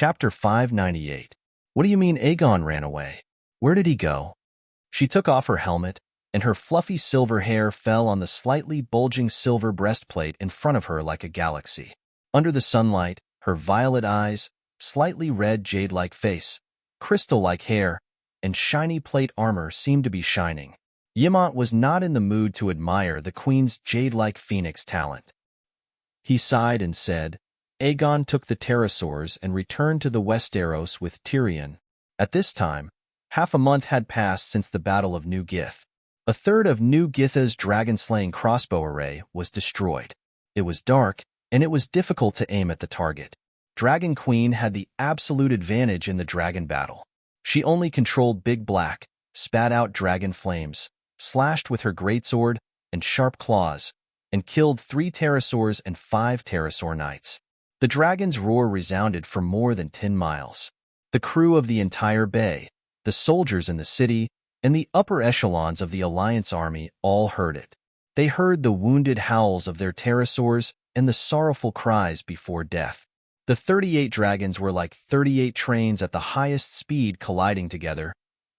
Chapter 598. What do you mean Aegon ran away? Where did he go? She took off her helmet, and her fluffy silver hair fell on the slightly bulging silver breastplate in front of her like a galaxy. Under the sunlight, her violet eyes, slightly red jade-like face, crystal-like hair, and shiny plate armor seemed to be shining. Ymont was not in the mood to admire the queen's jade-like phoenix talent. He sighed and said, Aegon took the pterosaurs and returned to the Westeros with Tyrion. At this time, half a month had passed since the Battle of New Gith. A third of New Githa's dragon-slaying crossbow array was destroyed. It was dark, and it was difficult to aim at the target. Dragon Queen had the absolute advantage in the dragon battle. She only controlled Big Black, spat out dragon flames, slashed with her greatsword and sharp claws, and killed 3 pterosaurs and 5 pterosaur knights. The dragon's roar resounded for more than 10 miles. The crew of the entire bay, the soldiers in the city, and the upper echelons of the Alliance army all heard it. They heard the wounded howls of their pterosaurs and the sorrowful cries before death. The 38 dragons were like 38 trains at the highest speed colliding together,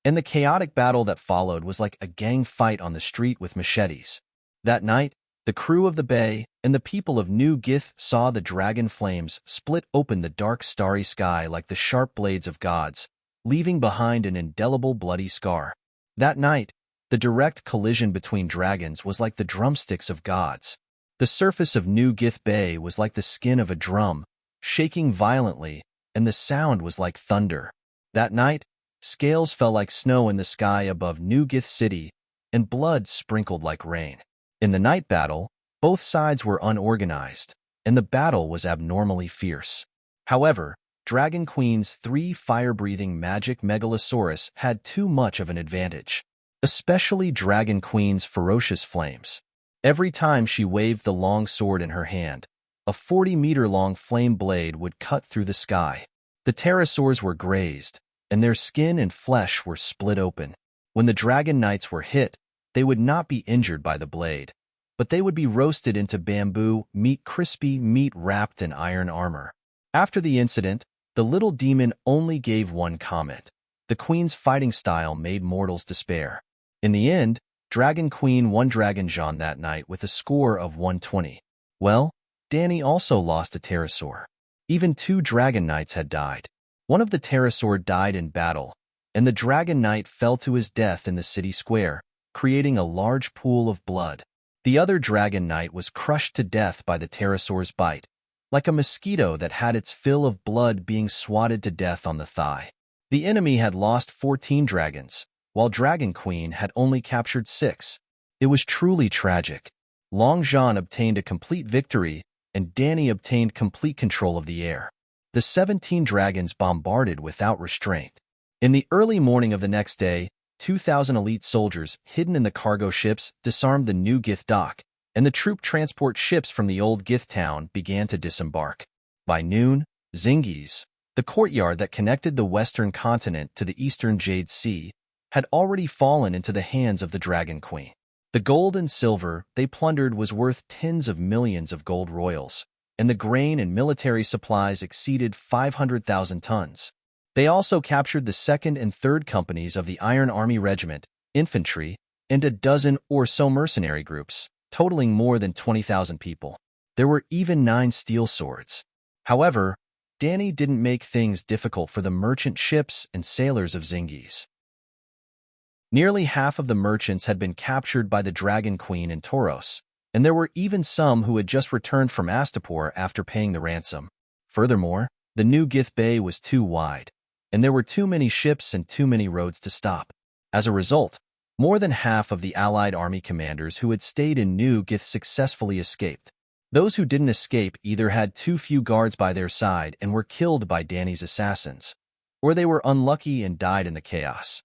and the chaotic battle that followed was like a gang fight on the street with machetes. That night, the crew of the bay and the people of New Gith saw the dragon flames split open the dark starry sky like the sharp blades of gods, leaving behind an indelible bloody scar. That night, the direct collision between dragons was like the drumsticks of gods. The surface of New Gith Bay was like the skin of a drum, shaking violently, and the sound was like thunder. That night, scales fell like snow in the sky above New Gith City, and blood sprinkled like rain. In the night battle, both sides were unorganized, and the battle was abnormally fierce. However, Dragon Queen's 3 fire-breathing magic megalosaurus had too much of an advantage, especially Dragon Queen's ferocious flames. Every time she waved the long sword in her hand, a 40-meter-long flame blade would cut through the sky. The pterosaurs were grazed, and their skin and flesh were split open. When the dragon knights were hit, they would not be injured by the blade, but they would be roasted into bamboo, crispy meat wrapped in iron armor. After the incident, the little demon only gave one comment. The queen's fighting style made mortals despair. In the end, Dragon Queen won Dragon Jean that night with a score of 120. Well, Dany also lost a pterosaur. Even 2 dragon knights had died. One of the pterosaur died in battle, and the dragon knight fell to his death in the city square, creating a large pool of blood. The other dragon knight was crushed to death by the pterosaur's bite, like a mosquito that had its fill of blood being swatted to death on the thigh. The enemy had lost 14 dragons, while Dragon Queen had only captured 6. It was truly tragic. Long Jean obtained a complete victory, and Dany obtained complete control of the air. The 17 dragons bombarded without restraint. In the early morning of the next day, 2,000 elite soldiers hidden in the cargo ships disarmed the New Gith dock, and the troop transport ships from the old Gith town began to disembark. By noon, Zingis, the courtyard that connected the western continent to the eastern Jade Sea, had already fallen into the hands of the Dragon Queen. The gold and silver they plundered was worth tens of millions of gold royals, and the grain and military supplies exceeded 500,000 tons. They also captured the 2nd and 3rd companies of the Iron Army Regiment, infantry, and a dozen or so mercenary groups, totaling more than 20,000 people. There were even 9 steel swords. However, Dany didn't make things difficult for the merchant ships and sailors of Zingis. Nearly half of the merchants had been captured by the Dragon Queen in Tauros, and there were even some who had just returned from Astapor after paying the ransom. Furthermore, the New Gith Bay was too wide, and there were too many ships and too many roads to stop. As a result, more than half of the Allied army commanders who had stayed in New Gith successfully escaped. Those who didn't escape either had too few guards by their side and were killed by Dany's assassins, or they were unlucky and died in the chaos,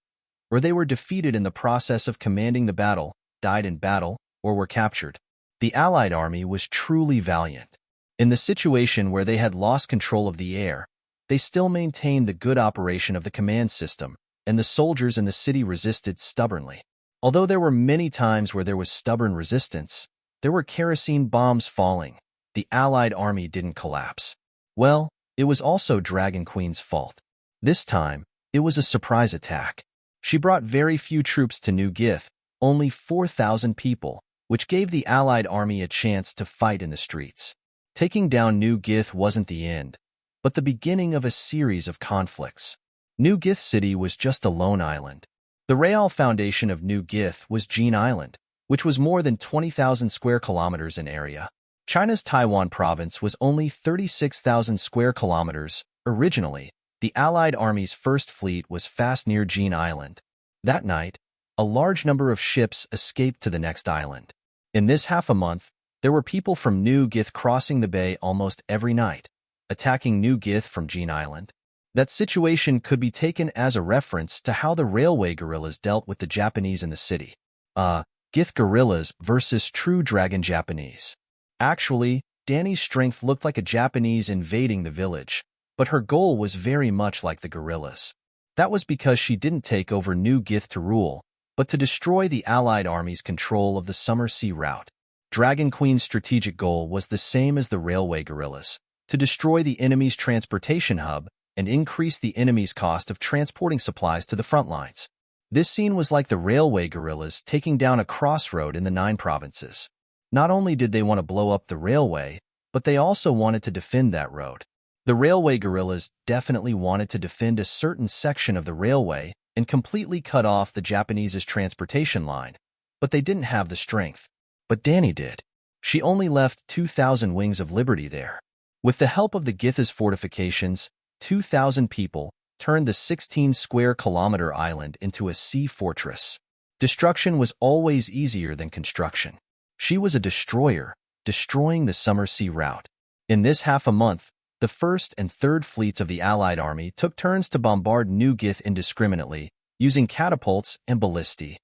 or they were defeated in the process of commanding the battle, died in battle, or were captured. The Allied army was truly valiant. In the situation where they had lost control of the air, they still maintained the good operation of the command system, and the soldiers in the city resisted stubbornly. Although there were many times where there was stubborn resistance, there were kerosene bombs falling. The Allied army didn't collapse. Well, it was also Dragon Queen's fault. This time, it was a surprise attack. She brought very few troops to New Gith, only 4,000 people, which gave the Allied army a chance to fight in the streets. Taking down New Gith wasn't the end, but the beginning of a series of conflicts. New Gith City was just a lone island. The real foundation of New Gith was Jean Island, which was more than 20,000 square kilometers in area. China's Taiwan province was only 36,000 square kilometers. Originally, the Allied army's first fleet was fast near Jean Island. That night, a large number of ships escaped to the next island. In this half a month, there were people from New Gith crossing the bay almost every night, attacking New Gith from Jean Island. That situation could be taken as a reference to how the railway guerrillas dealt with the Japanese in the city. Gith guerrillas versus true dragon Japanese. Actually, Danny's strength looked like a Japanese invading the village, but her goal was very much like the guerrillas. That was because she didn't take over New Gith to rule, but to destroy the Allied army's control of the Summer Sea route. Dragon Queen's strategic goal was the same as the railway guerrillas, to destroy the enemy's transportation hub and increase the enemy's cost of transporting supplies to the front lines. This scene was like the railway guerrillas taking down a crossroad in the 9 provinces. Not only did they want to blow up the railway, but they also wanted to defend that road. The railway guerrillas definitely wanted to defend a certain section of the railway and completely cut off the Japanese's transportation line, but they didn't have the strength. But Danny did. She only left 2,000 Wings of Liberty there. With the help of the Gith's fortifications, 2,000 people turned the 16-square-kilometer island into a sea fortress. Destruction was always easier than construction. She was a destroyer, destroying the Summer Sea route. In this half a month, the 1st and 3rd fleets of the Allied army took turns to bombard New Gith indiscriminately, using catapults and ballistae.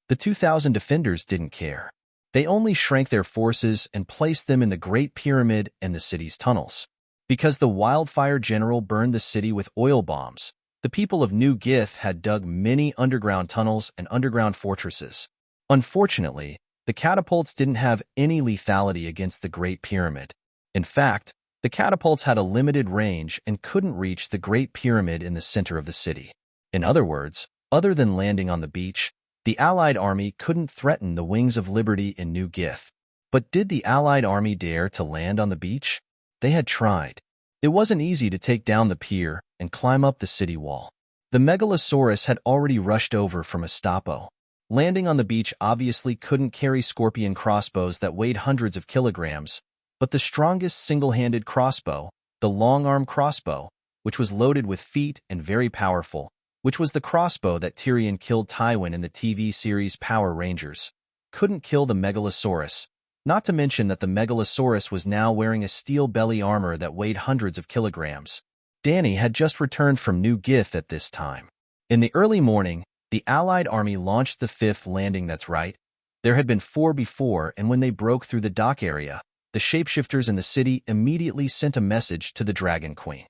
The 2,000 defenders didn't care. They only shrank their forces and placed them in the Great Pyramid and the city's tunnels. Because the wildfire general burned the city with oil bombs, the people of New Gith had dug many underground tunnels and underground fortresses. Unfortunately, the catapults didn't have any lethality against the Great Pyramid. In fact, the catapults had a limited range and couldn't reach the Great Pyramid in the center of the city. In other words, other than landing on the beach, the Allied army couldn't threaten the Wings of Liberty in New Gith. But did the Allied army dare to land on the beach? They had tried. It wasn't easy to take down the pier and climb up the city wall. The Megalosaurus had already rushed over from Estapo. Landing on the beach obviously couldn't carry scorpion crossbows that weighed hundreds of kilograms, but the strongest single-handed crossbow, the long-arm crossbow, which was loaded with feet and very powerful, which was the crossbow that Tyrion killed Tywin in the TV series Power Rangers, couldn't kill the Megalosaurus, not to mention that the Megalosaurus was now wearing a steel belly armor that weighed hundreds of kilograms. Danny had just returned from New Gith at this time. In the early morning, the Allied army launched the 5th landing. That's right. There had been 4 before, and when they broke through the dock area, the shapeshifters in the city immediately sent a message to the Dragon Queen.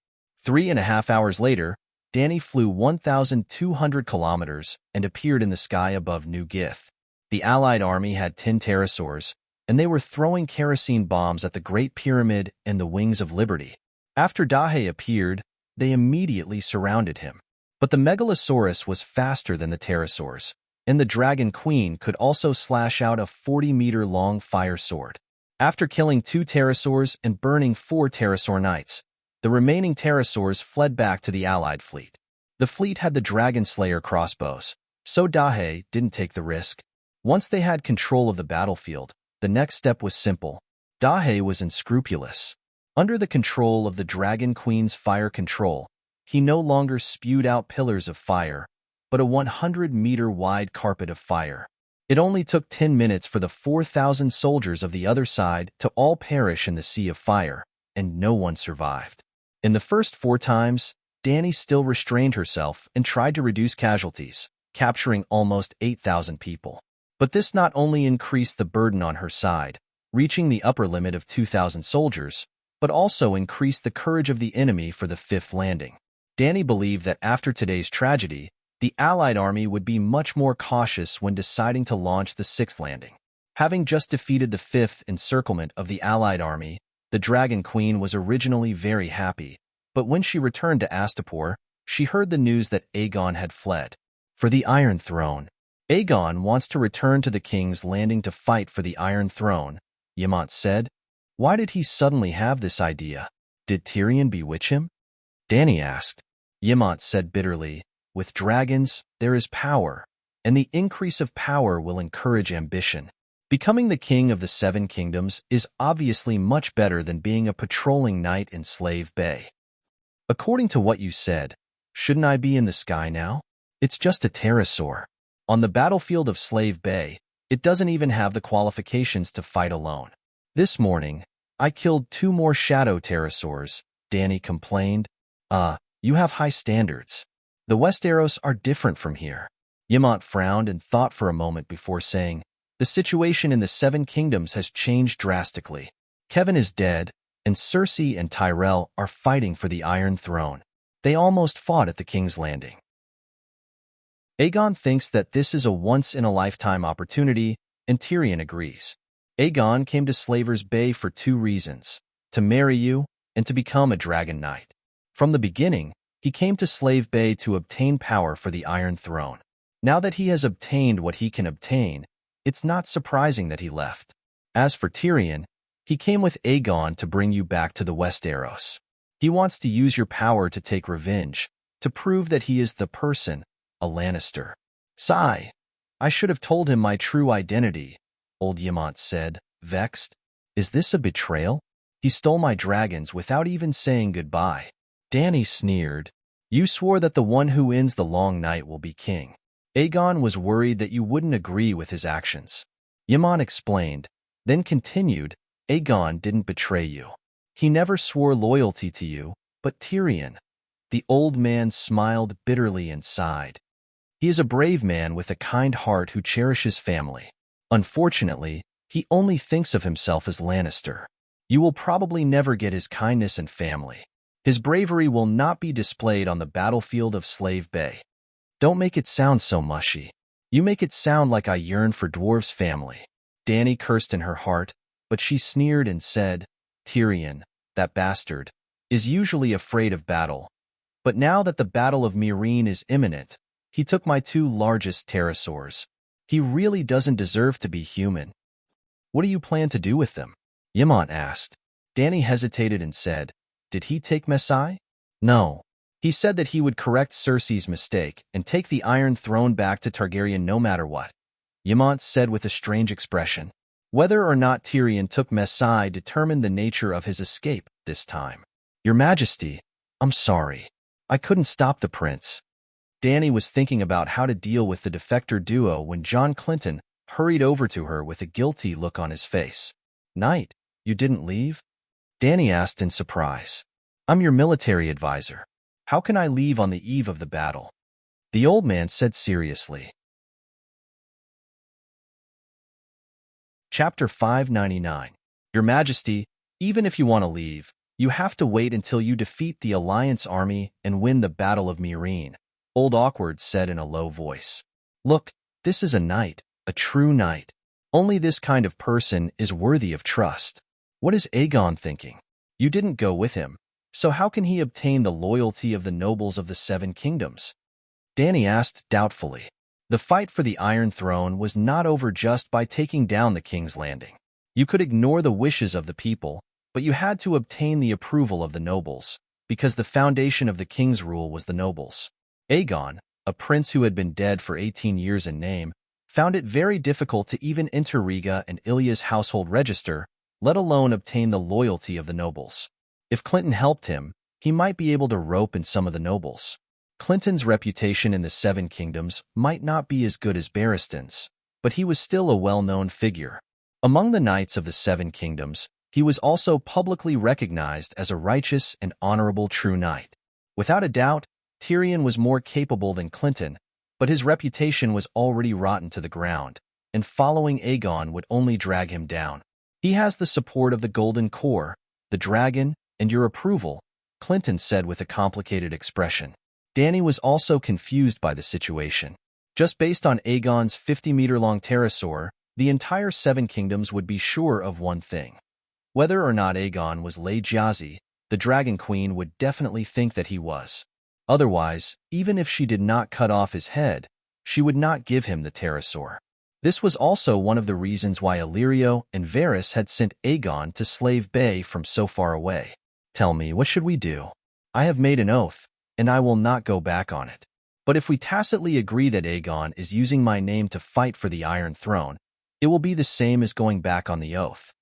3.5 hours later, Danny flew 1,200 kilometers and appeared in the sky above New Gith. The Allied army had 10 pterosaurs, and they were throwing kerosene bombs at the Great Pyramid and the Wings of Liberty. After Dahe appeared, they immediately surrounded him. But the Megalosaurus was faster than the pterosaurs, and the Dragon Queen could also slash out a 40-meter-long fire sword. After killing 2 pterosaurs and burning 4 pterosaur knights, the remaining pterosaurs fled back to the Allied fleet. The fleet had the Dragon Slayer crossbows, so Dahe didn't take the risk. Once they had control of the battlefield, the next step was simple. Dahe was unscrupulous. Under the control of the Dragon Queen's fire control, he no longer spewed out pillars of fire, but a 100-meter-wide carpet of fire. It only took 10 minutes for the 4,000 soldiers of the other side to all perish in the sea of fire, and no one survived. In the first 4 times, Danny still restrained herself and tried to reduce casualties, capturing almost 8,000 people. But this not only increased the burden on her side, reaching the upper limit of 2,000 soldiers, but also increased the courage of the enemy for the 5th landing. Danny believed that after today's tragedy, the Allied army would be much more cautious when deciding to launch the 6th landing. Having just defeated the 5th encirclement of the Allied army, The Dragon Queen was originally very happy, but when she returned to Astapor, she heard the news that Aegon had fled. For the Iron Throne. Aegon wants to return to the King's Landing to fight for the Iron Throne, Ymont said. Why did he suddenly have this idea? Did Tyrion bewitch him? Dany asked. Ymont said bitterly, with dragons, there is power, and the increase of power will encourage ambition. Becoming the king of the Seven Kingdoms is obviously much better than being a patrolling knight in Slave Bay. According to what you said, shouldn't I be in the sky now? It's just a pterosaur. On the battlefield of Slave Bay, it doesn't even have the qualifications to fight alone. This morning, I killed 2 more shadow pterosaurs, Dany complained. You have high standards. The Westeros are different from here. Ymont frowned and thought for a moment before saying, the situation in the Seven Kingdoms has changed drastically. Kevan is dead, and Cersei and Tyrell are fighting for the Iron Throne. They almost fought at the King's Landing. Aegon thinks that this is a once-in-a-lifetime opportunity, and Tyrion agrees. Aegon came to Slaver's Bay for 2 reasons, to marry you and to become a Dragon Knight. From the beginning, he came to Slave Bay to obtain power for the Iron Throne. Now that he has obtained what he can obtain, it's not surprising that he left. As for Tyrion, he came with Aegon to bring you back to the Westeros. He wants to use your power to take revenge, to prove that he is the person, a Lannister. Sigh. I should have told him my true identity, old Ymont said, vexed. Is this a betrayal? He stole my dragons without even saying goodbye. Dany sneered. You swore that the one who ends the long night will be king. Aegon was worried that you wouldn't agree with his actions. Ymont explained, then continued, Aegon didn't betray you. He never swore loyalty to you, but Tyrion. The old man smiled bitterly and sighed. He is a brave man with a kind heart who cherishes family. Unfortunately, he only thinks of himself as Lannister. You will probably never get his kindness and family. His bravery will not be displayed on the battlefield of Slave Bay. Don't make it sound so mushy. You make it sound like I yearn for dwarves' family. Dany cursed in her heart, but she sneered and said, Tyrion, that bastard, is usually afraid of battle. But now that the Battle of Meereen is imminent, he took my 2 largest pterosaurs. He really doesn't deserve to be human. What do you plan to do with them? Ymont asked. Dany hesitated and said, Did he take Messai? No. He said that he would correct Cersei's mistake and take the Iron Throne back to Targaryen no matter what. Ymont said with a strange expression. Whether or not Tyrion took Messai determined the nature of his escape this time. Your Majesty, I'm sorry. I couldn't stop the prince. Dany was thinking about how to deal with the defector duo when John Clinton hurried over to her with a guilty look on his face. Knight, you didn't leave? Dany asked in surprise. I'm your military advisor. How can I leave on the eve of the battle? The old man said seriously. Chapter 599. Your Majesty, even if you want to leave, you have to wait until you defeat the Alliance army and win the Battle of Meereen, Old Awkward said in a low voice. Look, this is a knight, a true knight. Only this kind of person is worthy of trust. What is Aegon thinking? You didn't go with him. So how can he obtain the loyalty of the nobles of the Seven Kingdoms? Dany asked doubtfully. The fight for the Iron Throne was not over just by taking down the King's Landing. You could ignore the wishes of the people, but you had to obtain the approval of the nobles, because the foundation of the king's rule was the nobles. Aegon, a prince who had been dead for 18 years in name, found it very difficult to even enter Riga and Ilya's household register, let alone obtain the loyalty of the nobles. If Clinton helped him, he might be able to rope in some of the nobles. Clinton's reputation in the Seven Kingdoms might not be as good as Barristan's, but he was still a well-known figure. Among the knights of the Seven Kingdoms, he was also publicly recognized as a righteous and honorable true knight. Without a doubt, Tyrion was more capable than Clinton, but his reputation was already rotten to the ground, and following Aegon would only drag him down. He has the support of the Golden Core, the dragon, and your approval, Clinton said with a complicated expression. Dany was also confused by the situation. Just based on Aegon's 50-meter-long pterosaur, the entire Seven Kingdoms would be sure of one thing. Whether or not Aegon was Lei Jiazi, the Dragon Queen would definitely think that he was. Otherwise, even if she did not cut off his head, she would not give him the pterosaur. This was also one of the reasons why Illyrio and Varys had sent Aegon to Slave Bay from so far away. Tell me, what should we do? I have made an oath, and I will not go back on it. But if we tacitly agree that Aegon is using my name to fight for the Iron Throne, it will be the same as going back on the oath.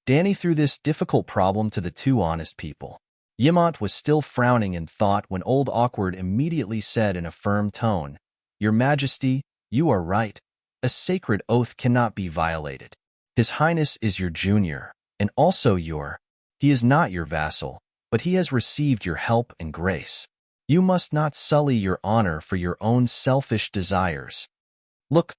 Dany threw this difficult problem to the two honest people. Ymont was still frowning in thought when Old Awkward immediately said in a firm tone, "Your Majesty, you are right. A sacred oath cannot be violated. His Highness is your junior, and also he is not your vassal, but he has received your help and grace. You must not sully your honor for your own selfish desires. Look,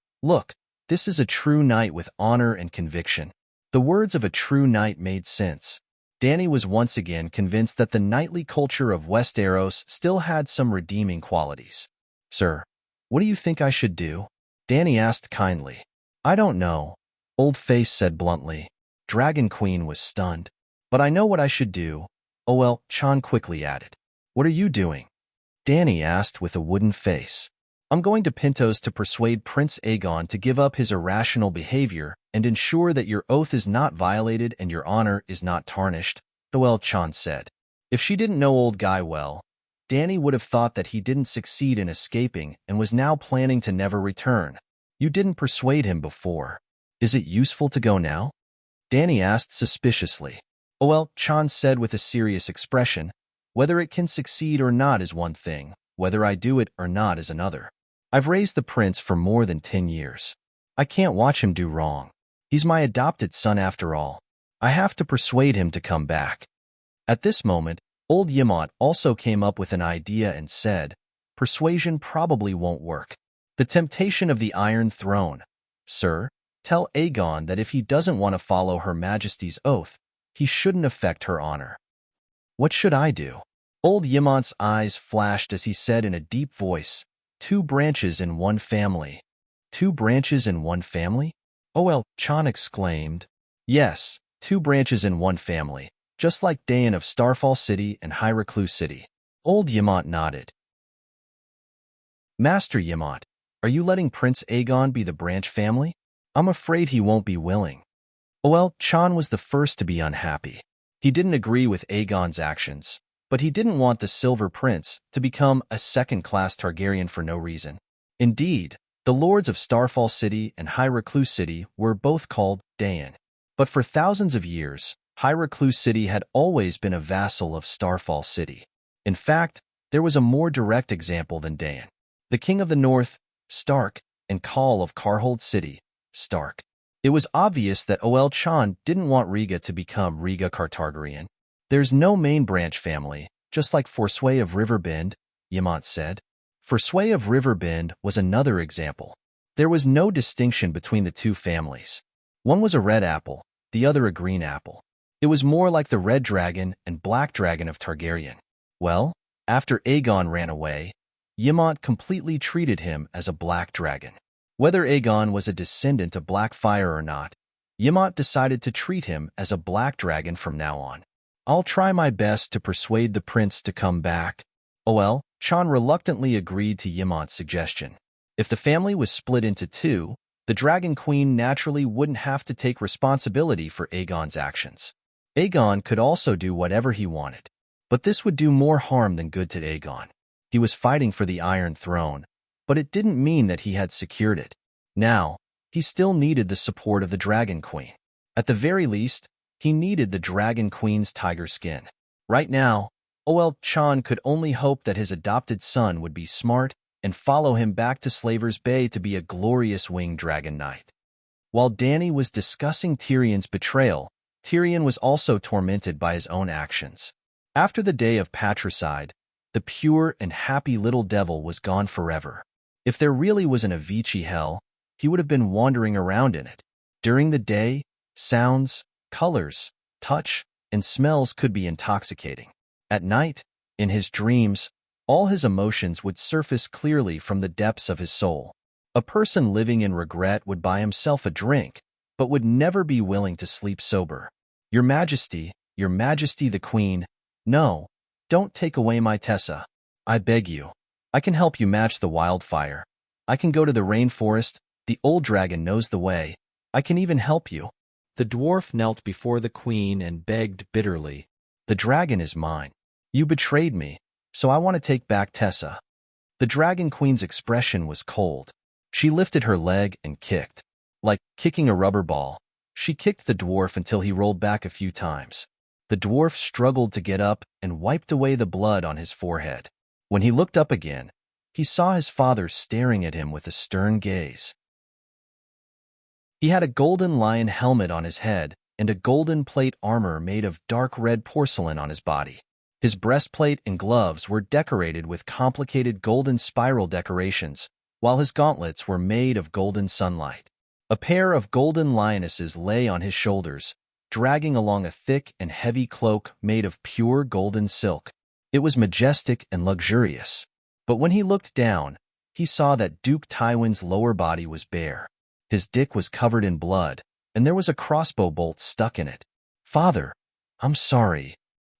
this is a true knight with honor and conviction." The words of a true knight made sense. Dany was once again convinced that the knightly culture of Westeros still had some redeeming qualities. "Sir, what do you think I should do?" Dany asked kindly. "I don't know," Old Face said bluntly. Dragon Queen was stunned. "But I know what I should do." "Oh well," Chan quickly added. "What are you doing?" Dany asked with a wooden face. "I'm going to Pintos to persuade Prince Aegon to give up his irrational behavior and ensure that your oath is not violated and your honor is not tarnished," Doel Chan said. If she didn't know Old Guy well, Dany would have thought that he didn't succeed in escaping and was now planning to never return. "You didn't persuade him before. Is it useful to go now?" Dany asked suspiciously. "Oh well," Chan said with a serious expression, "whether it can succeed or not is one thing, whether I do it or not is another. I've raised the prince for more than 10 years. I can't watch him do wrong. He's my adopted son after all. I have to persuade him to come back." At this moment, Old Ymont also came up with an idea and said, "Persuasion probably won't work. The temptation of the Iron Throne. Sir, tell Aegon that if he doesn't want to follow Her Majesty's oath, he shouldn't affect her honor." "What should I do?" Old Ymont's eyes flashed as he said in a deep voice, "2 branches in one family." "2 branches in one family?" "Oh well," Chan exclaimed. "Yes, 2 branches in one family, just like Dayan of Starfall City and High Recluse City." Old Ymont nodded. "Master Ymont, are you letting Prince Aegon be the branch family? I'm afraid he won't be willing." Oh well, Chan was the first to be unhappy. He didn't agree with Aegon's actions, but he didn't want the Silver Prince to become a second-class Targaryen for no reason. Indeed, the lords of Starfall City and High Recluse City were both called Dayan. But for thousands of years, High Recluse City had always been a vassal of Starfall City. In fact, there was a more direct example than Dayan. The King of the North, Stark, and Khal of Karhold City, Stark. It was obvious that Oel Chan didn't want Rhaegar to become Rhaegar Targaryen. "There's no main branch family, just like Forsway of Riverbend," Ymont said. Forsway of Riverbend was another example. There was no distinction between the 2 families. One was a red apple, the other a green apple. It was more like the Red Dragon and Black Dragon of Targaryen. Well, after Aegon ran away, Ymont completely treated him as a Black Dragon. Whether Aegon was a descendant of Blackfyre or not, Ymont decided to treat him as a Black Dragon from now on. "I'll try my best to persuade the prince to come back." Oh well, Chan reluctantly agreed to Ymont's suggestion. If the family was split into 2, the Dragon Queen naturally wouldn't have to take responsibility for Aegon's actions. Aegon could also do whatever he wanted, but this would do more harm than good to Aegon. He was fighting for the Iron Throne, but it didn't mean that he had secured it. Now, he still needed the support of the Dragon Queen. At the very least, he needed the Dragon Queen's tiger skin. Right now, Oel Chan could only hope that his adopted son would be smart and follow him back to Slaver's Bay to be a glorious winged dragon knight. While Dany was discussing Tyrion's betrayal, Tyrion was also tormented by his own actions. After the day of patricide, the pure and happy little devil was gone forever. If there really was an Avicii hell, he would have been wandering around in it. During the day, sounds, colors, touch, and smells could be intoxicating. At night, in his dreams, all his emotions would surface clearly from the depths of his soul. A person living in regret would buy himself a drink, but would never be willing to sleep sober. Your Majesty the Queen, no, don't take away my Tessa. I beg you. I can help you match the wildfire. I can go to the rainforest. The old dragon knows the way. I can even help you." The dwarf knelt before the queen and begged bitterly. "The dragon is mine. You betrayed me, so I want to take back Tessa." The dragon queen's expression was cold. She lifted her leg and kicked. Like kicking a rubber ball, she kicked the dwarf until he rolled back a few times. The dwarf struggled to get up and wiped away the blood on his forehead. When he looked up again, he saw his father staring at him with a stern gaze. He had a golden lion helmet on his head and a golden plate armor made of dark red porcelain on his body. His breastplate and gloves were decorated with complicated golden spiral decorations, while his gauntlets were made of golden sunlight. A pair of golden lionesses lay on his shoulders, dragging along a thick and heavy cloak made of pure golden silk. It was majestic and luxurious. But when he looked down, he saw that Duke Tywin's lower body was bare. His dick was covered in blood, and there was a crossbow bolt stuck in it. "Father, I'm sorry."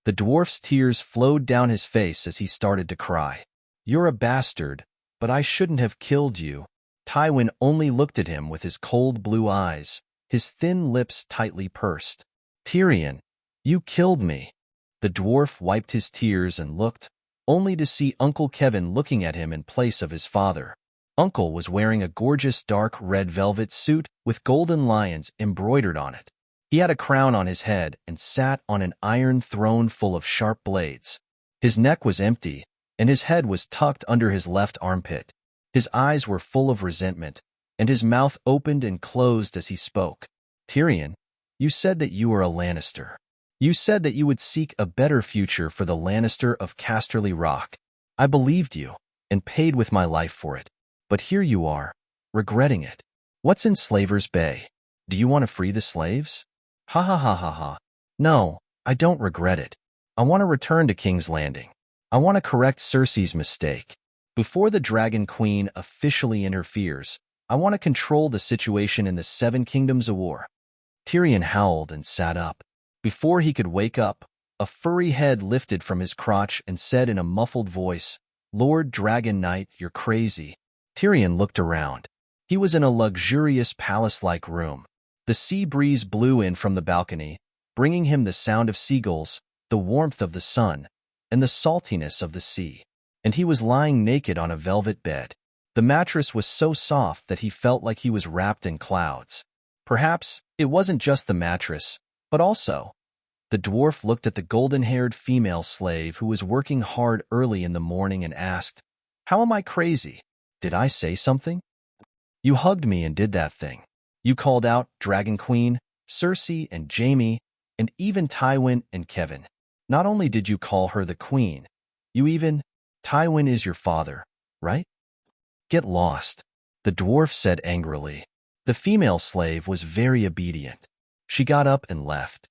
The dwarf's tears flowed down his face as he started to cry. "You're a bastard, but I shouldn't have killed you." Tywin only looked at him with his cold blue eyes, his thin lips tightly pursed. "Tyrion, you killed me." The dwarf wiped his tears and looked, only to see Uncle Kevin looking at him in place of his father. Uncle was wearing a gorgeous dark red velvet suit with golden lions embroidered on it. He had a crown on his head and sat on an iron throne full of sharp blades. His neck was empty, and his head was tucked under his left armpit. His eyes were full of resentment, and his mouth opened and closed as he spoke. "Tyrion, you said that you were a Lannister. You said that you would seek a better future for the Lannister of Casterly Rock. I believed you, and paid with my life for it. But here you are, regretting it. What's in Slaver's Bay? Do you want to free the slaves?" "Ha ha ha ha ha. No, I don't regret it. I want to return to King's Landing. I want to correct Cersei's mistake. Before the Dragon Queen officially interferes, I want to control the situation in the Seven Kingdoms of War." Tyrion howled and sat up. Before he could wake up, a furry head lifted from his crotch and said in a muffled voice, "Lord Dragon Knight, you're crazy." Tyrion looked around. He was in a luxurious palace-like room. The sea breeze blew in from the balcony, bringing him the sound of seagulls, the warmth of the sun, and the saltiness of the sea. And he was lying naked on a velvet bed. The mattress was so soft that he felt like he was wrapped in clouds. Perhaps it wasn't just the mattress, but also. The dwarf looked at the golden-haired female slave who was working hard early in the morning and asked, "How am I crazy? Did I say something?" "You hugged me and did that thing. You called out Dragon Queen, Cersei and Jaime, and even Tywin and Kevin. Not only did you call her the queen, you even— Tywin is your father, right? Get lost," the dwarf said angrily. The female slave was very obedient. She got up and left.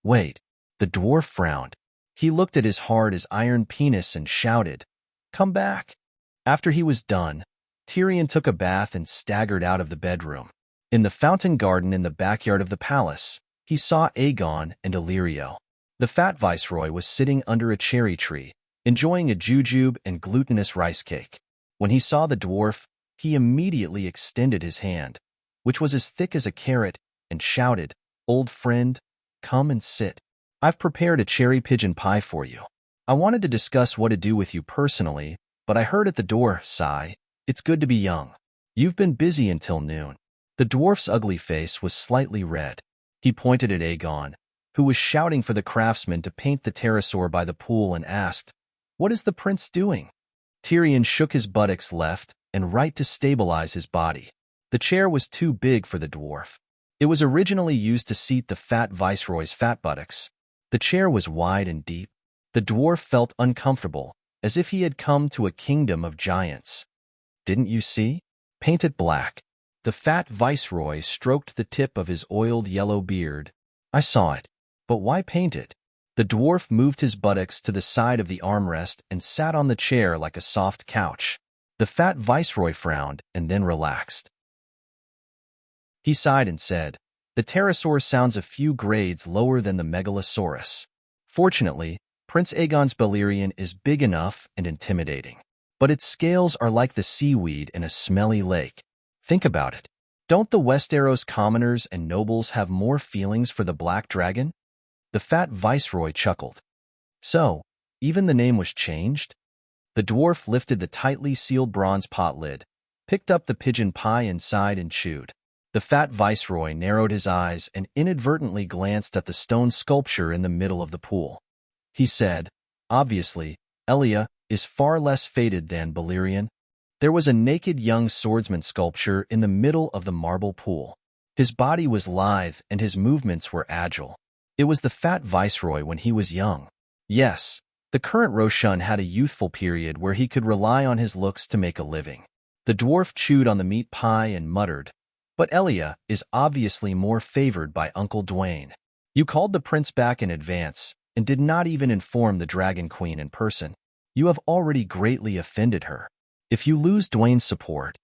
"Wait," the dwarf frowned. He looked at his hard as iron penis and shouted, "Come back." After he was done, Tyrion took a bath and staggered out of the bedroom. In the fountain garden in the backyard of the palace, he saw Aegon and Illyrio. The fat viceroy was sitting under a cherry tree, enjoying a jujube and glutinous rice cake. When he saw the dwarf, he immediately extended his hand, which was as thick as a carrot, and shouted, "Old friend, come and sit. I've prepared a cherry pigeon pie for you. I wanted to discuss what to do with you personally, but I heard at the door, sigh, it's good to be young. You've been busy until noon." The dwarf's ugly face was slightly red. He pointed at Aegon, who was shouting for the craftsman to paint the pterosaur by the pool, and asked, "What is the prince doing?" Tyrion shook his buttocks left and right to stabilize his body. The chair was too big for the dwarf. It was originally used to seat the fat viceroy's fat buttocks. The chair was wide and deep. The dwarf felt uncomfortable, as if he had come to a kingdom of giants. "Didn't you see? Paint it black." The fat viceroy stroked the tip of his oiled yellow beard. "I saw it. But why paint it?" The dwarf moved his buttocks to the side of the armrest and sat on the chair like a soft couch. The fat viceroy frowned and then relaxed. He sighed and said, The pterosaur sounds a few grades lower than the megalosaurus. Fortunately, Prince Aegon's Balerion is big enough and intimidating. But its scales are like the seaweed in a smelly lake. Think about it. Don't the Westeros commoners and nobles have more feelings for the black dragon? The fat viceroy chuckled. So, even the name was changed? The dwarf lifted the tightly sealed bronze pot lid, picked up the pigeon pie inside and chewed. The fat viceroy narrowed his eyes and inadvertently glanced at the stone sculpture in the middle of the pool. He said, obviously, Elia is far less fated than Balerion. There was a naked young swordsman sculpture in the middle of the marble pool. His body was lithe and his movements were agile. It was the fat viceroy when he was young. Yes, the current Roshan had a youthful period where he could rely on his looks to make a living. The dwarf chewed on the meat pie and muttered, but Elia is obviously more favored by Uncle Dwayne. You called the prince back in advance and did not even inform the Dragon Queen in person. You have already greatly offended her. If you lose Dwayne's support...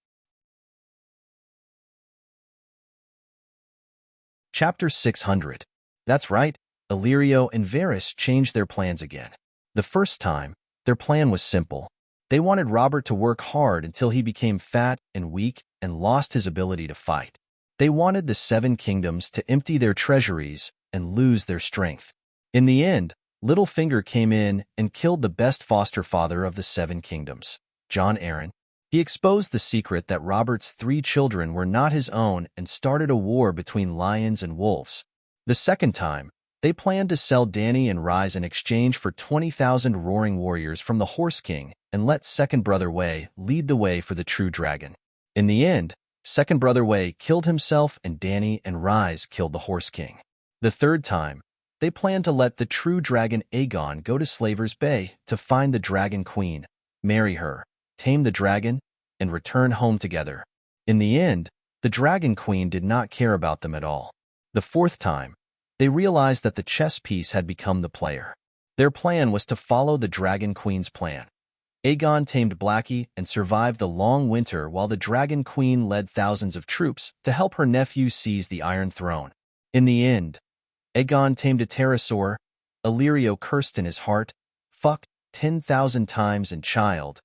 Chapter 600. That's right, Illyrio and Varys changed their plans again. The first time, their plan was simple. They wanted Robert to work hard until he became fat and weak and lost his ability to fight. They wanted the Seven Kingdoms to empty their treasuries and lose their strength. In the end, Littlefinger came in and killed the best foster father of the Seven Kingdoms, Jon Arryn. He exposed the secret that Robert's 3 children were not his own and started a war between lions and wolves. The second time, they planned to sell Dany and Rhys in exchange for 20,000 roaring warriors from the Horse King and let Second Brother Way lead the way for the true dragon. In the end, Second Brother Way killed himself and Dany and Rhys killed the Horse King. The third time, they planned to let the true dragon Aegon go to Slaver's Bay to find the Dragon Queen, marry her, tame the dragon, and return home together. In the end, the Dragon Queen did not care about them at all. The fourth time, they realized that the chess piece had become the player. Their plan was to follow the Dragon Queen's plan. Aegon tamed Blackie and survived the long winter while the Dragon Queen led thousands of troops to help her nephew seize the Iron Throne. In the end, Aegon tamed a pterosaur. Illyrio cursed in his heart, "Fuck 10,000 times and child.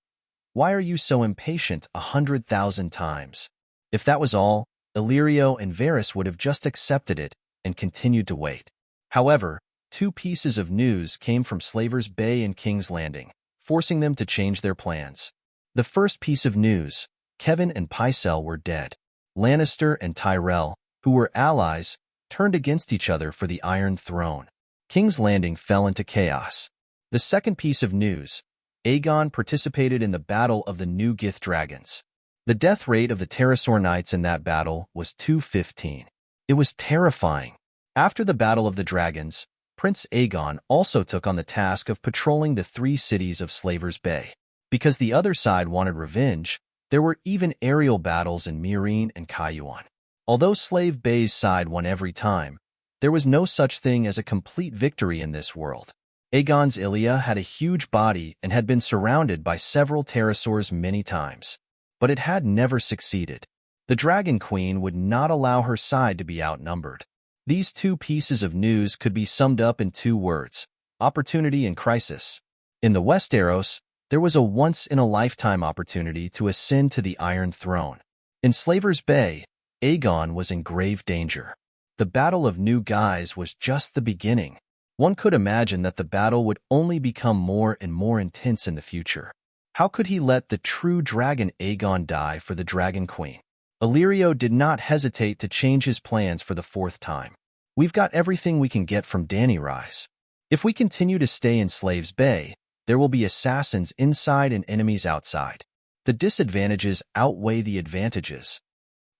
Why are you so impatient 100,000 times?" If that was all, Illyrio and Varys would have just accepted it and continued to wait. However, 2 pieces of news came from Slaver's Bay and King's Landing, forcing them to change their plans. The first piece of news, Kevin and Pycelle were dead. Lannister and Tyrell, who were allies, turned against each other for the Iron Throne. King's Landing fell into chaos. The second piece of news, Aegon participated in the Battle of the New Gith Dragons. The death rate of the Pterosaur Knights in that battle was 215. It was terrifying. After the Battle of the Dragons, Prince Aegon also took on the task of patrolling the 3 cities of Slaver's Bay. Because the other side wanted revenge, there were even aerial battles in Meereen and Cayuan. Although Slave Bay's side won every time, there was no such thing as a complete victory in this world. Aegon's Ilia had a huge body and had been surrounded by several pterosaurs many times, but it had never succeeded. The Dragon Queen would not allow her side to be outnumbered. These 2 pieces of news could be summed up in 2 words: opportunity and crisis. In the Westeros, there was a once-in-a-lifetime opportunity to ascend to the Iron Throne. In Slaver's Bay, Aegon was in grave danger. The Battle of New Guise was just the beginning. One could imagine that the battle would only become more and more intense in the future. How could he let the true dragon Aegon die for the Dragon Queen? Illyrio did not hesitate to change his plans for the 4th time. We've got everything we can get from Dany Rhys. If we continue to stay in Slave's Bay, there will be assassins inside and enemies outside. The disadvantages outweigh the advantages.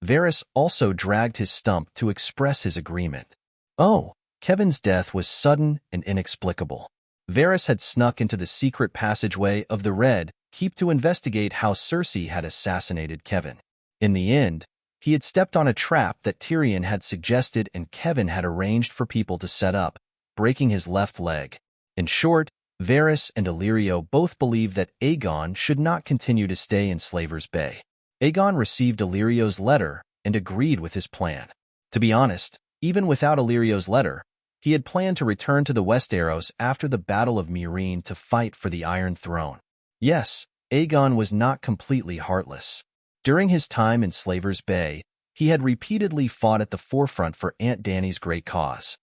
Varys also dragged his stump to express his agreement. Oh, Kevin's death was sudden and inexplicable. Varys had snuck into the secret passageway of the Red Keep to investigate how Cersei had assassinated Kevin. In the end, he had stepped on a trap that Tyrion had suggested and Kevin had arranged for people to set up, breaking his left leg. In short, Varys and Illyrio both believed that Aegon should not continue to stay in Slaver's Bay. Aegon received Illyrio's letter and agreed with his plan. To be honest, Even without Illyrio's letter, he had planned to return to the Westeros after the Battle of Meereen to fight for the Iron Throne. Yes, Aegon was not completely heartless. During his time in Slaver's Bay, he had repeatedly fought at the forefront for Aunt Dany's great cause.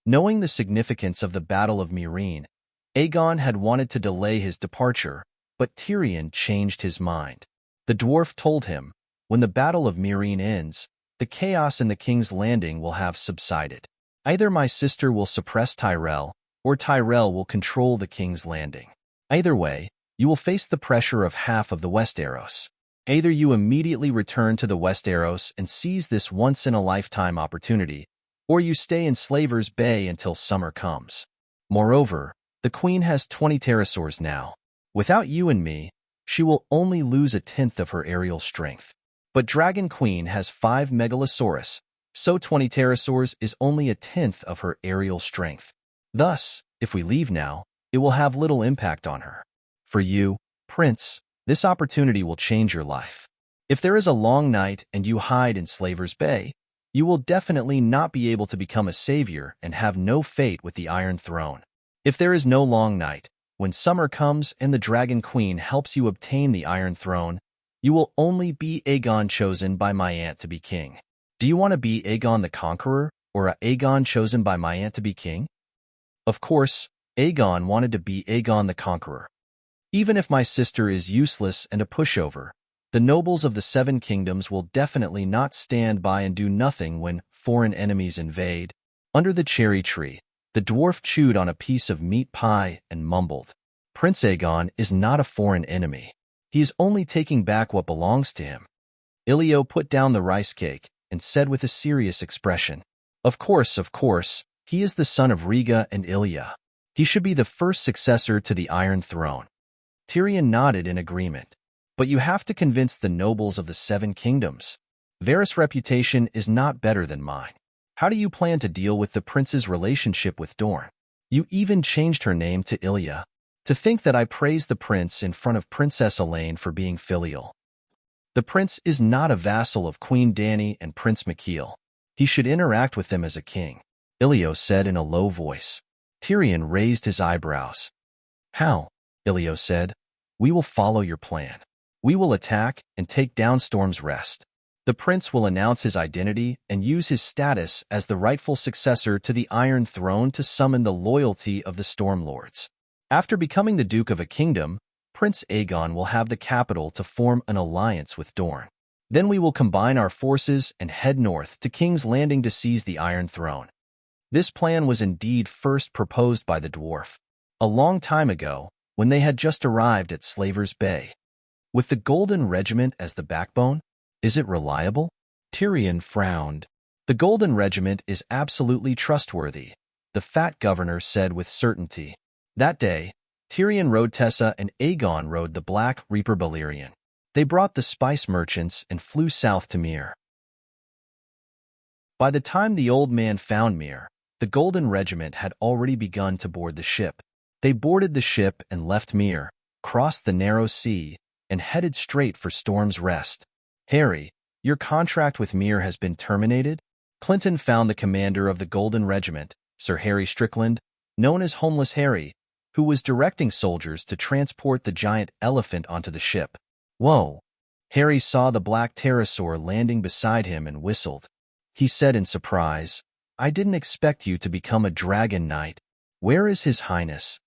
Knowing the significance of the Battle of Meereen, Aegon had wanted to delay his departure, but Tyrion changed his mind. The dwarf told him, when the Battle of Meereen ends, the chaos in the King's Landing will have subsided. Either my sister will suppress Tyrell, or Tyrell will control the King's Landing. Either way, you will face the pressure of half of the Westeros. Either you immediately return to the Westeros and seize this once-in-a-lifetime opportunity, or you stay in Slaver's Bay until summer comes. Moreover, the Queen has 20 pterosaurs now. Without you and me, she will only lose a tenth of her aerial strength. But Dragon Queen has 5 megalosaurus, so 20 pterosaurs is only a tenth of her aerial strength. Thus, if we leave now, it will have little impact on her. For you, Prince, this opportunity will change your life. If there is a long night and you hide in Slaver's Bay, you will definitely not be able to become a savior and have no fate with the Iron Throne. If there is no long night, when summer comes and the Dragon Queen helps you obtain the Iron Throne, you will only be Aegon chosen by my aunt to be king. Do you want to be Aegon the Conqueror, or a Aegon chosen by my aunt to be king? Of course, Aegon wanted to be Aegon the Conqueror. Even if my sister is useless and a pushover, the nobles of the Seven Kingdoms will definitely not stand by and do nothing when foreign enemies invade. Under the cherry tree, the dwarf chewed on a piece of meat pie and mumbled, Prince Aegon is not a foreign enemy. He is only taking back what belongs to him. Ilio put down the rice cake and said with a serious expression, Of course, he is the son of Rhaega and Ilya. He should be the first successor to the Iron Throne. Tyrion nodded in agreement. But you have to convince the nobles of the Seven Kingdoms. Varys' reputation is not better than mine. How do you plan to deal with the prince's relationship with Dorne? You even changed her name to Ilya. To think that I praised the prince in front of Princess Elaine for being filial. The prince is not a vassal of Queen Dany and Prince Mikhael. He should interact with them as a king, Ilio said in a low voice. Tyrion raised his eyebrows. How? Ilio said. We will follow your plan. We will attack and take down Storm's Rest. The prince will announce his identity and use his status as the rightful successor to the Iron Throne to summon the loyalty of the Stormlords. After becoming the Duke of a kingdom, Prince Aegon will have the capital to form an alliance with Dorne. Then we will combine our forces and head north to King's Landing to seize the Iron Throne. This plan was indeed first proposed by the dwarf, a long time ago, when they had just arrived at Slaver's Bay. With the Golden Regiment as the backbone, is it reliable? Tyrion frowned. The Golden Regiment is absolutely trustworthy, the fat governor said with certainty. That day, Tyrion rode Tessa and Aegon rode the Black Reaper Balerion. They brought the spice merchants and flew south to Myr. By the time the old man found Myr, the Golden Regiment had already begun to board the ship. They boarded the ship and left Myr, crossed the narrow sea, and headed straight for Storm's Rest. Harry, your contract with Myr has been terminated? Clinton found the commander of the Golden Regiment, Sir Harry Strickland, known as Homeless Harry, who was directing soldiers to transport the giant elephant onto the ship. Whoa! Harry saw the black pterosaur landing beside him and whistled. He said in surprise, I didn't expect you to become a dragon knight. Where is His Highness?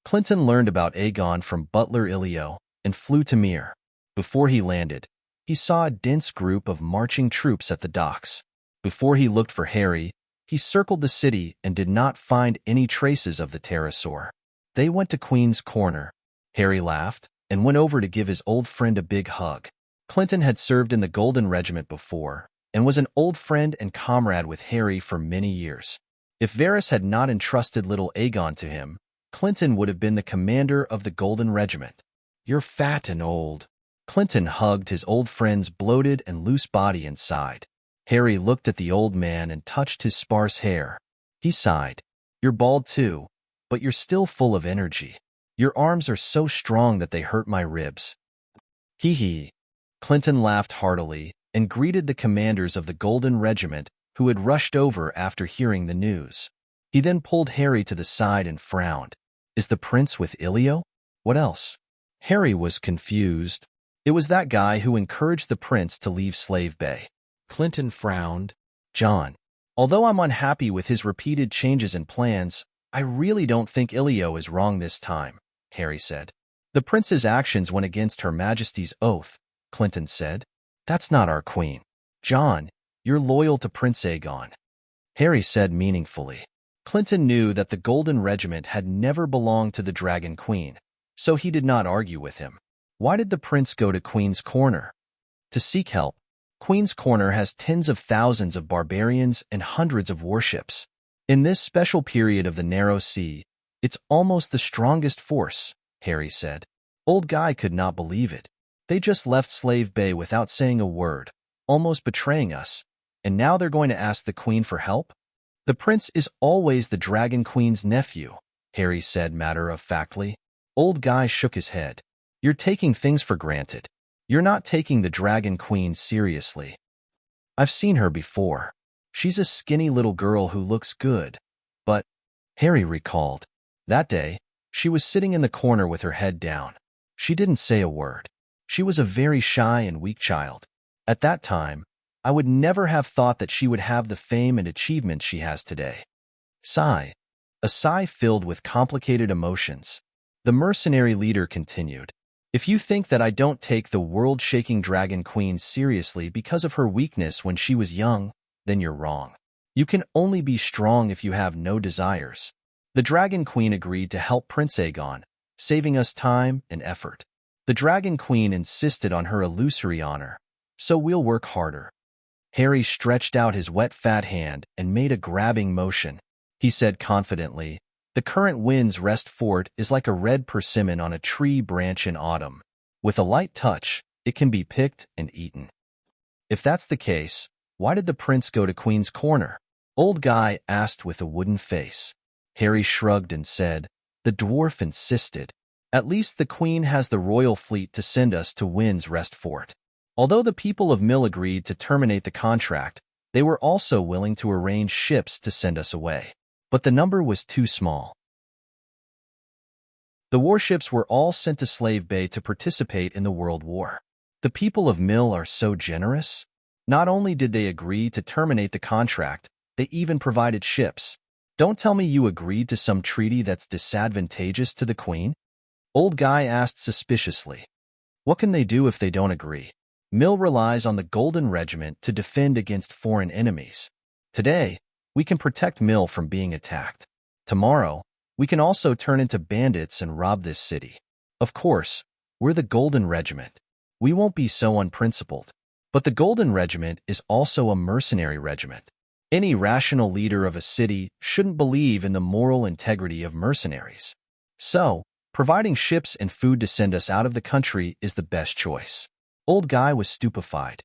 Clinton learned about Aegon from butler Ilio and flew to Myr. Before he landed, he saw a dense group of marching troops at the docks. Before he looked for Harry, he circled the city and did not find any traces of the pterosaur. They went to Queen's Corner. Harry laughed and went over to give his old friend a big hug. Clinton had served in the Golden Regiment before and was an old friend and comrade with Harry for many years. If Varys had not entrusted little Aegon to him, Clinton would have been the commander of the Golden Regiment. You're fat and old. Clinton hugged his old friend's bloated and loose body and sighed. Harry looked at the old man and touched his sparse hair. He sighed. You're bald too, but you're still full of energy. Your arms are so strong that they hurt my ribs. Hee hee. Clinton laughed heartily, and greeted the commanders of the Golden Regiment who had rushed over after hearing the news. He then pulled Harry to the side and frowned. Is the prince with Ilio? What else? Harry was confused. It was that guy who encouraged the prince to leave Slave Bay. Clinton frowned. John, although I'm unhappy with his repeated changes in plans, I really don't think Ilio is wrong this time, Harry said. The prince's actions went against Her Majesty's oath, Clinton said. That's not our queen. John, you're loyal to Prince Aegon, Harry said meaningfully. Clinton knew that the Golden Regiment had never belonged to the Dragon Queen, so he did not argue with him. Why did the prince go to Queen's Corner? To seek help. Queen's Corner has tens of thousands of barbarians and hundreds of warships. In this special period of the Narrow Sea, it's almost the strongest force, Harry said. Old Guy could not believe it. They just left Slave Bay without saying a word, almost betraying us, and now they're going to ask the Queen for help? The prince is always the Dragon Queen's nephew, Harry said matter-of-factly. Old Guy shook his head. You're taking things for granted. You're not taking the Dragon Queen seriously. I've seen her before. She's a skinny little girl who looks good. But, Harry recalled, that day, she was sitting in the corner with her head down. She didn't say a word. She was a very shy and weak child. At that time, I would never have thought that she would have the fame and achievements she has today. Sigh. A sigh filled with complicated emotions. The mercenary leader continued. If you think that I don't take the world-shaking Dragon Queen seriously because of her weakness when she was young, then you're wrong. You can only be strong if you have no desires. The Dragon Queen agreed to help Prince Aegon, saving us time and effort. The Dragon Queen insisted on her illusory honor, so we'll work harder. Harry stretched out his wet fat hand and made a grabbing motion. He said confidently, the current wind's rest fort is like a red persimmon on a tree branch in autumn. With a light touch, it can be picked and eaten. If that's the case, why did the prince go to Queen's Corner? Old Guy asked with a wooden face. Harry shrugged and said, the dwarf insisted. At least the queen has the royal fleet to send us to Wind's Rest Fort. Although the people of Mill agreed to terminate the contract, they were also willing to arrange ships to send us away. But the number was too small. The warships were all sent to Slave Bay to participate in the World War. The people of Mill are so generous. Not only did they agree to terminate the contract, they even provided ships. Don't tell me you agreed to some treaty that's disadvantageous to the Queen? Old Guy asked suspiciously. What can they do if they don't agree? Mill relies on the Golden Regiment to defend against foreign enemies. Today, we can protect Mill from being attacked. Tomorrow, we can also turn into bandits and rob this city. Of course, we're the Golden Regiment. We won't be so unprincipled. But the Golden Regiment is also a mercenary regiment. Any rational leader of a city shouldn't believe in the moral integrity of mercenaries. So, providing ships and food to send us out of the country is the best choice. Old Guy was stupefied.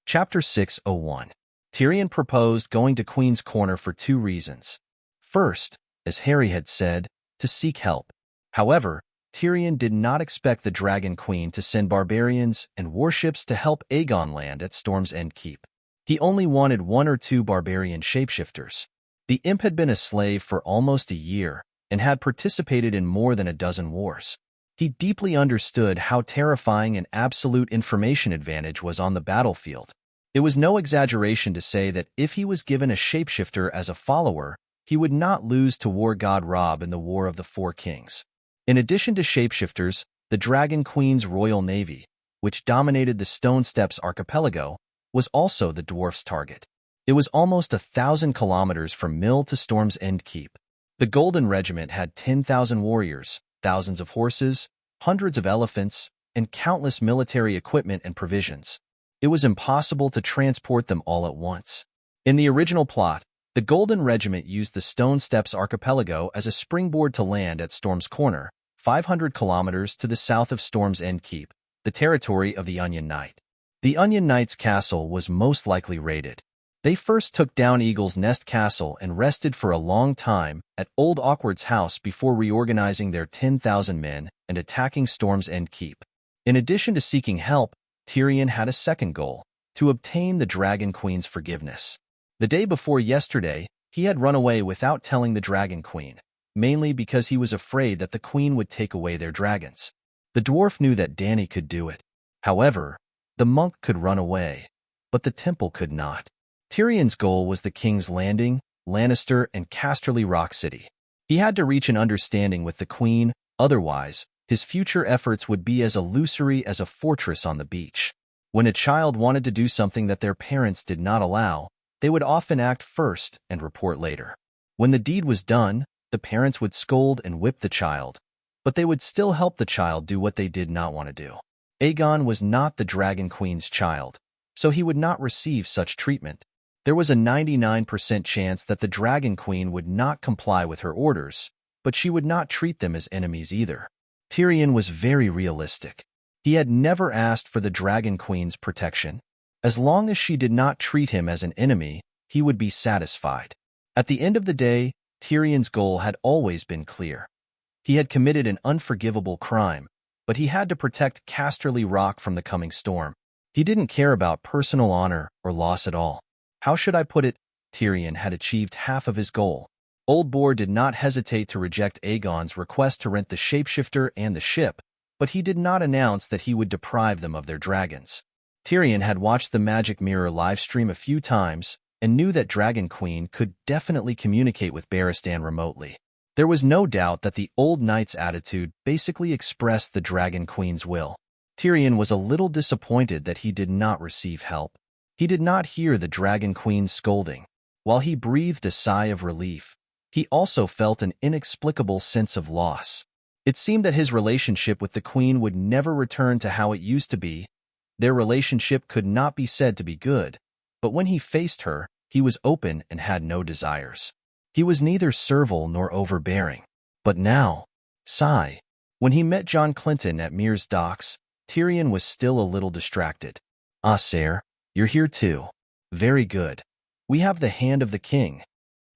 Chapter 601. Tyrion proposed going to Queen's Corner for two reasons. First, as Harry had said, to seek help. However, Tyrion did not expect the Dragon Queen to send barbarians and warships to help Aegon land at Storm's End Keep. He only wanted 1 or 2 barbarian shapeshifters. The imp had been a slave for almost a year and had participated in more than a dozen wars. He deeply understood how terrifying an absolute information advantage was on the battlefield. It was no exaggeration to say that if he was given a shapeshifter as a follower, he would not lose to War God Robb in the War of the Four Kings. In addition to shapeshifters, the Dragon Queen's Royal Navy, which dominated the Stone Steppes archipelago, was also the dwarf's target. It was almost 1,000 kilometers from Mill to Storm's End Keep. The Golden Regiment had 10,000 warriors, thousands of horses, hundreds of elephants, and countless military equipment and provisions. It was impossible to transport them all at once. In the original plot, the Golden Regiment used the Stone Steppes archipelago as a springboard to land at Storm's Corner, 500 kilometers to the south of Storm's End Keep, the territory of the Onion Knight. The Onion Knight's castle was most likely raided. They first took down Eagle's Nest Castle and rested for a long time at Old Awkward's house before reorganizing their 10,000 men and attacking Storm's End Keep. In addition to seeking help, Tyrion had a second goal: to obtain the Dragon Queen's forgiveness. The day before yesterday, he had run away without telling the Dragon Queen, mainly because he was afraid that the Queen would take away their dragons. The dwarf knew that Dany could do it. However, the monk could run away, but the temple could not. Tyrion's goal was the King's Landing, Lannister, and Casterly Rock City. He had to reach an understanding with the Queen, otherwise, his future efforts would be as illusory as a fortress on the beach. When a child wanted to do something that their parents did not allow, they would often act first and report later. When the deed was done, the parents would scold and whip the child, but they would still help the child do what they did not want to do. Aegon was not the Dragon Queen's child, so he would not receive such treatment. There was a 99% chance that the Dragon Queen would not comply with her orders, but she would not treat them as enemies either. Tyrion was very realistic. He had never asked for the Dragon Queen's protection. As long as she did not treat him as an enemy, he would be satisfied. At the end of the day, Tyrion's goal had always been clear. He had committed an unforgivable crime, but he had to protect Casterly Rock from the coming storm. He didn't care about personal honor or loss at all. How should I put it? Tyrion had achieved half of his goal. Old Boar did not hesitate to reject Aegon's request to rent the shapeshifter and the ship, but he did not announce that he would deprive them of their dragons. Tyrion had watched the Magic Mirror livestream a few times and knew that Dragon Queen could definitely communicate with Barristan remotely. There was no doubt that the old knight's attitude basically expressed the Dragon Queen's will. Tyrion was a little disappointed that he did not receive help. He did not hear the Dragon Queen's scolding. While he breathed a sigh of relief, he also felt an inexplicable sense of loss. It seemed that his relationship with the Queen would never return to how it used to be. Their relationship could not be said to be good, but when he faced her, he was open and had no desires. He was neither servile nor overbearing. But now, sigh. When he met John Clinton at Mere's docks, Tyrion was still a little distracted. "Ah, sire, you're here too. Very good. We have the hand of the king."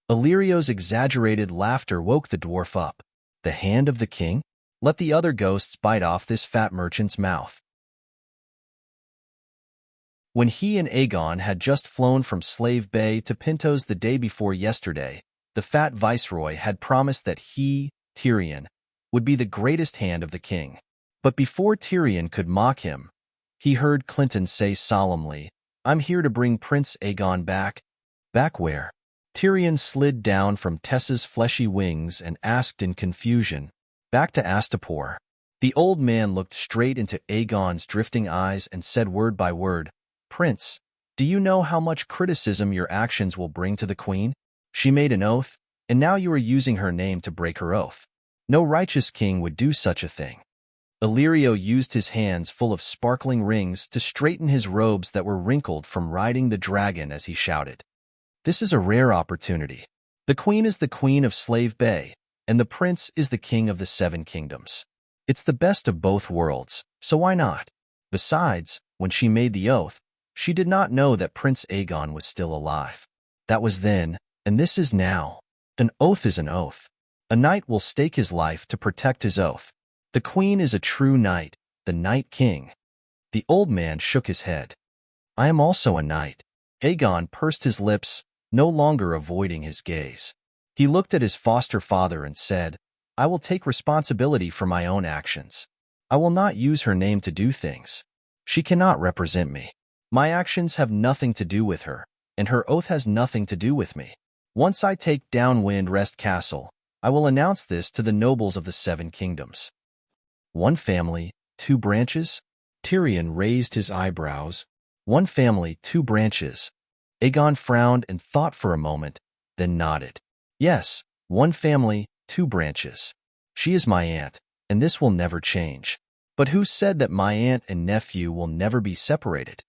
Illyrio's exaggerated laughter woke the dwarf up. The hand of the king? Let the other ghosts bite off this fat merchant's mouth. When he and Aegon had just flown from Slave Bay to Pintos the day before yesterday, the fat viceroy had promised that he, Tyrion, would be the greatest hand of the king. But before Tyrion could mock him, he heard Clinton say solemnly, "I'm here to bring Prince Aegon back." "Back where?" Tyrion slid down from Tessa's fleshy wings and asked in confusion. "Back to Astapor." The old man looked straight into Aegon's drifting eyes and said word by word, "Prince, do you know how much criticism your actions will bring to the queen? She made an oath, and now you are using her name to break her oath. No righteous king would do such a thing." Illyrio used his hands full of sparkling rings to straighten his robes that were wrinkled from riding the dragon as he shouted, "This is a rare opportunity. The queen is the queen of Slave Bay, and the prince is the king of the Seven Kingdoms. It's the best of both worlds, so why not? Besides, when she made the oath, she did not know that Prince Aegon was still alive. That was then, and this is now. An oath is an oath. A knight will stake his life to protect his oath. The queen is a true knight, the Night King." The old man shook his head. "I am also a knight." Aegon pursed his lips, no longer avoiding his gaze. He looked at his foster father and said, "I will take responsibility for my own actions. I will not use her name to do things. She cannot represent me. My actions have nothing to do with her, and her oath has nothing to do with me. Once I take down Windrest Castle, I will announce this to the nobles of the Seven Kingdoms." "One family, two branches?" Tyrion raised his eyebrows. "One family, two branches." Aegon frowned and thought for a moment, then nodded. "Yes, one family, two branches. She is my aunt, and this will never change. But who said that my aunt and nephew will never be separated?"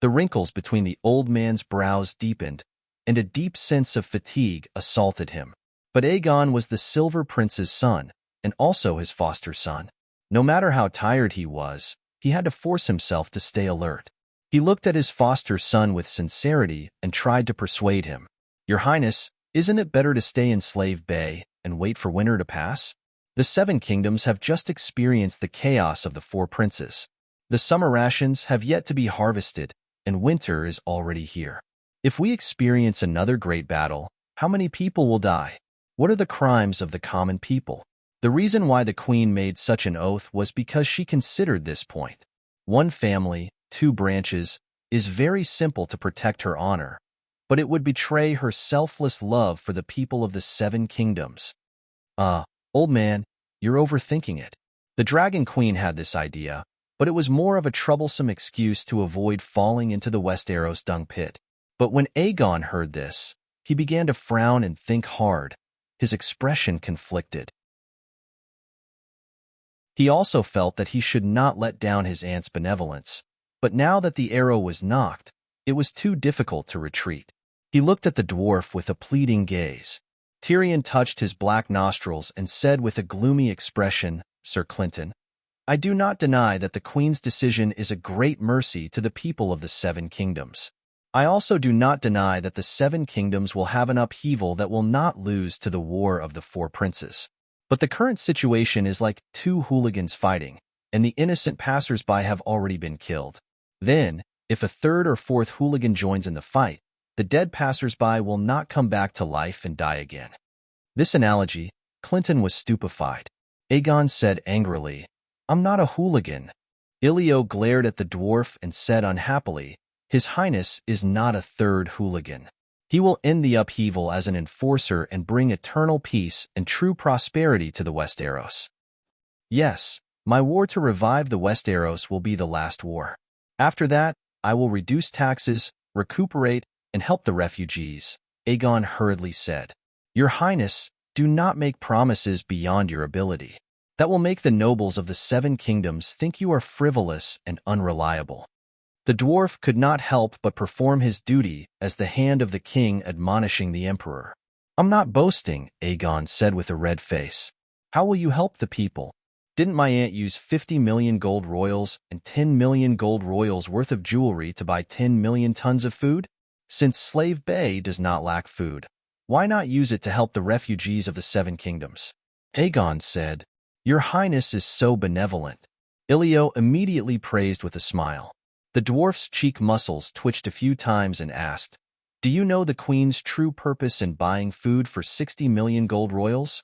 The wrinkles between the old man's brows deepened, and a deep sense of fatigue assaulted him. But Aegon was the Silver Prince's son, and also his foster son. No matter how tired he was, he had to force himself to stay alert. He looked at his foster son with sincerity and tried to persuade him. Your Highness, isn't it better to stay in Slave Bay and wait for winter to pass? The Seven Kingdoms have just experienced the chaos of the Four Princes. The summer rations have yet to be harvested, and winter is already here. If we experience another great battle, how many people will die? What are the crimes of the common people? The reason why the queen made such an oath was because she considered this point. One family, two branches, is very simple to protect her honor, but it would betray her selfless love for the people of the Seven Kingdoms. Old man, you're overthinking it. The Dragon Queen had this idea, but it was more of a troublesome excuse to avoid falling into the Westeros dung pit. But when Aegon heard this, he began to frown and think hard. His expression conflicted. He also felt that he should not let down his aunt's benevolence, but now that the arrow was knocked, it was too difficult to retreat. He looked at the dwarf with a pleading gaze. Tyrion touched his black nostrils and said with a gloomy expression, Sir Clinton, I do not deny that the Queen's decision is a great mercy to the people of the Seven Kingdoms. I also do not deny that the Seven Kingdoms will have an upheaval that will not lose to the War of the Four Princes. But the current situation is like two hooligans fighting, and the innocent passers-by have already been killed. Then, if a third or fourth hooligan joins in the fight, the dead passers-by will not come back to life and die again. This analogy, Clinton was stupefied. Aegon said angrily, I'm not a hooligan. Ilio glared at the dwarf and said unhappily, His Highness is not a third hooligan. He will end the upheaval as an enforcer and bring eternal peace and true prosperity to the Westeros. Yes, my war to revive the Westeros will be the last war. After that, I will reduce taxes, recuperate, and help the refugees, Aegon hurriedly said. Your Highness, do not make promises beyond your ability. That will make the nobles of the Seven Kingdoms think you are frivolous and unreliable. The dwarf could not help but perform his duty as the hand of the king admonishing the emperor. I'm not boasting, Aegon said with a red face. How will you help the people? Didn't my aunt use 50 million gold royals and 10 million gold royals worth of jewelry to buy 10 million tons of food? Since Slave Bay does not lack food, why not use it to help the refugees of the Seven Kingdoms? Aegon said, Your Highness is so benevolent. Ilio immediately praised with a smile. The dwarf's cheek muscles twitched a few times and asked, Do you know the Queen's true purpose in buying food for 60 million gold royals?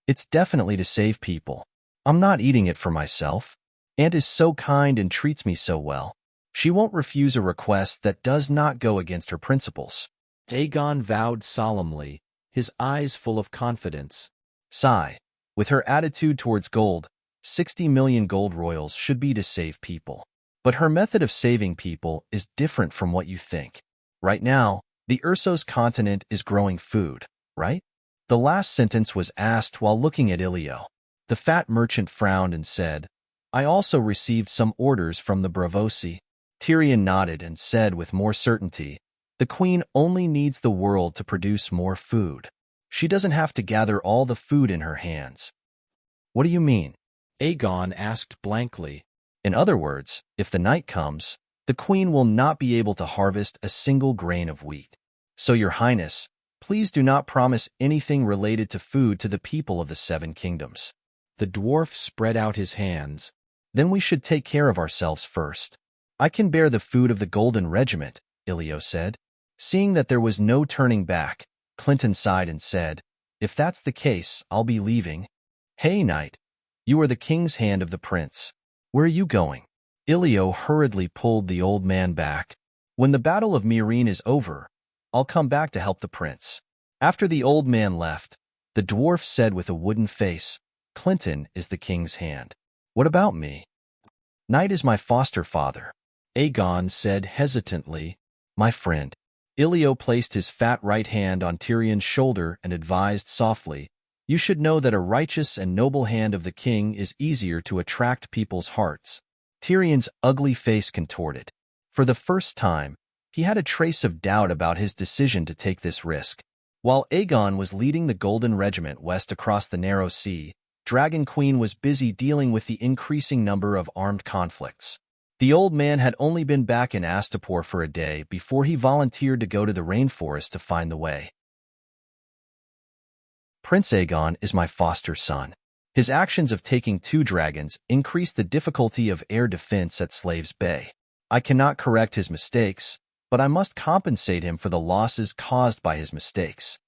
It's definitely to save people. I'm not eating it for myself. Aunt is so kind and treats me so well. She won't refuse a request that does not go against her principles. Aegon vowed solemnly, his eyes full of confidence. Sigh. With her attitude towards gold, 60 million gold royals should be to save people. But her method of saving people is different from what you think. Right now, the Ursos continent is growing food, right? The last sentence was asked while looking at Ilio. The fat merchant frowned and said, I also received some orders from the Bravosi. Tyrion nodded and said with more certainty, The Queen only needs the world to produce more food. She doesn't have to gather all the food in her hands. What do you mean? Aegon asked blankly. In other words, if the night comes, the Queen will not be able to harvest a single grain of wheat. So, Your Highness, please do not promise anything related to food to the people of the Seven Kingdoms. The dwarf spread out his hands. Then we should take care of ourselves first. I can bear the food of the Golden Regiment, Ilio said. Seeing that there was no turning back, Clinton sighed and said, If that's the case, I'll be leaving. Hey, knight, you are the king's hand of the prince. Where are you going? Ilio hurriedly pulled the old man back. When the Battle of Meereen is over, I'll come back to help the prince. After the old man left, the dwarf said with a wooden face, Clinton is the king's hand. What about me? Knight is my foster father. Aegon said hesitantly, My friend. Ilio placed his fat right hand on Tyrion's shoulder and advised softly, You should know that a righteous and noble hand of the king is easier to attract people's hearts. Tyrion's ugly face contorted. For the first time, he had a trace of doubt about his decision to take this risk. While Aegon was leading the Golden Regiment west across the narrow sea, Dragon Queen was busy dealing with the increasing number of armed conflicts. The old man had only been back in Astapor for a day before he volunteered to go to the rainforest to find the way. Prince Aegon is my foster son. His actions of taking 2 dragons increased the difficulty of air defense at Slaves Bay. I cannot correct his mistakes, but I must compensate him for the losses caused by his mistakes.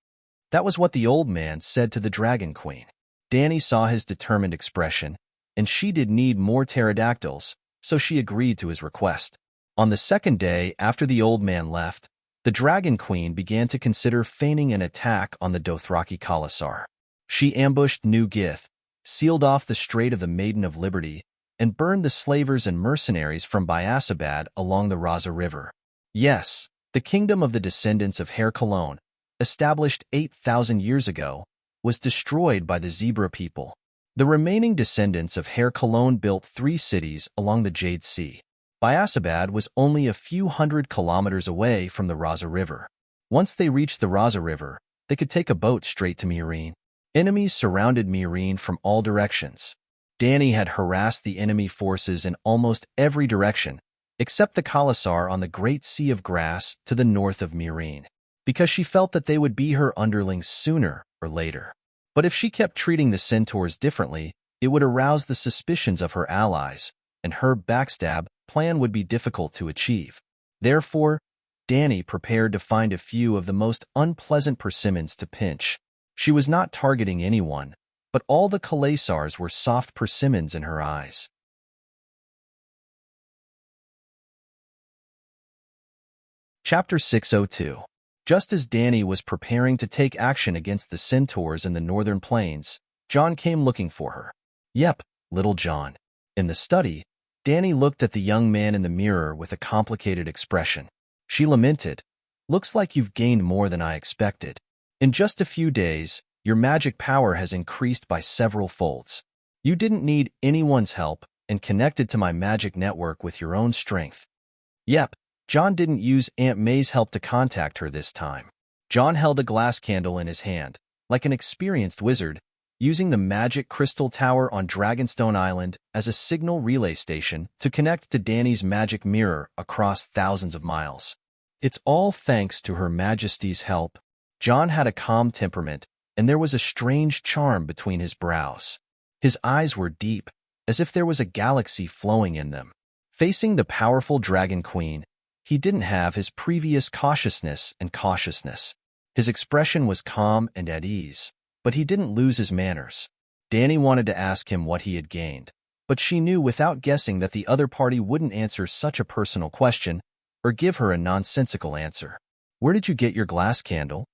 That was what the old man said to the Dragon Queen. Dany saw his determined expression, and she did need more pterodactyls, so she agreed to his request. On the second day after the old man left, the Dragon Queen began to consider feigning an attack on the Dothraki Khalasar. She ambushed New Gith, sealed off the Strait of the Maiden of Liberty, and burned the slavers and mercenaries from Biasabad along the Raza River. Yes, the kingdom of the descendants of Hair Cologne, established 8,000 years ago, was destroyed by the Zebra people. The remaining descendants of Hair Cologne built 3 cities along the Jade Sea. Biasabad was only a few hundred kilometers away from the Raza River. Once they reached the Raza River, they could take a boat straight to Meereen. Enemies surrounded Meereen from all directions. Dany had harassed the enemy forces in almost every direction, except the Khalasar on the Great Sea of Grass to the north of Meereen, because she felt that they would be her underlings sooner or later. But if she kept treating the centaurs differently, it would arouse the suspicions of her allies, and her backstab plan would be difficult to achieve. Therefore, Dany prepared to find a few of the most unpleasant persimmons to pinch. She was not targeting anyone, but all the Khalasars were soft persimmons in her eyes. Chapter 602. Just as Dany was preparing to take action against the centaurs in the northern plains, Jon came looking for her. Yep, little Jon. In the study, Dany looked at the young man in the mirror with a complicated expression. She lamented, "Looks like you've gained more than I expected. In just a few days, your magic power has increased by several folds. You didn't need anyone's help and connected to my magic network with your own strength." Yep, Jon didn't use Aunt May's help to contact her this time. Jon held a glass candle in his hand, like an experienced wizard, using the magic crystal tower on Dragonstone Island as a signal relay station to connect to Dany's magic mirror across thousands of miles. It's all thanks to Her Majesty's help. Jon had a calm temperament, and there was a strange charm between his brows. His eyes were deep, as if there was a galaxy flowing in them. Facing the powerful Dragon Queen, he didn't have his previous cautiousness and cautiousness. His expression was calm and at ease, but he didn't lose his manners. Dany wanted to ask him what he had gained, but she knew without guessing that the other party wouldn't answer such a personal question or give her a nonsensical answer. "Where did you get your glass candle?"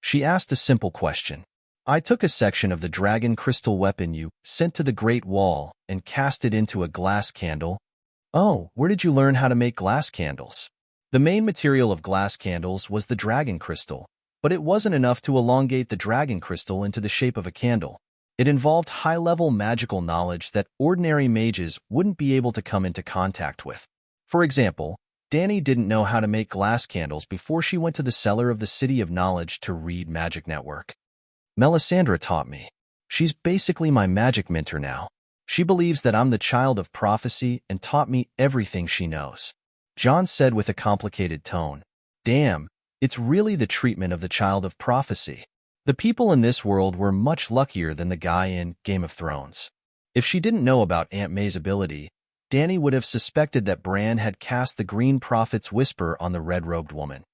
She asked a simple question. "I took a section of the dragon crystal weapon you sent to the Great Wall and cast it into a glass candle." "Oh, where did you learn how to make glass candles?" The main material of glass candles was the dragon crystal, but it wasn't enough to elongate the dragon crystal into the shape of a candle. It involved high-level magical knowledge that ordinary mages wouldn't be able to come into contact with. For example, Dany didn't know how to make glass candles before she went to the cellar of the City of Knowledge to read Magic Network. "Melisandre taught me. She's basically my magic mentor now. She believes that I'm the child of prophecy and taught me everything she knows." Jon said with a complicated tone. "Damn, it's really the treatment of the child of prophecy. The people in this world were much luckier than the guy in Game of Thrones." If she didn't know about Aunt May's ability, Dany would have suspected that Bran had cast the Green Prophet's whisper on the red-robed woman.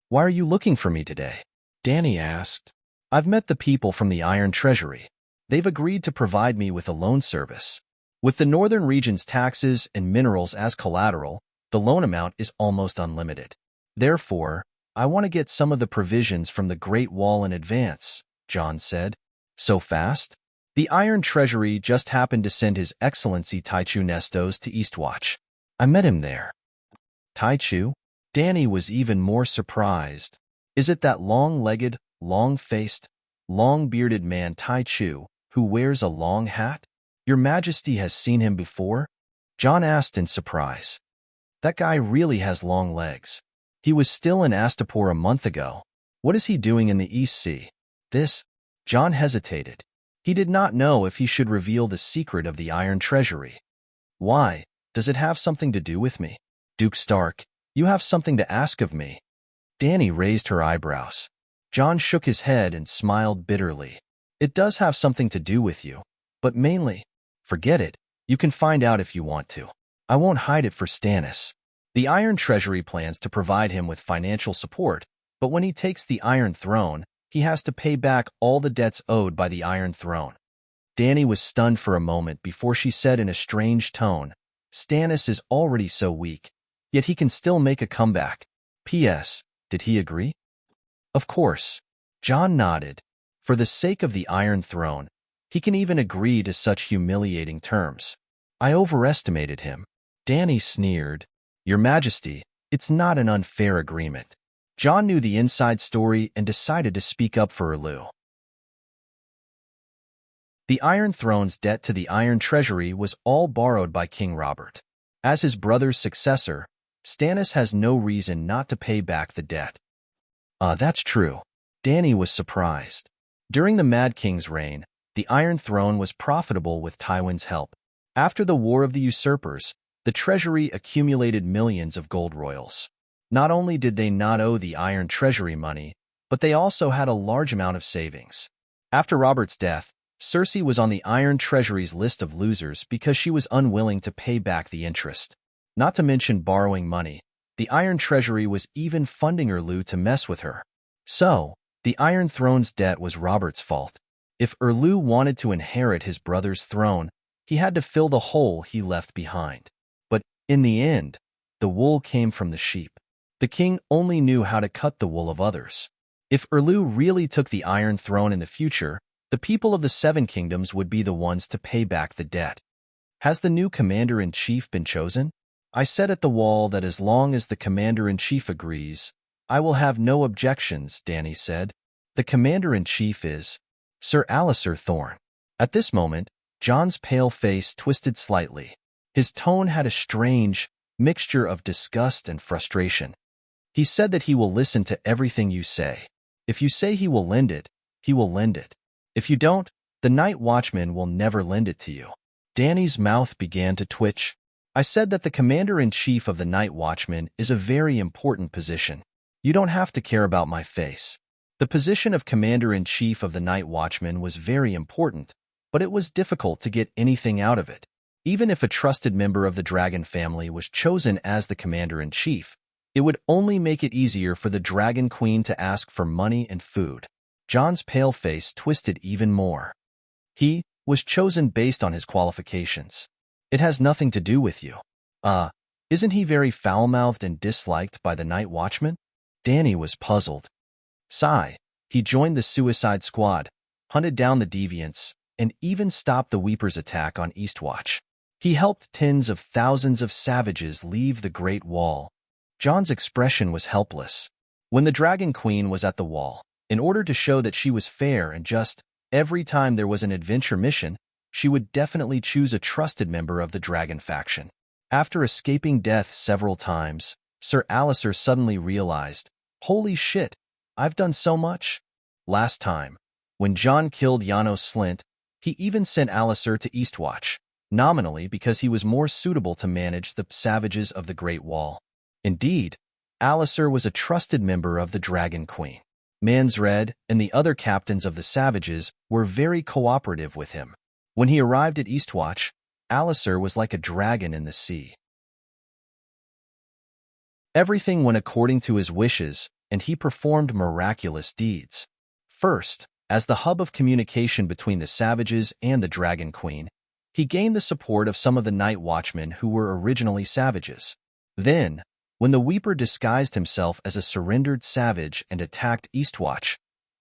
"Why are you looking for me today?" Dany asked. "I've met the people from the Iron Treasury. They've agreed to provide me with a loan service. With the northern region's taxes and minerals as collateral, the loan amount is almost unlimited. Therefore, I want to get some of the provisions from the Great Wall in advance," Jon said. "So fast?" "The Iron Treasury just happened to send His Excellency Taichu Nestos to Eastwatch. I met him there." "Taichu?" Dany was even more surprised. "Is it that long-legged, long-faced, long-bearded man Taichu who wears a long hat? Your Majesty has seen him before?" Jon asked in surprise. "That guy really has long legs. He was still in Astapor a month ago. What is he doing in the East Sea?" Jon hesitated. He did not know if he should reveal the secret of the Iron Treasury. "Why? Does it have something to do with me? Duke Stark, you have something to ask of me. Dany raised her eyebrows. Jon shook his head and smiled bitterly. It does have something to do with you, but mainly, forget it. You can find out if you want to. I won't hide it for Stannis. The Iron Treasury plans to provide him with financial support, but when he takes the Iron Throne, he has to pay back all the debts owed by the Iron Throne. Dany was stunned for a moment before she said in a strange tone, Stannis is already so weak, yet he can still make a comeback. P.S. Did he agree? Of course. Jon nodded. For the sake of the Iron Throne, he can even agree to such humiliating terms. I overestimated him. Dany sneered. Your Majesty, it's not an unfair agreement. Jon knew the inside story and decided to speak up for Erlu. The Iron Throne's debt to the Iron Treasury was all borrowed by King Robert. As his brother's successor, Stannis has no reason not to pay back the debt. That's true. Dany was surprised. During the Mad King's reign, the Iron Throne was profitable with Tywin's help. After the War of the Usurpers, the treasury accumulated millions of gold royals. Not only did they not owe the Iron Treasury money, but they also had a large amount of savings. After Robert's death, Cersei was on the Iron Treasury's list of losers because she was unwilling to pay back the interest. Not to mention borrowing money, the Iron Treasury was even funding Erlu to mess with her. So, the Iron Throne's debt was Robert's fault. If Erlu wanted to inherit his brother's throne, he had to fill the hole he left behind. But, in the end, the wool came from the sheep. The king only knew how to cut the wool of others. If Erlu really took the Iron Throne in the future, the people of the Seven Kingdoms would be the ones to pay back the debt. Has the new commander-in-chief been chosen? I said at the wall that as long as the commander-in-chief agrees, I will have no objections, Dany said. The commander-in-chief is Sir Alliser Thorne. At this moment, Jon's pale face twisted slightly. His tone had a strange mixture of disgust and frustration. He said that he will listen to everything you say. If you say he will lend it, he will lend it. If you don't, the Night Watchman will never lend it to you. Dany's mouth began to twitch. I said that the commander-in-chief of the Night Watchman is a very important position. You don't have to care about my face. The position of commander-in-chief of the Night Watchman was very important, but it was difficult to get anything out of it. Even if a trusted member of the dragon family was chosen as the commander-in-chief, it would only make it easier for the Dragon Queen to ask for money and food. Jon's pale face twisted even more. He was chosen based on his qualifications. It has nothing to do with you. Isn't he very foul-mouthed and disliked by the Night Watchman? Dany was puzzled. Sigh, he joined the Suicide Squad, hunted down the deviants, and even stopped the Weeper's attack on Eastwatch. He helped tens of thousands of savages leave the Great Wall. Jon's expression was helpless. When the Dragon Queen was at the wall, in order to show that she was fair and just, every time there was an adventure mission, she would definitely choose a trusted member of the Dragon faction. After escaping death several times, Sir Alliser suddenly realized, holy shit, I've done so much. Last time, when Jon killed Janos Slynt, he even sent Alliser to Eastwatch, nominally because he was more suitable to manage the savages of the Great Wall. Indeed, Alliser was a trusted member of the Dragon Queen. Mans Red and the other captains of the savages were very cooperative with him. When he arrived at Eastwatch, Alliser was like a dragon in the sea. Everything went according to his wishes, and he performed miraculous deeds. First, as the hub of communication between the savages and the Dragon Queen, he gained the support of some of the Night Watchmen who were originally savages. Then, when the Weeper disguised himself as a surrendered savage and attacked Eastwatch,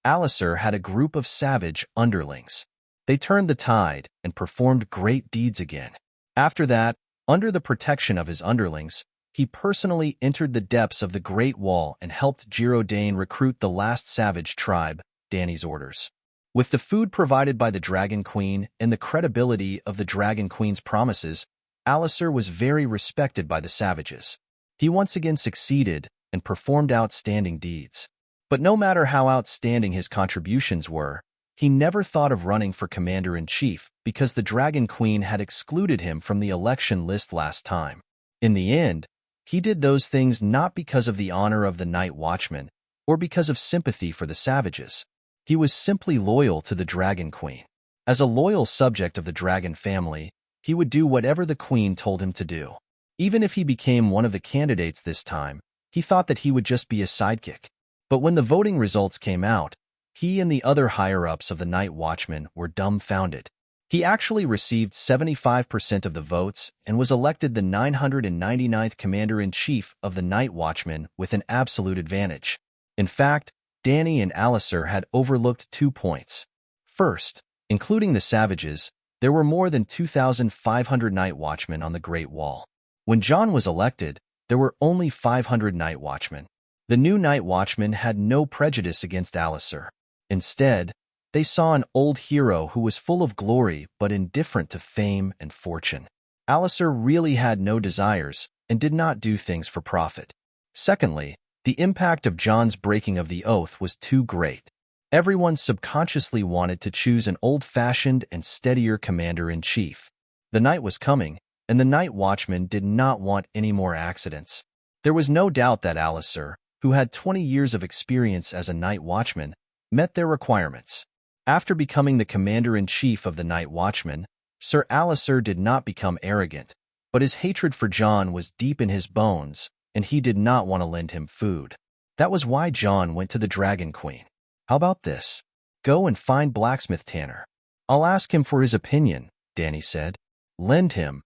Alliser had a group of savage underlings. They turned the tide and performed great deeds again. After that, under the protection of his underlings, he personally entered the depths of the Great Wall and helped Giro Dane recruit the last savage tribe, Dany's orders. With the food provided by the Dragon Queen and the credibility of the Dragon Queen's promises, Alliser was very respected by the savages. He once again succeeded and performed outstanding deeds. But no matter how outstanding his contributions were, He never thought of running for commander-in-chief because the Dragon Queen had excluded him from the election list last time. In the end, he did those things not because of the honor of the Night Watchman or because of sympathy for the savages. He was simply loyal to the Dragon Queen. As a loyal subject of the Dragon family, he would do whatever the Queen told him to do. Even if he became one of the candidates this time, he thought that he would just be a sidekick. But when the voting results came out, he and the other higher-ups of the Night Watchman were dumbfounded. He actually received 75% of the votes and was elected the 999th Commander-in-Chief of the Night Watchman with an absolute advantage. In fact, Danny and Alistair had overlooked 2 points. First, including the savages, there were more than 2,500 Night Watchmen on the Great Wall. When John was elected, there were only 500 Night Watchmen. The new Night Watchmen had no prejudice against Alistair. Instead, they saw an old hero who was full of glory but indifferent to fame and fortune. Alistair really had no desires and did not do things for profit. Secondly, the impact of John's breaking of the oath was too great. Everyone subconsciously wanted to choose an old-fashioned and steadier commander-in-chief. The night was coming, and the Night Watchman did not want any more accidents. There was no doubt that Alistair, who had 20 years of experience as a Night Watchman, met their requirements. After becoming the commander-in-chief of the Night Watchman, Sir Alistair did not become arrogant, but his hatred for John was deep in his bones, and he did not want to lend him food. That was why John went to the Dragon Queen. "How about this? Go and find Blacksmith Tanner. I'll ask him for his opinion," Danny said. "Lend him."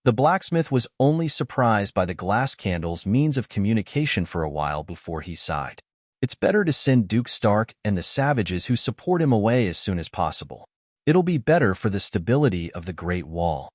The blacksmith was only surprised by the glass candle's means of communication for a while before he sighed. "It's better to send Duke Stark and the savages who support him away as soon as possible. It'll be better for the stability of the Great Wall."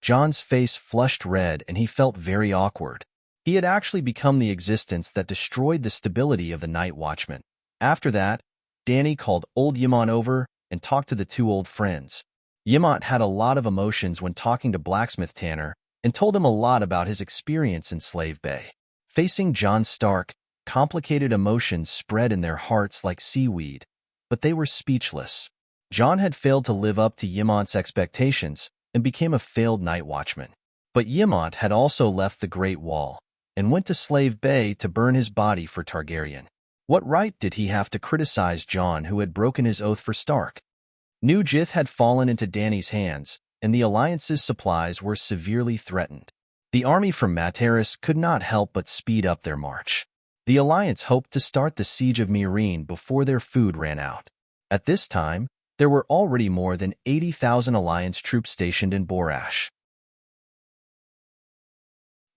John's face flushed red and he felt very awkward. He had actually become the existence that destroyed the stability of the Night Watchman. After that, Danny called old Yimont over and talked to the 2 old friends. Yimont had a lot of emotions when talking to Blacksmith Tanner and told him a lot about his experience in Slave Bay. Facing John Stark, complicated emotions spread in their hearts like seaweed, but they were speechless. John had failed to live up to Yimont's expectations and became a failed Night Watchman. But Yimont had also left the Great Wall and went to Slave Bay to burn his body for Targaryen. What right did he have to criticize John, who had broken his oath for Stark? New Jith had fallen into Danny's hands, and the Alliance's supplies were severely threatened. The army from Materis could not help but speed up their march. The Alliance hoped to start the siege of Meereen before their food ran out. At this time, there were already more than 80,000 Alliance troops stationed in Borash.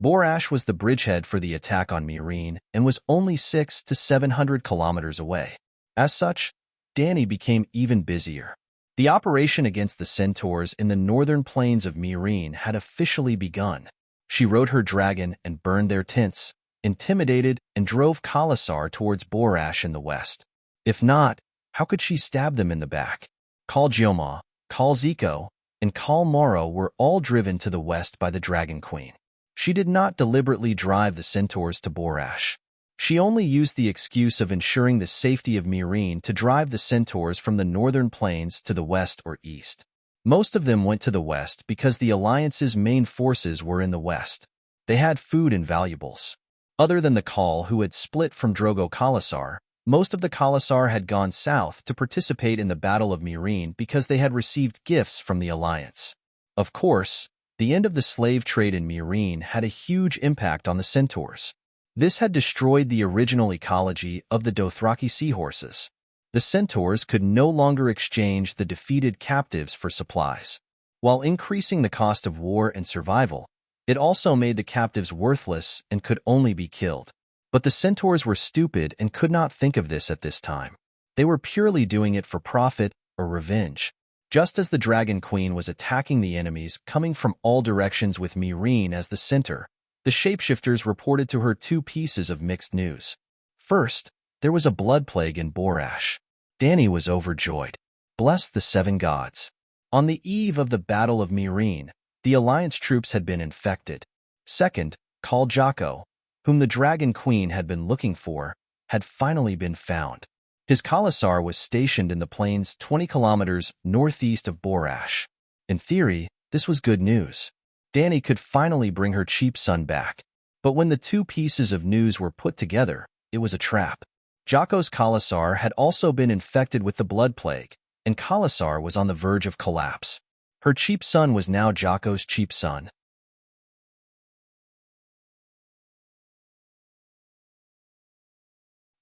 Borash was the bridgehead for the attack on Meereen and was only 600 to 700 kilometers away. As such, Danny became even busier. The operation against the centaurs in the northern plains of Meereen had officially begun. She rode her dragon and burned their tents, intimidated and drove Khalasar towards Borash in the west. If not, how could she stab them in the back? Khal Jioma, Khal Zico, and Khal Moro were all driven to the west by the Dragon Queen. She did not deliberately drive the centaurs to Borash. She only used the excuse of ensuring the safety of Meereen to drive the centaurs from the northern plains to the west or east. Most of them went to the west because the Alliance's main forces were in the west. They had food and valuables. Other than the Khal who had split from Drogo Khalasar, most of the Khalasar had gone south to participate in the Battle of Meereen because they had received gifts from the Alliance. Of course, the end of the slave trade in Meereen had a huge impact on the centaurs. This had destroyed the original ecology of the Dothraki seahorses. The centaurs could no longer exchange the defeated captives for supplies. While increasing the cost of war and survival, it also made the captives worthless and could only be killed. But the centaurs were stupid and could not think of this at this time. They were purely doing it for profit or revenge. Just as the Dragon Queen was attacking the enemies coming from all directions with Meereen as the center, the shapeshifters reported to her 2 pieces of mixed news. First, there was a blood plague in Borash. Danny was overjoyed. Bless the 7 gods. On the eve of the Battle of Meereen, the Alliance troops had been infected. Second, Khal Jocko, whom the Dragon Queen had been looking for, had finally been found. His Khalasar was stationed in the plains 20 kilometers northeast of Borash. In theory, this was good news. Dany could finally bring her cheap son back. But when the two pieces of news were put together, it was a trap. Jocko's Khalasar had also been infected with the blood plague, and Khalasar was on the verge of collapse. Her cheap son was now Jocko's cheap son.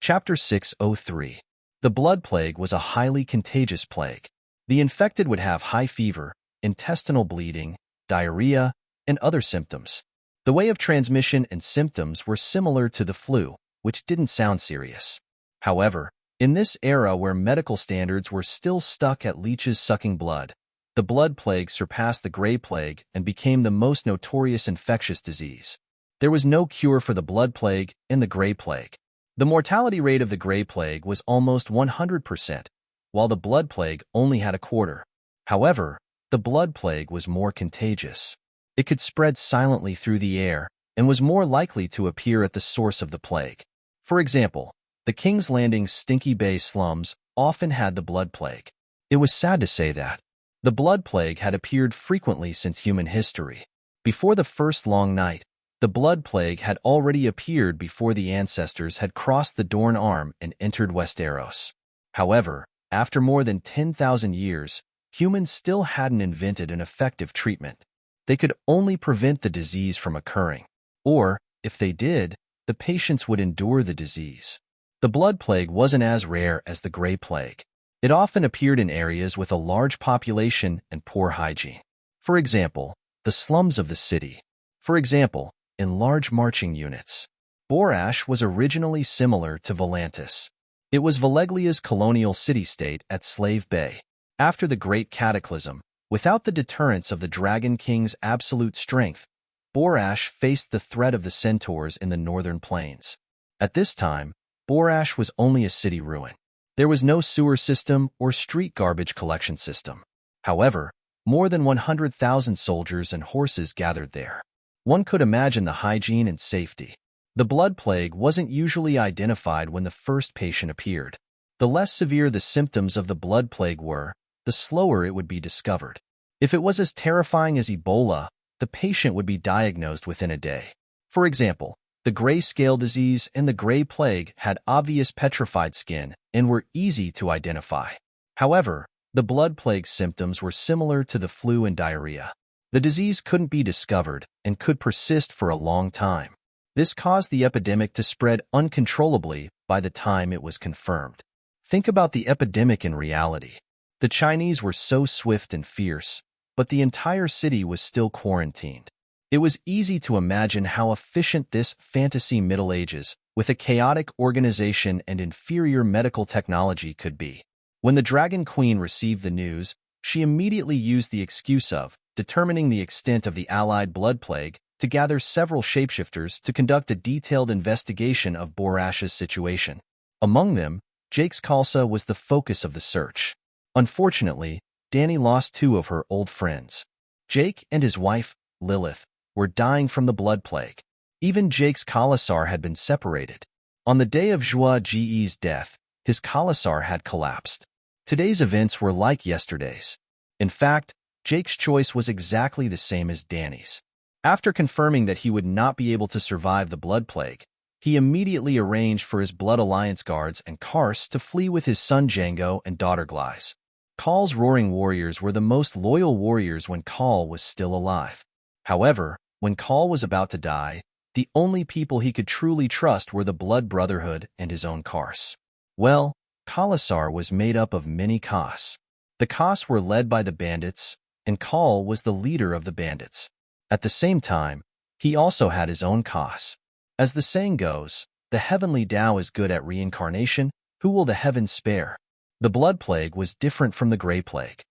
Chapter 603. The blood plague was a highly contagious plague. The infected would have high fever, intestinal bleeding, diarrhea, and other symptoms. The way of transmission and symptoms were similar to the flu, which didn't sound serious. However, in this era where medical standards were still stuck at leeches sucking blood, the blood plague surpassed the Grey Plague and became the most notorious infectious disease. There was no cure for the blood plague and the Grey Plague. The mortality rate of the Grey Plague was almost 100%, while the blood plague only had a quarter. However, the blood plague was more contagious. It could spread silently through the air and was more likely to appear at the source of the plague. For example, the King's Landing's Stinky Bay slums often had the blood plague. It was sad to say that. The blood plague had appeared frequently since human history. Before the first long night, the blood plague had already appeared before the ancestors had crossed the Dorne Arm and entered Westeros. However, after more than 10,000 years, humans still hadn't invented an effective treatment. They could only prevent the disease from occurring. Or, if they did, the patients would endure the disease. The blood plague wasn't as rare as the Grey Plague. It often appeared in areas with a large population and poor hygiene. For example, the slums of the city. For example, in large marching units. Borash was originally similar to Volantis. It was Valeglia's colonial city-state at Slave Bay. After the Great Cataclysm, without the deterrence of the Dragon King's absolute strength, Borash faced the threat of the centaurs in the northern plains. At this time, Borash was only a city ruin. There was no sewer system or street garbage collection system. However, more than 100,000 soldiers and horses gathered there. One could imagine the hygiene and safety. The blood plague wasn't usually identified when the first patient appeared. The less severe the symptoms of the blood plague were, the slower it would be discovered. If it was as terrifying as Ebola, the patient would be diagnosed within a day. For example, the gray scale disease and the Grey Plague had obvious petrified skin and were easy to identify. However, the blood plague symptoms were similar to the flu and diarrhea. The disease couldn't be discovered and could persist for a long time. This caused the epidemic to spread uncontrollably by the time it was confirmed. Think about the epidemic in reality. The Chinese were so swift and fierce, but the entire city was still quarantined. It was easy to imagine how efficient this fantasy Middle Ages, with a chaotic organization and inferior medical technology, could be. When the Dragon Queen received the news, she immediately used the excuse of determining the extent of the Allied blood plague to gather several shapeshifters to conduct a detailed investigation of Borash's situation. Among them, Jake's Khalsa was the focus of the search. Unfortunately, Dany lost two of her old friends. Jake and his wife, Lilith, were dying from the blood plague. Even Jake's Khalasar had been separated. On the day of Zhua Ji's death, his Khalasar had collapsed. Today's events were like yesterday's. In fact, Jake's choice was exactly the same as Dany's. After confirming that he would not be able to survive the blood plague, he immediately arranged for his Blood Alliance guards and Kars to flee with his son Django and daughter Glyce. Khal's roaring warriors were the most loyal warriors when Khal was still alive. However, when Khal was about to die, the only people he could truly trust were the Blood Brotherhood and his own Kars. Well, Khalasar was made up of many Khas. The Khas were led by the bandits, and Khal was the leader of the bandits. At the same time, he also had his own Khas. As the saying goes, the heavenly Tao is good at reincarnation, who will the heavens spare? The blood plague was different from the Grey Plague.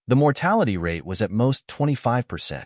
The mortality rate was at most 25%.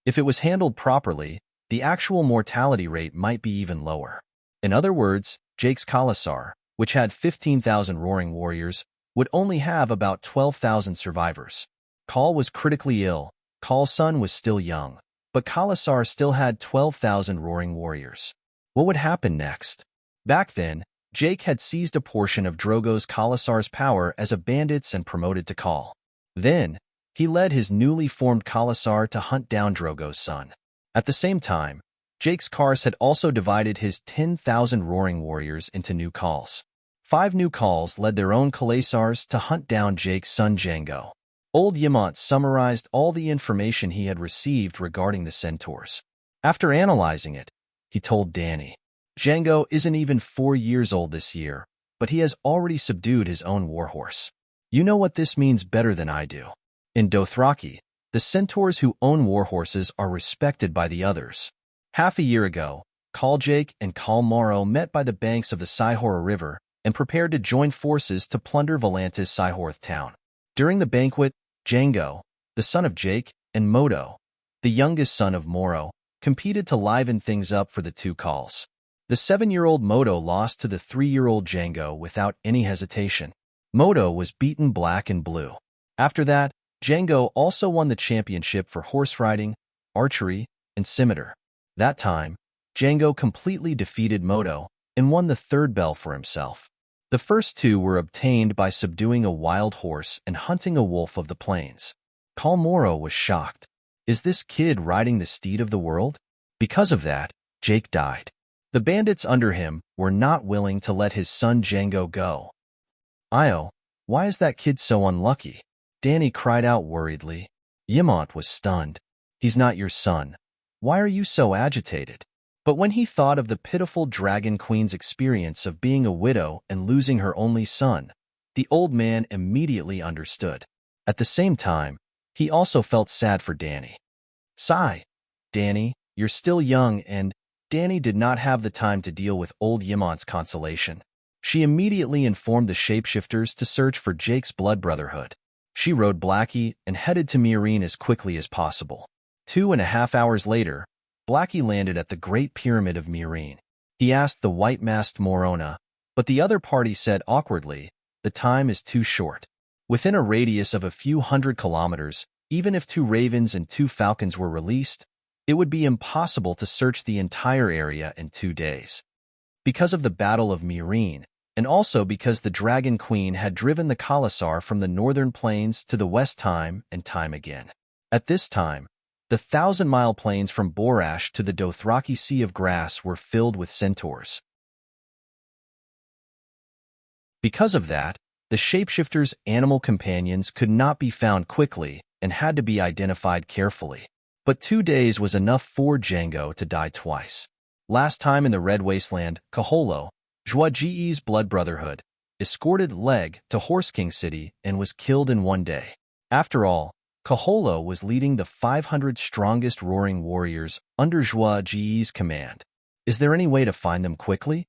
If it was handled properly, the actual mortality rate might be even lower. In other words, Jake's Khalasar, which had 15,000 roaring warriors, would only have about 12,000 survivors. Khal was critically ill. Khal's son was still young, but Khalasar still had 12,000 roaring warriors. What would happen next? Back then, Jake had seized a portion of Drogo's Khalasar's power as a bandit and promoted to Khal. Then, he led his newly formed Khalasar to hunt down Drogo's son. At the same time, Jake's Kars had also divided his 10,000 roaring warriors into new Khals. 5 new Khals led their own Khalasars to hunt down Jake's son Django. Old Yamant summarized all the information he had received regarding the centaurs. After analyzing it, he told Danny, Django isn't even 4 years old this year, but he has already subdued his own warhorse. You know what this means better than I do. In Dothraki, the centaurs who own warhorses are respected by the others. Half a year ago, Khal Jake and Khal Morrow met by the banks of the Sihora River and prepared to join forces to plunder Volantis Sihorth town. During the banquet, Django, the son of Jake, and Modo, the youngest son of Morrow, competed to liven things up for the 2 Khals. The 7-year-old Modo lost to the 3-year-old Django without any hesitation. Modo was beaten black and blue. After that, Django also won the championship for horse riding, archery, and scimitar. That time, Django completely defeated Modo and won the 3rd bell for himself. The first 2 were obtained by subduing a wild horse and hunting a wolf of the plains. Khal Morrow was shocked. Is this kid riding the steed of the world? Because of that, Jake died. The bandits under him were not willing to let his son Django go. Io, why is that kid so unlucky? Danny cried out worriedly. Yamant was stunned. He's not your son. Why are you so agitated? But when he thought of the pitiful Dragon Queen's experience of being a widow and losing her only son, the old man immediately understood. At the same time, he also felt sad for Danny. Sigh, Danny, you're still young, and Danny did not have the time to deal with old Yamant's consolation. She immediately informed the shapeshifters to search for Jake's blood brotherhood. She rode Blackie and headed to Meereen as quickly as possible. 2.5 hours later, Blackie landed at the Great Pyramid of Meereen. He asked the white-masked Morona, but the other party said awkwardly, the time is too short. Within a radius of a few hundred kilometers, even if 2 ravens and 2 falcons were released, it would be impossible to search the entire area in 2 days. Because of the Battle of Meereen, and also because the Dragon Queen had driven the Khalasar from the northern plains to the west time and time again. At this time, the 1,000-mile plains from Borash to the Dothraki Sea of Grass were filled with centaurs. Because of that, the shapeshifters' animal companions could not be found quickly and had to be identified carefully. But 2 days was enough for Django to die twice. Last time in the Red Wasteland, Kaholo, Zhuaji's blood brotherhood, escorted Leg to Horse King City and was killed in 1 day. After all, Kaholo was leading the 500 strongest roaring warriors under Zhuaji's command. Is there any way to find them quickly?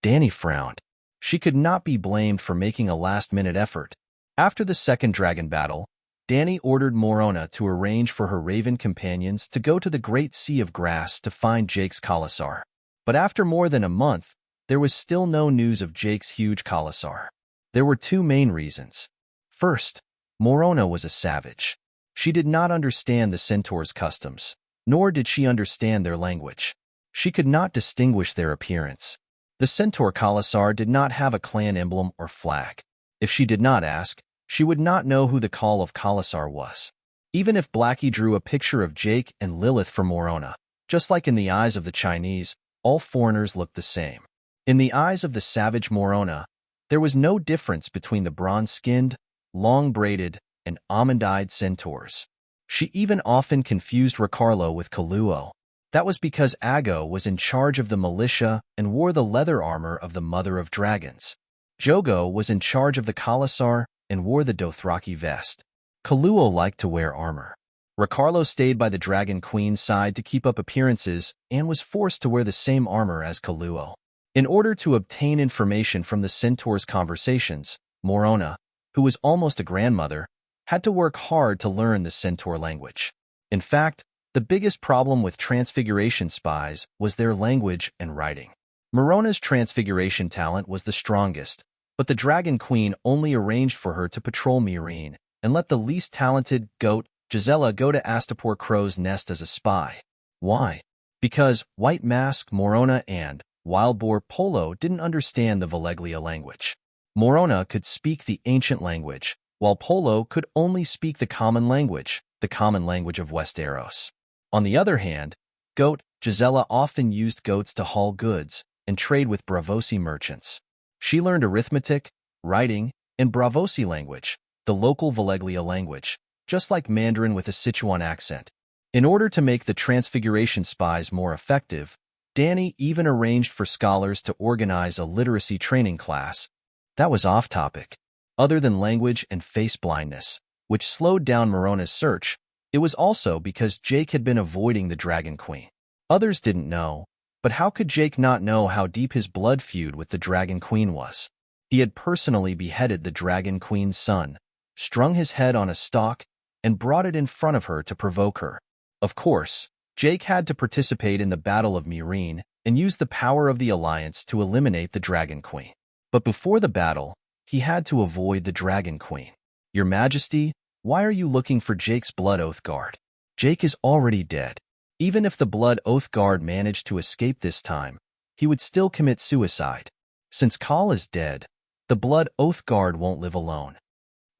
Danny frowned. She could not be blamed for making a last-minute effort. After the second dragon battle, Danny ordered Morona to arrange for her raven companions to go to the Great Sea of Grass to find Jake's Khalasar. But after more than a month, there was still no news of Jake's huge Khalasar. There were 2 main reasons. First, Morona was a savage. She did not understand the centaurs' customs, nor did she understand their language. She could not distinguish their appearance. The centaur Khalasar did not have a clan emblem or flag. If she did not ask, she would not know who the Khal of Khalasar was. Even if Blackie drew a picture of Jake and Lilith for Morona, just like in the eyes of the Chinese, all foreigners looked the same. In the eyes of the savage Morona, there was no difference between the bronze-skinned, long-braided, and almond-eyed centaurs. She even often confused Ricarlo with Kaluo. That was because Ago was in charge of the militia and wore the leather armor of the Mother of Dragons. Jogo was in charge of the Khalasar and wore the Dothraki vest. Kaluo liked to wear armor. Ricarlo stayed by the Dragon Queen's side to keep up appearances and was forced to wear the same armor as Kaluo. In order to obtain information from the centaurs' conversations, Morona, who was almost a grandmother, had to work hard to learn the centaur language. In fact, the biggest problem with Transfiguration spies was their language and writing. Morona's Transfiguration talent was the strongest, but the Dragon Queen only arranged for her to patrol Meereen and let the least talented goat, Gisela, go to Astapor Crow's nest as a spy. Why? Because White Mask, Morona, and Wild boar Polo didn't understand the Valeglia language. Morona could speak the ancient language, while Polo could only speak the common language of Westeros. On the other hand, goat Gisela often used goats to haul goods and trade with Braavosi merchants. She learned arithmetic, writing, and Braavosi language, the local Valeglia language, just like Mandarin with a Sichuan accent. In order to make the Transfiguration spies more effective, Dany even arranged for scholars to organize a literacy training class. That was off topic. Other than language and face blindness, which slowed down Morona's search, it was also because Jake had been avoiding the Dragon Queen. Others didn't know, but how could Jake not know how deep his blood feud with the Dragon Queen was? He had personally beheaded the Dragon Queen's son, strung his head on a stalk, and brought it in front of her to provoke her. Of course, Jake had to participate in the Battle of Meereen and use the power of the Alliance to eliminate the Dragon Queen. But before the battle, he had to avoid the Dragon Queen. Your Majesty, why are you looking for Jake's Blood Oath Guard? Jake is already dead. Even if the Blood Oath Guard managed to escape this time, he would still commit suicide. Since Khal is dead, the Blood Oath Guard won't live alone.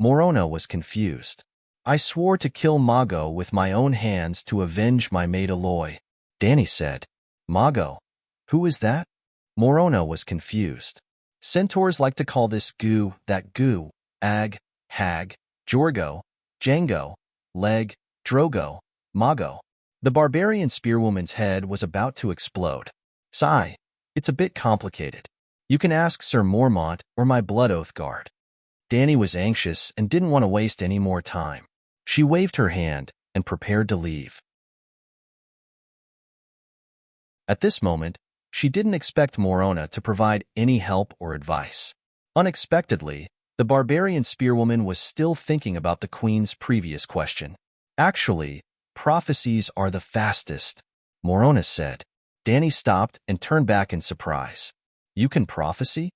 Morona was confused. I swore to kill Mago with my own hands to avenge my maid Aloy. Dany said. Mago? Who is that? Morona was confused. Centaurs like to call this goo, that goo, Ag, Hag, Jorgo, Django, Leg, Drogo, Mago. The barbarian spearwoman's head was about to explode. Sigh, it's a bit complicated. You can ask Sir Mormont or my Blood Oath Guard. Dany was anxious and didn't want to waste any more time. She waved her hand and prepared to leave. At this moment, she didn't expect Morona to provide any help or advice. Unexpectedly, the barbarian spearwoman was still thinking about the Queen's previous question. Actually, prophecies are the fastest, Morona said. Dany stopped and turned back in surprise. You can prophesy?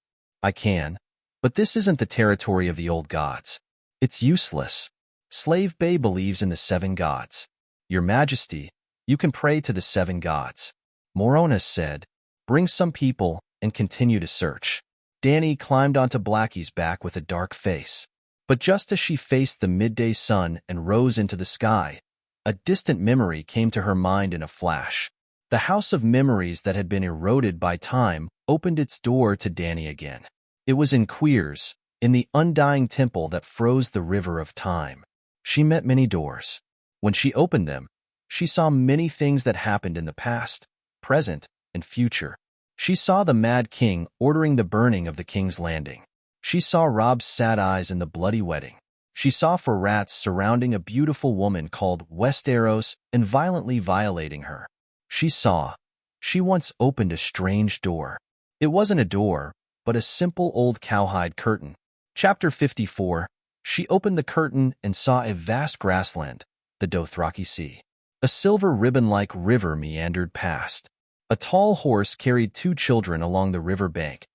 I can, but this isn't the territory of the old gods. It's useless. Slave Bay believes in the 7 gods. Your Majesty, you can pray to the 7 gods. Morona said, bring some people and continue to search. Dany climbed onto Blackie's back with a dark face. But just as she faced the midday sun and rose into the sky, a distant memory came to her mind in a flash. The house of memories that had been eroded by time opened its door to Dany again. It was in Queers, in the undying temple that froze the river of time. She met many doors. When she opened them, she saw many things that happened in the past, present, and future. She saw the Mad King ordering the burning of the King's Landing. She saw Robb's sad eyes in the bloody wedding. She saw for rats surrounding a beautiful woman called Westeros and violently violating her. She once opened a strange door. It wasn't a door, but a simple old cowhide curtain. Chapter 54. She opened the curtain and saw a vast grassland, the Dothraki Sea. A silver ribbon-like river meandered past. A tall horse carried 2 children along the river bank.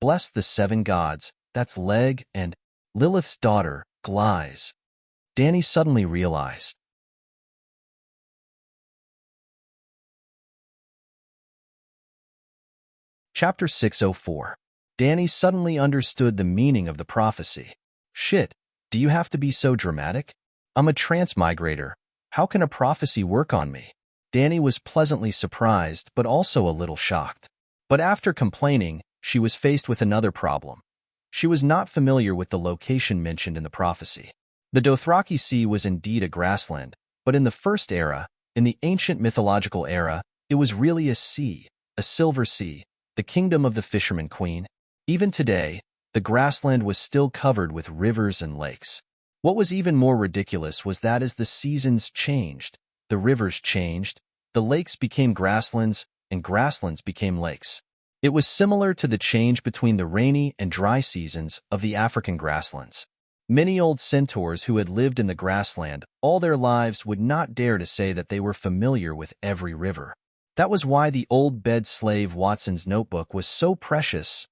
Bless the 7 gods, that's Leg and Lilith's daughter, Glyze. Dany suddenly realized. Chapter 604. Dany suddenly understood the meaning of the prophecy. Shit, do you have to be so dramatic? I'm a transmigrator. How can a prophecy work on me? Dany was pleasantly surprised, but also a little shocked. But after complaining, she was faced with another problem. She was not familiar with the location mentioned in the prophecy. The Dothraki Sea was indeed a grassland, but in the First Era, in the ancient mythological era, it was really a sea, a silver sea, the kingdom of the Fisherman Queen. Even today, the grassland was still covered with rivers and lakes. What was even more ridiculous was that as the seasons changed, the rivers changed, the lakes became grasslands, and grasslands became lakes. It was similar to the change between the rainy and dry seasons of the African grasslands. Many old centaurs who had lived in the grassland all their lives would not dare to say that they were familiar with every river. That was why the old bed slave Watson's notebook was so precious.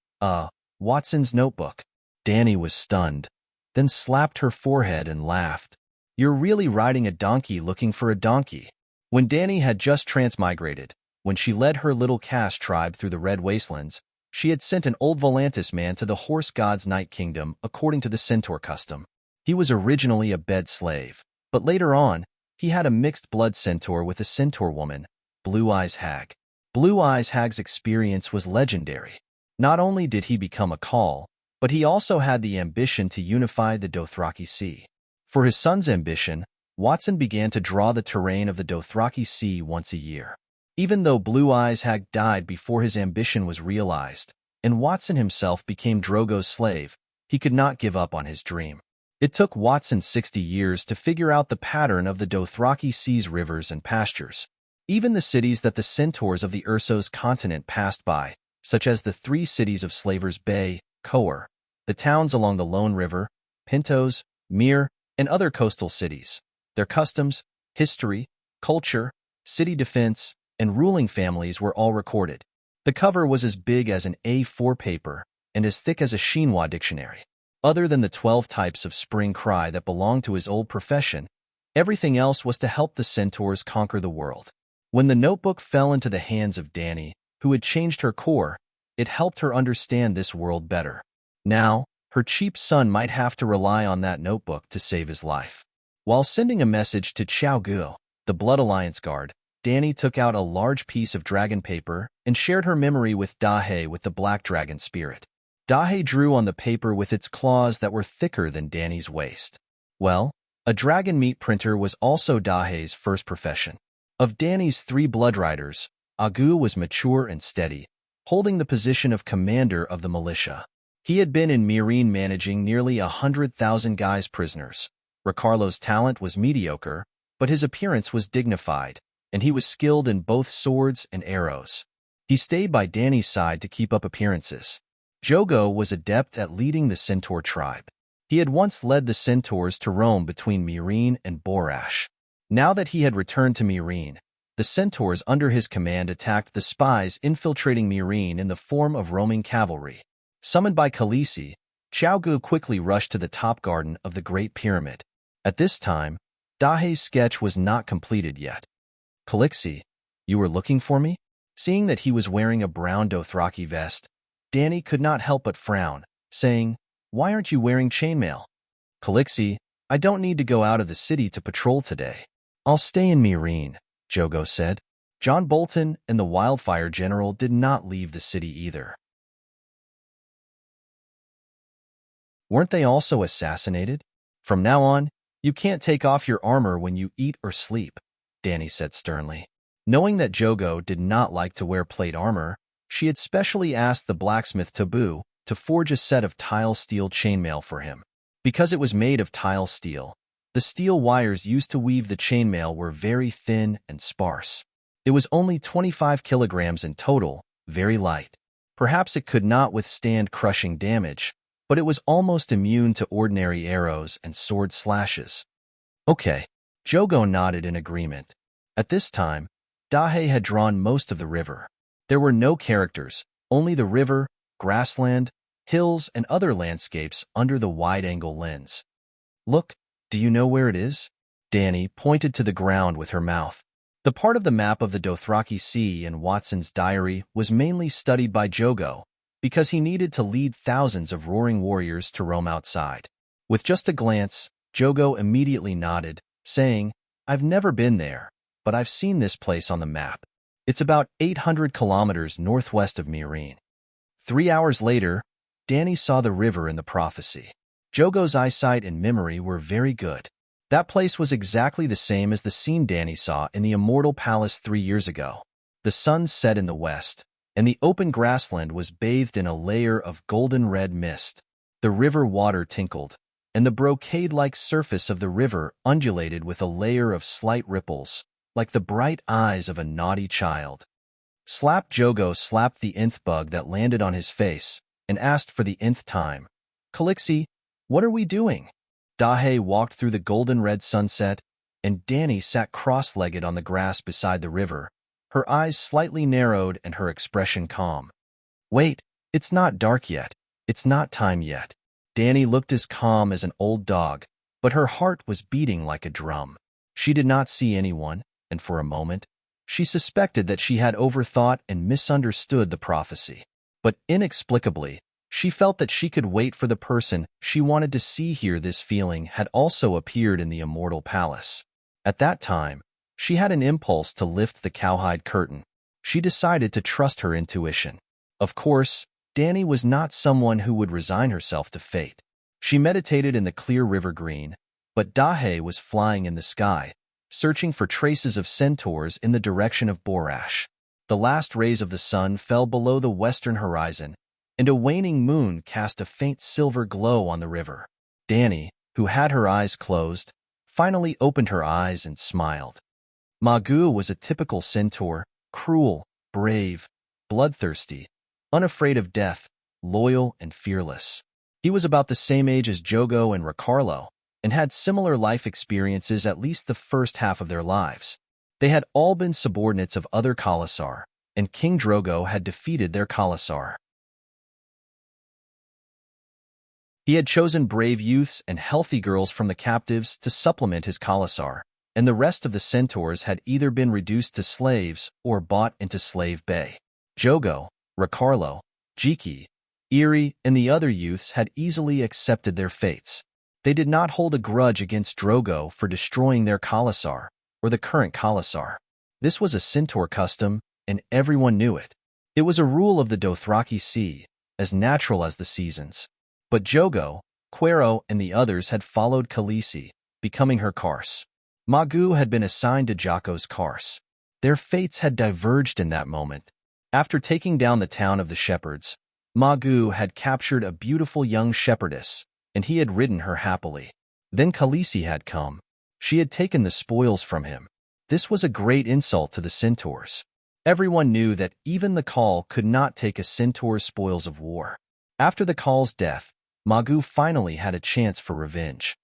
Watson's notebook. Dany was stunned, then slapped her forehead and laughed. You're really riding a donkey looking for a donkey. When Dany had just transmigrated, When she led her little caste tribe through the Red Wastelands, she had sent an old Volantis man to the horse god's night kingdom according to the centaur custom. He was originally a bed slave, but later on, he had a mixed blood centaur with a centaur woman, Blue Eyes Hag. Blue Eyes Hag's experience was legendary. Not only did he become a Call, but he also had the ambition to unify the Dothraki Sea. For his son's ambition, Watson began to draw the terrain of the Dothraki Sea once a year. Even though Blue Eyes Hag died before his ambition was realized, and Watson himself became Drogo's slave, he could not give up on his dream. It took Watson 60 years to figure out the pattern of the Dothraki Sea's rivers and pastures. Even the cities that the centaurs of the Ursos continent passed by, such as the 3 cities of Slavers Bay, Coer, the towns along the Lone River, Pintos, Mir, and other coastal cities, their customs, history, culture, city defense, and ruling families were all recorded. The cover was as big as an A4 paper and as thick as a chinois dictionary. Other than the 12 types of spring cry that belonged to his old profession, everything else was to help the centaurs conquer the world. When the notebook fell into the hands of Dany, who had changed her core, it helped her understand this world better. Now, her cheap son might have to rely on that notebook to save his life. While sending a message to Xiao Guo, the Blood Alliance guard, Dany took out a large piece of dragon paper and shared her memory with Dahe with the black dragon spirit. Dahe drew on the paper with its claws that were thicker than Dany's waist. Well, a dragon meat printer was also Dahe's first profession. Of Dany's 3 blood riders, Agu was mature and steady, holding the position of commander of the militia. He had been in Meereen managing nearly 100,000 guys prisoners. Ricarlo's talent was mediocre, but his appearance was dignified, and he was skilled in both swords and arrows. He stayed by Dany's side to keep up appearances. Jogo was adept at leading the centaur tribe. He had once led the centaurs to roam between Meereen and Borash. Now that he had returned to Meereen, the centaurs under his command attacked the spies infiltrating Meereen in the form of roaming cavalry. Summoned by Khaleesi, Xiao Gu quickly rushed to the top garden of the Great Pyramid. At this time, Dahe's sketch was not completed yet. "Khaleesi, you were looking for me?" Seeing that he was wearing a brown Dothraki vest, Dany could not help but frown, saying, "Why aren't you wearing chainmail?" "Khaleesi, I don't need to go out of the city to patrol today. I'll stay in Meereen," Jogo said. John Bolton and the Wildfire General did not leave the city either. Weren't they also assassinated? "From now on, you can't take off your armor when you eat or sleep," Dany said sternly. Knowing that Jogo did not like to wear plate armor, she had specially asked the blacksmith Taboo to forge a set of tile steel chainmail for him. Because it was made of tile steel, the steel wires used to weave the chainmail were very thin and sparse. It was only 25 kilograms in total, very light. Perhaps it could not withstand crushing damage, but it was almost immune to ordinary arrows and sword slashes. "Okay." Jogo nodded in agreement. At this time, Dahe had drawn most of the river. There were no characters, only the river, grassland, hills, and other landscapes under the wide-angle lens. "Look, do you know where it is?" Dany pointed to the ground with her mouth. The part of the map of the Dothraki Sea in Watson's diary was mainly studied by Jogo, because he needed to lead thousands of roaring warriors to roam outside. With just a glance, Jogo immediately nodded, saying, "I've never been there, but I've seen this place on the map. It's about 800 kilometers northwest of Meereen." 3 hours later, Dany saw the river in the prophecy. Jogo's eyesight and memory were very good. That place was exactly the same as the scene Dany saw in the Immortal Palace 3 years ago. The sun set in the west, and the open grassland was bathed in a layer of golden-red mist. The river water tinkled, and the brocade-like surface of the river undulated with a layer of slight ripples, like the bright eyes of a naughty child. Jogo slapped the nth bug that landed on his face and asked for the nth time, "Khaleesi, what are we doing?" Dahe walked through the golden-red sunset, and Dany sat cross-legged on the grass beside the river, her eyes slightly narrowed and her expression calm. "Wait, it's not dark yet. It's not time yet." Dany looked as calm as an old dog, but her heart was beating like a drum. She did not see anyone, and for a moment, She suspected that she had overthought and misunderstood the prophecy. But inexplicably, she felt that she could wait for the person she wanted to see here. This feeling had also appeared in the immortal palace. At that time, she had an impulse to lift the cowhide curtain. She decided to trust her intuition. Of course, Dani was not someone who would resign herself to fate. She meditated in the clear river green, but Dahe was flying in the sky, searching for traces of centaurs in the direction of Borash. The last rays of the sun fell below the western horizon, and a waning moon cast a faint silver glow on the river. Dani, who had her eyes closed, finally opened her eyes and smiled. Magoo was a typical centaur, cruel, brave, bloodthirsty, unafraid of death, loyal and fearless. He was about the same age as Jogo and Ricardo, and had similar life experiences at least the first half of their lives. They had all been subordinates of other Khalasar, and King Drogo had defeated their Khalasar. He had chosen brave youths and healthy girls from the captives to supplement his Khalasar, and the rest of the centaurs had either been reduced to slaves or bought into slave bay. Jogo, Ricardo, Jiki, Eri, and the other youths had easily accepted their fates. They did not hold a grudge against Drogo for destroying their Khalasar, or the current Khalasar. This was a centaur custom, and everyone knew it. It was a rule of the Dothraki Sea, as natural as the seasons. But Jogo, Quero, and the others had followed Khaleesi, becoming her Kars. Magoo had been assigned to Jocko's Kars. Their fates had diverged in that moment. After taking down the town of the shepherds, Magoo had captured a beautiful young shepherdess, and he had ridden her happily. Then Khaleesi had come. She had taken the spoils from him. This was a great insult to the centaurs. Everyone knew that even the Khal could not take a centaur's spoils of war. After the Khal's death, Magoo finally had a chance for revenge.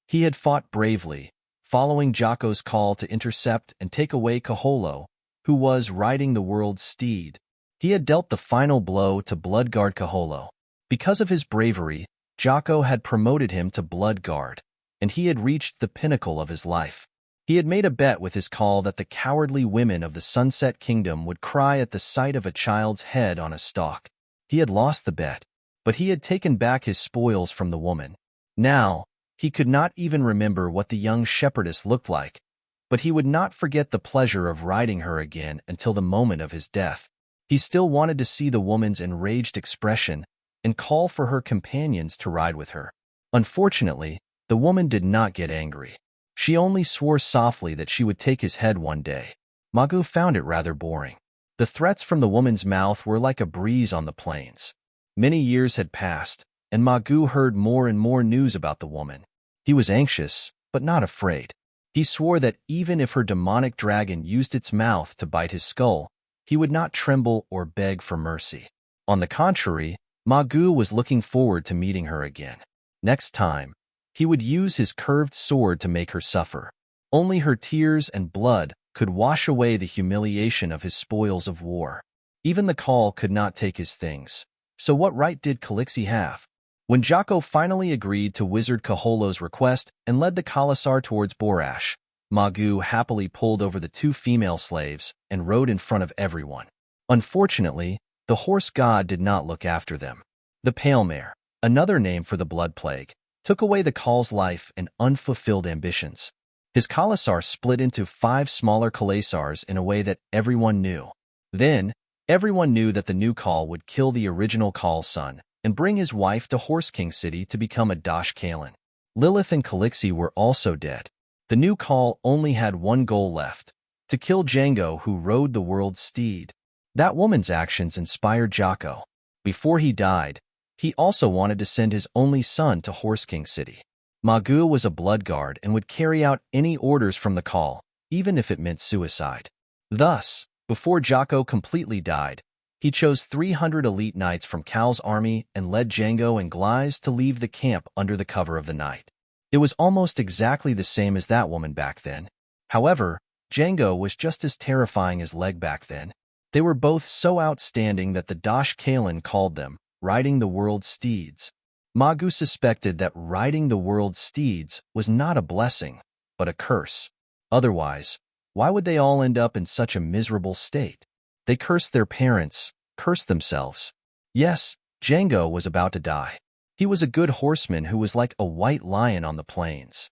He had fought bravely, following Jocko's call to intercept and take away Kaholo, who was riding the world's steed. He had dealt the final blow to Bloodguard Kaholo. Because of his bravery, Jocko had promoted him to Bloodguard, and he had reached the pinnacle of his life. He had made a bet with his call that the cowardly women of the Sunset Kingdom would cry at the sight of a child's head on a stalk. He had lost the bet, but he had taken back his spoils from the woman. Now, he could not even remember what the young shepherdess looked like, but he would not forget the pleasure of riding her again until the moment of his death. He still wanted to see the woman's enraged expression and call for her companions to ride with her. Unfortunately, the woman did not get angry. She only swore softly that she would take his head one day. Magoo found it rather boring. The threats from the woman's mouth were like a breeze on the plains. Many years had passed, and Magoo heard more and more news about the woman. He was anxious, but not afraid. He swore that even if her demonic dragon used its mouth to bite his skull, he would not tremble or beg for mercy. On the contrary, Magoo was looking forward to meeting her again. Next time, he would use his curved sword to make her suffer. Only her tears and blood could wash away the humiliation of his spoils of war. Even the Khal could not take his things, so what right did Khaleesi have? When Jocko finally agreed to Wizard Kaholo's request and led the Khalasar towards Borash, Magoo happily pulled over the two female slaves and rode in front of everyone. Unfortunately, the horse god did not look after them. The Pale Mare, another name for the blood plague, took away the Khal's life and unfulfilled ambitions. His Khalasar split into 5 smaller Khalasars in a way that everyone knew. Then, everyone knew that the new Khal would kill the original Khal's son and bring his wife to Horse King City to become a Dosh Kalen. Lilith and Khaleesi were also dead. The new Khal only had one goal left, to kill Jango, who rode the world's steed. That woman's actions inspired Jocko. Before he died, he also wanted to send his only son to Horse King City. Magoo was a bloodguard and would carry out any orders from the Khal, even if it meant suicide. Thus, before Jocko completely died, he chose 300 elite knights from Khal's army and led Jango and Glyze to leave the camp under the cover of the night. It was almost exactly the same as that woman back then. However, Jango was just as terrifying as Leg back then. They were both so outstanding that the Dosh Kalen called them riding the world's steeds. Magoo suspected that riding the world's steeds was not a blessing, but a curse. Otherwise, Why would they all end up in such a miserable state? They cursed their parents, cursed themselves. Yes, Django was about to die. He was a good horseman who was like a white lion on the plains.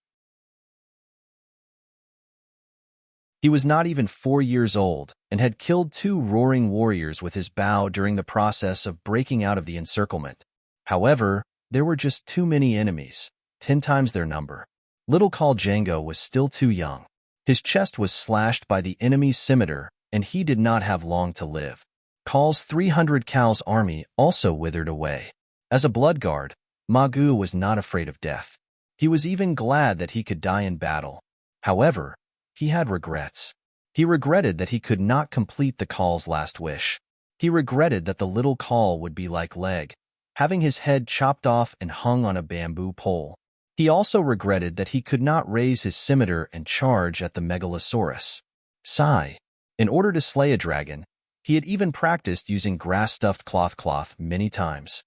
He was not even 4 years old and had killed 2 roaring warriors with his bow during the process of breaking out of the encirclement. However, there were just too many enemies, 10 times their number. Little Khal Django was still too young. His chest was slashed by the enemy's scimitar, and he did not have long to live. Khal's 300 cows army also withered away. As a blood guard, Magoo was not afraid of death. He was even glad that he could die in battle. However, he had regrets. He regretted that he could not complete the Khal's last wish. He regretted that the little Khal would be like Leg, having his head chopped off and hung on a bamboo pole. He also regretted that he could not raise his scimitar and charge at the Megalosaurus. Sigh. In order to slay a dragon, he had even practiced using grass-stuffed cloth many times.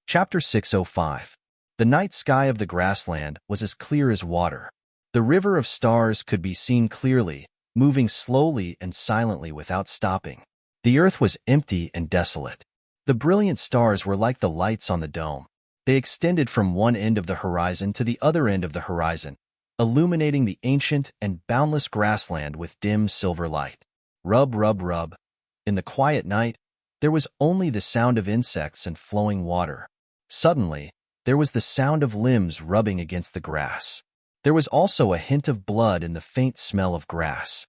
Chapter 605. The night sky of the grassland was as clear as water. The river of stars could be seen clearly, moving slowly and silently without stopping. The earth was empty and desolate. The brilliant stars were like the lights on the dome. They extended from one end of the horizon to the other end of the horizon, illuminating the ancient and boundless grassland with dim silver light. Rub, rub, rub. In the quiet night, there was only the sound of insects and flowing water. Suddenly, there was the sound of limbs rubbing against the grass. There was also a hint of blood and the faint smell of grass.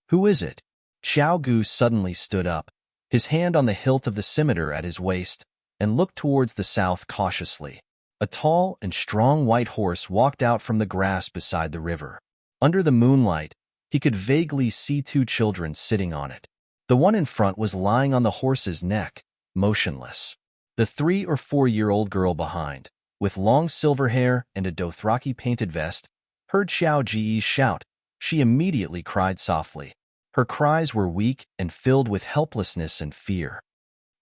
Who is it? Xiao Gu suddenly stood up, his hand on the hilt of the scimitar at his waist, and looked towards the south cautiously. A tall and strong white horse walked out from the grass beside the river. Under the moonlight, he could vaguely see 2 children sitting on it. The one in front was lying on the horse's neck, motionless. The 3 or 4-year-old girl behind, with long silver hair and a Dothraki-painted vest, heard Xiao Ji's shout. She immediately cried softly. Her cries were weak and filled with helplessness and fear.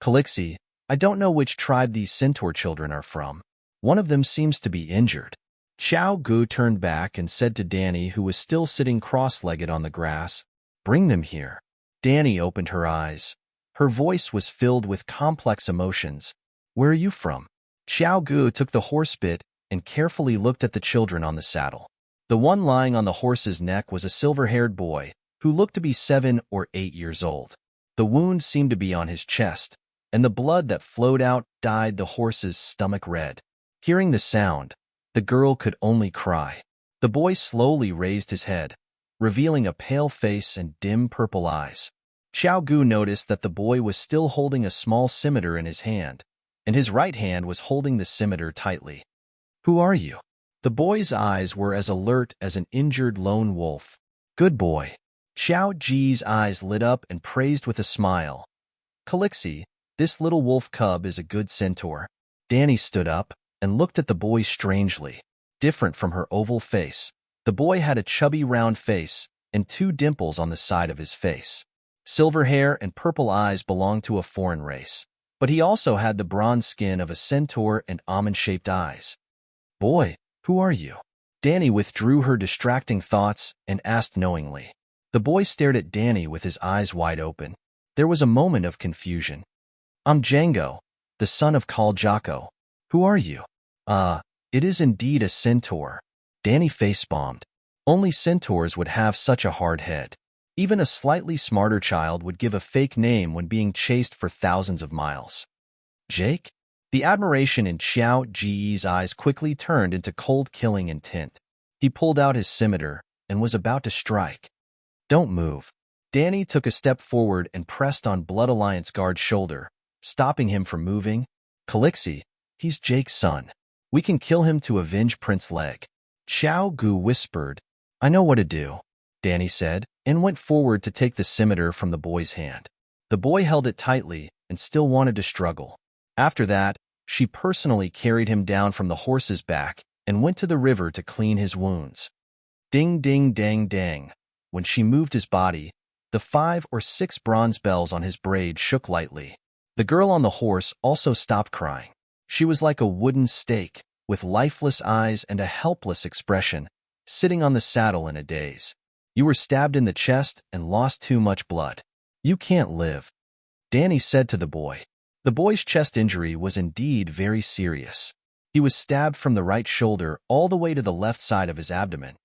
Calixi, I don't know which tribe these centaur children are from. One of them seems to be injured. Xiao Gu turned back and said to Danny, who was still sitting cross-legged on the grass, Bring them here. Danny opened her eyes. Her voice was filled with complex emotions. Where are you from? Xiao Gu took the horse bit and carefully looked at the children on the saddle. The one lying on the horse's neck was a silver-haired boy who looked to be 7 or 8 years old. The wound seemed to be on his chest, and the blood that flowed out dyed the horse's stomach red. Hearing the sound, the girl could only cry. The boy slowly raised his head, revealing a pale face and dim purple eyes. Xiao Gu noticed that the boy was still holding a small scimitar in his hand, and his right hand was holding the scimitar tightly. Who are you? The boy's eyes were as alert as an injured lone wolf. Good boy. Xiao Ji's eyes lit up and praised with a smile. Calixi, this little wolf cub is a good centaur. Danny stood up and looked at the boy strangely. Different from her oval face, the boy had a chubby round face and 2 dimples on the side of his face. Silver hair and purple eyes belonged to a foreign race, but he also had the bronze skin of a centaur and almond-shaped eyes. Boy, who are you? Danny withdrew her distracting thoughts and asked knowingly. The boy stared at Danny with his eyes wide open. There was a moment of confusion. I'm Django, the son of Khal Jocko. Who are you? It is indeed a centaur. Danny face-bombed. Only centaurs would have such a hard head. Even a slightly smarter child would give a fake name when being chased for thousands of miles. Jake? The admiration in Xiao Ji's eyes quickly turned into cold killing intent. He pulled out his scimitar and was about to strike. Don't move. Danny took a step forward and pressed on Blood Alliance guard's shoulder, stopping him from moving. Calixi, he's Jake's son. We can kill him to avenge Prince Leg. Xiao Gu whispered. I know what to do, Danny said, and went forward to take the scimitar from the boy's hand. The boy held it tightly and still wanted to struggle. After that, she personally carried him down from the horse's back and went to the river to clean his wounds. Ding, ding, dang, dang. When she moved his body, the 5 or 6 bronze bells on his braid shook lightly. The girl on the horse also stopped crying. She was like a wooden stake, with lifeless eyes and a helpless expression, sitting on the saddle in a daze. You were stabbed in the chest and lost too much blood. You can't live, Danny said to the boy. The boy's chest injury was indeed very serious. He was stabbed from the right shoulder all the way to the left side of his abdomen.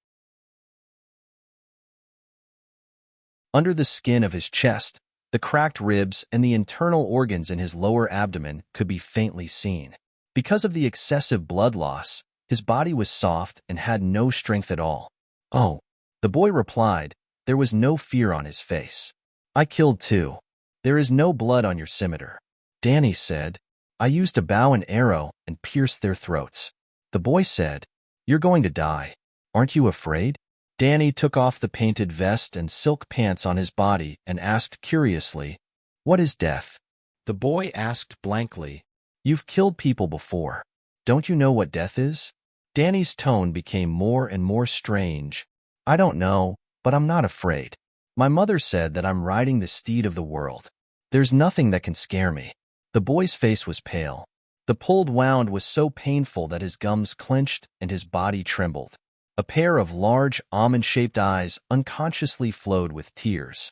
Under the skin of his chest, the cracked ribs and the internal organs in his lower abdomen could be faintly seen. Because of the excessive blood loss, his body was soft and had no strength at all. "Oh," the boy replied. There was no fear on his face. "I killed two. There is no blood on your scimitar," Danny said. "I used a bow and arrow and pierced their throats." The boy said, "You're going to die. Aren't you afraid?" Danny took off the painted vest and silk pants on his body and asked curiously, "What is death?" The boy asked blankly, "You've killed people before. Don't you know what death is?" Danny's tone became more and more strange. "I don't know, but I'm not afraid. My mother said that I'm riding the steed of the world. There's nothing that can scare me." The boy's face was pale. The pulled wound was so painful that his gums clenched and his body trembled. A pair of large, almond-shaped eyes unconsciously flowed with tears.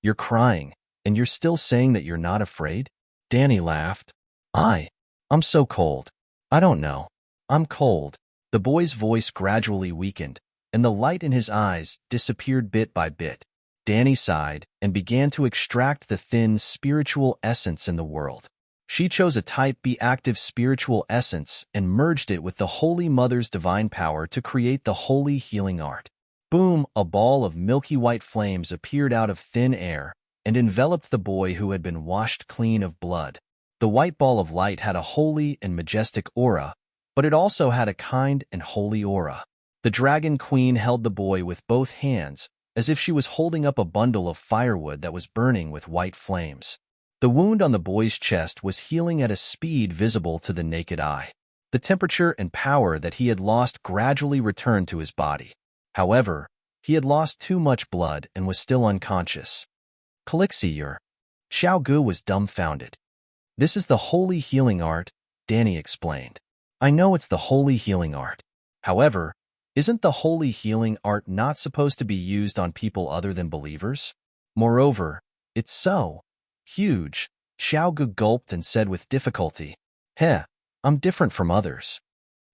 "You're crying, and you're still saying that you're not afraid?" Danny laughed. I'm so cold. I don't know. I'm cold." The boy's voice gradually weakened, and the light in his eyes disappeared bit by bit. Danny sighed and began to extract the thin spiritual essence in the world. She chose a Type B active spiritual essence and merged it with the Holy Mother's divine power to create the holy healing art. Boom! A ball of milky white flames appeared out of thin air and enveloped the boy who had been washed clean of blood. The white ball of light had a holy and majestic aura, but it also had a kind and holy aura. The Dragon Queen held the boy with both hands, as if she was holding up a bundle of firewood that was burning with white flames. The wound on the boy's chest was healing at a speed visible to the naked eye. The temperature and power that he had lost gradually returned to his body. However, he had lost too much blood and was still unconscious. "Calixir." Xiao Gu was dumbfounded. "This is the holy healing art," Danny explained. "I know it's the holy healing art. However, isn't the holy healing art not supposed to be used on people other than believers? Moreover, it's so huge." Xiao Gu gulped and said with difficulty, I'm different from others."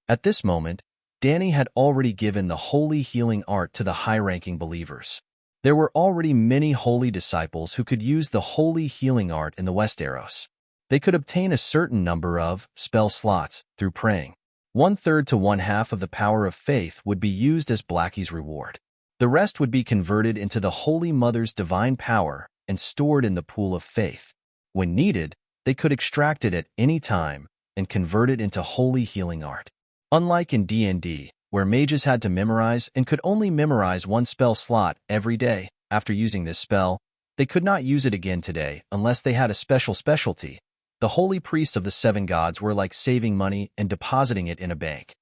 At this moment, Danny had already given the holy healing art to the high-ranking believers. There were already many holy disciples who could use the holy healing art in the Westeros. They could obtain a certain number of spell slots through praying. 1/3 to 1/2 of the power of faith would be used as Blackie's reward. The rest would be converted into the Holy Mother's divine power and stored in the pool of faith. When needed, they could extract it at any time and convert it into holy healing art. Unlike in D&D, where mages had to memorize and could only memorize one spell slot every day after using this spell, they could not use it again today unless they had a special specialty. The holy priests of the seven gods were like saving money and depositing it in a bank.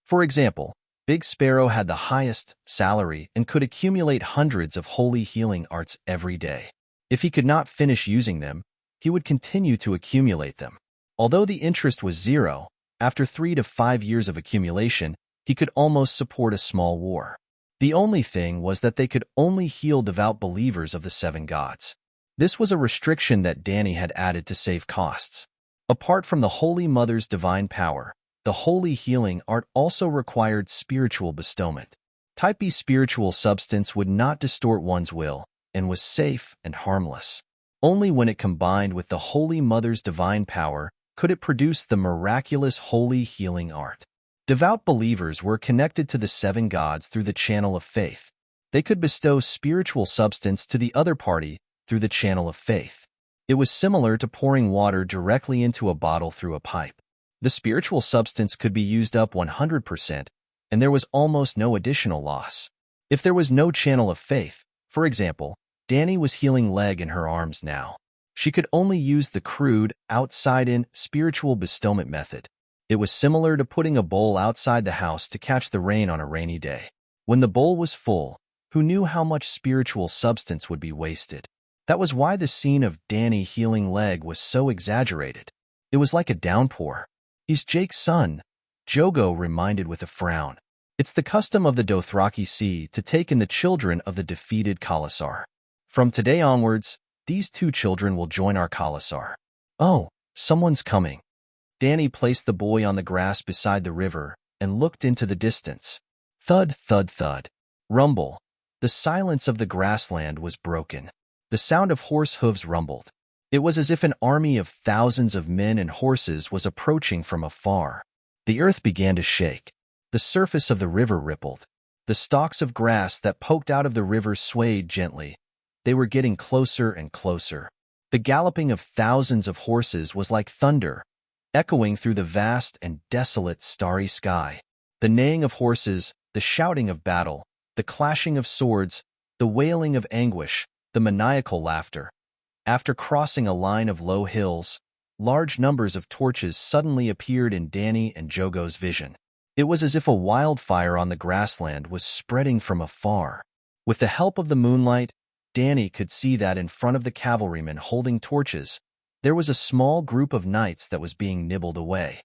For example, Big Sparrow had the highest salary and could accumulate hundreds of holy healing arts every day. If he could not finish using them, he would continue to accumulate them. Although the interest was 0, after 3 to 5 years of accumulation, he could almost support a small war. The only thing was that they could only heal devout believers of the seven gods. This was a restriction that Danny had added to save costs. Apart from the Holy Mother's divine power, the holy healing art also required spiritual bestowment. Type B spiritual substance would not distort one's will and was safe and harmless. Only when it combined with the Holy Mother's divine power could it produce the miraculous holy healing art. Devout believers were connected to the seven gods through the channel of faith. They could bestow spiritual substance to the other party through the channel of faith. It was similar to pouring water directly into a bottle through a pipe. The spiritual substance could be used up 100%, and there was almost no additional loss. If there was no channel of faith, for example, Danny was healing leg in her arms now. She could only use the crude, outside-in, spiritual bestowment method. It was similar to putting a bowl outside the house to catch the rain on a rainy day. When the bowl was full, who knew how much spiritual substance would be wasted? That was why the scene of Danny healing leg was so exaggerated. It was like a downpour. He's Jake's son, Jogo reminded with a frown. It's the custom of the Dothraki Sea to take in the children of the defeated Khalasar. From today onwards, these two children will join our Khalasar. Oh, someone's coming. Danny placed the boy on the grass beside the river and looked into the distance. Thud, thud, thud. Rumble. The silence of the grassland was broken. The sound of horse hooves rumbled. It was as if an army of thousands of men and horses was approaching from afar. The earth began to shake. The surface of the river rippled. The stalks of grass that poked out of the river swayed gently. They were getting closer and closer. The galloping of thousands of horses was like thunder, echoing through the vast and desolate starry sky. The neighing of horses, the shouting of battle, the clashing of swords, the wailing of anguish, the maniacal laughter. After crossing a line of low hills, large numbers of torches suddenly appeared in Danny and Jogo's vision. It was as if a wildfire on the grassland was spreading from afar. With the help of the moonlight, Danny could see that in front of the cavalrymen holding torches, there was a small group of knights that was being nibbled away.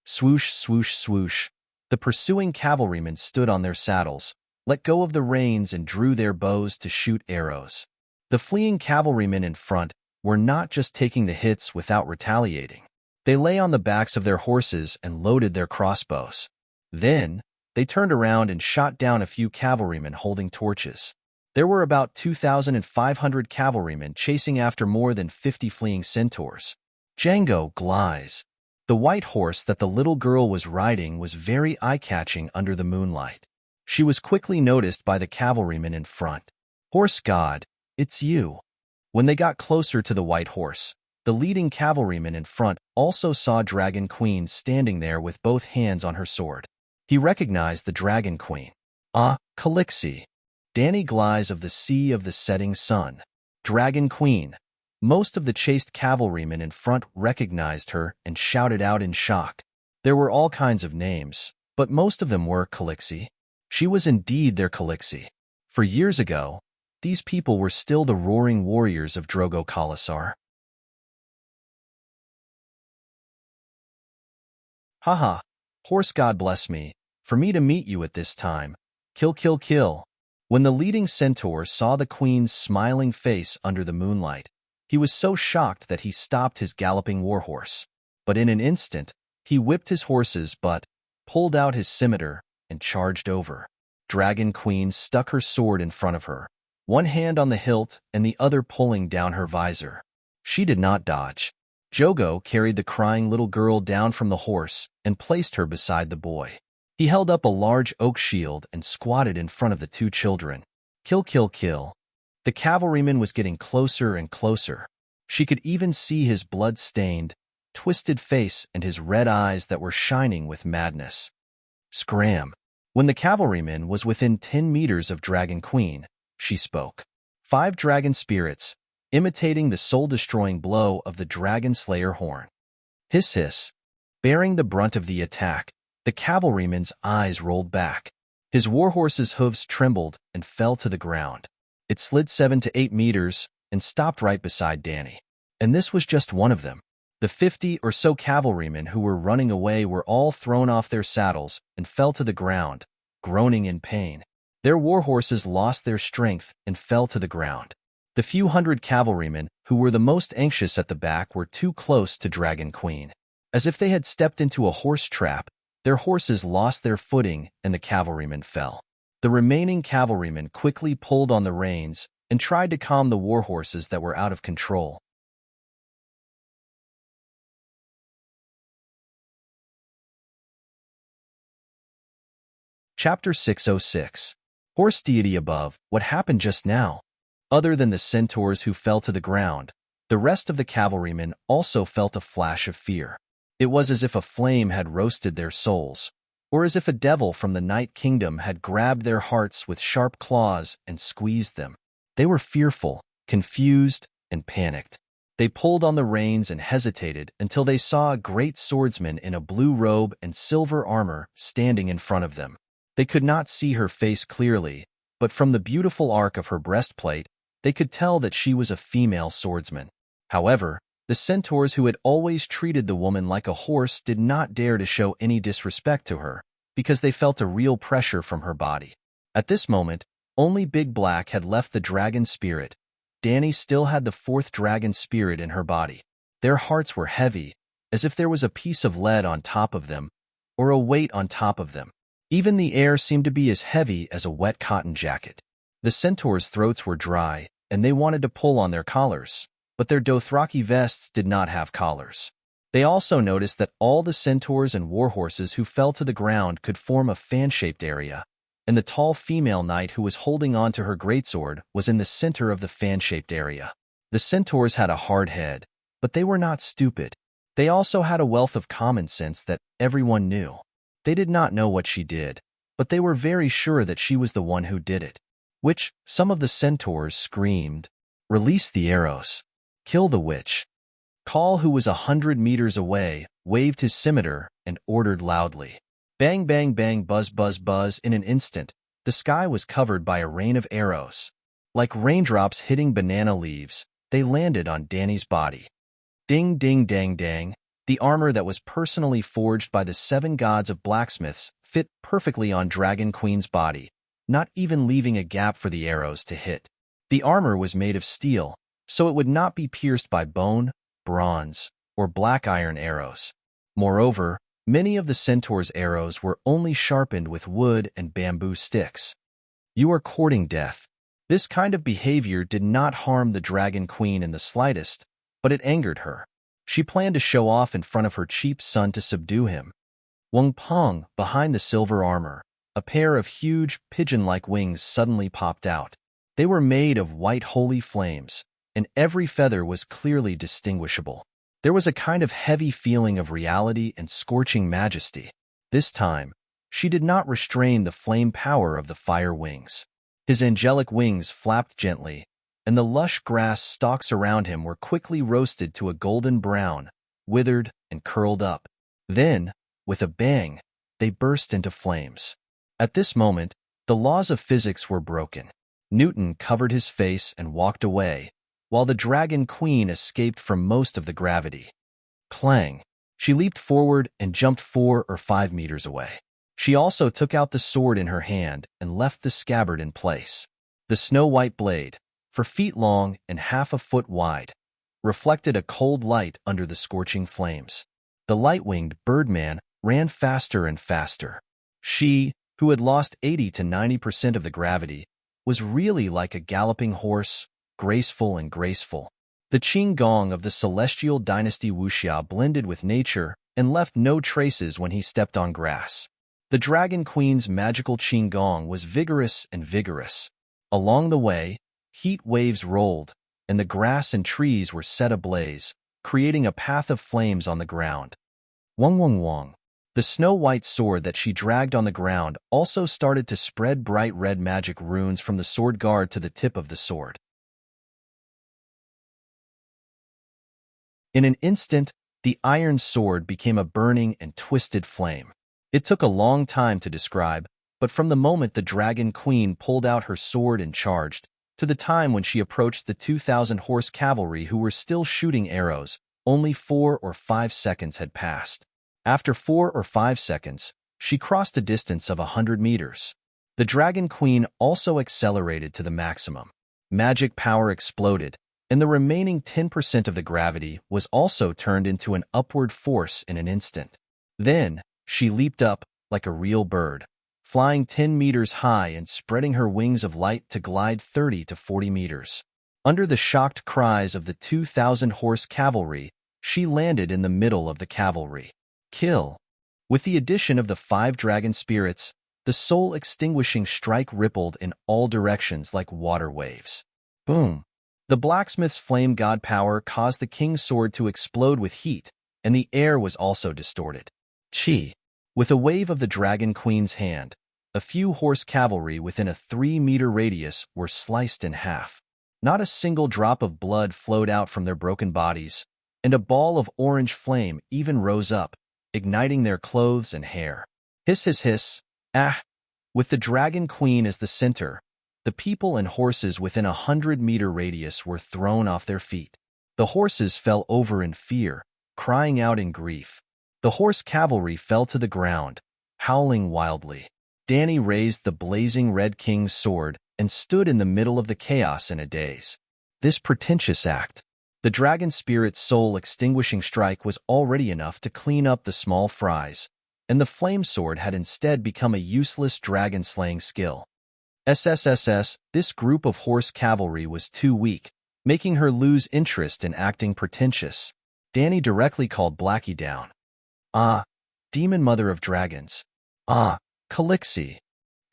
Swoosh, swoosh, swoosh. The pursuing cavalrymen stood on their saddles, let go of the reins and drew their bows to shoot arrows. The fleeing cavalrymen in front were not just taking the hits without retaliating. They lay on the backs of their horses and loaded their crossbows. Then, they turned around and shot down a few cavalrymen holding torches. There were about 2,500 cavalrymen chasing after more than 50 fleeing centaurs. Django Glies. The white horse that the little girl was riding was very eye-catching under the moonlight. She was quickly noticed by the cavalrymen in front. Horse God, it's you. When they got closer to the white horse, the leading cavalryman in front also saw Dragon Queen standing there with both hands on her sword. He recognized the Dragon Queen. Ah, Calixi. Danny Glies of the Sea of the Setting Sun. Dragon Queen. Most of the chased cavalrymen in front recognized her and shouted out in shock. There were all kinds of names, but most of them were Calixi. She was indeed their Calixi. For years ago, these people were still the roaring warriors of Drogo Khalasar. Haha, horse God bless me, for me to meet you at this time. Kill, kill, kill. When the leading centaur saw the queen's smiling face under the moonlight, he was so shocked that he stopped his galloping warhorse. But in an instant, he whipped his horse's butt, pulled out his scimitar, and charged over. Dragon Queen stuck her sword in front of her, one hand on the hilt and the other pulling down her visor. She did not dodge. Jogo carried the crying little girl down from the horse and placed her beside the boy. He held up a large oak shield and squatted in front of the two children. Kill, kill, kill. The cavalryman was getting closer and closer. She could even see his blood-stained, twisted face and his red eyes that were shining with madness. Scram. When the cavalryman was within 10 meters of Dragon Queen, she spoke. 5 dragon spirits, imitating the soul-destroying blow of the Dragon Slayer horn. Hiss, hiss. Bearing the brunt of the attack, the cavalryman's eyes rolled back. His warhorse's hooves trembled and fell to the ground. It slid 7 to 8 meters and stopped right beside Danny. And this was just one of them. The 50 or so cavalrymen who were running away were all thrown off their saddles and fell to the ground, groaning in pain. Their warhorses lost their strength and fell to the ground. The few hundred cavalrymen who were the most anxious at the back were too close to Dragon Queen. As if they had stepped into a horse trap, their horses lost their footing and the cavalrymen fell. The remaining cavalrymen quickly pulled on the reins and tried to calm the warhorses that were out of control. Chapter 606. Horse Deity Above, what happened just now? Other than the centaurs who fell to the ground, the rest of the cavalrymen also felt a flash of fear. It was as if a flame had roasted their souls, or as if a devil from the Night Kingdom had grabbed their hearts with sharp claws and squeezed them. They were fearful, confused, and panicked. They pulled on the reins and hesitated until they saw a great swordsman in a blue robe and silver armor standing in front of them. They could not see her face clearly, but from the beautiful arc of her breastplate, They could tell that she was a female swordsman. However, the centaurs who had always treated the woman like a horse did not dare to show any disrespect to her, because they felt a real pressure from her body. At this moment, only Big Black had left the dragon spirit. Danny still had the fourth dragon spirit in her body. Their hearts were heavy, as if there was a piece of lead on top of them, or a weight on top of them. Even the air seemed to be as heavy as a wet cotton jacket. The centaurs' throats were dry, and they wanted to pull on their collars, but their Dothraki vests did not have collars. They also noticed that all the centaurs and warhorses who fell to the ground could form a fan-shaped area, and the tall female knight who was holding on to her greatsword was in the center of the fan-shaped area. The centaurs had a hard head, but they were not stupid. They also had a wealth of common sense that everyone knew. They did not know what she did, but they were very sure that she was the one who did it. Which, some of the centaurs screamed, "Release the arrows! Kill the witch!" Call, who was 100 meters away, waved his scimitar and ordered loudly. Bang, bang, bang, buzz, buzz, buzz. In an instant, the sky was covered by a rain of arrows. Like raindrops hitting banana leaves, they landed on Danny's body. Ding, ding, dang, dang. The armor that was personally forged by the 7 gods of blacksmiths fit perfectly on Dragon Queen's body, not even leaving a gap for the arrows to hit. The armor was made of steel, so it would not be pierced by bone, bronze, or black iron arrows. Moreover, many of the centaur's arrows were only sharpened with wood and bamboo sticks. You are courting death. This kind of behavior did not harm the Dragon Queen in the slightest, but it angered her. She planned to show off in front of her cheap son to subdue him. Wang Peng, behind the silver armor, a pair of huge, pigeon-like wings suddenly popped out. They were made of white holy flames, and every feather was clearly distinguishable. There was a kind of heavy feeling of reality and scorching majesty. This time, she did not restrain the flame power of the fire wings. His angelic wings flapped gently, and the lush grass stalks around him were quickly roasted to a golden brown, withered and curled up. Then, with a bang, they burst into flames. At this moment, the laws of physics were broken. Newton covered his face and walked away, while the Dragon Queen escaped from most of the gravity. Clang! She leaped forward and jumped 4 or 5 meters away. She also took out the sword in her hand and left the scabbard in place. The snow-white blade, 4 feet long and half a foot wide, reflected a cold light under the scorching flames. The light-winged birdman ran faster and faster. She, who had lost 80 to 90% of the gravity, was really like a galloping horse, graceful and graceful. The Qing Gong of the celestial dynasty Wuxia blended with nature and left no traces when he stepped on grass. The Dragon Queen's magical Qing Gong was vigorous and vigorous. Along the way, heat waves rolled, and the grass and trees were set ablaze, creating a path of flames on the ground. Wong wong wong. The snow-white sword that she dragged on the ground also started to spread bright red magic runes from the sword guard to the tip of the sword. In an instant, the iron sword became a burning and twisted flame. It took a long time to describe, but from the moment the Dragon Queen pulled out her sword and charged, to the time when she approached the 2,000 horse cavalry who were still shooting arrows, only 4 or 5 seconds had passed. After 4 or 5 seconds, she crossed a distance of 100 meters. The Dragon Queen also accelerated to the maximum. Magic power exploded, and the remaining 10% of the gravity was also turned into an upward force in an instant. Then, she leaped up like a real bird, flying 10 meters high and spreading her wings of light to glide 30 to 40 meters. Under the shocked cries of the 2,000 horse cavalry, she landed in the middle of the cavalry. Kill. With the addition of the 5 dragon spirits, the soul-extinguishing strike rippled in all directions like water waves. Boom. The blacksmith's flame god power caused the king's sword to explode with heat, and the air was also distorted. Chi. With a wave of the Dragon Queen's hand, a few horse cavalry within a 3-meter radius were sliced in half. Not a single drop of blood flowed out from their broken bodies, and a ball of orange flame even rose up, igniting their clothes and hair. Hiss, hiss, hiss. Ah! With the Dragon Queen as the center, The people and horses within 100-meter radius were thrown off their feet. The horses fell over in fear, crying out in grief. The horse cavalry fell to the ground, howling wildly. Danny raised the blazing Red King's sword and stood in the middle of the chaos in a daze. This pretentious act, the dragon spirit's soul-extinguishing strike, was already enough to clean up the small fries, and the flame sword had instead become a useless dragon-slaying skill. SSSS, this group of horse cavalry was too weak, making her lose interest in acting pretentious. Danny directly called Blackie down. "Ah, demon mother of dragons. Ah, Calixie.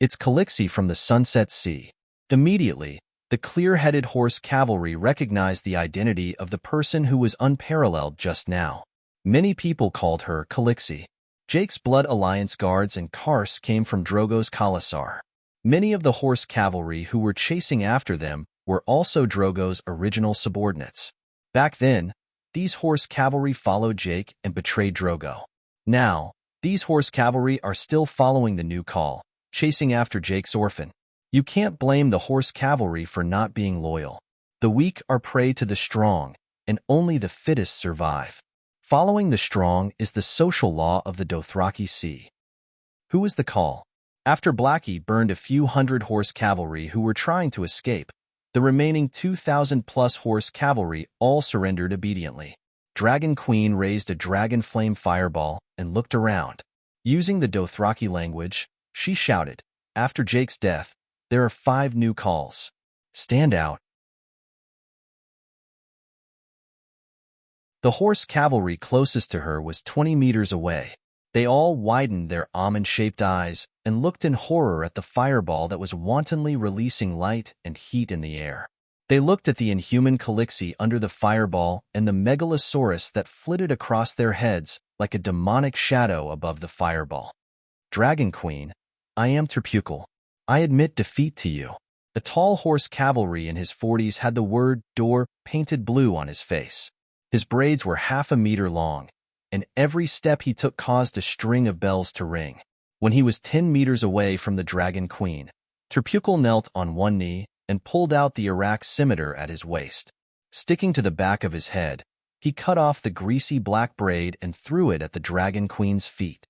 It's Calixie from the Sunset Sea." Immediately, the clear-headed horse cavalry recognized the identity of the person who was unparalleled just now. Many people called her Calixie. Jake's Blood Alliance guards and Kars came from Drogo's Khalasar. Many of the horse cavalry who were chasing after them were also Drogo's original subordinates. Back then, these horse cavalry followed Jake and betrayed Drogo. Now, these horse cavalry are still following the new call, chasing after Jake's orphan. You can't blame the horse cavalry for not being loyal. The weak are prey to the strong, and only the fittest survive. Following the strong is the social law of the Dothraki Sea. Who is the call? After Blackie burned a few hundred horse cavalry who were trying to escape, the remaining 2,000-plus horse cavalry all surrendered obediently. Dragon Queen raised a dragon flame fireball and looked around. Using the Dothraki language, she shouted, "After Jake's death, there are 5 new calls. Stand out." The horse cavalry closest to her was 20 meters away. They all widened their almond-shaped eyes and looked in horror at the fireball that was wantonly releasing light and heat in the air. They looked at the inhuman Calixie under the fireball and the megalosaurus that flitted across their heads like a demonic shadow above the fireball. "Dragon Queen, I am Terpukal. I admit defeat to you." A tall horse cavalry in his 40s had the word "door" painted blue on his face. His braids were half a meter long, and every step he took caused a string of bells to ring. When he was 10 meters away from the Dragon Queen, Terpukal knelt on one knee and pulled out the Iraq scimitar at his waist. Sticking to the back of his head, he cut off the greasy black braid and threw it at the Dragon Queen's feet.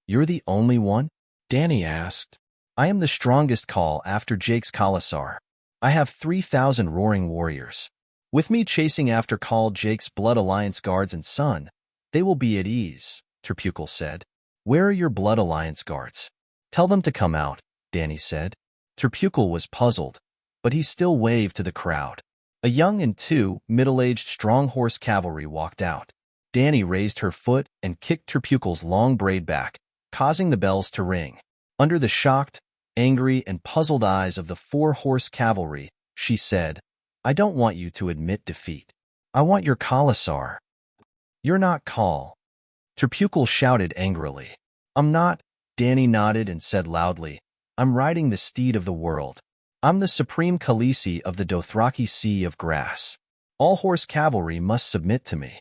"You're the only one?" Danny asked. "I am the strongest call after Jake's Khalasar. I have 3,000 roaring warriors. With me chasing after Khal Jake's Blood Alliance guards and son, they will be at ease," Terpukal said. "Where are your Blood Alliance guards?" "Tell them to come out," Danny said. Terpukal was puzzled, but he still waved to the crowd. A young and 2 middle-aged strong horse cavalry walked out. Danny raised her foot and kicked Terpukal's long braid back, causing the bells to ring. Under the shocked, angry, and puzzled eyes of the 4 horse cavalry, she said, "I don't want you to admit defeat. I want your Khalasar." "You're not Khal," Terpukal shouted angrily. "I'm not," Danny nodded and said loudly. "I'm riding the steed of the world. I'm the supreme Khaleesi of the Dothraki Sea of Grass. All horse cavalry must submit to me."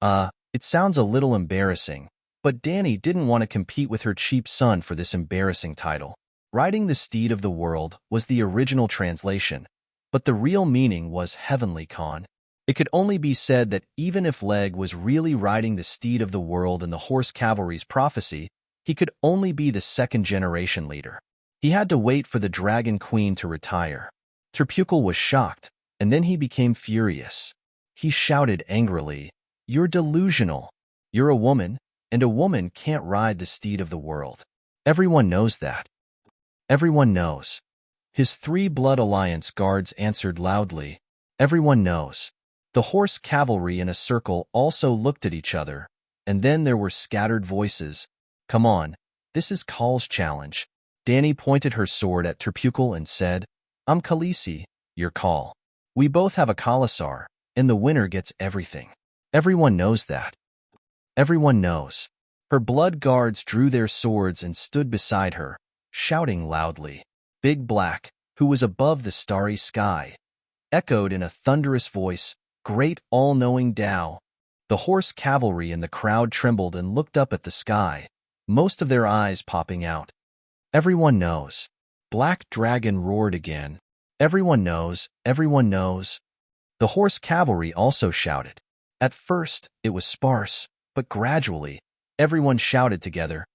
It sounds a little embarrassing, but Danny didn't want to compete with her cheap son for this embarrassing title. Riding the steed of the world was the original translation, but the real meaning was Heavenly Khan. It could only be said that even if Leg was really riding the steed of the world in the horse cavalry's prophecy, he could only be the second-generation leader. He had to wait for the Dragon Queen to retire. Terpukal was shocked, and then he became furious. He shouted angrily, "You're delusional. You're a woman, and a woman can't ride the steed of the world. Everyone knows that." "Everyone knows." His 3 Blood Alliance guards answered loudly, "Everyone knows." The horse cavalry in a circle also looked at each other, and then there were scattered voices. "Come on, this is Khal's challenge." Danny pointed her sword at Terpukal and said, "I'm Khaleesi, your Khal. We both have a Khalasar, and the winner gets everything. Everyone knows that." "Everyone knows." Her blood guards drew their swords and stood beside her, shouting loudly. Big Black, who was above the starry sky, echoed in a thunderous voice, "Great all-knowing Tao." The horse cavalry in the crowd trembled and looked up at the sky, most of their eyes popping out. "Everyone knows." Black Dragon roared again, Everyone knows, everyone knows. The horse cavalry also shouted. At first, it was sparse, but gradually, everyone shouted together,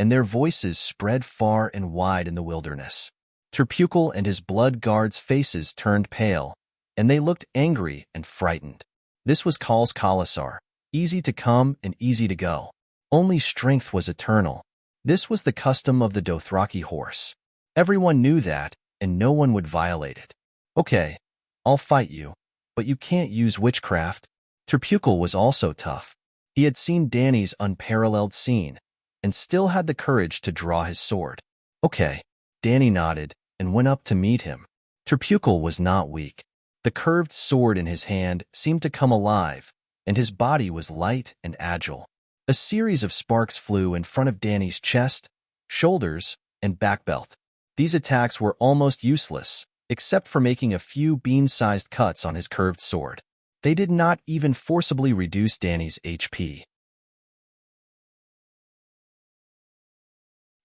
and their voices spread far and wide in the wilderness. Terpukal and his blood guards' faces turned pale, and they looked angry and frightened. This was Kal's Kalasar, easy to come and easy to go. Only strength was eternal. This was the custom of the Dothraki horse. Everyone knew that, and no one would violate it. Okay, I'll fight you, but you can't use witchcraft. Terpukal was also tough. He had seen Dany's unparalleled scene, and still had the courage to draw his sword. Okay, Dany nodded and went up to meet him. Terpukal was not weak. The curved sword in his hand seemed to come alive, and his body was light and agile. A series of sparks flew in front of Dany's chest, shoulders, and back belt. These attacks were almost useless, except for making a few bean-sized cuts on his curved sword. They did not even forcibly reduce Dany's HP.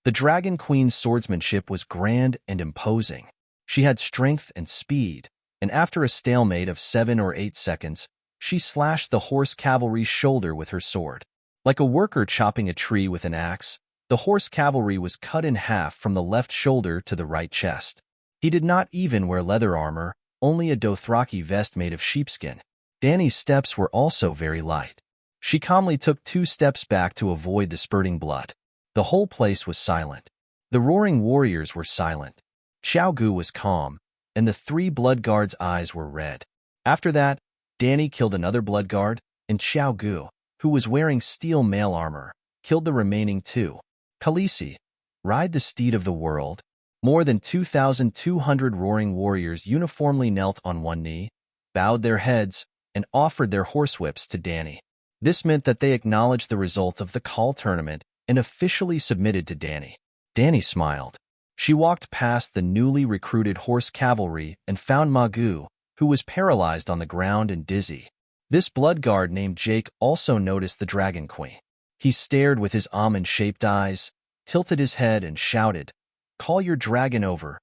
The Dragon Queen's swordsmanship was grand and imposing. She had strength and speed, and after a stalemate of 7 or 8 seconds, she slashed the horse cavalry's shoulder with her sword. Like a worker chopping a tree with an axe, the horse cavalry was cut in half from the left shoulder to the right chest. He did not even wear leather armor, only a Dothraki vest made of sheepskin. Dany's steps were also very light. She calmly took 2 steps back to avoid the spurting blood. The whole place was silent. The roaring warriors were silent. Xiao Gu was calm, and the 3 blood guards' eyes were red. After that, Dany killed another blood guard, and Xiao Gu, who was wearing steel mail armor, killed the remaining 2. Khaleesi, ride the steed of the world. More than 2,200 roaring warriors uniformly knelt on one knee, bowed their heads, and offered their horsewhips to Dany. This meant that they acknowledged the result of the Khal tournament and officially submitted to Dany. Dany smiled. She walked past the newly recruited horse cavalry and found Magoo, who was paralyzed on the ground and dizzy. This blood guard named Jake also noticed the Dragon Queen. He stared with his almond-shaped eyes, tilted his head, and shouted, "Call your dragon over.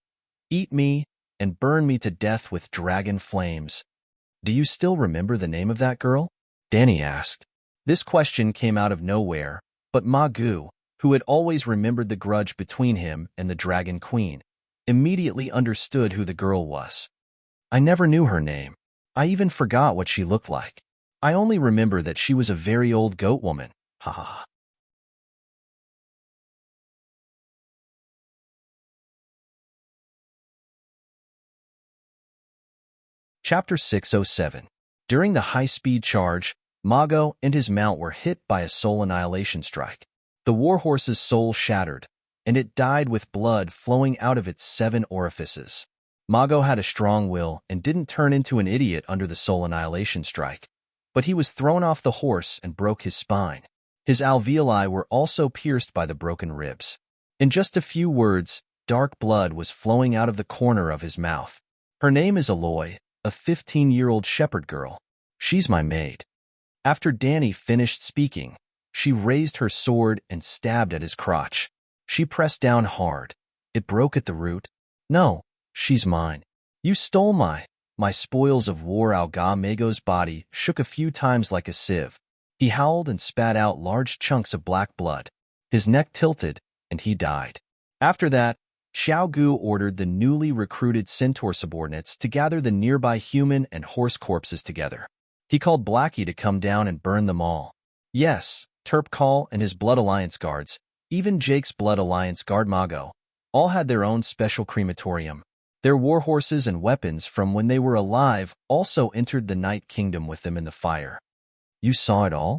Eat me, and burn me to death with dragon flames." "Do you still remember the name of that girl?" Dany asked. This question came out of nowhere, but Magoo, who had always remembered the grudge between him and the Dragon Queen, immediately understood who the girl was. "I never knew her name. I even forgot what she looked like. I only remember that she was a very old goat woman. Ha ha ha." Chapter 607. During the high-speed charge, Mago and his mount were hit by a soul annihilation strike. The warhorse's soul shattered, and it died with blood flowing out of its 7 orifices. Mago had a strong will and didn't turn into an idiot under the soul annihilation strike, but he was thrown off the horse and broke his spine. His alveoli were also pierced by the broken ribs. In just a few words, dark blood was flowing out of the corner of his mouth. "Her name is Aloy, a 15-year-old shepherd girl. She's my maid." After Dany finished speaking, she raised her sword and stabbed at his crotch. She pressed down hard. It broke at the root. "No, she's mine. You stole my spoils of war." Alga Mago's body shook a few times like a sieve. He howled and spat out large chunks of black blood. His neck tilted, and he died. After that, Xiao Gu ordered the newly recruited centaur subordinates to gather the nearby human and horse corpses together. He called Blackie to come down and burn them all. Yes, Terpkal and his Blood Alliance guards, even Jake's Blood Alliance guard Mago, all had their own special crematorium. Their warhorses and weapons from when they were alive also entered the Night Kingdom with them in the fire. "You saw it all?"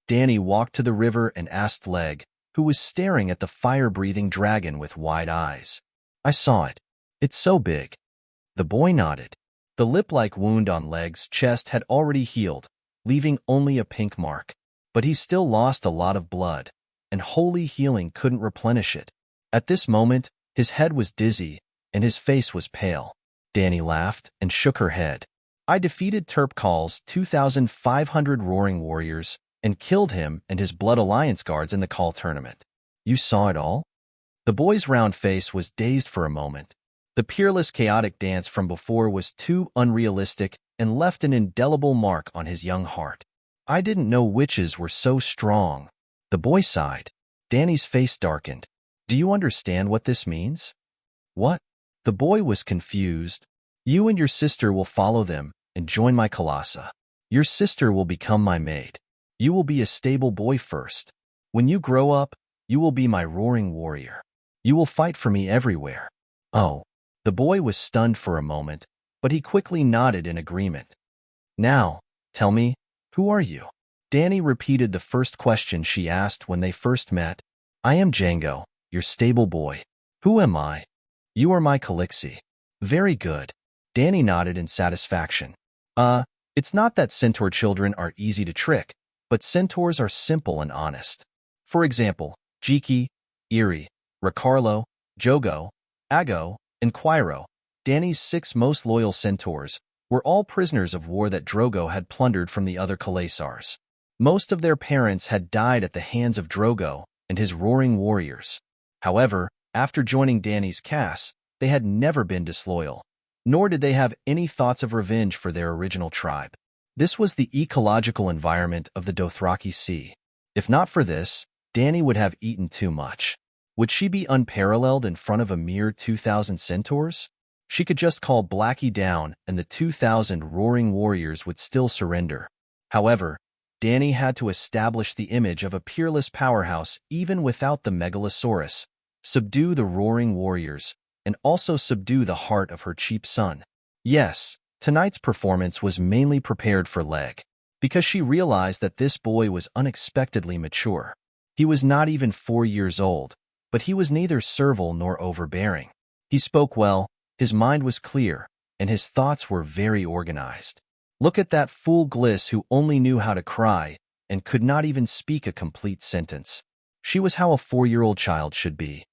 Dany walked to the river and asked Leg, who was staring at the fire-breathing dragon with wide eyes. "I saw it. It's so big." The boy nodded. The lip-like wound on Leg's chest had already healed, leaving only a pink mark. But he still lost a lot of blood, and holy healing couldn't replenish it. At this moment, his head was dizzy, and his face was pale. Dany laughed and shook her head. "I defeated Terpkal's 2,500 roaring warriors and killed him and his Blood Alliance guards in the Khal tournament." "You saw it all?" The boy's round face was dazed for a moment. The peerless, chaotic dance from before was too unrealistic and left an indelible mark on his young heart. I didn't know witches were so strong. The boy sighed. Danny's face darkened. Do you understand what this means? What? The boy was confused. You and your sister will follow them and join my Colossa. Your sister will become my maid. You will be a stable boy first. When you grow up, you will be my roaring warrior. You will fight for me everywhere. Oh. The boy was stunned for a moment, but he quickly nodded in agreement. Now, tell me, who are you? Danny repeated the first question she asked when they first met. I am Django, your stable boy. Who am I? You are my Calixi. Very good. Danny nodded in satisfaction. It's not that centaur children are easy to trick, but centaurs are simple and honest. For example, Jiki, Iri, Ricarlo, Jogo, Ago, and Quiro, Danny's 6 most loyal centaurs, were all prisoners of war that Drogo had plundered from the other Khalasars. Most of their parents had died at the hands of Drogo and his roaring warriors. However, after joining Danny's caste, they had never been disloyal, nor did they have any thoughts of revenge for their original tribe. This was the ecological environment of the Dothraki Sea. If not for this, Danny would have eaten too much. Would she be unparalleled in front of a mere 2,000 centaurs? She could just call Blackie down and the 2,000 roaring warriors would still surrender. However, Danny had to establish the image of a peerless powerhouse even without the Megalosaurus, subdue the roaring warriors, and also subdue the heart of her cheap son. Yes, tonight's performance was mainly prepared for Leg, because she realized that this boy was unexpectedly mature. He was not even 4 years old, but he was neither servile nor overbearing. He spoke well, his mind was clear, and his thoughts were very organized. Look at that fool Gliss who only knew how to cry and could not even speak a complete sentence. She was how a 4-year-old child should be.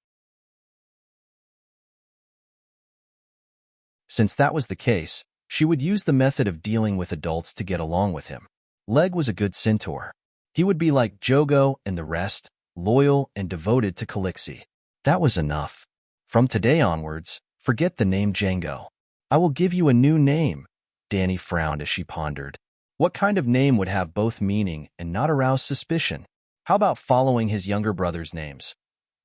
Since that was the case, she would use the method of dealing with adults to get along with him. Leg was a good centaur. He would be like Jogo and the rest, loyal and devoted to Calixi. That was enough. From today onwards, forget the name Django. I will give you a new name. Danny frowned as she pondered. What kind of name would have both meaning and not arouse suspicion? How about following his younger brother's names?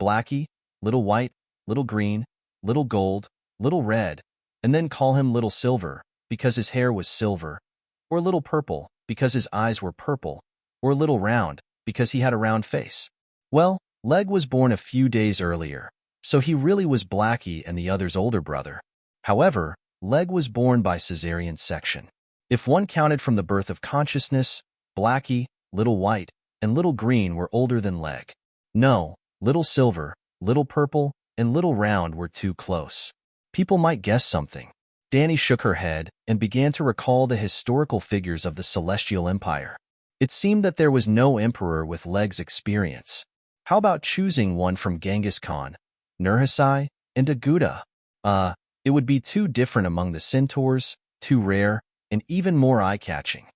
Blackie, Little White, Little Green, Little Gold, Little Red, and then call him Little Silver, because his hair was silver, or Little Purple, because his eyes were purple, or Little Round, because he had a round face. Well, Leg was born a few days earlier, so he really was Blackie and the other's older brother. However, Leg was born by cesarean section. If one counted from the birth of consciousness, Blackie, Little White, and Little Green were older than Leg. No, Little Silver, Little Purple, and Little Round were too close. People might guess something. Danny shook her head and began to recall the historical figures of the Celestial Empire. It seemed that there was no emperor with Leg's experience. How about choosing one from Genghis Khan, Nurhasai, and Aguda? It would be too different among the centaurs, too rare, and even more eye-catching.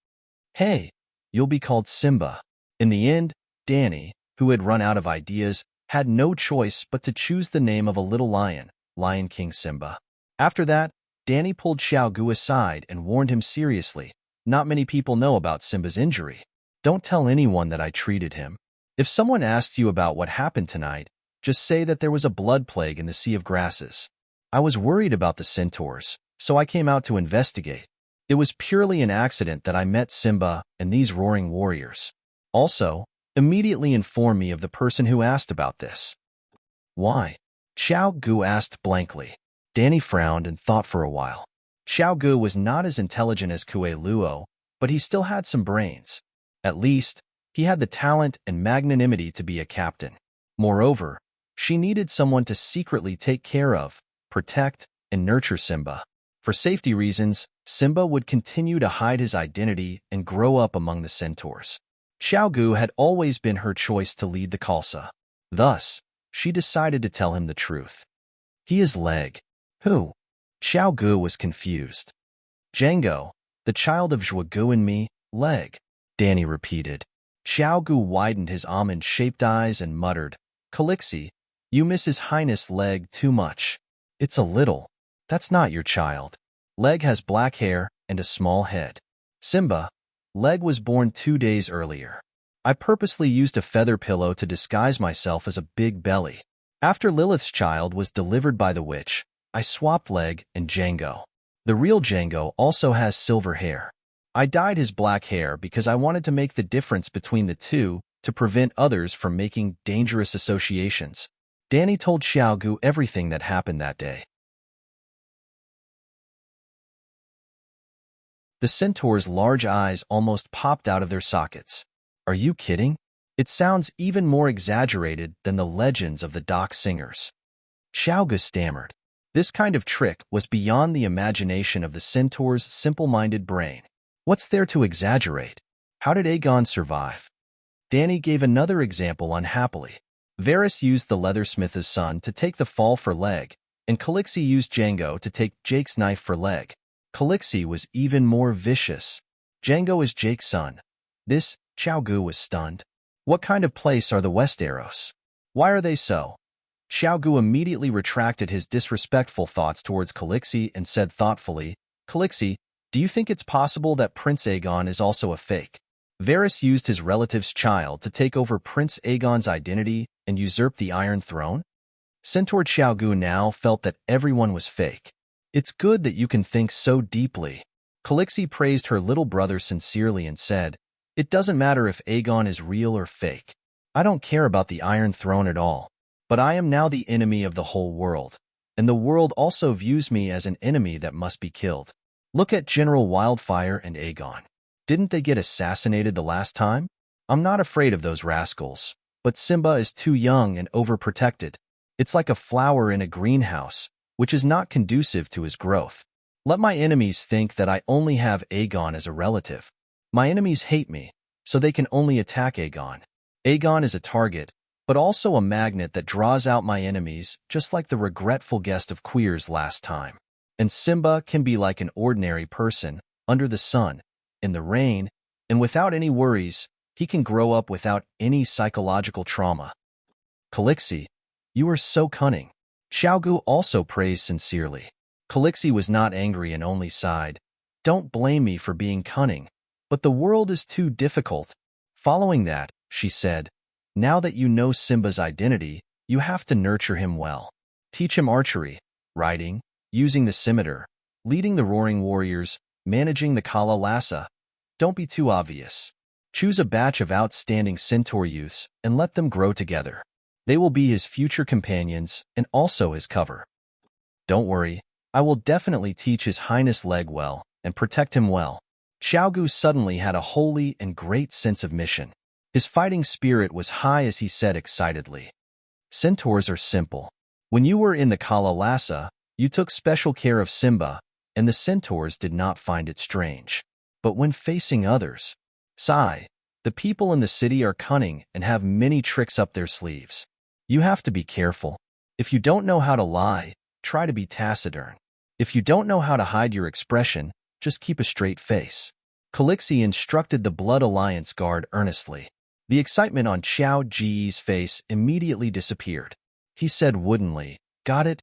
Hey, you'll be called Simba. In the end, Danny, who had run out of ideas, had no choice but to choose the name of a little lion, Lion King Simba. After that, Danny pulled Xiao Gu aside and warned him seriously. Not many people know about Simba's injury. Don't tell anyone that I treated him. If someone asks you about what happened tonight, just say that there was a blood plague in the Sea of Grasses. I was worried about the centaurs, so I came out to investigate. It was purely an accident that I met Simba and these roaring warriors. Also, immediately inform me of the person who asked about this. Why? Xiao Gu asked blankly. Danny frowned and thought for a while. Xiao Gu was not as intelligent as Kue Luo, but he still had some brains. At least, he had the talent and magnanimity to be a captain. Moreover, she needed someone to secretly take care of, protect, and nurture Simba. For safety reasons, Simba would continue to hide his identity and grow up among the centaurs. Xiao Gu had always been her choice to lead the Khalsa. Thus, she decided to tell him the truth. He is Leg. Who? Xiao Gu was confused. Django, the child of Zhuo Gu and me, Leg, Danny repeated. Xiao Gu widened his almond-shaped eyes and muttered, Calixi, you miss His Highness Leg too much. It's a little. That's not your child. Leg has black hair and a small head. Simba, Leg was born 2 days earlier. I purposely used a feather pillow to disguise myself as a big belly. After Lilith's child was delivered by the witch, I swapped Leg and Django. The real Django also has silver hair. I dyed his black hair because I wanted to make the difference between the two to prevent others from making dangerous associations. Danny told Xiaogu everything that happened that day. The centaur's large eyes almost popped out of their sockets. Are you kidding? It sounds even more exaggerated than the legends of the dock singers. Xiaogu stammered. This kind of trick was beyond the imagination of the centaur's simple-minded brain. What's there to exaggerate? How did Aegon survive? Danny gave another example unhappily. Varys used the leathersmith's son to take the fall for Leg, and Calixi used Django to take Jake's knife for Leg. Calixi was even more vicious. Django is Jake's son. This, Xiaogu was stunned. What kind of place are the Westeros? Why are they so? Xiaogu immediately retracted his disrespectful thoughts towards Calixi and said thoughtfully, Calixi, do you think it's possible that Prince Aegon is also a fake? Varys used his relative's child to take over Prince Aegon's identity and usurp the Iron Throne? Centaur Xiaogu now felt that everyone was fake. It's good that you can think so deeply. Calixi praised her little brother sincerely and said, it doesn't matter if Aegon is real or fake. I don't care about the Iron Throne at all. But I am now the enemy of the whole world, and the world also views me as an enemy that must be killed. Look at General Wildfire and Aegon. Didn't they get assassinated the last time? I'm not afraid of those rascals, but Simba is too young and overprotected. It's like a flower in a greenhouse, which is not conducive to his growth. Let my enemies think that I only have Aegon as a relative. My enemies hate me, so they can only attack Aegon. Aegon is a target, but also a magnet that draws out my enemies, just like the regretful guest of Queers last time. And Simba can be like an ordinary person, under the sun, in the rain, and without any worries, he can grow up without any psychological trauma. Calixi, you are so cunning. Xiaogu also praised sincerely. Calixi was not angry and only sighed. Don't blame me for being cunning, but the world is too difficult. Following that, she said, now that you know Simba's identity, you have to nurture him well. Teach him archery, riding, using the scimitar, leading the roaring warriors, managing the Kala Lassa. Don't be too obvious. Choose a batch of outstanding centaur youths and let them grow together. They will be his future companions and also his cover. Don't worry, I will definitely teach His Highness Leg well and protect him well. Xiaogu suddenly had a holy and great sense of mission. His fighting spirit was high as he said excitedly, centaurs are simple. When you were in the Kala Lassa, you took special care of Simba, and the centaurs did not find it strange. But when facing others, sigh, the people in the city are cunning and have many tricks up their sleeves. You have to be careful. If you don't know how to lie, try to be taciturn. If you don't know how to hide your expression, just keep a straight face. Calixi instructed the Blood Alliance guard earnestly. The excitement on Xiao Ji's face immediately disappeared. He said woodenly, got it?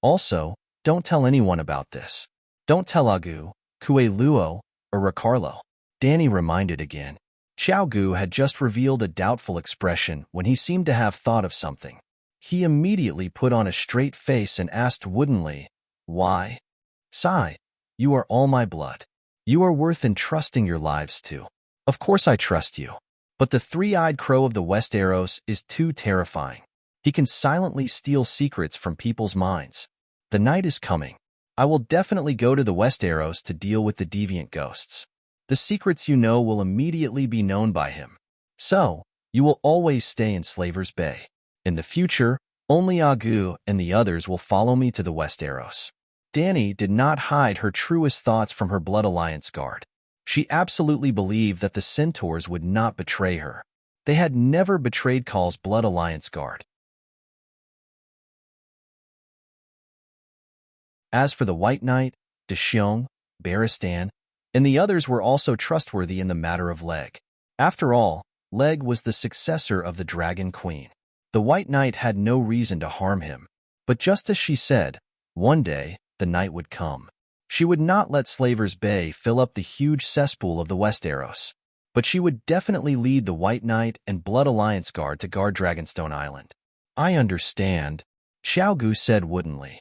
Also, don't tell anyone about this. Don't tell Agu, Kueluo, or Ricardo. Danny reminded again. Xiaogu had just revealed a doubtful expression when he seemed to have thought of something. He immediately put on a straight face and asked woodenly, why? Sigh, you are all my blood. You are worth entrusting your lives to. Of course I trust you. But the three-eyed crow of the Westeros is too terrifying. He can silently steal secrets from people's minds. The night is coming. I will definitely go to the Westeros to deal with the deviant ghosts. The secrets you know will immediately be known by him. So, you will always stay in Slaver's Bay. In the future, only Agu and the others will follow me to the Westeros. Danny did not hide her truest thoughts from her Blood Alliance guard. She absolutely believed that the centaurs would not betray her. They had never betrayed Khal's Blood Alliance guard. As for the White Knight, Deshiong, Barristan, and the others were also trustworthy in the matter of Leg. After all, Leg was the successor of the Dragon Queen. The White Knight had no reason to harm him. But just as she said, one day, the night would come. She would not let Slaver's Bay fill up the huge cesspool of the Westeros, but she would definitely lead the White Knight and Blood Alliance Guard to guard Dragonstone Island. I understand, Xiao Gu said woodenly.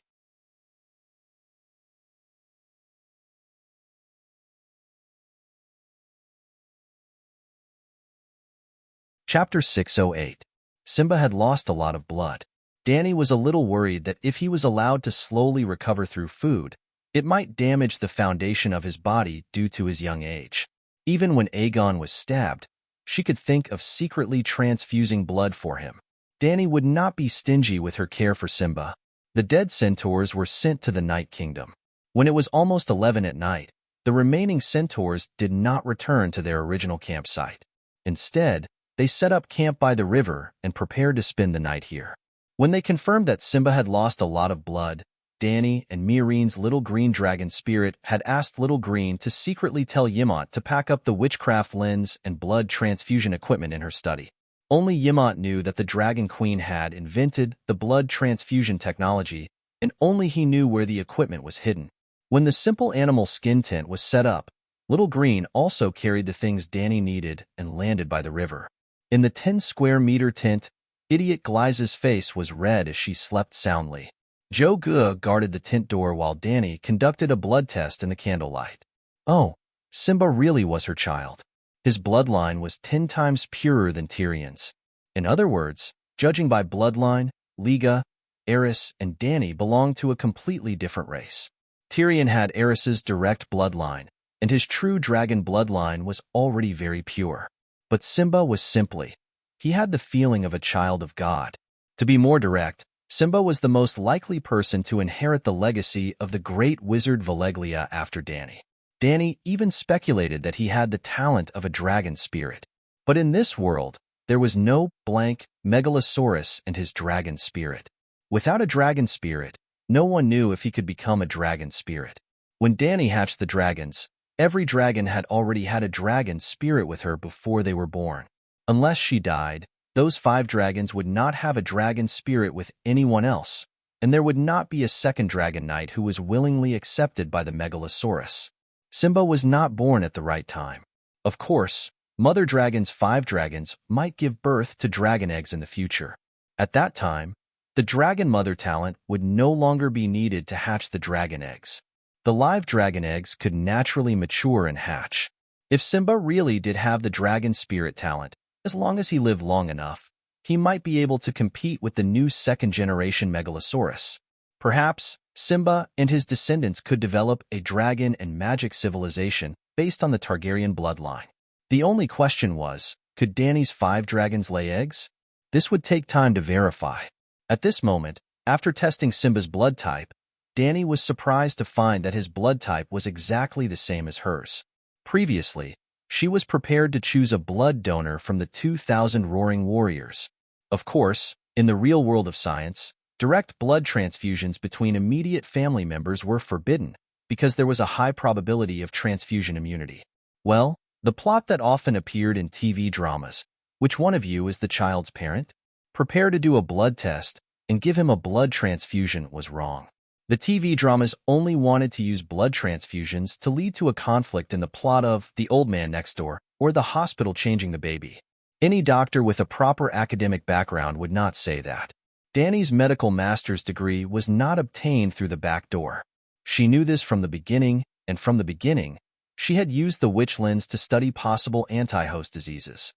Chapter 608. Simba had lost a lot of blood. Dany was a little worried that if he was allowed to slowly recover through food, it might damage the foundation of his body due to his young age. Even when Aegon was stabbed, she could think of secretly transfusing blood for him. Dany would not be stingy with her care for Simba. The dead centaurs were sent to the Night Kingdom. When it was almost 11 at night, the remaining centaurs did not return to their original campsite. Instead, they set up camp by the river and prepared to spend the night here. When they confirmed that Simba had lost a lot of blood, Dany and Meereen's little green dragon spirit had asked Little Green to secretly tell Yimont to pack up the witchcraft lens and blood transfusion equipment in her study. Only Yimont knew that the Dragon Queen had invented the blood transfusion technology, and only he knew where the equipment was hidden. When the simple animal skin tent was set up, Little Green also carried the things Dany needed and landed by the river. In the 10-square-meter tent, Idiot Glyze's face was red as she slept soundly. Joe Gu guarded the tent door while Dany conducted a blood test in the candlelight. Oh, Simba really was her child. His bloodline was 10 times purer than Tyrion's. In other words, judging by bloodline, Liga, Aerys, and Dany belonged to a completely different race. Tyrion had Aerys's direct bloodline, and his true dragon bloodline was already very pure. But Simba was simply, he had the feeling of a child of God. To be more direct, Simba was the most likely person to inherit the legacy of the great wizard Valeglia after Dany. Dany even speculated that he had the talent of a dragon spirit. But in this world, there was no blank Megalosaurus and his dragon spirit. Without a dragon spirit, no one knew if he could become a dragon spirit. When Dany hatched the dragons, every dragon had already had a dragon spirit with her before they were born. Unless she died, those 5 dragons would not have a dragon spirit with anyone else, and there would not be a second dragon knight who was willingly accepted by the Megalosaurus. Simba was not born at the right time. Of course, Mother Dragon's 5 dragons might give birth to dragon eggs in the future. At that time, the dragon mother talent would no longer be needed to hatch the dragon eggs. The live dragon eggs could naturally mature and hatch. If Simba really did have the dragon spirit talent, as long as he lived long enough, he might be able to compete with the new second-generation Megalosaurus. Perhaps Simba and his descendants could develop a dragon and magic civilization based on the Targaryen bloodline. The only question was, could Dany's 5 dragons lay eggs? This would take time to verify. At this moment, after testing Simba's blood type, Dany was surprised to find that his blood type was exactly the same as hers. Previously, she was prepared to choose a blood donor from the 2,000 Roaring Warriors. Of course, in the real world of science, direct blood transfusions between immediate family members were forbidden because there was a high probability of transfusion immunity. Well, the plot that often appeared in TV dramas, which one of you is the child's parent? Prepare to do a blood test and give him a blood transfusion was wrong. The TV dramas only wanted to use blood transfusions to lead to a conflict in the plot of The Old Man Next Door or The Hospital Changing the Baby. Any doctor with a proper academic background would not say that. Dany's medical master's degree was not obtained through the back door. She knew this from the beginning, and from the beginning, she had used the witch lens to study possible anti-host diseases.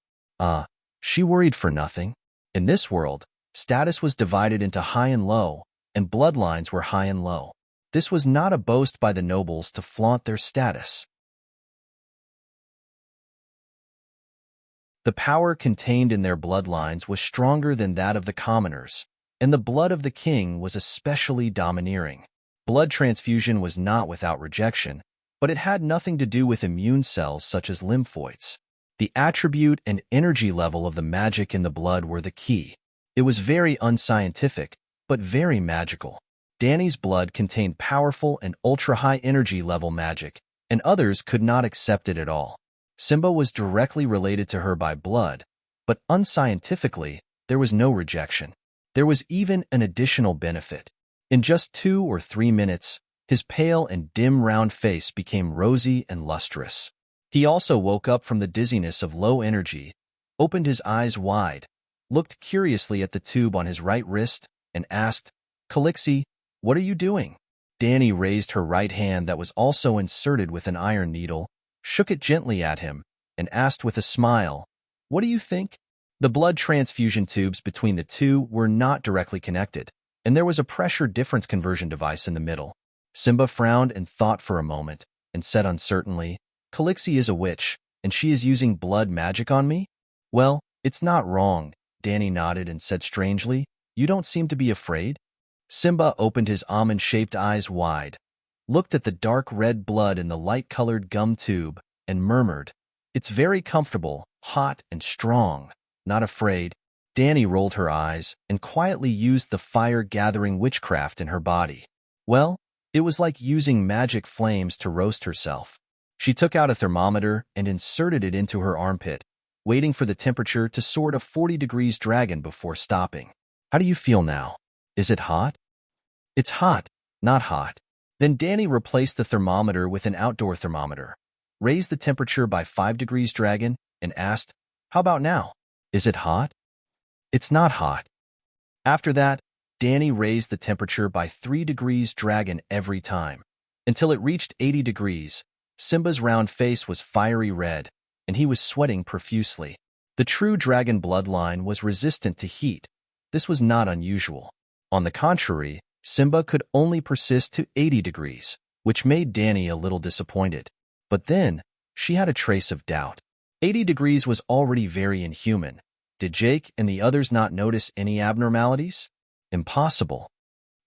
She worried for nothing. In this world, status was divided into high and low, and bloodlines were high and low. This was not a boast by the nobles to flaunt their status. The power contained in their bloodlines was stronger than that of the commoners, and the blood of the king was especially domineering. Blood transfusion was not without rejection, but it had nothing to do with immune cells such as lymphoids. The attribute and energy level of the magic in the blood were the key. It was very unscientific, but very magical. Dany's blood contained powerful and ultra-high energy level magic, and others could not accept it at all. Simba was directly related to her by blood, but unscientifically, there was no rejection. There was even an additional benefit. In just 2 or 3 minutes, His pale and dim round face became rosy and lustrous. He also woke up from the dizziness of low energy, opened his eyes wide, looked curiously at the tube on his right wrist, and asked, "Calixie, what are you doing?" Danny raised her right hand that was also inserted with an iron needle, shook it gently at him, and asked with a smile, "What do you think?" The blood transfusion tubes between the two were not directly connected, and there was a pressure difference conversion device in the middle. Simba frowned and thought for a moment, and said uncertainly, "Calixie is a witch, and she is using blood magic on me?" "Well, it's not wrong," Danny nodded and said strangely, "You don't seem to be afraid?" Simba opened his almond-shaped eyes wide, looked at the dark red blood in the light-colored gum tube, and murmured, "It's very comfortable, hot, and strong. Not afraid." Danny rolled her eyes and quietly used the fire-gathering witchcraft in her body. Well, it was like using magic flames to roast herself. She took out a thermometer and inserted it into her armpit, waiting for the temperature to soar to 40 degrees dragon before stopping. "How do you feel now? Is it hot?" "It's hot, not hot." Then Danny replaced the thermometer with an outdoor thermometer, raised the temperature by 5 degrees dragon, and asked, "How about now? Is it hot?" "It's not hot." After that, Danny raised the temperature by 3 degrees dragon every time, until it reached 80 degrees. Simba's round face was fiery red, and he was sweating profusely. The true dragon bloodline was resistant to heat. This was not unusual. On the contrary, Simba could only persist to 80 degrees, which made Danny a little disappointed. But then, she had a trace of doubt. 80 degrees was already very inhuman. Did Jake and the others not notice any abnormalities? Impossible.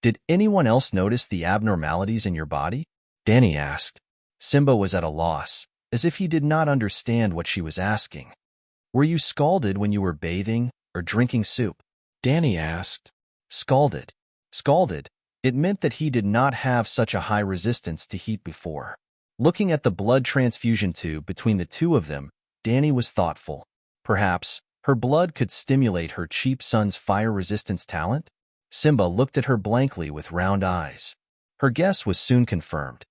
"Did anyone else notice the abnormalities in your body?" Danny asked. Simba was at a loss, as if he did not understand what she was asking. "Were you scalded when you were bathing or drinking soup?" Danny asked. Scalded. Scalded. It meant that he did not have such a high resistance to heat before. Looking at the blood transfusion tube between the two of them, Danny was thoughtful. Perhaps her blood could stimulate her cheap son's fire resistance talent? Simba looked at her blankly with round eyes. Her guess was soon confirmed.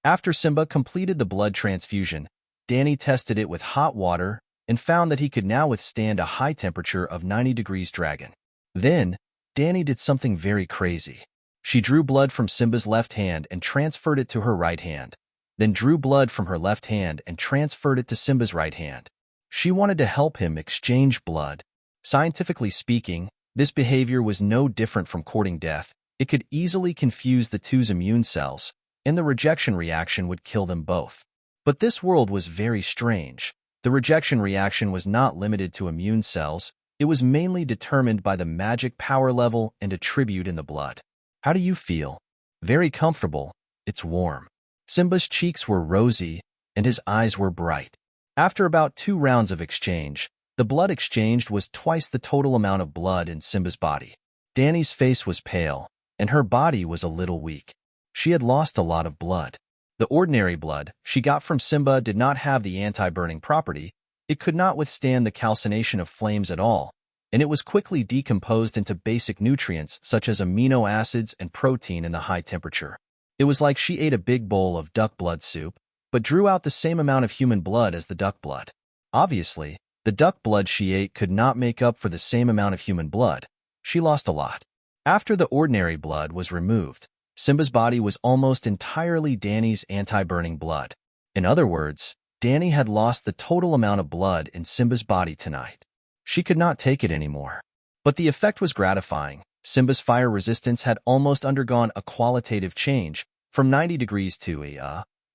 After Simba completed the blood transfusion, Danny tested it with hot water and found that he could now withstand a high temperature of 90 degrees dragon. Then, Danny did something very crazy. She drew blood from Simba's left hand and transferred it to her right hand, then drew blood from her left hand and transferred it to Simba's right hand. She wanted to help him exchange blood. Scientifically speaking, this behavior was no different from courting death. It could easily confuse the two's immune cells, and the rejection reaction would kill them both. But this world was very strange. The rejection reaction was not limited to immune cells. It was mainly determined by the magic power level and attribute in the blood. "How do you feel?" "Very comfortable. It's warm." Simba's cheeks were rosy, and his eyes were bright. After about 2 rounds of exchange, the blood exchanged was twice the total amount of blood in Simba's body. Danny's face was pale, and her body was a little weak. She had lost a lot of blood. The ordinary blood she got from Simba did not have the anti-burning property. It could not withstand the calcination of flames at all, and it was quickly decomposed into basic nutrients such as amino acids and protein in the high temperature. It was like she ate a big bowl of duck blood soup, but drew out the same amount of human blood as the duck blood. Obviously, the duck blood she ate could not make up for the same amount of human blood. She lost a lot. After the ordinary blood was removed, Simba's body was almost entirely Danny's anti-burning blood. In other words, Danny had lost the total amount of blood in Simba's body tonight. She could not take it anymore. But the effect was gratifying. Simba's fire resistance had almost undergone a qualitative change, from 90 degrees to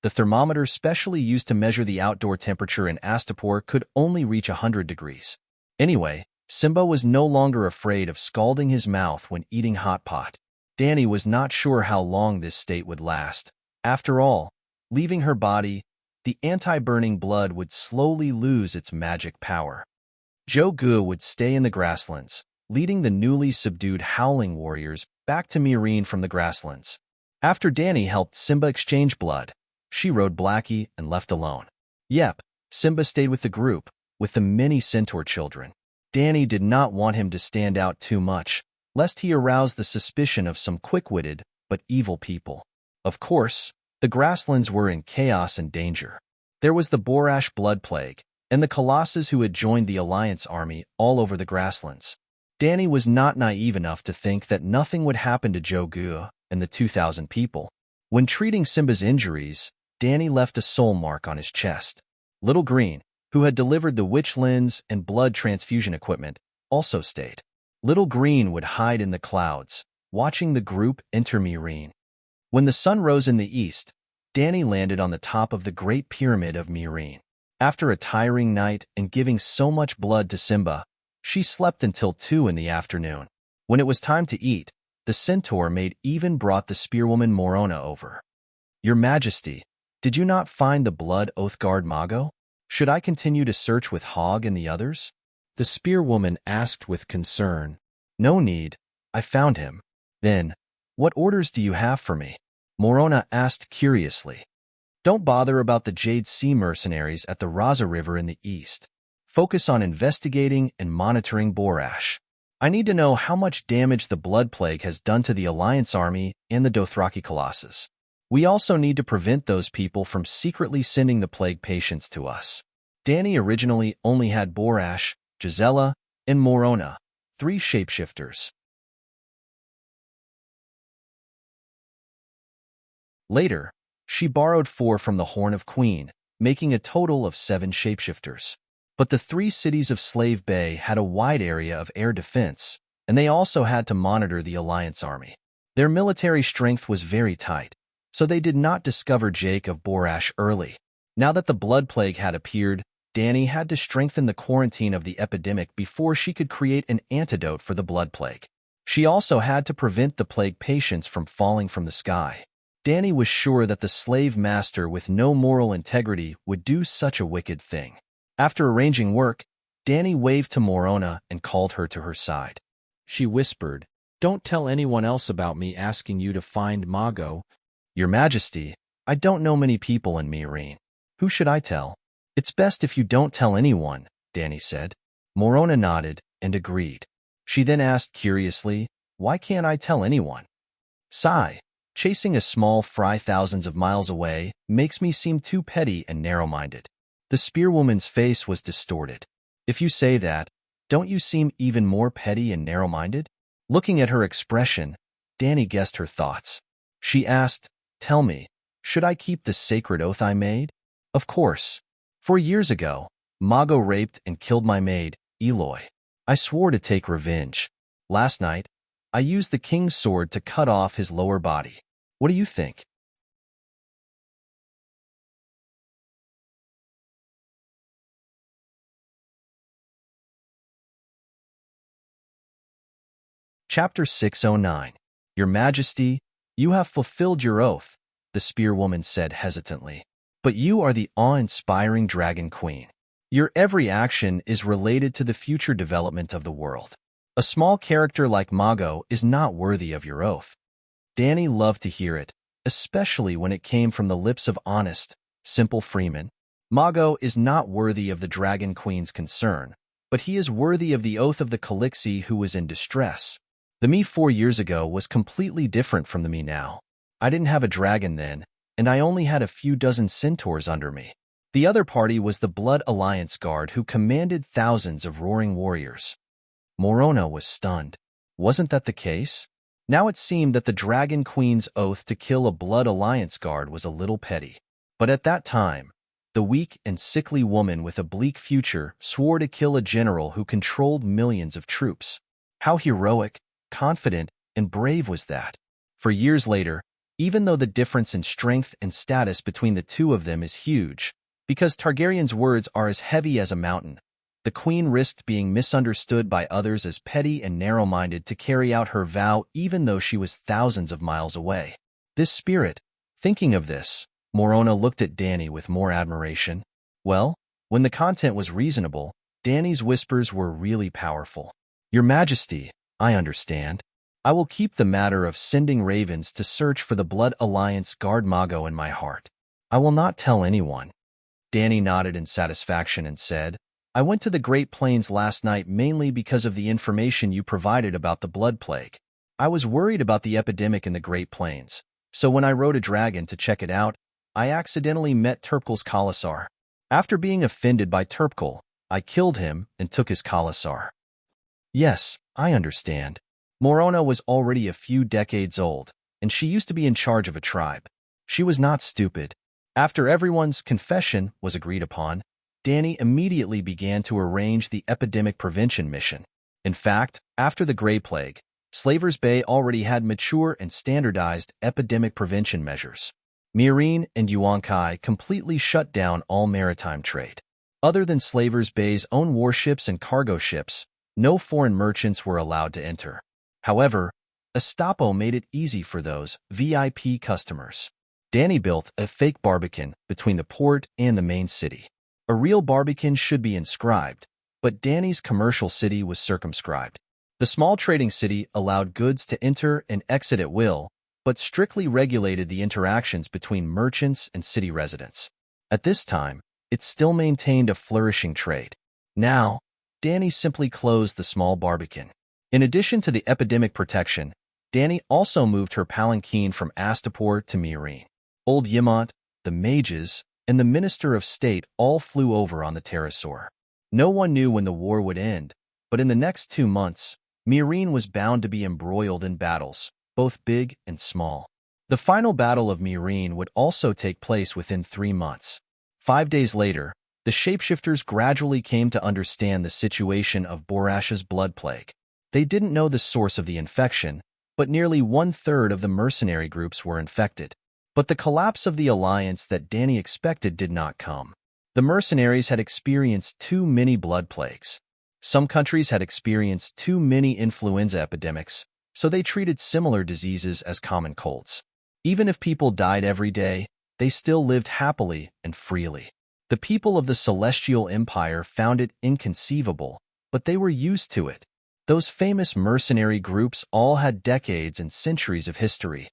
the thermometer specially used to measure the outdoor temperature in Astapor could only reach 100 degrees. Anyway, Simba was no longer afraid of scalding his mouth when eating hot pot. Danny was not sure how long this state would last. After all, leaving her body, the anti-burning blood would slowly lose its magic power. Joe Gu would stay in the grasslands, leading the newly subdued Howling Warriors back to Myrene from the grasslands. After Danny helped Simba exchange blood, she rode Blackie and left alone. Yep, Simba stayed with the group, with the many centaur children. Danny did not want him to stand out too much, lest he arouse the suspicion of some quick-witted but evil people. Of course, the grasslands were in chaos and danger. There was the Borash blood plague, and the colossus who had joined the Alliance army all over the grasslands. Danny was not naive enough to think that nothing would happen to Joe Gua and the 2,000 people. When treating Simba's injuries, Danny left a soul mark on his chest. Little Green, who had delivered the witch lens and blood transfusion equipment, also stayed. Little Green would hide in the clouds, watching the group enter Myrene. When the sun rose in the east, Danny landed on the top of the Great Pyramid of Myrene. After a tiring night and giving so much blood to Simba, she slept until 2 in the afternoon. When it was time to eat, the centaur maid even brought the spearwoman Morona over. "Your Majesty, did you not find the blood oath guard Mago? Should I continue to search with Hogg and the others?" The spearwoman asked with concern. "No need, I found him." "Then, what orders do you have for me?" Morona asked curiously. "Don't bother about the Jade Sea mercenaries at the Raza River in the east. Focus on investigating and monitoring Borash. I need to know how much damage the Blood Plague has done to the Alliance army and the Dothraki Colossus. We also need to prevent those people from secretly sending the plague patients to us." Danny originally only had Borash, Gisela, and Morona, 3 shapeshifters. Later, she borrowed 4 from the Horn of Queen, making a total of 7 shapeshifters. But the 3 cities of Slave Bay had a wide area of air defense, and they also had to monitor the Alliance army. Their military strength was very tight, so they did not discover Jake of Borash early. Now that the Blood Plague had appeared, Danny had to strengthen the quarantine of the epidemic before she could create an antidote for the Blood Plague. She also had to prevent the plague patients from falling from the sky. Danny was sure that the slave master with no moral integrity would do such a wicked thing. After arranging work, Danny waved to Morona and called her to her side. She whispered, "Don't tell anyone else about me asking you to find Mago." "Your Majesty, I don't know many people in Myrene. Who should I tell?" "It's best if you don't tell anyone," Danny said. Morona nodded and agreed. She then asked curiously, "Why can't I tell anyone?" "Sigh, chasing a small fry thousands of miles away makes me seem too petty and narrow-minded." The spearwoman's face was distorted. "If you say that, don't you seem even more petty and narrow-minded?" Looking at her expression, Danny guessed her thoughts. She asked, "Tell me, should I keep the sacred oath I made?" "Of course. 4 years ago, Mago raped and killed my maid, Eloy. I swore to take revenge. Last night, I used the king's sword to cut off his lower body. What do you think?" Chapter 609. "Your Majesty, you have fulfilled your oath," the spearwoman said hesitantly. "But you are the awe-inspiring Dragon Queen. Your every action is related to the future development of the world. A small character like Mago is not worthy of your oath." Danny loved to hear it, especially when it came from the lips of honest, simple freemen. Mago is not worthy of the Dragon Queen's concern, but he is worthy of the oath of the Calixi who was in distress. The me 4 years ago was completely different from the me now. I didn't have a dragon then, and I only had a few dozen centaurs under me. The other party was the Blood Alliance Guard who commanded thousands of roaring warriors. Morona was stunned. Wasn't that the case? Now it seemed that the Dragon Queen's oath to kill a Blood Alliance Guard was a little petty. But at that time, the weak and sickly woman with a bleak future swore to kill a general who controlled millions of troops. How heroic, confident, and brave was that? For years later, even though the difference in strength and status between the two of them is huge, because Targaryen's words are as heavy as a mountain, the queen risked being misunderstood by others as petty and narrow-minded to carry out her vow even though she was thousands of miles away. This spirit, thinking of this, Morona looked at Danny with more admiration. Well, when the content was reasonable, Danny's whispers were really powerful. "Your Majesty, I understand. I will keep the matter of sending ravens to search for the Blood Alliance Guard Mago in my heart. I will not tell anyone." Danny nodded in satisfaction and said, I went to the Great Plains last night mainly because of the information you provided about the blood plague. I was worried about the epidemic in the Great Plains, so when I rode a dragon to check it out, I accidentally met Turpkel's Khalasar. After being offended by Turpkel, I killed him and took his Khalasar. Yes, I understand. Morona was already a few decades old, and she used to be in charge of a tribe. She was not stupid. After everyone's confession was agreed upon, Danny immediately began to arrange the epidemic prevention mission. In fact, after the Grey Plague, Slavers Bay already had mature and standardized epidemic prevention measures. Meereen and Yuankai completely shut down all maritime trade. Other than Slavers Bay's own warships and cargo ships, no foreign merchants were allowed to enter. However, Estapo made it easy for those VIP customers. Danny built a fake barbican between the port and the main city. A real barbican should be inscribed, but Danny's commercial city was circumscribed. The small trading city allowed goods to enter and exit at will, but strictly regulated the interactions between merchants and city residents. At this time, it still maintained a flourishing trade. Now, Danny simply closed the small barbican. In addition to the epidemic protection, Danny also moved her palanquin from Astapor to Meereen. Old Yamant, the mages, and the Minister of State all flew over on the pterosaur. No one knew when the war would end, but in the next 2 months, Meereen was bound to be embroiled in battles, both big and small. The final battle of Meereen would also take place within 3 months. 5 days later, the shapeshifters gradually came to understand the situation of Borash's blood plague. They didn't know the source of the infection, but nearly 1/3 of the mercenary groups were infected. But the collapse of the alliance that Danny expected did not come. The mercenaries had experienced too many blood plagues. Some countries had experienced too many influenza epidemics, so they treated similar diseases as common colds. Even if people died every day, they still lived happily and freely. The people of the Celestial Empire found it inconceivable, but they were used to it. Those famous mercenary groups all had decades and centuries of history.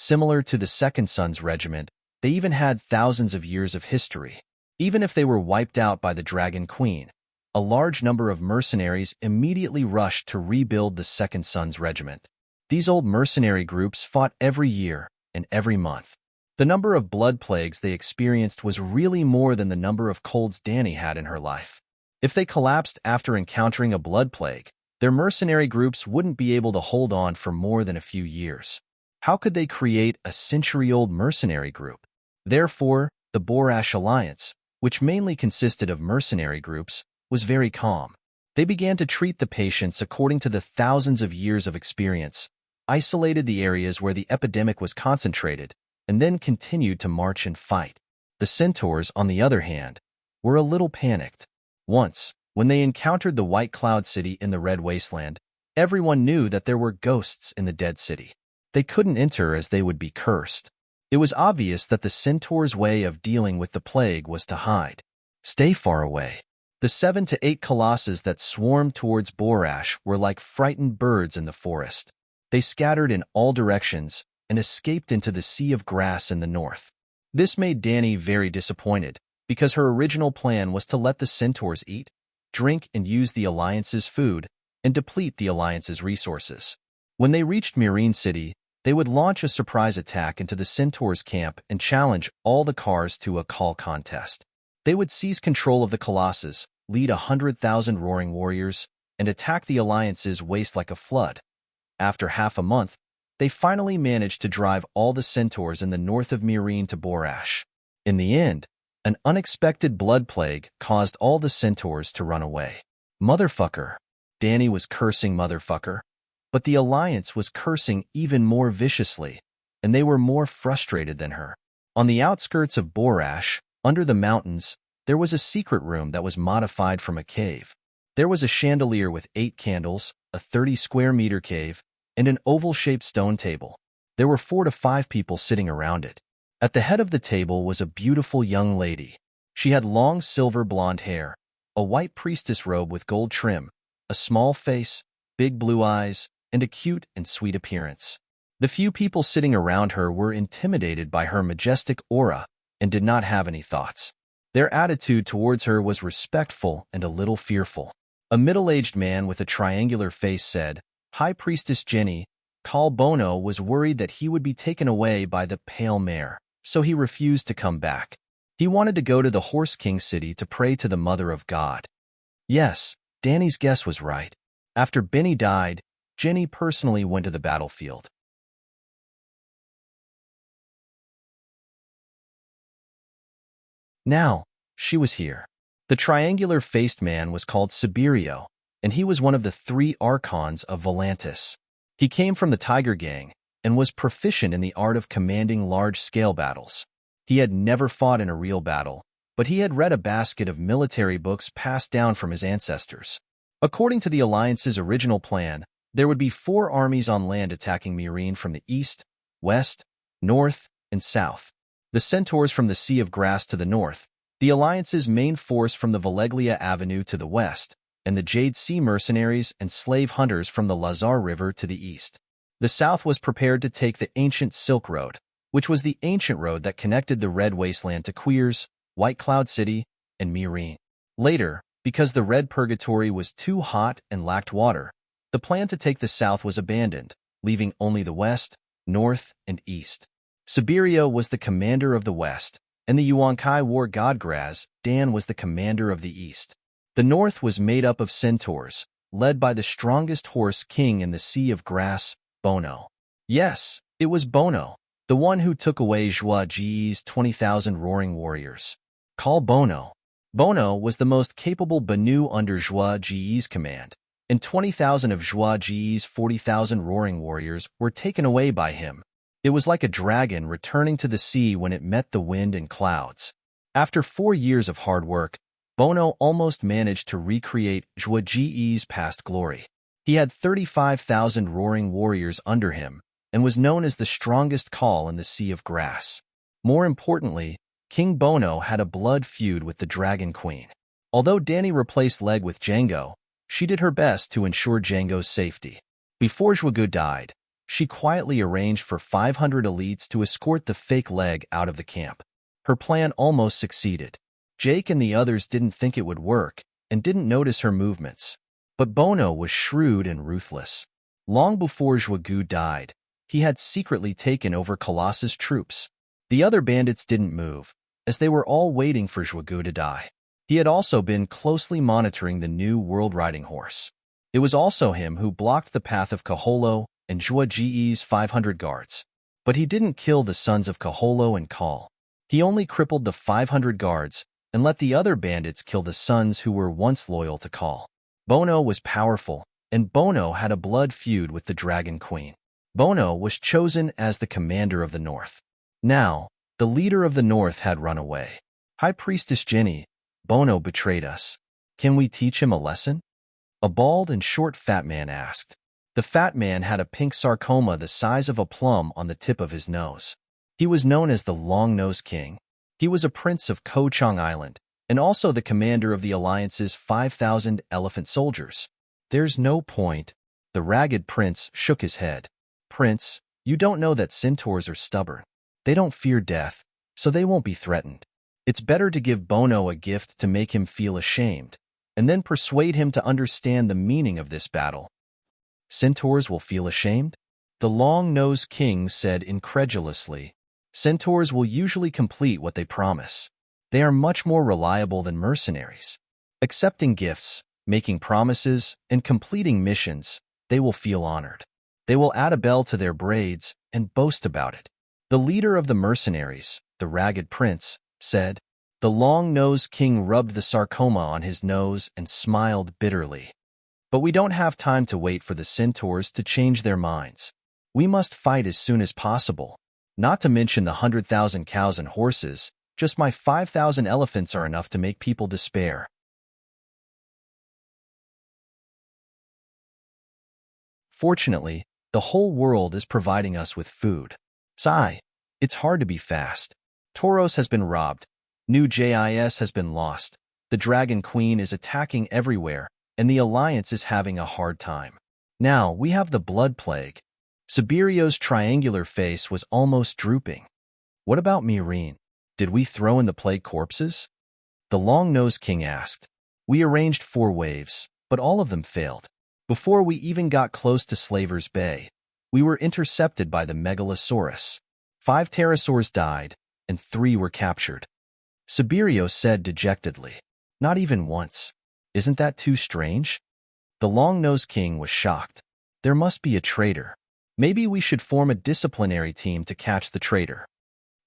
Similar to the Second Sons Regiment, they even had thousands of years of history. Even if they were wiped out by the Dragon Queen, a large number of mercenaries immediately rushed to rebuild the Second Sons Regiment. These old mercenary groups fought every year and every month. The number of blood plagues they experienced was really more than the number of colds Danny had in her life. If they collapsed after encountering a blood plague, their mercenary groups wouldn't be able to hold on for more than a few years. How could they create a century-old mercenary group? Therefore, the Borash Alliance, which mainly consisted of mercenary groups, was very calm. They began to treat the patients according to the thousands of years of experience, isolated the areas where the epidemic was concentrated, and then continued to march and fight. The centaurs, on the other hand, were a little panicked. Once, when they encountered the White Cloud City in the Red Wasteland, everyone knew that there were ghosts in the Dead City. They couldn't enter as they would be cursed. It was obvious that the centaurs' way of dealing with the plague was to hide. Stay far away. The 7 to 8 colossus that swarmed towards Borash were like frightened birds in the forest. They scattered in all directions and escaped into the sea of grass in the north. This made Danny very disappointed, because her original plan was to let the centaurs eat, drink, and use the Alliance's food, and deplete the Alliance's resources. When they reached Meereen City, they would launch a surprise attack into the centaurs' camp and challenge all the cars to a call contest. They would seize control of the colossus, lead 100,000 roaring warriors, and attack the Alliance's waste like a flood. After half a month, they finally managed to drive all the centaurs in the north of Meereen to Borash. In the end, an unexpected blood plague caused all the centaurs to run away. Motherfucker. Danny was cursing motherfucker. But the Alliance was cursing even more viciously, and they were more frustrated than her. On the outskirts of Borash, under the mountains, there was a secret room that was modified from a cave. There was a chandelier with 8 candles, a 30-square-meter cave, and an oval-shaped stone table. There were 4 to 5 people sitting around it. At the head of the table was a beautiful young lady. She had long silver blonde hair, a white priestess robe with gold trim, a small face, big blue eyes, and a cute and sweet appearance. The few people sitting around her were intimidated by her majestic aura and did not have any thoughts. Their attitude towards her was respectful and a little fearful. A middle-aged man with a triangular face said, "High Priestess Jenny, Kal Bono was worried that he would be taken away by the pale mare, so he refused to come back. He wanted to go to the Horse King city to pray to the Mother of God." Yes, Danny's guess was right. After Benny died, Jenny personally went to the battlefield. Now, she was here. The triangular-faced man was called Siberio, and he was one of the 3 archons of Volantis. He came from the Tiger Gang and was proficient in the art of commanding large-scale battles. He had never fought in a real battle, but he had read a basket of military books passed down from his ancestors. According to the Alliance's original plan, there would be 4 armies on land attacking Myrene from the east, west, north, and south. The Centaurs from the Sea of Grass to the north, the Alliance's main force from the Valeglia Avenue to the west, and the Jade Sea mercenaries and slave hunters from the Lazar River to the east. The south was prepared to take the ancient Silk Road, which was the ancient road that connected the Red Wasteland to Queers, White Cloud City, and Myrene. Later, because the Red Purgatory was too hot and lacked water, the plan to take the south was abandoned, leaving only the west, north, and east. Siberio was the commander of the west, and the Yuan-Kai war god Graz, Dan was the commander of the east. The north was made up of centaurs, led by the strongest horse king in the Sea of Grass, Bono. Yes, it was Bono, the one who took away Joie Ge's 20,000 roaring warriors. Kal Bono. Bono was the most capable Banu under Joie Ge's command, and 20,000 of Joie Ge's 40,000 roaring warriors were taken away by him. It was like a dragon returning to the sea when it met the wind and clouds. After 4 years of hard work, Bono almost managed to recreate Joie Ge's past glory. He had 35,000 roaring warriors under him and was known as the strongest Kal in the Sea of Grass. More importantly, King Bono had a blood feud with the Dragon Queen. Although Danny replaced Leg with Django, she did her best to ensure Django's safety. Before Zhuagu died, she quietly arranged for 500 elites to escort the fake Leg out of the camp. Her plan almost succeeded. Jake and the others didn't think it would work and didn't notice her movements. But Bono was shrewd and ruthless. Long before Zhuagu died, he had secretly taken over Colossus' troops. The other bandits didn't move, as they were all waiting for Zhuagu to die. He had also been closely monitoring the new world riding horse. It was also him who blocked the path of Kaholo and Joie Ge's 500 guards. But he didn't kill the sons of Kaholo and Kal. He only crippled the 500 guards and let the other bandits kill the sons who were once loyal to Kal. Bono was powerful, and Bono had a blood feud with the Dragon Queen. Bono was chosen as the commander of the North. Now, the leader of the North had run away. High Priestess Jenny, Bono betrayed us. Can we teach him a lesson? A bald and short fat man asked. The fat man had a pink sarcoma the size of a plum on the tip of his nose. He was known as the Long-Nosed King. He was a prince of Ko Chang Island, and also the commander of the Alliance's 5,000 elephant soldiers. There's no point. The ragged prince shook his head. Prince, you don't know that centaurs are stubborn. They don't fear death, so they won't be threatened. It's better to give Bono a gift to make him feel ashamed, and then persuade him to understand the meaning of this battle. Centaurs will feel ashamed? The Long-Nosed King said incredulously. Centaurs will usually complete what they promise. They are much more reliable than mercenaries. Accepting gifts, making promises, and completing missions, they will feel honored. They will add a bell to their braids and boast about it. The leader of the mercenaries, the Ragged Prince, said. The Long-Nosed King rubbed the sarcoma on his nose and smiled bitterly. But we don't have time to wait for the centaurs to change their minds. We must fight as soon as possible. Not to mention the 100,000 cows and horses, just my 5,000 elephants are enough to make people despair. Fortunately, the whole world is providing us with food. Sigh, it's hard to be fast. Tauros has been robbed. New JIS has been lost. The Dragon Queen is attacking everywhere, and the Alliance is having a hard time. Now we have the Blood Plague. Sibirio's triangular face was almost drooping. What about Mireen? Did we throw in the plague corpses? The long-nosed king asked. We arranged 4 waves, but all of them failed. Before we even got close to Slaver's Bay, we were intercepted by the Megalosaurus. 5 pterosaurs died, and 3 were captured. Sibirio said dejectedly. Not even once. Isn't that too strange? The long-nosed king was shocked. There must be a traitor. Maybe we should form a disciplinary team to catch the traitor.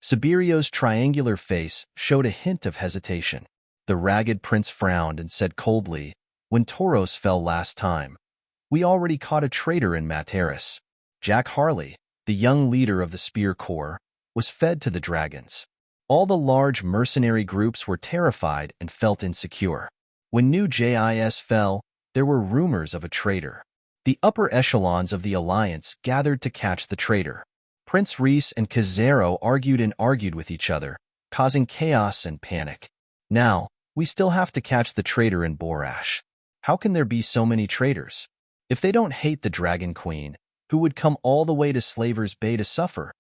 Sibirio's triangular face showed a hint of hesitation. The ragged prince frowned and said coldly, when Tauros fell last time, we already caught a traitor in Materis. Jack Harley, the young leader of the Spear Corps, was fed to the dragons. All the large mercenary groups were terrified and felt insecure. When New JIS fell, there were rumors of a traitor. The upper echelons of the alliance gathered to catch the traitor. Prince Reese and Kazero argued with each other, causing chaos and panic. Now, we still have to catch the traitor in Borash. How can there be so many traitors? If they don't hate the Dragon Queen, who would come all the way to Slaver's Bay to suffer?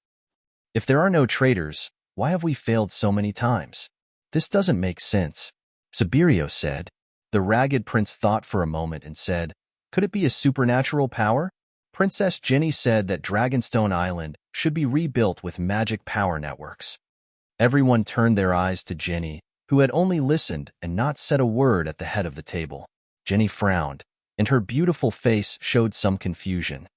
If there are no traitors, why have we failed so many times? This doesn't make sense, Sibirio said. The ragged prince thought for a moment and said, could it be a supernatural power? Princess Jenny said that Dragonstone Island should be rebuilt with magic power networks. Everyone turned their eyes to Jenny, who had only listened and not said a word at the head of the table. Jenny frowned, and her beautiful face showed some confusion.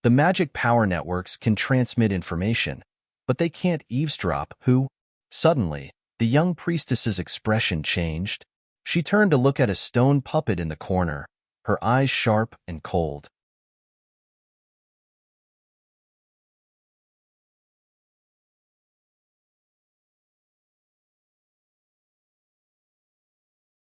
The magic power networks can transmit information, but they can't eavesdrop. Who? Suddenly, the young priestess's expression changed. She turned to look at a stone puppet in the corner, her eyes sharp and cold.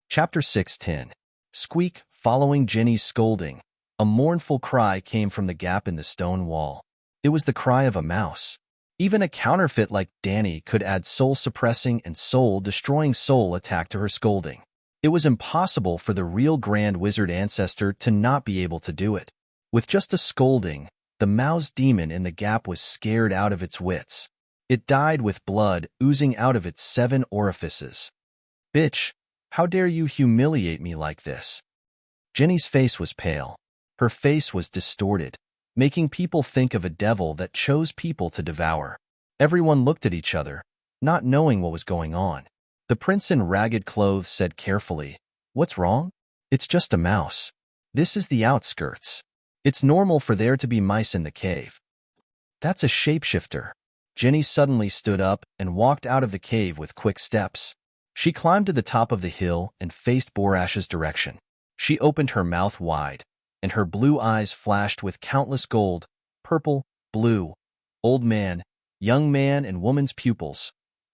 Chapter 6:10. Squeak. Following Jenny's scolding, a mournful cry came from the gap in the stone wall. It was the cry of a mouse. Even a counterfeit like Danny could add soul-suppressing and soul-destroying soul attack to her scolding. It was impossible for the real Grand Wizard ancestor to not be able to do it. With just a scolding, the mouse demon in the gap was scared out of its wits. It died with blood oozing out of its 7 orifices. Bitch, how dare you humiliate me like this? Jenny's face was pale. Her face was distorted, making people think of a devil that chose people to devour. Everyone looked at each other, not knowing what was going on. The prince in ragged clothes said carefully, "What's wrong? It's just a mouse. This is the outskirts. It's normal for there to be mice in the cave." That's a shapeshifter. Jenny suddenly stood up and walked out of the cave with quick steps. She climbed to the top of the hill and faced Borash's direction. She opened her mouth wide, and her blue eyes flashed with countless gold, purple, blue, old man, young man, and woman's pupils.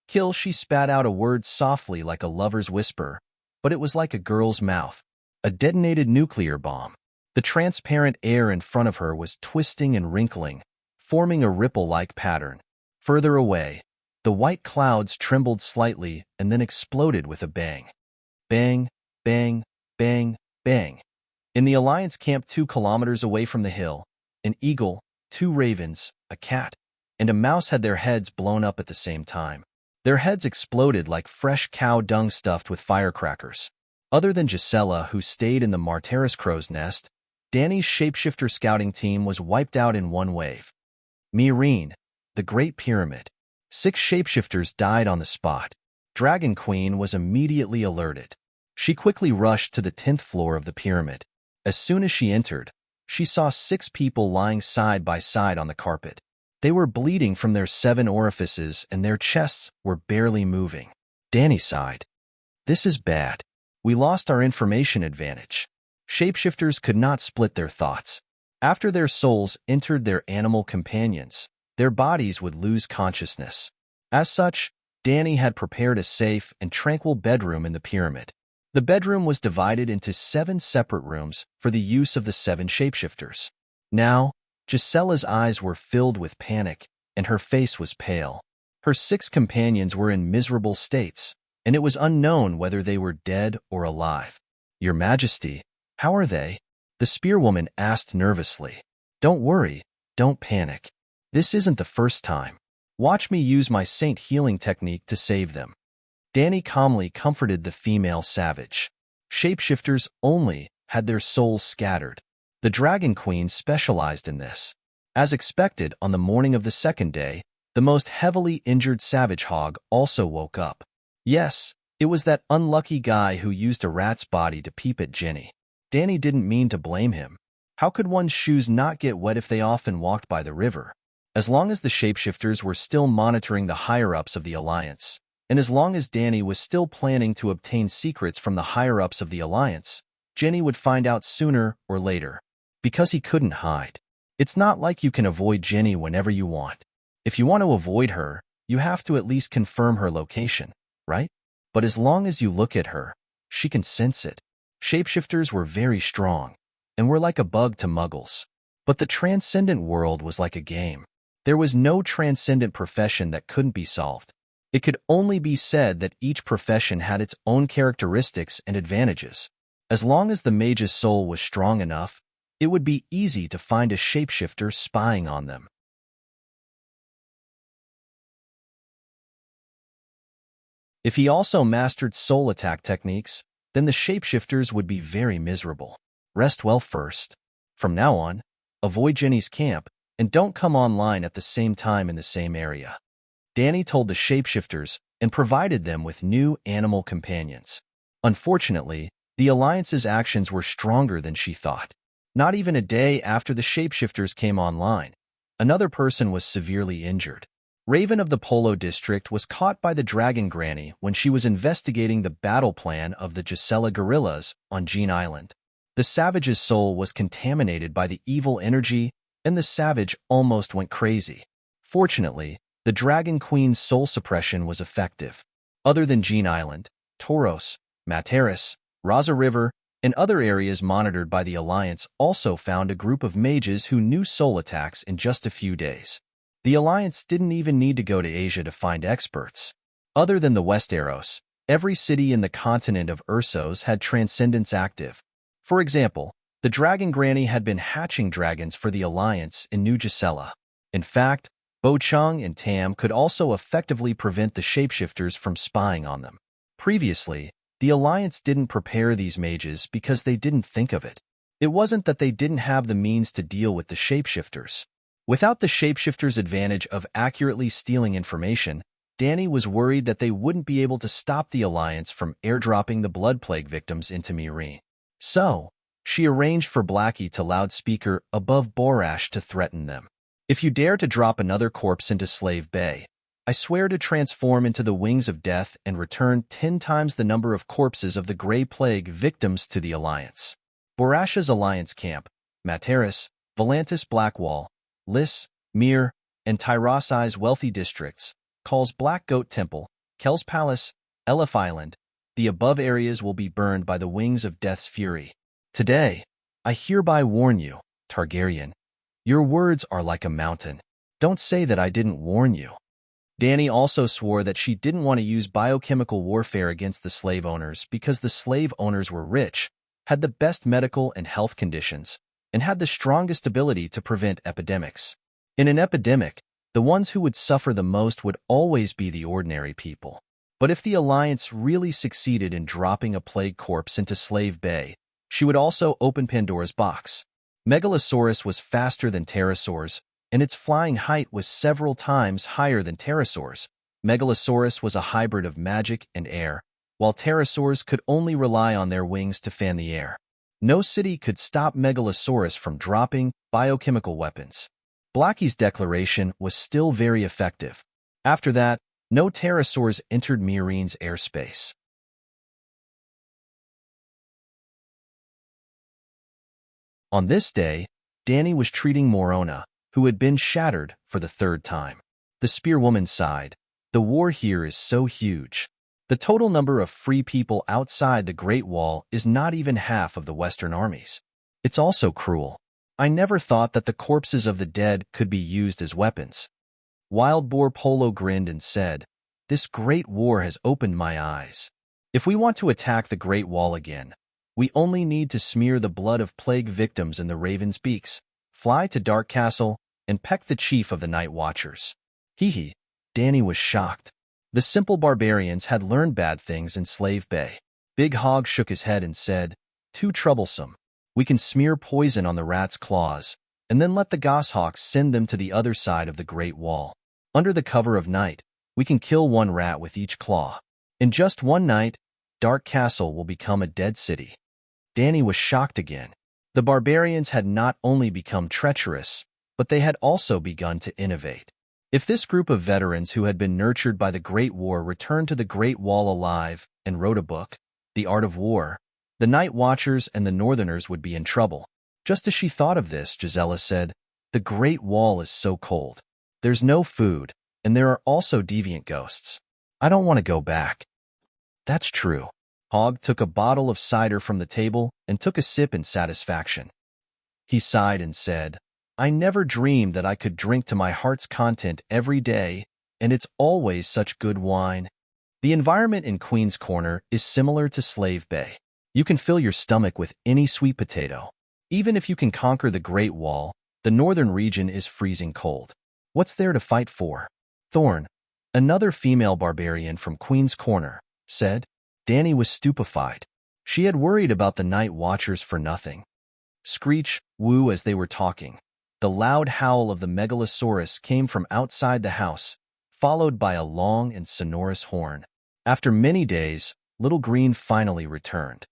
Kill. She spat out a word softly like a lover's whisper, but it was like a girl's mouth. A detonated nuclear bomb. The transparent air in front of her was twisting and wrinkling, forming a ripple-like pattern. Further away, the white clouds trembled slightly and then exploded with a bang. Bang, bang, bang, bang. In the Alliance camp 2 kilometers away from the hill, an eagle, 2 ravens, a cat, and a mouse had their heads blown up at the same time. Their heads exploded like fresh cow dung stuffed with firecrackers. Other than Gisela, who stayed in the Marteris crow's nest, Danny's shapeshifter scouting team was wiped out in one wave. Mireen, the Great Pyramid. 6 shapeshifters died on the spot. Dragon Queen was immediately alerted. She quickly rushed to the 10th floor of the pyramid. As soon as she entered, she saw 6 people lying side by side on the carpet. They were bleeding from their 7 orifices and their chests were barely moving. Danny sighed. This is bad. We lost our information advantage. Shapeshifters could not split their thoughts. After their souls entered their animal companions, their bodies would lose consciousness. As such, Danny had prepared a safe and tranquil bedroom in the pyramid. The bedroom was divided into 7 separate rooms for the use of the 7 shapeshifters. Now, Gisela's eyes were filled with panic, and her face was pale. Her 6 companions were in miserable states, and it was unknown whether they were dead or alive. "Your Majesty, how are they?" the spearwoman asked nervously. "Don't worry, don't panic. This isn't the first time. Watch me use my saint healing technique to save them. Danny calmly comforted the female savage. Shapeshifters only had their souls scattered. The Dragon Queen specialized in this. As expected, on the morning of the second day, the most heavily injured savage hog also woke up. Yes, it was that unlucky guy who used a rat's body to peep at Jenny. Danny didn't mean to blame him. How could one's shoes not get wet if they often walked by the river? As long as the shapeshifters were still monitoring the higher-ups of the Alliance, and as long as Danny was still planning to obtain secrets from the higher-ups of the Alliance, Jenny would find out sooner or later. Because he couldn't hide. It's not like you can avoid Jenny whenever you want. If you want to avoid her, you have to at least confirm her location, right? But as long as you look at her, she can sense it. Shapeshifters were very strong, and were like a bug to muggles. But the transcendent world was like a game. There was no transcendent profession that couldn't be solved. It could only be said that each profession had its own characteristics and advantages. As long as the mage's soul was strong enough, it would be easy to find a shapeshifter spying on them. If he also mastered soul attack techniques, then the shapeshifters would be very miserable. Rest well first. From now on, avoid Jenny's camp, and don't come online at the same time in the same area. Danny told the shapeshifters and provided them with new animal companions. Unfortunately, the Alliance's actions were stronger than she thought. Not even a day after the shapeshifters came online, another person was severely injured. Raven of the Polo District was caught by the Dragon Granny when she was investigating the battle plan of the Gisela guerrillas on Jean Island. The savage's soul was contaminated by the evil energy, and the savage almost went crazy. Fortunately, the Dragon Queen's soul suppression was effective. Other than Jean Island, Tauros, Materis, Raza River, and other areas monitored by the Alliance also found a group of mages who knew soul attacks in just a few days. The Alliance didn't even need to go to Asia to find experts. Other than the Westeros, every city in the continent of Ursos had Transcendence active. For example, the Dragon Granny had been hatching dragons for the Alliance in New Gisela. In fact, Bo-Chung and Tam could also effectively prevent the shapeshifters from spying on them. Previously, the Alliance didn't prepare these mages because they didn't think of it. It wasn't that they didn't have the means to deal with the shapeshifters. Without the shapeshifters' advantage of accurately stealing information, Danny was worried that they wouldn't be able to stop the Alliance from airdropping the Blood Plague victims into Meereen. So, she arranged for Blackie to loudspeaker above Borash to threaten them. If you dare to drop another corpse into Slave Bay, I swear to transform into the wings of death and return 10 times the number of corpses of the Grey Plague victims to the Alliance. Borash's Alliance camp, Materis, Volantis Blackwall, Lys, Mir, and Tyrosai's wealthy districts, calls Black Goat Temple, Kel's Palace, Elif Island. The above areas will be burned by the wings of death's fury. Today, I hereby warn you, Targaryen. Your words are like a mountain. Don't say that I didn't warn you. Danny also swore that she didn't want to use biochemical warfare against the slave owners because the slave owners were rich, had the best medical and health conditions, and had the strongest ability to prevent epidemics. In an epidemic, the ones who would suffer the most would always be the ordinary people. But if the Alliance really succeeded in dropping a plague corpse into Slave Bay, she would also open Pandora's box. Megalosaurus was faster than pterosaurs, and its flying height was several times higher than pterosaurs. Megalosaurus was a hybrid of magic and air, while pterosaurs could only rely on their wings to fan the air. No city could stop Megalosaurus from dropping biochemical weapons. Blackie's declaration was still very effective. After that, no pterosaurs entered Meereen's airspace. On this day, Danny was treating Morona, who had been shattered for the third time. The spearwoman sighed. The war here is so huge. The total number of free people outside the Great Wall is not even half of the Western armies. It's also cruel. I never thought that the corpses of the dead could be used as weapons. Wild Boar Polo grinned and said, "This great war has opened my eyes. If we want to attack the Great Wall again, we only need to smear the blood of plague victims in the ravens' beaks, fly to Dark Castle, and pecked the chief of the night watchers. Hee. Danny was shocked. The simple barbarians had learned bad things in Slave Bay. Big Hog shook his head and said, "Too troublesome. We can smear poison on the rat's claws, and then let the goshawks send them to the other side of the Great Wall. Under the cover of night, we can kill one rat with each claw. In just one night, Dark Castle will become a dead city." Danny was shocked again. The barbarians had not only become treacherous, but they had also begun to innovate. If this group of veterans who had been nurtured by the Great War returned to the Great Wall alive and wrote a book, The Art of War, the Night Watchers and the Northerners would be in trouble. Just as she thought of this, Gisela said, "The Great Wall is so cold. There's no food, and there are also deviant ghosts. I don't want to go back." "That's true." Hogg took a bottle of cider from the table and took a sip in satisfaction. He sighed and said, "I never dreamed that I could drink to my heart's content every day, and it's always such good wine." The environment in Queen's Corner is similar to Slave Bay. You can fill your stomach with any sweet potato. Even if you can conquer the Great Wall, the northern region is freezing cold. What's there to fight for? Thorn, another female barbarian from Queen's Corner, said. Danny was stupefied. She had worried about the night watchers for nothing. Screech, woo as they were talking. The loud howl of the megalosaurus came from outside the house, followed by a long and sonorous horn. After many days, Little Green finally returned.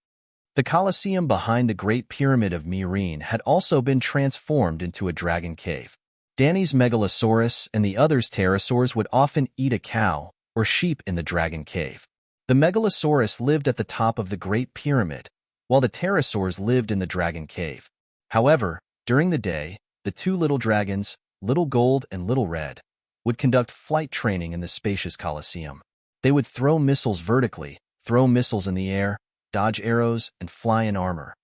The Colosseum behind the Great Pyramid of Myrene had also been transformed into a dragon cave. Danny's megalosaurus and the others' pterosaurs would often eat a cow or sheep in the dragon cave. The megalosaurus lived at the top of the Great Pyramid, while the pterosaurs lived in the dragon cave. However, during the day, the two little dragons, Little Gold and Little Red, would conduct flight training in the spacious Colosseum. They would throw missiles vertically, throw missiles in the air, dodge arrows, and fly in armor.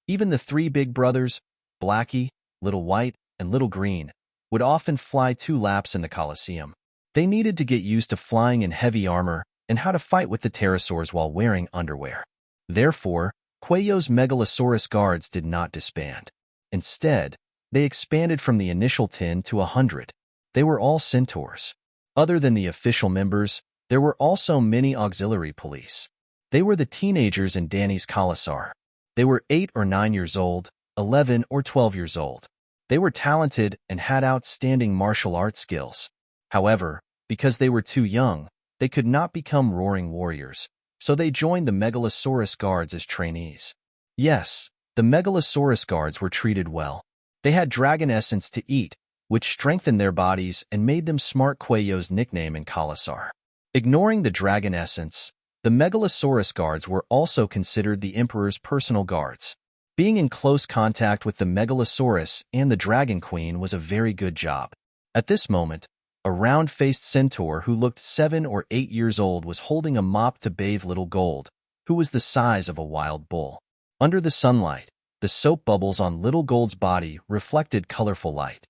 Even the three big brothers, Blackie, Little White, and Little Green, would often fly 2 laps in the Colosseum. They needed to get used to flying in heavy armor and how to fight with the pterosaurs while wearing underwear. Therefore, Cuello's Megalosaurus guards did not disband. Instead, they expanded from the initial 10 to 100. They were all centaurs. Other than the official members, there were also many auxiliary police. They were the teenagers in Danny's Colossar. They were 8 or 9 years old, 11 or 12 years old. They were talented and had outstanding martial arts skills. However, because they were too young, they could not become roaring warriors, so they joined the Megalosaurus guards as trainees. Yes, the Megalosaurus guards were treated well. They had dragon essence to eat, which strengthened their bodies and made them Smart Cuello's nickname in Colossar. Ignoring the dragon essence, the Megalosaurus guards were also considered the Emperor's personal guards. Being in close contact with the Megalosaurus and the Dragon Queen was a very good job. At this moment, a round-faced centaur who looked 7 or 8 years old was holding a mop to bathe Little Gold, who was the size of a wild bull. Under the sunlight, the soap bubbles on Little Gold's body reflected colorful light.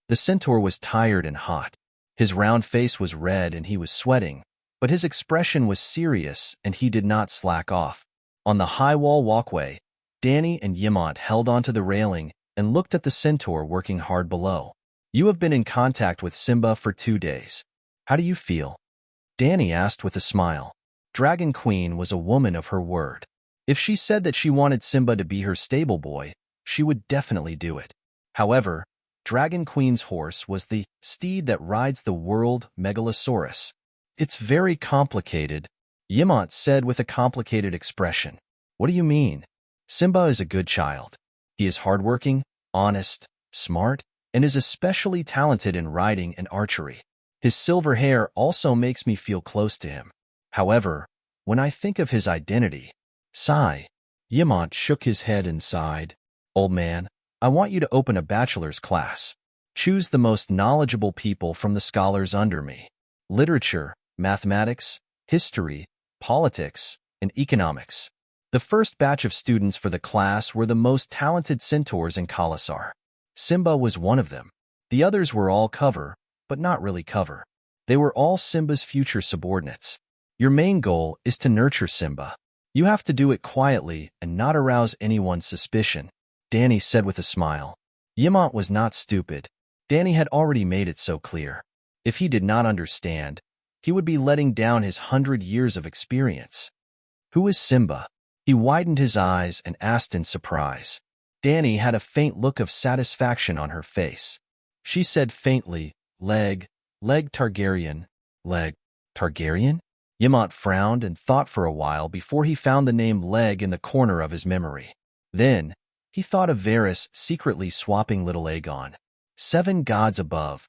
The centaur was tired and hot. His round face was red and he was sweating, but his expression was serious and he did not slack off. On the high wall walkway, Danny and Yimont held onto the railing and looked at the centaur working hard below. "You have been in contact with Simba for 2 days. How do you feel?" Danny asked with a smile. Dragon Queen was a woman of her word. If she said that she wanted Simba to be her stable boy, she would definitely do it. However, Dragon Queen's horse was the steed that rides the world Megalosaurus. "It's very complicated," Yimont said with a complicated expression. "What do you mean?" "Simba is a good child. He is hardworking, honest, smart, and is especially talented in riding and archery. His silver hair also makes me feel close to him. However, when I think of his identity..." Sigh. Yimont shook his head and sighed. "Old man, I want you to open a bachelor's class. Choose the most knowledgeable people from the scholars under me. Literature, mathematics, history, politics, and economics." The first batch of students for the class were the most talented centaurs in Colossar. Simba was one of them. The others were all cover, but not really cover. They were all Simba's future subordinates. Your main goal is to nurture Simba. You have to do it quietly and not arouse anyone's suspicion, Danny said with a smile. Yimont was not stupid. Danny had already made it so clear. If he did not understand, he would be letting down his 100 years of experience. Who is Simba? He widened his eyes and asked in surprise. Danny had a faint look of satisfaction on her face. She said faintly, Leg Targaryen. Leg Targaryen? Yimont frowned and thought for a while before he found the name Leg in the corner of his memory. Then, he thought of Varys secretly swapping little Aegon. 7 gods above.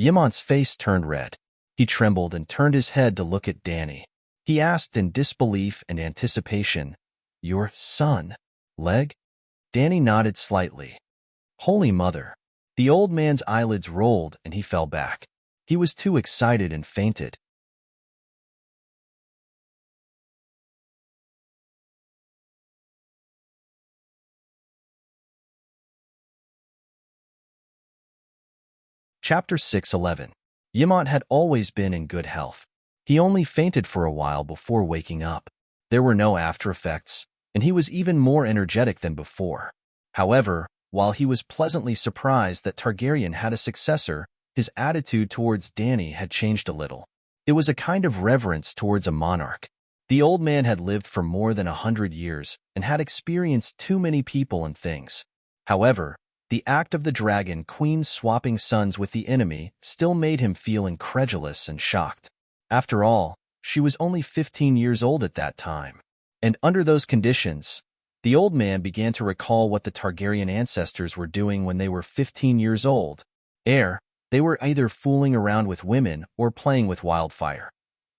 Yimont's face turned red. He trembled and turned his head to look at Danny. He asked in disbelief and anticipation, Your son, Leg? Danny nodded slightly. Holy Mother. The old man's eyelids rolled and he fell back. He was too excited and fainted. Chapter 6:11. Yimont had always been in good health. He only fainted for a while before waking up. There were no after effects, and he was even more energetic than before. However, while he was pleasantly surprised that Targaryen had a successor, his attitude towards Danny had changed a little. It was a kind of reverence towards a monarch. The old man had lived for more than 100 years and had experienced too many people and things. However, the act of the Dragon Queen swapping sons with the enemy still made him feel incredulous and shocked. After all, she was only 15 years old at that time. And under those conditions, the old man began to recall what the Targaryen ancestors were doing when they were 15 years old. They were either fooling around with women or playing with wildfire.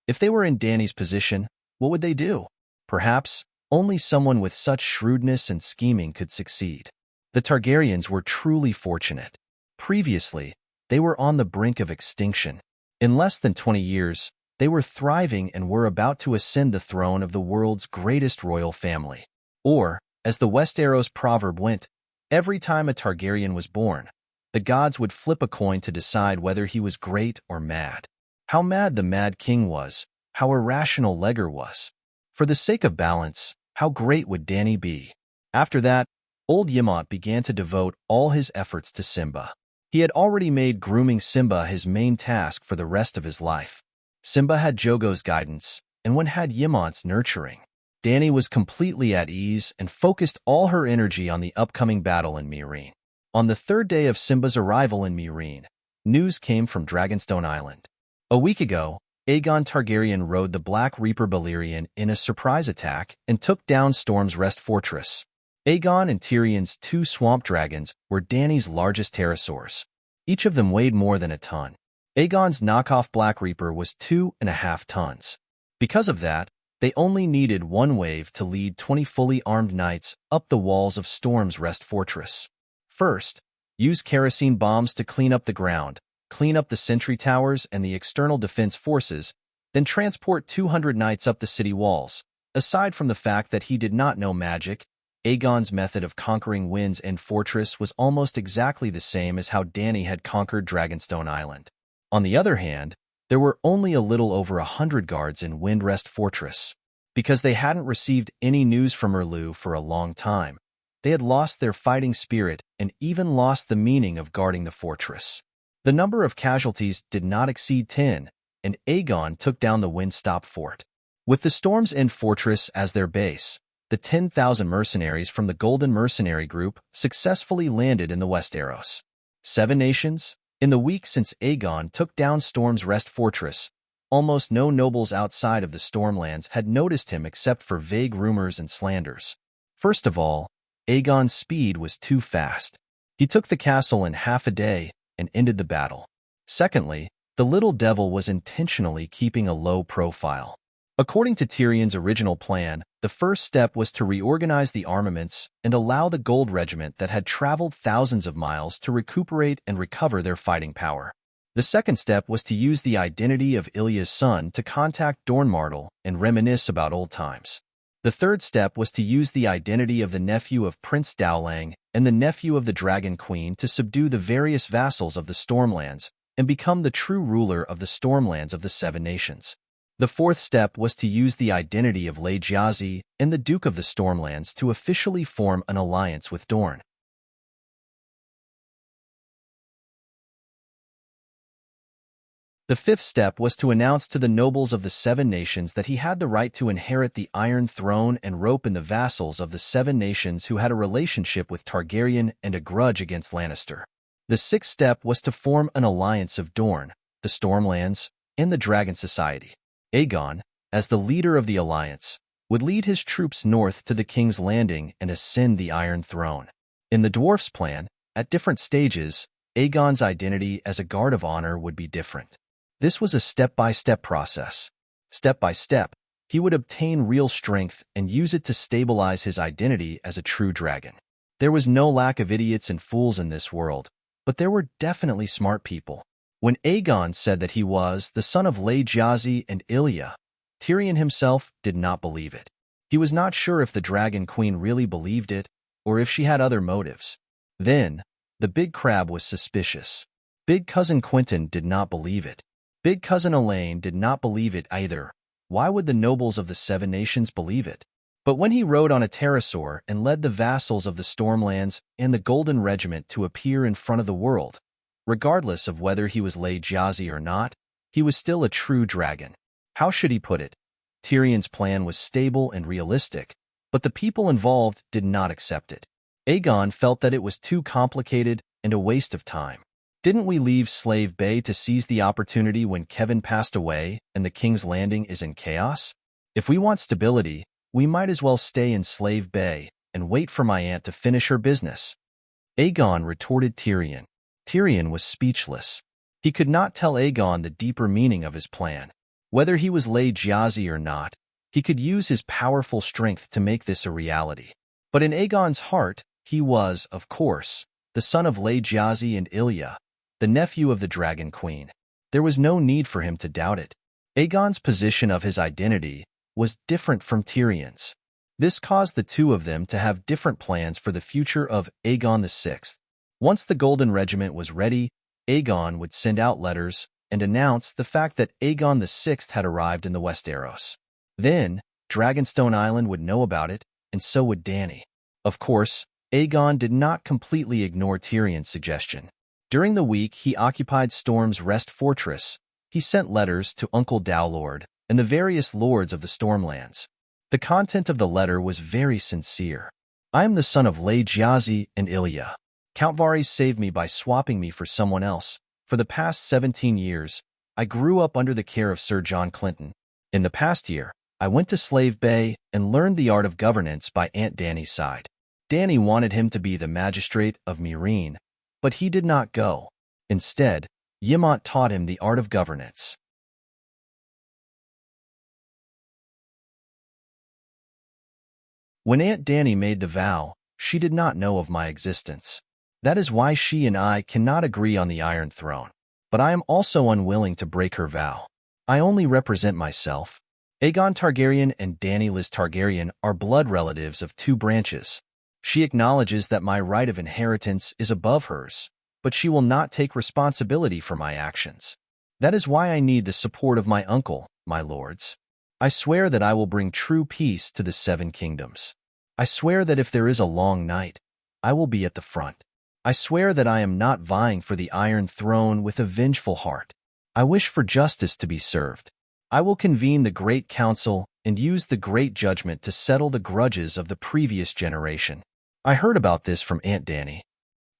If they were in Danny's position, what would they do? Perhaps only someone with such shrewdness and scheming could succeed. The Targaryens were truly fortunate. Previously, they were on the brink of extinction. In less than 20 years, they were thriving and were about to ascend the throne of the world's greatest royal family. Or, as the Westeros proverb went, every time a Targaryen was born, the gods would flip a coin to decide whether he was great or mad. How mad the Mad King was, how irrational Legger was. For the sake of balance, how great would Danny be? After that, old Yimont began to devote all his efforts to Simba. He had already made grooming Simba his main task for the rest of his life. Simba had Jogo's guidance, and one had Yimont's nurturing. Danny was completely at ease and focused all her energy on the upcoming battle in Meereen. On the 3rd day of Simba's arrival in Meereen, news came from Dragonstone Island. A week ago, Aegon Targaryen rode the Black Reaper Balerion in a surprise attack and took down Storm's Rest Fortress. Aegon and Tyrion's 2 swamp dragons were Danny's largest pterosaurs. Each of them weighed more than a ton. Aegon's knockoff Black Reaper was 2.5 tons. Because of that, they only needed 1 wave to lead 20 fully armed knights up the walls of Storm's Rest Fortress. First, use kerosene bombs to clean up the ground, clean up the sentry towers and the external defense forces, then transport 200 knights up the city walls. Aside from the fact that he did not know magic, Aegon's method of conquering Wind's End Fortress was almost exactly the same as how Danny had conquered Dragonstone Island. On the other hand, there were only a little over 100 guards in Windrest Fortress. Because they hadn't received any news from Erlu for a long time, they had lost their fighting spirit and even lost the meaning of guarding the fortress. The number of casualties did not exceed 10, and Aegon took down the Windstop Fort. With the Storm's End Fortress as their base, the 10,000 mercenaries from the Golden Mercenary Group successfully landed in the Westeros. 7 nations? In the week since Aegon took down Storm's Rest Fortress, almost no nobles outside of the Stormlands had noticed him except for vague rumors and slanders. First of all, Aegon's speed was too fast. He took the castle in half a day and ended the battle. Secondly, the little devil was intentionally keeping a low profile. According to Tyrion's original plan, the first step was to reorganize the armaments and allow the Gold Regiment that had traveled thousands of miles to recuperate and recover their fighting power. The second step was to use the identity of Ilya's son to contact Dornmartel and reminisce about old times. The third step was to use the identity of the nephew of Prince Dowlang and the nephew of the Dragon Queen to subdue the various vassals of the Stormlands and become the true ruler of the Stormlands of the 7 nations. The fourth step was to use the identity of Lei Jiazi and the Duke of the Stormlands to officially form an alliance with Dorne. The fifth step was to announce to the nobles of the Seven Nations that he had the right to inherit the Iron Throne and rope in the vassals of the Seven Nations who had a relationship with Targaryen and a grudge against Lannister. The sixth step was to form an alliance of Dorne, the Stormlands, and the Dragon Society. Aegon, as the leader of the alliance, would lead his troops north to the King's Landing and ascend the Iron Throne. In the dwarfs' plan, at different stages, Aegon's identity as a guard of honor would be different. This was a step-by-step process. Step by step, he would obtain real strength and use it to stabilize his identity as a true dragon. There was no lack of idiots and fools in this world, but there were definitely smart people. When Aegon said that he was the son of Lei Jiazi and Ilya, Tyrion himself did not believe it. He was not sure if the Dragon Queen really believed it, or if she had other motives. Then, the Big Crab was suspicious. Big Cousin Quentyn did not believe it. Big Cousin Elaine did not believe it either. Why would the nobles of the Seven Nations believe it? But when he rode on a pterosaur and led the vassals of the Stormlands and the Golden Regiment to appear in front of the world, regardless of whether he was Lei Jiazi or not, he was still a true dragon. How should he put it? Tyrion's plan was stable and realistic, but the people involved did not accept it. Aegon felt that it was too complicated and a waste of time. Didn't we leave Slave Bay to seize the opportunity when Kevin passed away and the King's Landing is in chaos? If we want stability, we might as well stay in Slave Bay and wait for my aunt to finish her business. Aegon retorted Tyrion. Tyrion was speechless. He could not tell Aegon the deeper meaning of his plan. Whether he was Lei Jiazi or not, he could use his powerful strength to make this a reality. But in Aegon's heart, he was, of course, the son of Lei Jiazi and Ilya, the nephew of the Dragon Queen. There was no need for him to doubt it. Aegon's position of his identity was different from Tyrion's. This caused the two of them to have different plans for the future of Aegon VI. Once the Golden Regiment was ready, Aegon would send out letters and announce the fact that Aegon VI had arrived in the Westeros. Then, Dragonstone Island would know about it, and so would Dany. Of course, Aegon did not completely ignore Tyrion's suggestion. During the week he occupied Storm's Rest Fortress, he sent letters to Uncle Dowlord and the various lords of the Stormlands. The content of the letter was very sincere. I am the son of Lei Jiazi and Ilya. Count Varys saved me by swapping me for someone else. For the past 17 years, I grew up under the care of Sir John Clinton. In the past year, I went to Slave Bay and learned the art of governance by Aunt Dany's side. Dany wanted him to be the magistrate of Meereen, but he did not go. Instead, Ymont taught him the art of governance. When Aunt Dany made the vow, she did not know of my existence. That is why she and I cannot agree on the Iron Throne. But I am also unwilling to break her vow. I only represent myself. Aegon Targaryen and Dany Liz Targaryen are blood relatives of two branches. She acknowledges that my right of inheritance is above hers, but she will not take responsibility for my actions. That is why I need the support of my uncle, my lords. I swear that I will bring true peace to the Seven Kingdoms. I swear that if there is a long night, I will be at the front. I swear that I am not vying for the Iron Throne with a vengeful heart. I wish for justice to be served. I will convene the Great Council and use the Great Judgment to settle the grudges of the previous generation. I heard about this from Aunt Dany.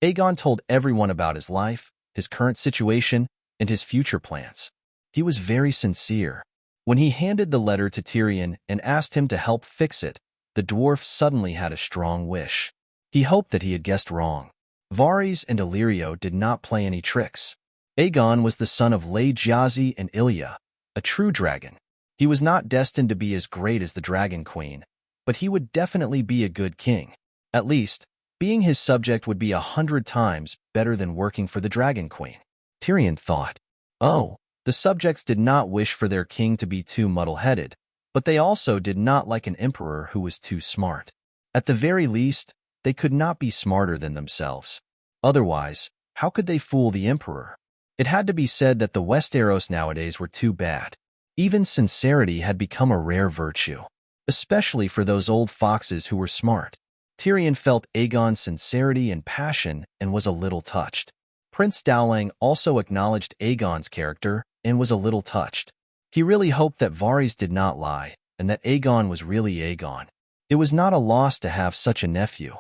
Aegon told everyone about his life, his current situation, and his future plans. He was very sincere. When he handed the letter to Tyrion and asked him to help fix it, the dwarf suddenly had a strong wish. He hoped that he had guessed wrong. Varys and Illyrio did not play any tricks. Aegon was the son of Lei Jiazi and Ilya, a true dragon. He was not destined to be as great as the Dragon Queen, but he would definitely be a good king. At least, being his subject would be 100 times better than working for the Dragon Queen. Tyrion thought. Oh, the subjects did not wish for their king to be too muddle-headed, but they also did not like an emperor who was too smart. At the very least, they could not be smarter than themselves. Otherwise, how could they fool the emperor? It had to be said that the Westeros nowadays were too bad. Even sincerity had become a rare virtue, especially for those old foxes who were smart. Tyrion felt Aegon's sincerity and passion and was a little touched. Prince Dowling also acknowledged Aegon's character and was a little touched. He really hoped that Varys did not lie and that Aegon was really Aegon. It was not a loss to have such a nephew.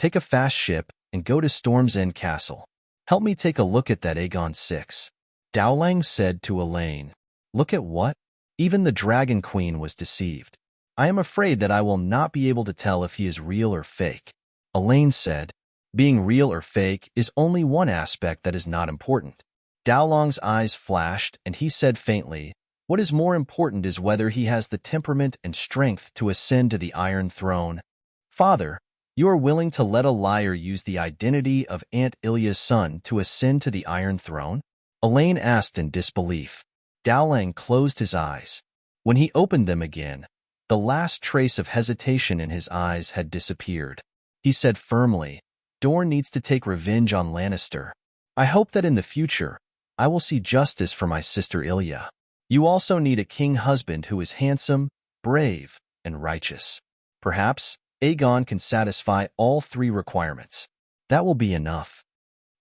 Take a fast ship and go to Storm's End Castle. Help me take a look at that Aegon 6. Dowling said to Elaine. Look at what? Even the Dragon Queen was deceived. I am afraid that I will not be able to tell if he is real or fake. Elaine said, being real or fake is only one aspect that is not important. Dowling's eyes flashed and he said faintly, what is more important is whether he has the temperament and strength to ascend to the Iron Throne. Father, you are willing to let a liar use the identity of Aunt Ilya's son to ascend to the Iron Throne? Elaine asked in disbelief. Dowling closed his eyes. When he opened them again, the last trace of hesitation in his eyes had disappeared. He said firmly, Dorne needs to take revenge on Lannister. I hope that in the future, I will see justice for my sister Ilya. You also need a king husband who is handsome, brave, and righteous. Perhaps Aegon can satisfy all three requirements. That will be enough.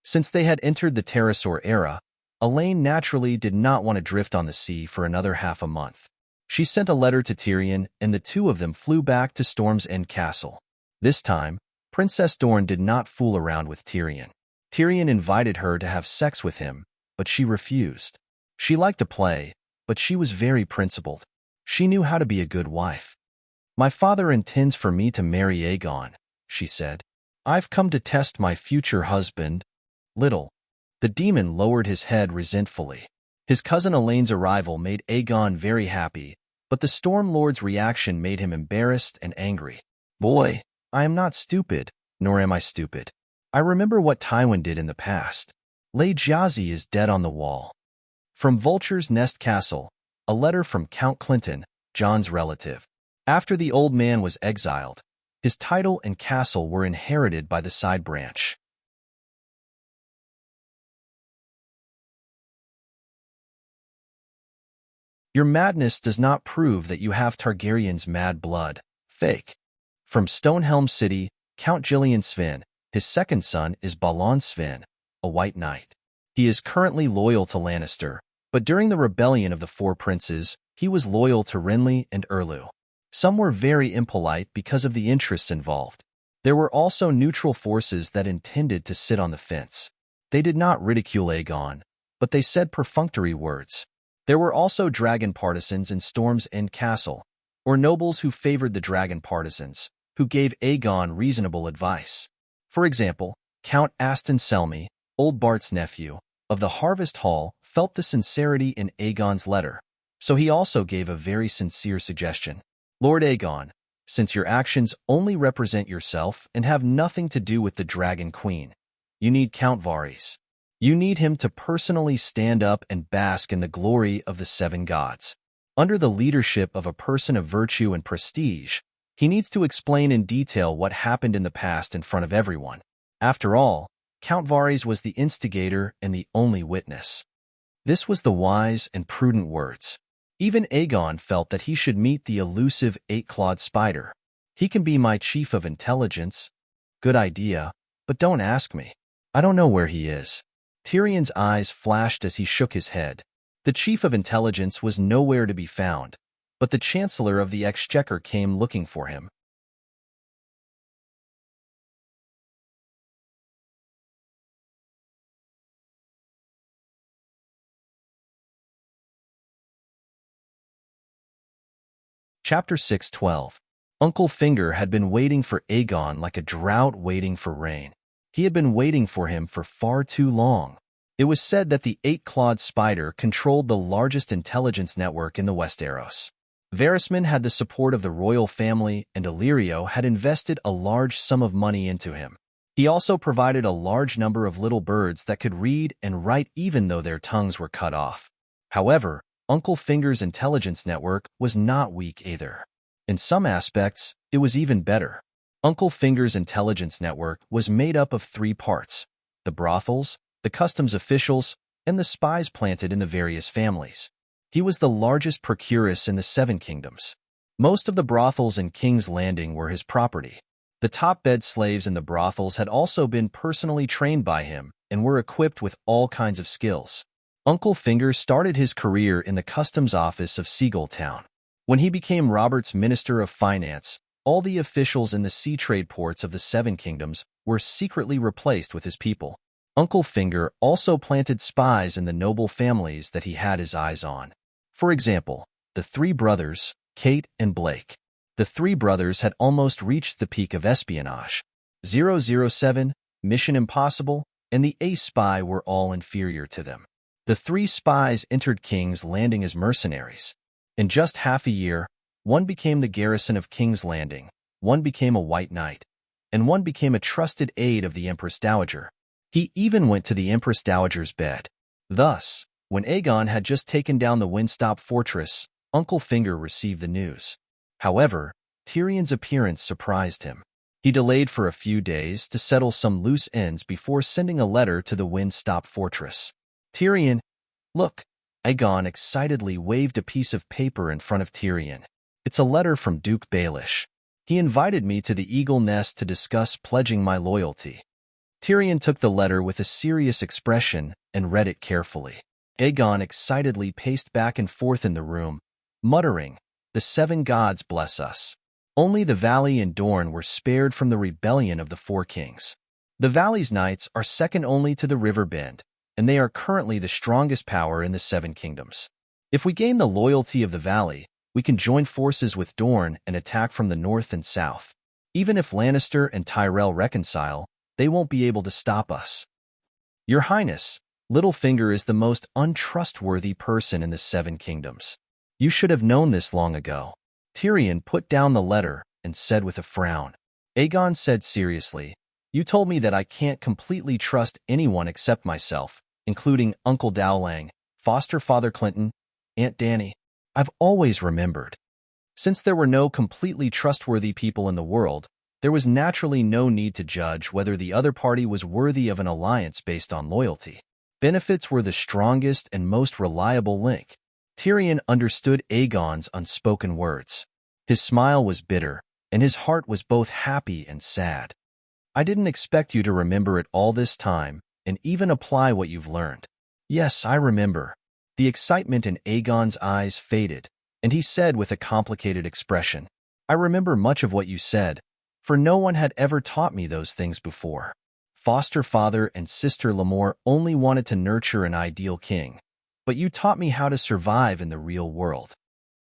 Since they had entered the Pterasaur era, Elaine naturally did not want to drift on the sea for another half a month. She sent a letter to Tyrion, and the two of them flew back to Storm's End Castle. This time, Princess Dorne did not fool around with Tyrion. Tyrion invited her to have sex with him, but she refused. She liked to play, but she was very principled. She knew how to be a good wife. My father intends for me to marry Aegon, she said. I've come to test my future husband. Little. The demon lowered his head resentfully. His cousin Elaine's arrival made Aegon very happy, but the Storm Lord's reaction made him embarrassed and angry. Boy, I am not stupid, nor am I stupid. I remember what Tywin did in the past. Lady Jazzy is dead on the wall. From Vulture's Nest Castle, a letter from Count Clinton, Jon's relative. After the old man was exiled, his title and castle were inherited by the side branch. Your madness does not prove that you have Targaryen's mad blood. Fake. From Stonehelm City, Count Gillian Sven, his second son is Balon Sven, a white knight. He is currently loyal to Lannister, but during the rebellion of the Four Princes, he was loyal to Renly and Erlu. Some were very impolite because of the interests involved. There were also neutral forces that intended to sit on the fence. They did not ridicule Aegon, but they said perfunctory words. There were also dragon partisans in Storm's End Castle, or nobles who favored the dragon partisans, who gave Aegon reasonable advice. For example, Count Aston Selmy, Old Bart's nephew, of the Harvest Hall, felt the sincerity in Aegon's letter, so he also gave a very sincere suggestion. Lord Aegon, since your actions only represent yourself and have nothing to do with the Dragon Queen, you need Count Varys. You need him to personally stand up and bask in the glory of the Seven Gods. Under the leadership of a person of virtue and prestige, he needs to explain in detail what happened in the past in front of everyone. After all, Count Varys was the instigator and the only witness. This was the wise and prudent words. Even Aegon felt that he should meet the elusive eight-clawed spider. He can be my chief of intelligence. Good idea, but don't ask me. I don't know where he is. Tyrion's eyes flashed as he shook his head. The chief of intelligence was nowhere to be found, but the Chancellor of the Exchequer came looking for him. Chapter 6:12. Uncle Finger had been waiting for Aegon like a drought waiting for rain. He had been waiting for him for far too long. It was said that the eight-clawed spider controlled the largest intelligence network in the Westeros. Varysman had the support of the royal family, and Illyrio had invested a large sum of money into him. He also provided a large number of little birds that could read and write even though their tongues were cut off. However, Uncle Finger's intelligence network was not weak either. In some aspects, it was even better. Uncle Finger's intelligence network was made up of three parts: the brothels, the customs officials, and the spies planted in the various families. He was the largest procuress in the Seven Kingdoms. Most of the brothels in King's Landing were his property. The top bed slaves in the brothels had also been personally trained by him and were equipped with all kinds of skills. Uncle Finger started his career in the customs office of Seagull Town. When he became Robert's Minister of Finance, all the officials in the sea trade ports of the Seven Kingdoms were secretly replaced with his people. Uncle Finger also planted spies in the noble families that he had his eyes on. For example, the three brothers, Kate and Blake. The three brothers had almost reached the peak of espionage. 007, Mission Impossible, and the Ace Spy were all inferior to them. The three spies entered King's Landing as mercenaries. In just half a year, one became the garrison of King's Landing, one became a White Knight, and one became a trusted aide of the Empress Dowager. He even went to the Empress Dowager's bed. Thus, when Aegon had just taken down the Windstop Fortress, Uncle Finger received the news. However, Tyrion's appearance surprised him. He delayed for a few days to settle some loose ends before sending a letter to the Windstop Fortress. Tyrion, look! Aegon excitedly waved a piece of paper in front of Tyrion. It's a letter from Duke Baelish. He invited me to the Eagle Nest to discuss pledging my loyalty. Tyrion took the letter with a serious expression and read it carefully. Aegon excitedly paced back and forth in the room, muttering, "The seven gods bless us." Only the Valley and Dorne were spared from the rebellion of the Four Kings. The Valley's knights are second only to the River Bend, and they are currently the strongest power in the Seven Kingdoms. If we gain the loyalty of the Valley, we can join forces with Dorne and attack from the north and south. Even if Lannister and Tyrell reconcile, they won't be able to stop us. Your Highness, Littlefinger is the most untrustworthy person in the Seven Kingdoms. You should have known this long ago. Tyrion put down the letter and said with a frown. Aegon said seriously, "You told me that I can't completely trust anyone except myself, including Uncle Dowling, foster father Clinton, Aunt Dany. I've always remembered. Since there were no completely trustworthy people in the world, there was naturally no need to judge whether the other party was worthy of an alliance based on loyalty. Benefits were the strongest and most reliable link." Tyrion understood Aegon's unspoken words. His smile was bitter, and his heart was both happy and sad. "I didn't expect you to remember it all this time, and even apply what you've learned." "Yes, I remember." The excitement in Aegon's eyes faded, and he said with a complicated expression, "I remember much of what you said, for no one had ever taught me those things before. Foster father and sister Lemore only wanted to nurture an ideal king, but you taught me how to survive in the real world.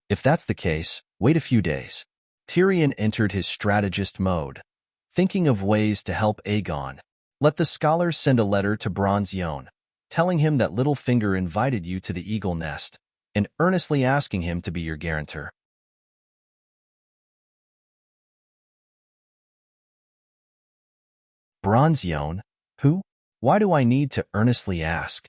If that's the case, wait a few days." Tyrion entered his strategist mode, thinking of ways to help Aegon. "Let the scholars send a letter to Bronze Yohn, telling him that Littlefinger invited you to the Eagle Nest, and earnestly asking him to be your guarantor." Bronze Yohn? Who? Why do I need to earnestly ask?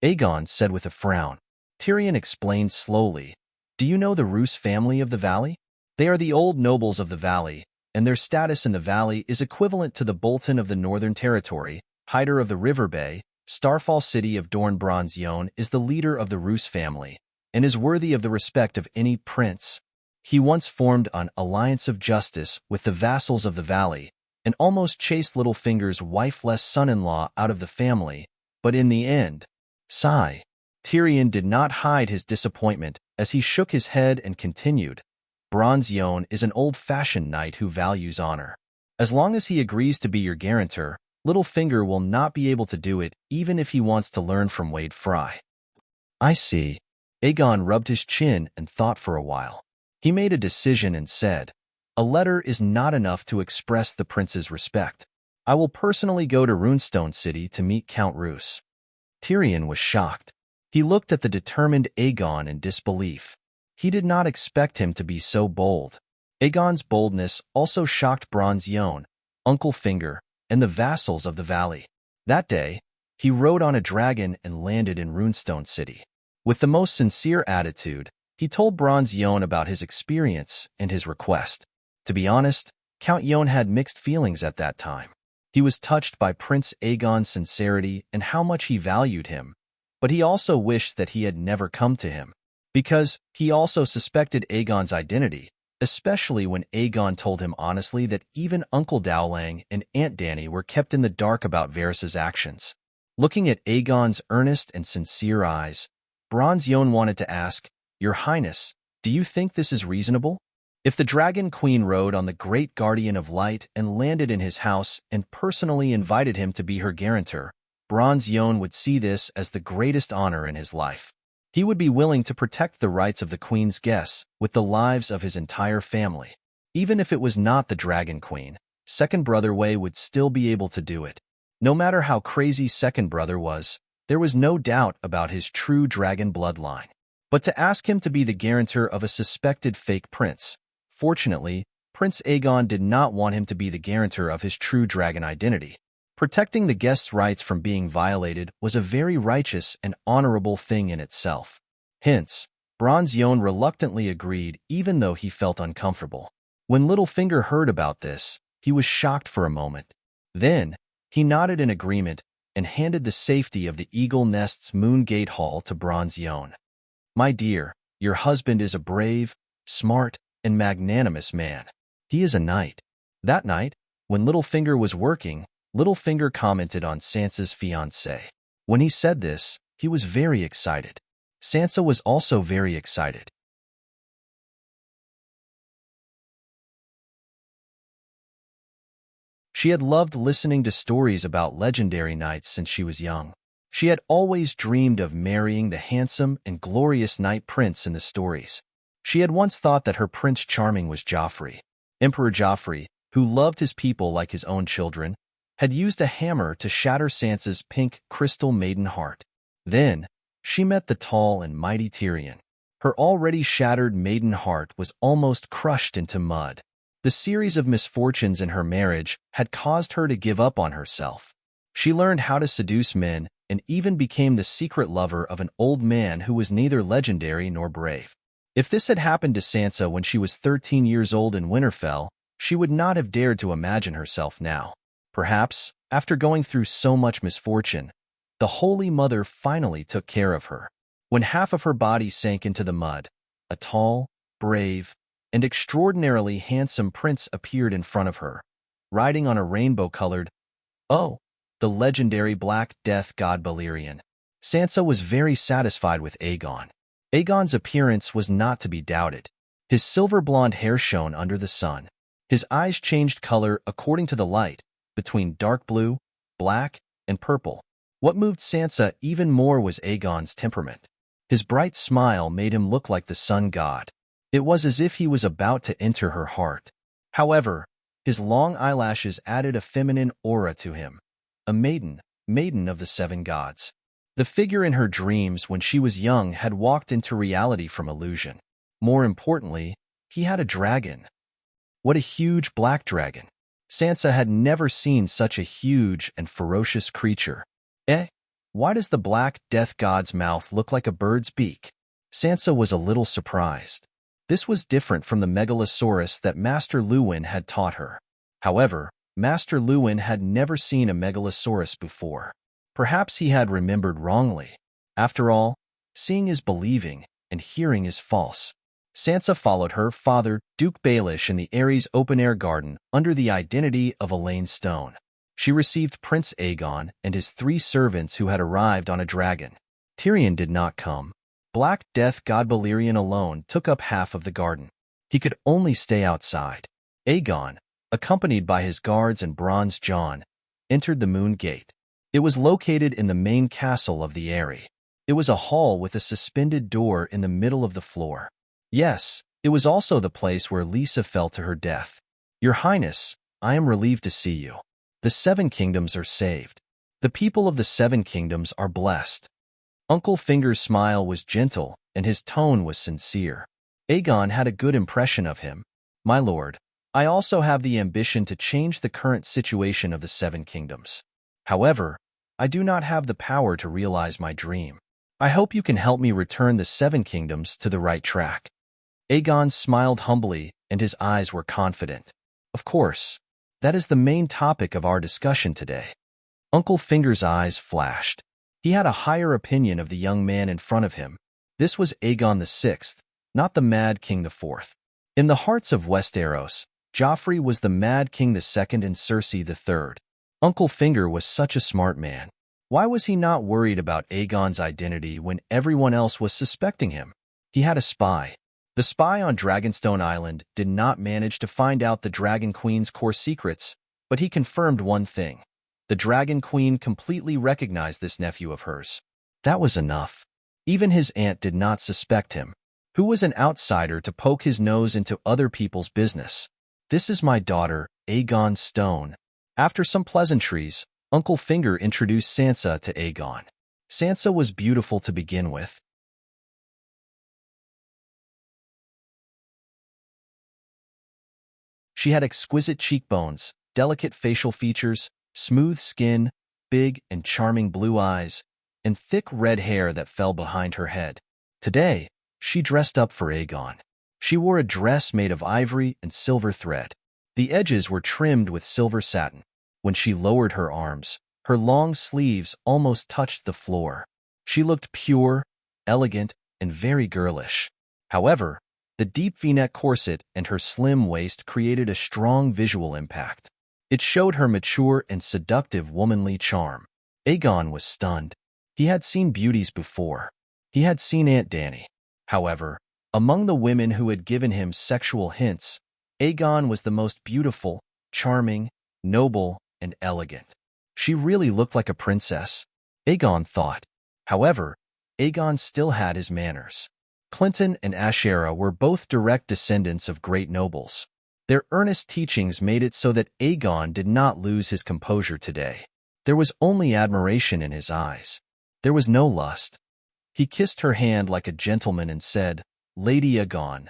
Aegon said with a frown. Tyrion explained slowly. "Do you know the Roose family of the Valley? They are the old nobles of the Valley, and their status in the Valley is equivalent to the Bolton of the Northern Territory, Hyder of the River Bay, Starfall City of Dorne. Bronze Yohn is the leader of the Roose family, and is worthy of the respect of any prince. He once formed an alliance of justice with the vassals of the Valley, and almost chased Littlefinger's wifeless son-in-law out of the family, but in the end..." Sigh. Tyrion did not hide his disappointment as he shook his head and continued, "Bronze Yohn is an old-fashioned knight who values honor. As long as he agrees to be your guarantor, Littlefinger will not be able to do it even if he wants to learn from Wade Fry." "I see." Aegon rubbed his chin and thought for a while. He made a decision and said, "A letter is not enough to express the prince's respect. I will personally go to Runestone City to meet Count Roose." Tyrion was shocked. He looked at the determined Aegon in disbelief. He did not expect him to be so bold. Aegon's boldness also shocked Bronze Yohn, Uncle Finger, and the vassals of the Valley. That day, he rode on a dragon and landed in Runestone City. With the most sincere attitude, he told Bronze Yohn about his experience and his request. To be honest, Count Yohn had mixed feelings at that time. He was touched by Prince Aegon's sincerity and how much he valued him, but he also wished that he had never come to him. because he also suspected Aegon's identity, especially when Aegon told him honestly that even Uncle Dowling and Aunt Dany were kept in the dark about Varys's actions. Looking at Aegon's earnest and sincere eyes, Bronze Yohn wanted to ask, "Your Highness, do you think this is reasonable? If the Dragon Queen rode on the Great Guardian of Light and landed in his house and personally invited him to be her guarantor, Bronze Yohn would see this as the greatest honor in his life. He would be willing to protect the rights of the Queen's guests with the lives of his entire family. Even if it was not the Dragon Queen, Second Brother Wei would still be able to do it. No matter how crazy Second Brother was, there was no doubt about his true dragon bloodline. But to ask him to be the guarantor of a suspected fake prince, fortunately, Prince Aegon did not want him to be the guarantor of his true dragon identity. Protecting the guest's rights from being violated was a very righteous and honorable thing in itself. Hence, Bronze Yohn reluctantly agreed even though he felt uncomfortable. When Littlefinger heard about this, he was shocked for a moment. Then, he nodded in agreement and handed the safety of the Eagle Nest's Moongate Hall to Bronze Yohn. "My dear, your husband is a brave, smart, and magnanimous man. He is a knight." That night, when Littlefinger was working, Littlefinger commented on Sansa's fiancé. When he said this, he was very excited. Sansa was also very excited. She had loved listening to stories about legendary knights since she was young. She had always dreamed of marrying the handsome and glorious knight prince in the stories. She had once thought that her Prince Charming was Joffrey. Emperor Joffrey, who loved his people like his own children, had used a hammer to shatter Sansa's pink crystal maiden heart. Then, she met the tall and mighty Tyrion. Her already shattered maiden heart was almost crushed into mud. The series of misfortunes in her marriage had caused her to give up on herself. She learned how to seduce men and even became the secret lover of an old man who was neither legendary nor brave. If this had happened to Sansa when she was 13 years old in Winterfell, she would not have dared to imagine herself now. Perhaps, after going through so much misfortune, the Holy Mother finally took care of her. When half of her body sank into the mud, a tall, brave, and extraordinarily handsome prince appeared in front of her, riding on a rainbow-colored, the legendary Black Death god Balerion. Sansa was very satisfied with Aegon. Aegon's appearance was not to be doubted. His silver-blonde hair shone under the sun. His eyes changed color according to the light, between dark blue, black, and purple. What moved Sansa even more was Aegon's temperament. His bright smile made him look like the sun god. It was as if he was about to enter her heart. However, his long eyelashes added a feminine aura to him. A maiden of the seven gods. The figure in her dreams when she was young had walked into reality from illusion. More importantly, he had a dragon. What a huge black dragon! Sansa had never seen such a huge and ferocious creature. Why does the Black Death god's mouth look like a bird's beak? Sansa was a little surprised. This was different from the megalosaurus that Master Luwin had taught her. However, Master Luwin had never seen a megalosaurus before. Perhaps he had remembered wrongly. After all, seeing is believing, and hearing is false. Sansa followed her father, Duke Baelish, in the Ares open-air garden under the identity of Elaine Stone. She received Prince Aegon and his 3 servants who had arrived on a dragon. Tyrion did not come. Black Death god Balerion alone took up half of the garden. He could only stay outside. Aegon, accompanied by his guards and Bronze John, entered the Moon Gate. It was located in the main castle of the Eyrie. It was a hall with a suspended door in the middle of the floor. Yes, it was also the place where Lisa fell to her death. Your Highness, I am relieved to see you. The 7 kingdoms are saved. The people of the 7 kingdoms are blessed. Uncle Finger's smile was gentle, and his tone was sincere. Aegon had a good impression of him. My lord, I also have the ambition to change the current situation of the 7 kingdoms. However, I do not have the power to realize my dream. I hope you can help me return the 7 kingdoms to the right track. Aegon smiled humbly, and his eyes were confident. Of course, that is the main topic of our discussion today. Uncle Finger's eyes flashed. He had a higher opinion of the young man in front of him. This was Aegon VI, not the Mad King IV. In the hearts of Westeros, Joffrey was the Mad King II and Cersei III. Uncle Finger was such a smart man. Why was he not worried about Aegon's identity when everyone else was suspecting him? He had a spy. The spy on Dragonstone Island did not manage to find out the Dragon Queen's core secrets, but he confirmed one thing. The Dragon Queen completely recognized this nephew of hers. That was enough. Even his aunt did not suspect him. Who was an outsider to poke his nose into other people's business? This is my daughter, Aegon Stone. After some pleasantries, Uncle Finger introduced Sansa to Aegon. Sansa was beautiful to begin with. She had exquisite cheekbones, delicate facial features, smooth skin, big and charming blue eyes, and thick red hair that fell behind her head. Today, she dressed up for Aegon. She wore a dress made of ivory and silver thread. The edges were trimmed with silver satin. When she lowered her arms, her long sleeves almost touched the floor. She looked pure, elegant, and very girlish. However, the deep V-neck corset and her slim waist created a strong visual impact. It showed her mature and seductive womanly charm. Aegon was stunned. He had seen beauties before. He had seen Aunt Dany. However, among the women who had given him sexual hints, Aegon was the most beautiful, charming, noble, and elegant. She really looked like a princess, Aegon thought. However, Aegon still had his manners. Clinton and Ashera were both direct descendants of great nobles. Their earnest teachings made it so that Aegon did not lose his composure today. There was only admiration in his eyes. There was no lust. He kissed her hand like a gentleman and said, "Lady Aegon,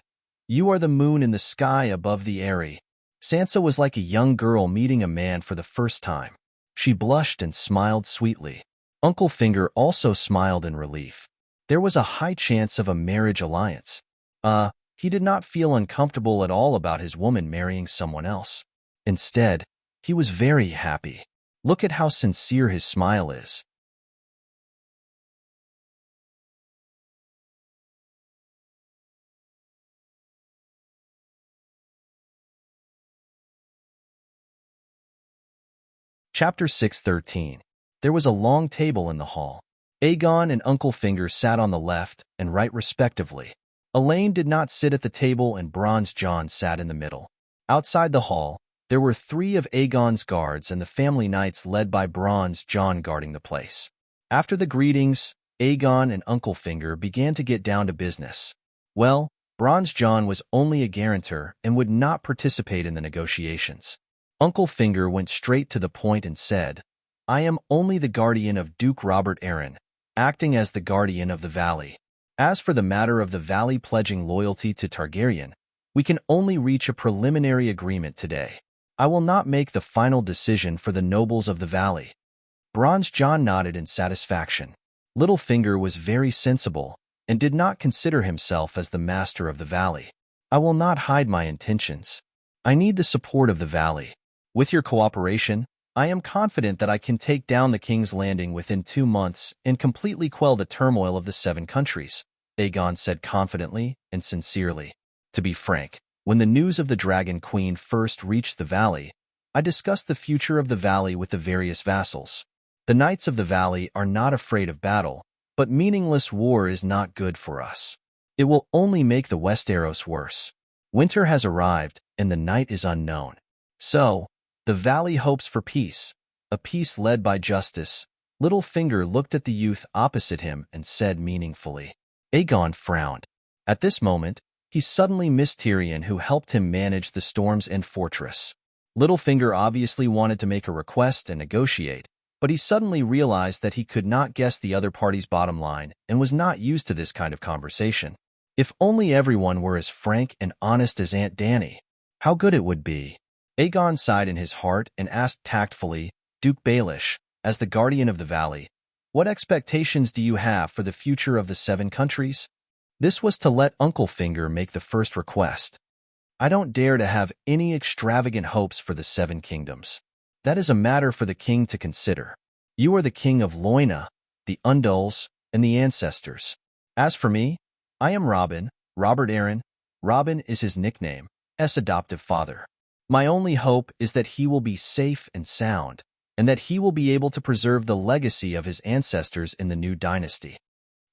you are the moon in the sky above the Eyrie." Sansa was like a young girl meeting a man for the first time. She blushed and smiled sweetly. Uncle Finger also smiled in relief. There was a high chance of a marriage alliance. He did not feel uncomfortable at all about his woman marrying someone else. Instead, he was very happy. Look at how sincere his smile is. Chapter 613. There was a long table in the hall. Aegon and Uncle Finger sat on the left and right respectively. Elaine did not sit at the table and Bronze John sat in the middle. Outside the hall, there were 3 of Aegon's guards and the family knights led by Bronze John guarding the place. After the greetings, Aegon and Uncle Finger began to get down to business. Well, Bronze John was only a guarantor and would not participate in the negotiations. Uncle Finger went straight to the point and said, "I am only the guardian of Duke Robert Arryn, acting as the guardian of the valley. As for the matter of the valley pledging loyalty to Targaryen, we can only reach a preliminary agreement today. I will not make the final decision for the nobles of the valley." Bronze John nodded in satisfaction. Littlefinger was very sensible and did not consider himself as the master of the valley. "I will not hide my intentions. I need the support of the valley. With your cooperation, I am confident that I can take down the King's Landing within 2 months and completely quell the turmoil of the 7 countries," Aegon said confidently and sincerely. To be frank, when the news of the Dragon Queen first reached the valley, I discussed the future of the valley with the various vassals. The knights of the valley are not afraid of battle, but meaningless war is not good for us. It will only make the Westeros worse. Winter has arrived, and the night is unknown. So, the valley hopes for peace, a peace led by justice. Littlefinger looked at the youth opposite him and said meaningfully. Aegon frowned. At this moment, he suddenly missed Tyrion, who helped him manage the Storm's End fortress. Littlefinger obviously wanted to make a request and negotiate, but he suddenly realized that he could not guess the other party's bottom line and was not used to this kind of conversation. If only everyone were as frank and honest as Aunt Dany, how good it would be. Aegon sighed in his heart and asked tactfully, "Duke Baelish, as the guardian of the valley, what expectations do you have for the future of the 7 countries?" This was to let Uncle Finger make the first request. "I don't dare to have any extravagant hopes for the 7 kingdoms. That is a matter for the king to consider. You are the king of Loina, the Undulls, and the Ancestors. As for me, I am Robin, Robert Aaron. Robin is his nickname, S adoptive father. My only hope is that he will be safe and sound, and that he will be able to preserve the legacy of his ancestors in the new dynasty.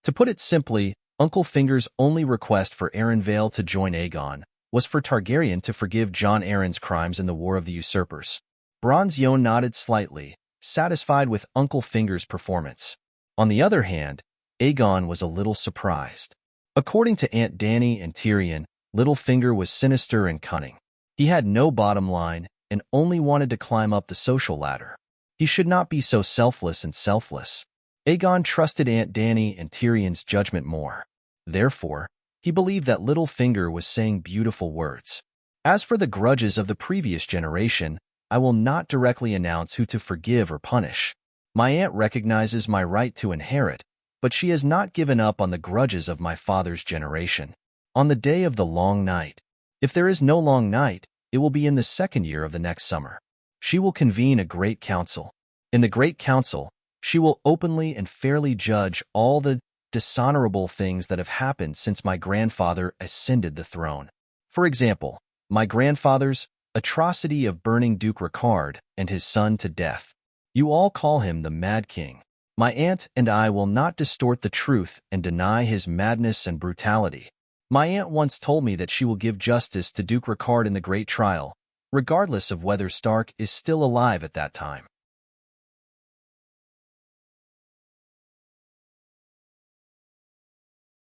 To put it simply, Uncle Finger's only request for Aaron Vale to join Aegon was for Targaryen to forgive Jon Arryn's crimes in the War of the Usurpers. Bronze Yohn nodded slightly, satisfied with Uncle Finger's performance. On the other hand, Aegon was a little surprised. According to Aunt Dany and Tyrion, Littlefinger was sinister and cunning. He had no bottom line and only wanted to climb up the social ladder. He should not be so selfless and selfless. Aegon trusted Aunt Dany and Tyrion's judgment more. Therefore, he believed that Littlefinger was saying beautiful words. As for the grudges of the previous generation, I will not directly announce who to forgive or punish. My aunt recognizes my right to inherit, but she has not given up on the grudges of my father's generation. On the day of the long night, if there is no long night, it will be in the second year of the next summer. She will convene a great council. In the great council, she will openly and fairly judge all the dishonorable things that have happened since my grandfather ascended the throne. For example, my grandfather's atrocity of burning Duke Ricard and his son to death. You all call him the Mad King. My aunt and I will not distort the truth and deny his madness and brutality. My aunt once told me that she will give justice to Duke Ricard in the great trial, regardless of whether Stark is still alive at that time.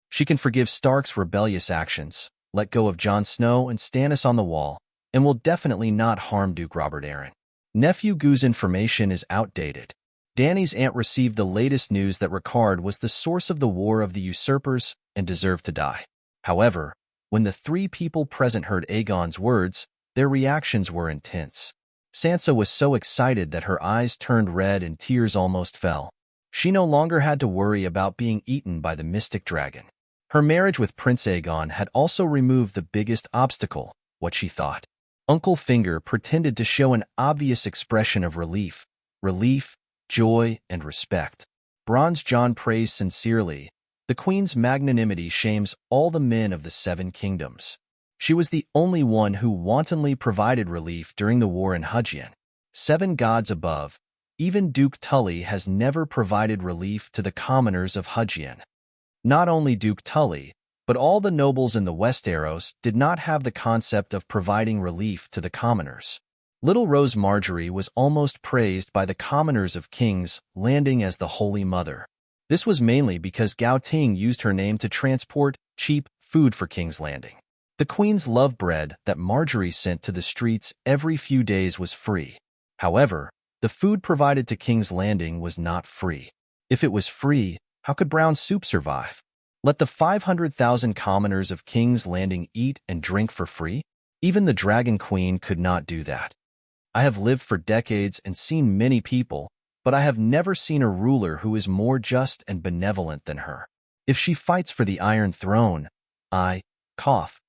She can forgive Stark's rebellious actions, let go of Jon Snow and Stannis on the Wall, and will definitely not harm Duke Robert Arryn. Nephew Goo's information is outdated. Dany's aunt received the latest news that Ricard was the source of the War of the Usurpers and deserved to die. However, when the three people present heard Aegon's words, their reactions were intense. Sansa was so excited that her eyes turned red and tears almost fell. She no longer had to worry about being eaten by the mystic dragon. Her marriage with Prince Aegon had also removed the biggest obstacle, what she thought. Uncle Finger pretended to show an obvious expression of relief, joy, and respect. Bronze John praised sincerely. The Queen's magnanimity shames all the men of the Seven Kingdoms. She was the only one who wantonly provided relief during the war in Hudgien. Seven gods above, even Duke Tully has never provided relief to the commoners of Hudgien. Not only Duke Tully, but all the nobles in the Westeros did not have the concept of providing relief to the commoners. Little Rose Marjorie was almost praised by the commoners of King's Landing as the Holy Mother. This was mainly because Gao Ting used her name to transport cheap food for King's Landing. The Queen's love bread that Marjorie sent to the streets every few days was free. However, the food provided to King's Landing was not free. If it was free, how could brown soup survive? Let the 500,000 commoners of King's Landing eat and drink for free? Even the Dragon Queen could not do that. I have lived for decades and seen many people, but I have never seen a ruler who is more just and benevolent than her. If she fights for the Iron Throne, cough.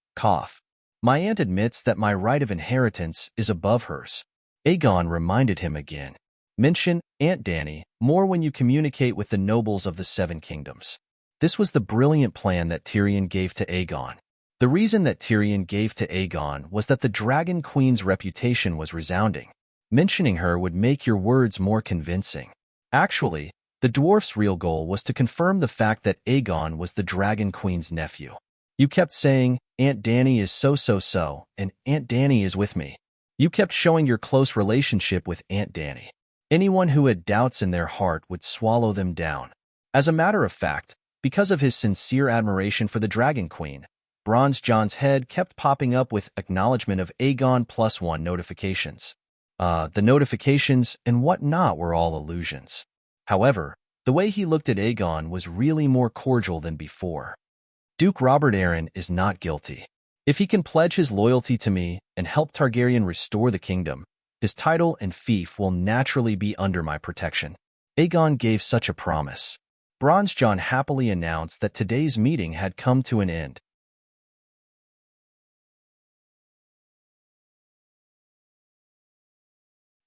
My aunt admits that my right of inheritance is above hers. Aegon reminded him again. Mention Aunt Dany more when you communicate with the nobles of the Seven Kingdoms. This was the brilliant plan that Tyrion gave to Aegon. The reason that Tyrion gave to Aegon was that the Dragon Queen's reputation was resounding. Mentioning her would make your words more convincing. Actually, the dwarf's real goal was to confirm the fact that Aegon was the Dragon Queen's nephew. You kept saying, Aunt Dany is so, and Aunt Dany is with me. You kept showing your close relationship with Aunt Dany. Anyone who had doubts in their heart would swallow them down. As a matter of fact, because of his sincere admiration for the Dragon Queen, Bronze John's head kept popping up with acknowledgement of Aegon +1 notifications. The notifications and whatnot were all illusions. However, the way he looked at Aegon was really more cordial than before. Duke Robert Arryn is not guilty. If he can pledge his loyalty to me and help Targaryen restore the kingdom, his title and fief will naturally be under my protection. Aegon gave such a promise. Bronze John happily announced that today's meeting had come to an end.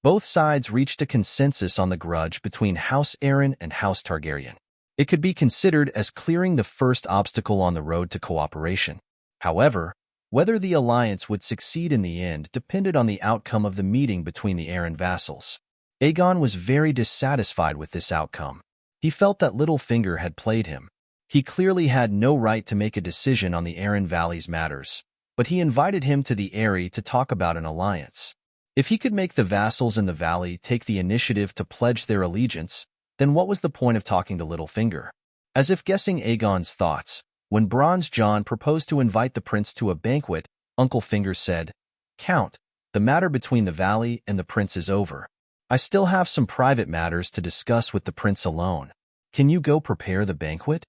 Both sides reached a consensus on the grudge between House Arryn and House Targaryen. It could be considered as clearing the first obstacle on the road to cooperation. However, whether the alliance would succeed in the end depended on the outcome of the meeting between the heir and vassals. Aegon was very dissatisfied with this outcome. He felt that Littlefinger had played him. He clearly had no right to make a decision on the Arryn Valley's matters, but he invited him to the Eyrie to talk about an alliance. If he could make the vassals in the valley take the initiative to pledge their allegiance, then what was the point of talking to Littlefinger? As if guessing Aegon's thoughts, when Bronze John proposed to invite the prince to a banquet, Uncle Finger said, "Count, the matter between the valley and the prince is over. I still have some private matters to discuss with the prince alone. Can you go prepare the banquet?"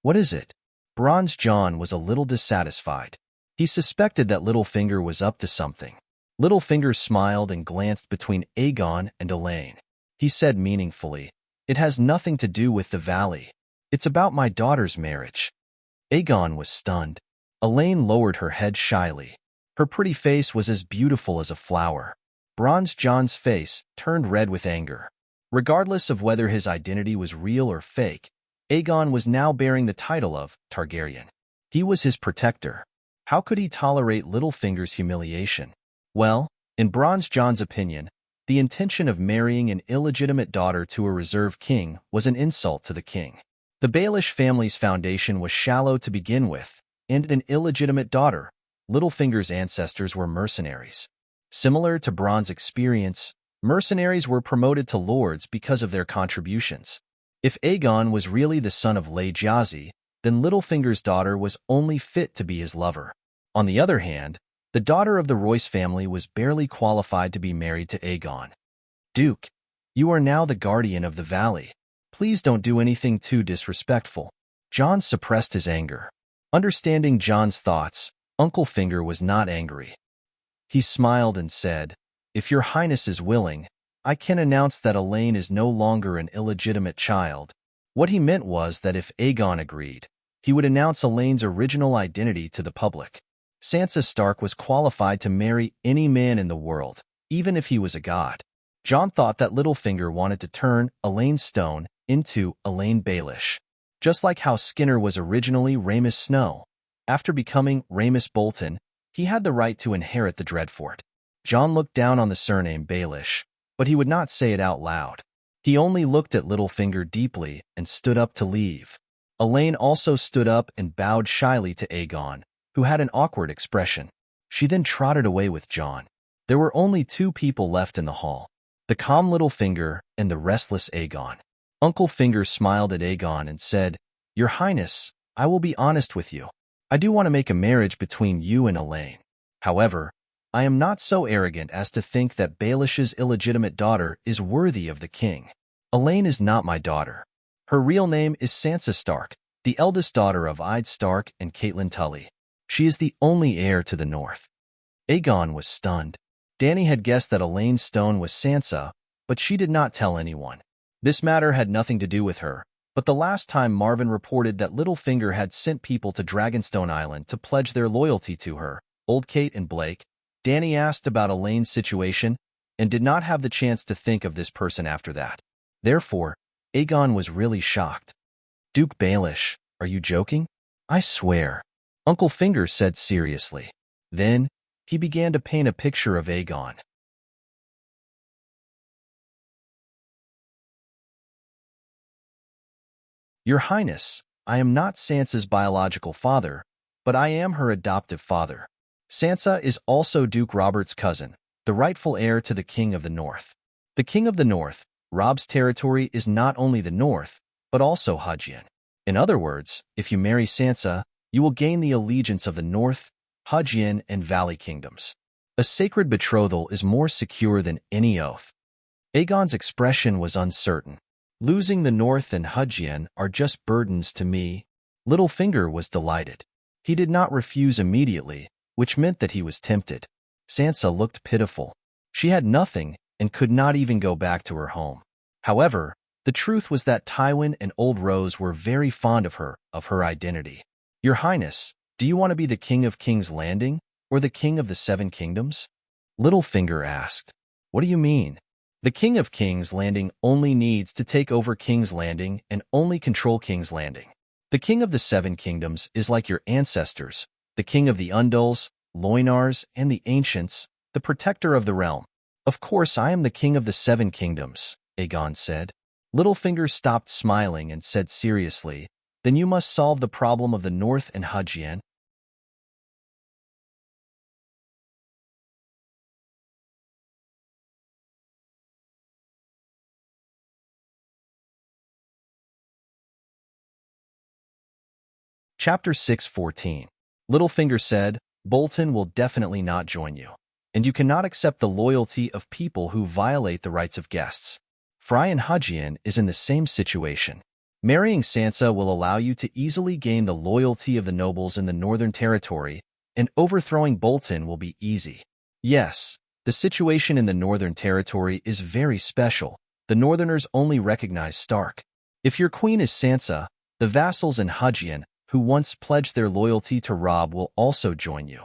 "What is it?" Bronze John was a little dissatisfied. He suspected that Littlefinger was up to something. Littlefinger smiled and glanced between Aegon and Elaine. He said meaningfully, "It has nothing to do with the valley. It's about my daughter's marriage." Aegon was stunned. Elaine lowered her head shyly. Her pretty face was as beautiful as a flower. Bronze John's face turned red with anger. Regardless of whether his identity was real or fake, Aegon was now bearing the title of Targaryen. He was his protector. How could he tolerate Littlefinger's humiliation? Well, in Bronze John's opinion, the intention of marrying an illegitimate daughter to a reserve king was an insult to the king. The Baelish family's foundation was shallow to begin with, and an illegitimate daughter. Littlefinger's ancestors were mercenaries. Similar to Bronn's experience, mercenaries were promoted to lords because of their contributions. If Aegon was really the son of Lay Jazi, then Littlefinger's daughter was only fit to be his lover. On the other hand, the daughter of the Royce family was barely qualified to be married to Aegon. "Duke, you are now the guardian of the valley. Please don't do anything too disrespectful." Jon suppressed his anger. Understanding Jon's thoughts, Uncle Finger was not angry. He smiled and said, "If your highness is willing, I can announce that Elaine is no longer an illegitimate child." What he meant was that if Aegon agreed, he would announce Elaine's original identity to the public. Sansa Stark was qualified to marry any man in the world, even if he was a god. Jon thought that Littlefinger wanted to turn Elaine Stone into Elaine Baelish. Just like how Skinner was originally Rhaenys Snow. After becoming Rhaenys Bolton, he had the right to inherit the Dreadfort. Jon looked down on the surname Baelish, but he would not say it out loud. He only looked at Littlefinger deeply and stood up to leave. Elaine also stood up and bowed shyly to Aegon, who had an awkward expression. She then trotted away with Jon. There were only two people left in the hall, the calm Littlefinger and the restless Aegon. Uncle Finger smiled at Aegon and said, "Your Highness, I will be honest with you. I do want to make a marriage between you and Elaine. However, I am not so arrogant as to think that Baelish's illegitimate daughter is worthy of the king. Elaine is not my daughter. Her real name is Sansa Stark, the eldest daughter of Eddard Stark and Catelyn Tully. She is the only heir to the north." Aegon was stunned. Dany had guessed that Elaine Stone was Sansa, but she did not tell anyone. This matter had nothing to do with her, but the last time Marvin reported that Littlefinger had sent people to Dragonstone Island to pledge their loyalty to her, Old Kate and Blake, Dany asked about Elaine's situation and did not have the chance to think of this person after that. Therefore, Aegon was really shocked. "Duke Baelish, are you joking?" "I swear," Uncle Finger said seriously. Then, he began to paint a picture of Aegon. "Your Highness, I am not Sansa's biological father, but I am her adoptive father. Sansa is also Duke Robert's cousin, the rightful heir to the King of the North. The King of the North, Robb's territory is not only the North, but also Hudgian. In other words, if you marry Sansa, you will gain the allegiance of the North, Hudgian, and Valley kingdoms. A sacred betrothal is more secure than any oath." Aegon's expression was uncertain. "Losing the North and Hudgian are just burdens to me." Littlefinger was delighted. He did not refuse immediately, which meant that he was tempted. Sansa looked pitiful. She had nothing and could not even go back to her home. However, the truth was that Tywin and Old Rose were very fond of her identity. "Your Highness, do you want to be the King of King's Landing or the King of the Seven Kingdoms?" Littlefinger asked. "What do you mean?" The King of King's Landing only needs to take over King's Landing and only control King's Landing. The King of the Seven Kingdoms is like your ancestors, the King of the Undals, Loinars, and the Ancients, the protector of the realm. Of course, I am the King of the Seven Kingdoms, Aegon said. Littlefinger stopped smiling and said seriously, then you must solve the problem of the North and Hudjian. Chapter 6:14. Littlefinger said, Bolton will definitely not join you, and you cannot accept the loyalty of people who violate the rights of guests. Frian Hudjian is in the same situation. Marrying Sansa will allow you to easily gain the loyalty of the nobles in the Northern Territory, and overthrowing Bolton will be easy. Yes, the situation in the Northern Territory is very special. The Northerners only recognize Stark. If your queen is Sansa, the vassals in Hudjian who once pledged their loyalty to Robb will also join you.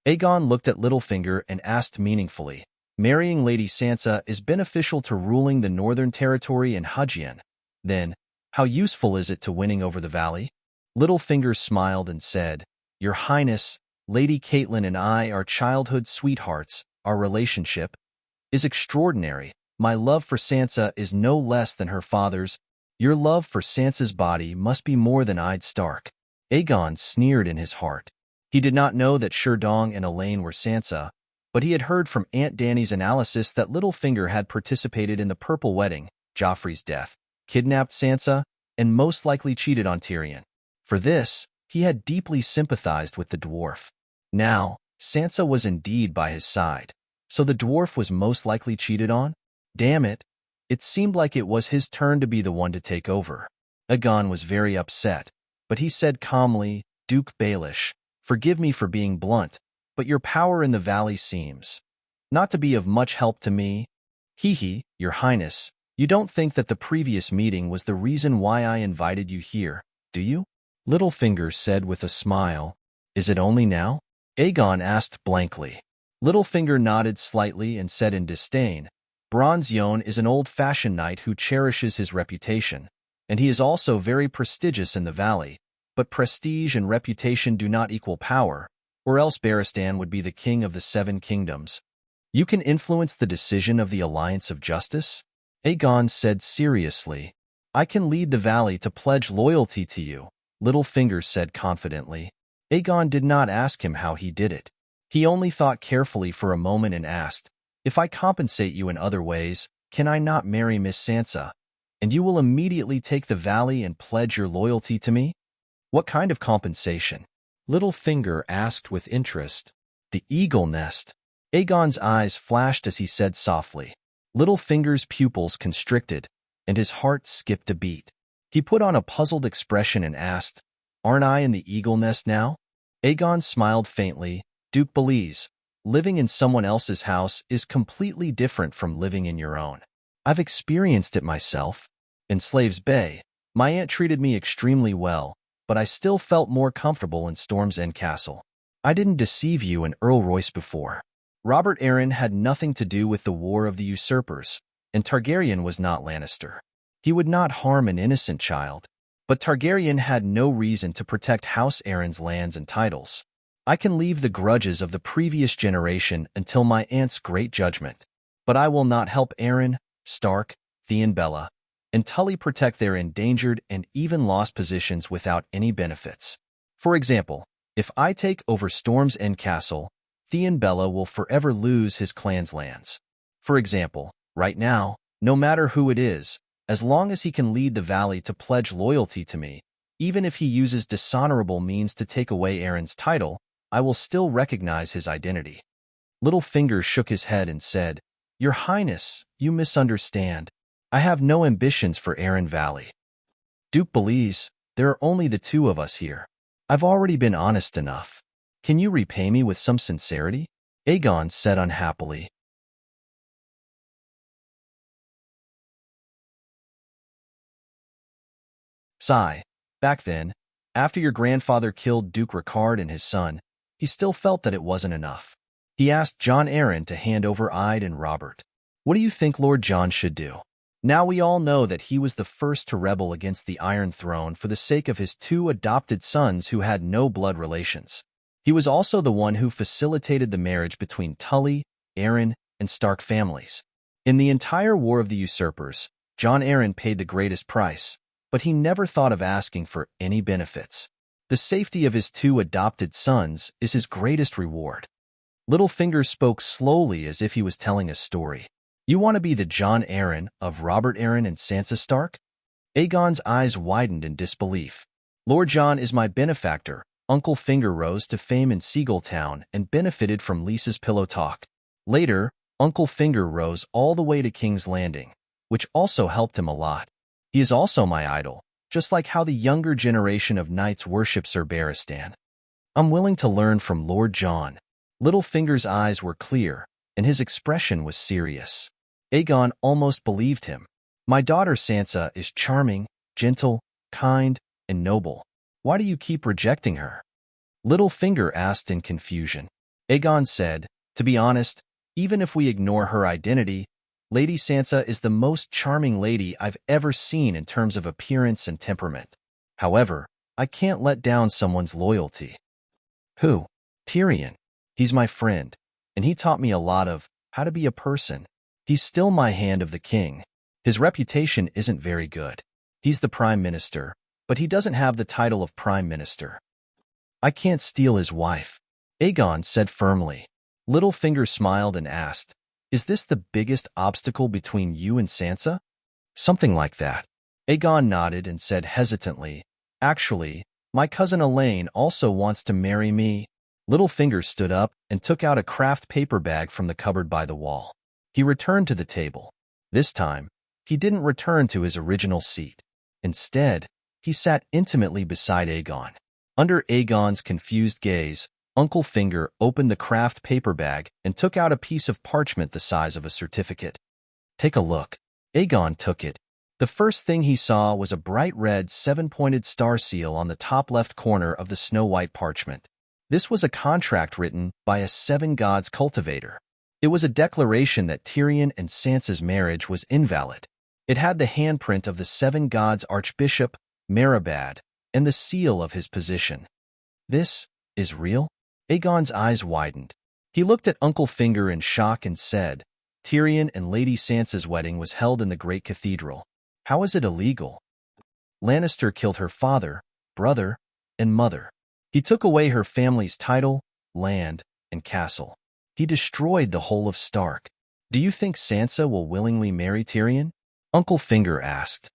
Aegon looked at Littlefinger and asked meaningfully, marrying Lady Sansa is beneficial to ruling the Northern Territory and Hudjian. Then, how useful is it to winning over the Valley? Littlefinger smiled and said, Your Highness, Lady Catelyn and I are childhood sweethearts. Our relationship is extraordinary. My love for Sansa is no less than her father's. Your love for Sansa's body must be more than I'd Stark. Aegon sneered in his heart. He did not know that Sherdong and Elaine were Sansa, but he had heard from Aunt Dany's analysis that Littlefinger had participated in the Purple Wedding, Joffrey's death, kidnapped Sansa, and most likely cheated on Tyrion. For this, he had deeply sympathized with the dwarf. Now, Sansa was indeed by his side, so the dwarf was most likely cheated on? Damn it! It seemed like it was his turn to be the one to take over. Aegon was very upset, but he said calmly, Duke Baelish, forgive me for being blunt, but your power in the valley seems not to be of much help to me. Hee, Your Highness, you don't think that the previous meeting was the reason why I invited you here, do you? Littlefinger said with a smile. Is it only now? Aegon asked blankly. Littlefinger nodded slightly and said in disdain, Bronze Yohn is an old-fashioned knight who cherishes his reputation, and he is also very prestigious in the valley, but prestige and reputation do not equal power, or else Barristan would be the king of the Seven Kingdoms. You can influence the decision of the Alliance of Justice? Aegon said seriously. I can lead the valley to pledge loyalty to you, Littlefinger said confidently. Aegon did not ask him how he did it. He only thought carefully for a moment and asked, If I compensate you in other ways, can I not marry Miss Sansa, and you will immediately take the valley and pledge your loyalty to me? What kind of compensation? Littlefinger asked with interest. The eagle nest. Aegon's eyes flashed as he said softly. Littlefinger's pupils constricted, and his heart skipped a beat. He put on a puzzled expression and asked, Aren't I in the eagle nest now? Aegon smiled faintly. Duke Belize, living in someone else's house is completely different from living in your own. I've experienced it myself. In Slaves Bay, my aunt treated me extremely well, but I still felt more comfortable in Storm's End Castle. I didn't deceive you and Earl Royce before. Robert Arryn had nothing to do with the War of the Usurpers, and Targaryen was not Lannister. He would not harm an innocent child, but Targaryen had no reason to protect House Arryn's lands and titles. I can leave the grudges of the previous generation until my aunt's great judgment, but I will not help Arryn, Stark, Theon Bella, and Tully protect their endangered and even lost positions without any benefits. For example, if I take over Storm's End Castle, Theon Bella will forever lose his clan's lands. For example, right now, no matter who it is, as long as he can lead the valley to pledge loyalty to me, even if he uses dishonorable means to take away Arryn's title, I will still recognize his identity. Littlefinger shook his head and said, Your Highness, you misunderstand. I have no ambitions for Arryn Valley. Duke Belize, there are only the two of us here. I've already been honest enough. Can you repay me with some sincerity? Aegon said unhappily. Sigh. Back then, after your grandfather killed Duke Ricard and his son, he still felt that it wasn't enough. He asked Jon Arryn to hand over Ide and Robert. What do you think Lord John should do? Now we all know that he was the first to rebel against the Iron Throne for the sake of his two adopted sons who had no blood relations. He was also the one who facilitated the marriage between Tully, Arryn, and Stark families. In the entire War of the Usurpers, Jon Arryn paid the greatest price, but he never thought of asking for any benefits. The safety of his two adopted sons is his greatest reward. Littlefinger spoke slowly as if he was telling a story. You want to be the Jon Arryn of Robert Arryn and Sansa Stark? Aegon's eyes widened in disbelief. Lord John is my benefactor. Uncle Finger rose to fame in Seagulltown and benefited from Lisa's pillow talk. Later, Uncle Finger rose all the way to King's Landing, which also helped him a lot. He is also my idol, just like how the younger generation of knights worship Sir Barristan. I'm willing to learn from Lord John. Littlefinger's eyes were clear, and his expression was serious. Aegon almost believed him. My daughter Sansa is charming, gentle, kind, and noble. Why do you keep rejecting her? Littlefinger asked in confusion. Aegon said, to be honest, even if we ignore her identity, Lady Sansa is the most charming lady I've ever seen in terms of appearance and temperament. However, I can't let down someone's loyalty. Who? Tyrion. He's my friend, and he taught me a lot of how to be a person. He's still my hand of the king. His reputation isn't very good. He's the prime minister, but he doesn't have the title of prime minister. I can't steal his wife, Aegon said firmly. Littlefinger smiled and asked, is this the biggest obstacle between you and Sansa? Something like that. Aegon nodded and said hesitantly, actually, my cousin Elaine also wants to marry me. Littlefinger stood up and took out a craft paper bag from the cupboard by the wall. He returned to the table. This time, he didn't return to his original seat. Instead, he sat intimately beside Aegon. Under Aegon's confused gaze, Uncle Finger opened the craft paper bag and took out a piece of parchment the size of a certificate. Take a look. Aegon took it. The first thing he saw was a bright red seven-pointed star seal on the top left corner of the snow-white parchment. This was a contract written by a Seven Gods cultivator. It was a declaration that Tyrion and Sansa's marriage was invalid. It had the handprint of the Seven Gods Archbishop, Merabad, and the seal of his position. This is real? Aegon's eyes widened. He looked at Uncle Finger in shock and said, Tyrion and Lady Sansa's wedding was held in the Great Cathedral. How is it illegal? Lannister killed her father, brother, and mother. He took away her family's title, land, and castle. He destroyed the whole of Stark. Do you think Sansa will willingly marry Tyrion? Uncle Finger asked.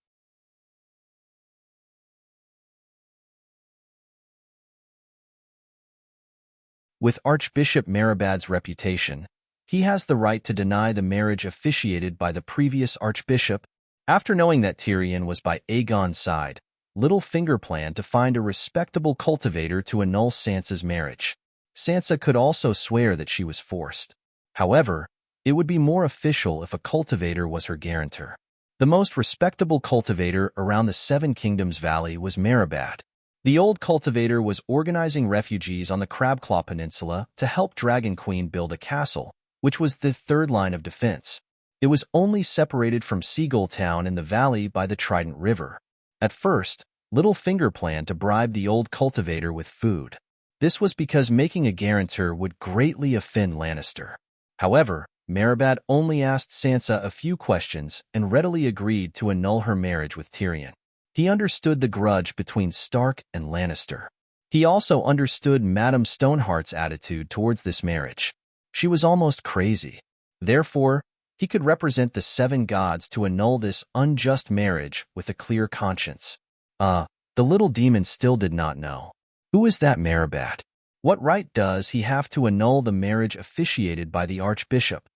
With Archbishop Merabad's reputation, he has the right to deny the marriage officiated by the previous archbishop. After knowing that Tyrion was by Aegon's side, Littlefinger planned to find a respectable cultivator to annul Sansa's marriage. Sansa could also swear that she was forced. However, it would be more official if a cultivator was her guarantor. The most respectable cultivator around the Seven Kingdoms Valley was Merabad. The old cultivator was organizing refugees on the Crabclaw Peninsula to help Dragon Queen build a castle, which was the third line of defense. It was only separated from Seagulltown in the valley by the Trident River. At first, Littlefinger planned to bribe the old cultivator with food. This was because making a guarantor would greatly offend Lannister. However, Merabad only asked Sansa a few questions and readily agreed to annul her marriage with Tyrion. He understood the grudge between Stark and Lannister. He also understood Madame Stoneheart's attitude towards this marriage. She was almost crazy. Therefore, he could represent the Seven Gods to annul this unjust marriage with a clear conscience. The little demon still did not know. Who is that Merabad? What right does he have to annul the marriage officiated by the Archbishop?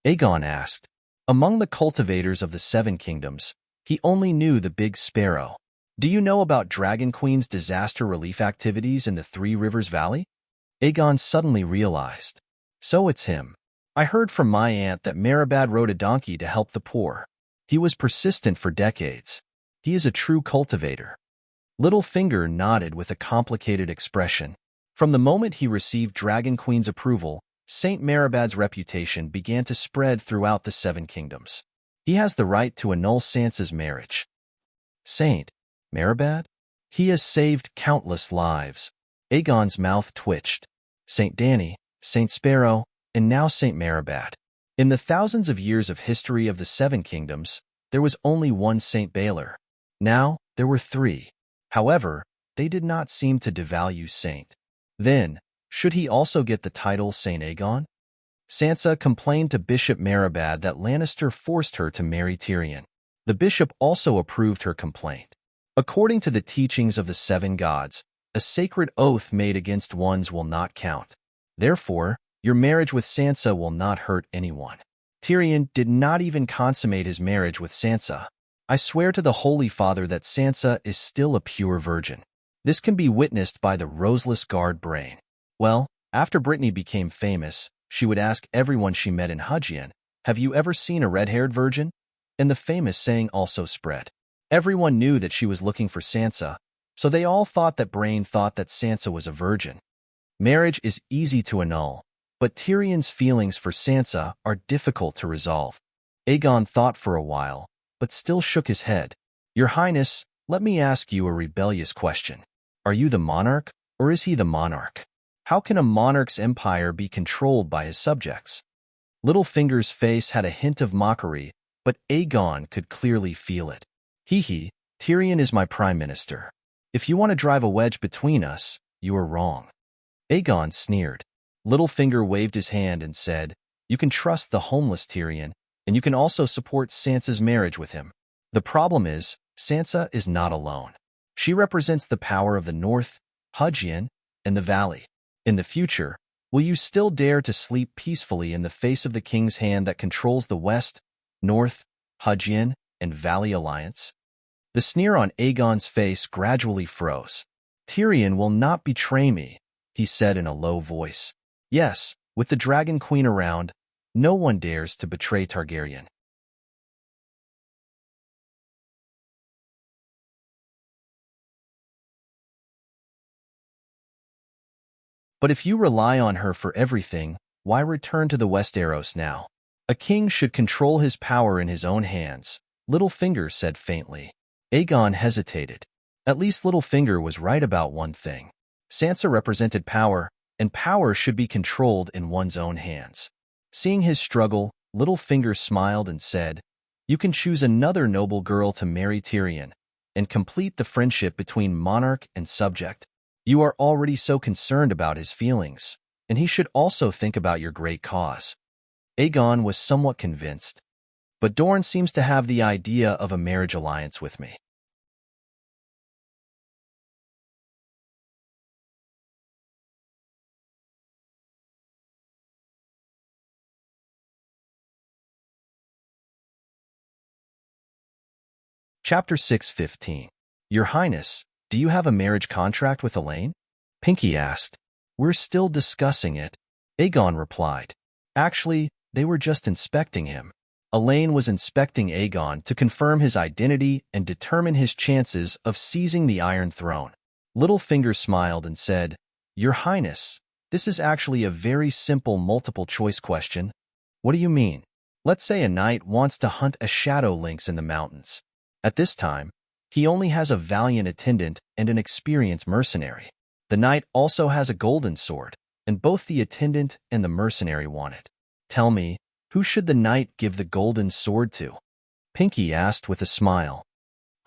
Aegon asked. Among the cultivators of the Seven Kingdoms, he only knew the Big Sparrow. Do you know about Dragon Queen's disaster relief activities in the Three Rivers Valley? Aegon suddenly realized. So it's him. I heard from my aunt that Merabad rode a donkey to help the poor. He was persistent for decades. He is a true cultivator. Littlefinger nodded with a complicated expression. From the moment he received Dragon Queen's approval, Saint Marabad's reputation began to spread throughout the Seven Kingdoms. He has the right to annul Sansa's marriage. Saint Marabad? He has saved countless lives. Aegon's mouth twitched. Saint Danny, Saint Sparrow, and now Saint Marabad. In the thousands of years of history of the Seven Kingdoms, there was only one Saint Baelor. Now, there were three. However, they did not seem to devalue Saint. Then, should he also get the title Saint Aegon? Sansa complained to Bishop Marabad that Lannister forced her to marry Tyrion. The bishop also approved her complaint. According to the teachings of the Seven Gods, a sacred oath made against ones will not count. Therefore, your marriage with Sansa will not hurt anyone. Tyrion did not even consummate his marriage with Sansa. I swear to the Holy Father that Sansa is still a pure virgin. This can be witnessed by the roseless guard brain. Well, after Brittany became famous, she would ask everyone she met in Hudgien, "Have you ever seen a red-haired virgin?" And the famous saying also spread. Everyone knew that she was looking for Sansa, so they all thought that Brain thought that Sansa was a virgin. Marriage is easy to annul, but Tyrion's feelings for Sansa are difficult to resolve. Aegon thought for a while, but still shook his head. "Your Highness, let me ask you a rebellious question. Are you the monarch, or is he the monarch? How can a monarch's empire be controlled by his subjects?" Littlefinger's face had a hint of mockery, but Aegon could clearly feel it. "Hee, Tyrion is my prime minister. If you want to drive a wedge between us, you are wrong." Aegon sneered. Littlefinger waved his hand and said, "You can trust the homeless Tyrion, and you can also support Sansa's marriage with him. The problem is, Sansa is not alone. She represents the power of the North, Hudgien, and the Valley. In the future, will you still dare to sleep peacefully in the face of the king's hand that controls the West, North, Hudgien, and Valley Alliance?" The sneer on Aegon's face gradually froze. "Tyrion will not betray me," he said in a low voice. "Yes, with the Dragon Queen around, no one dares to betray Targaryen." But if you rely on her for everything, why return to the Westeros now? A king should control his power in his own hands, Littlefinger said faintly. Aegon hesitated. At least Littlefinger was right about one thing. Sansa represented power, and power should be controlled in one's own hands. Seeing his struggle, Littlefinger smiled and said, "You can choose another noble girl to marry Tyrion, and complete the friendship between monarch and subject. You are already so concerned about his feelings, and he should also think about your great cause." Aegon was somewhat convinced. "But Dorne seems to have the idea of a marriage alliance with me." Chapter 6:15. "Your Highness, do you have a marriage contract with Elaine?" Pinky asked. "We're still discussing it," Aegon replied. Actually, they were just inspecting him. Elaine was inspecting Aegon to confirm his identity and determine his chances of seizing the Iron Throne. Littlefinger smiled and said, "Your Highness, this is actually a very simple multiple-choice question." "What do you mean?" "Let's say a knight wants to hunt a shadow lynx in the mountains. At this time, he only has a valiant attendant and an experienced mercenary. The knight also has a golden sword, and both the attendant and the mercenary want it. Tell me, who should the knight give the golden sword to?" Pinky asked with a smile.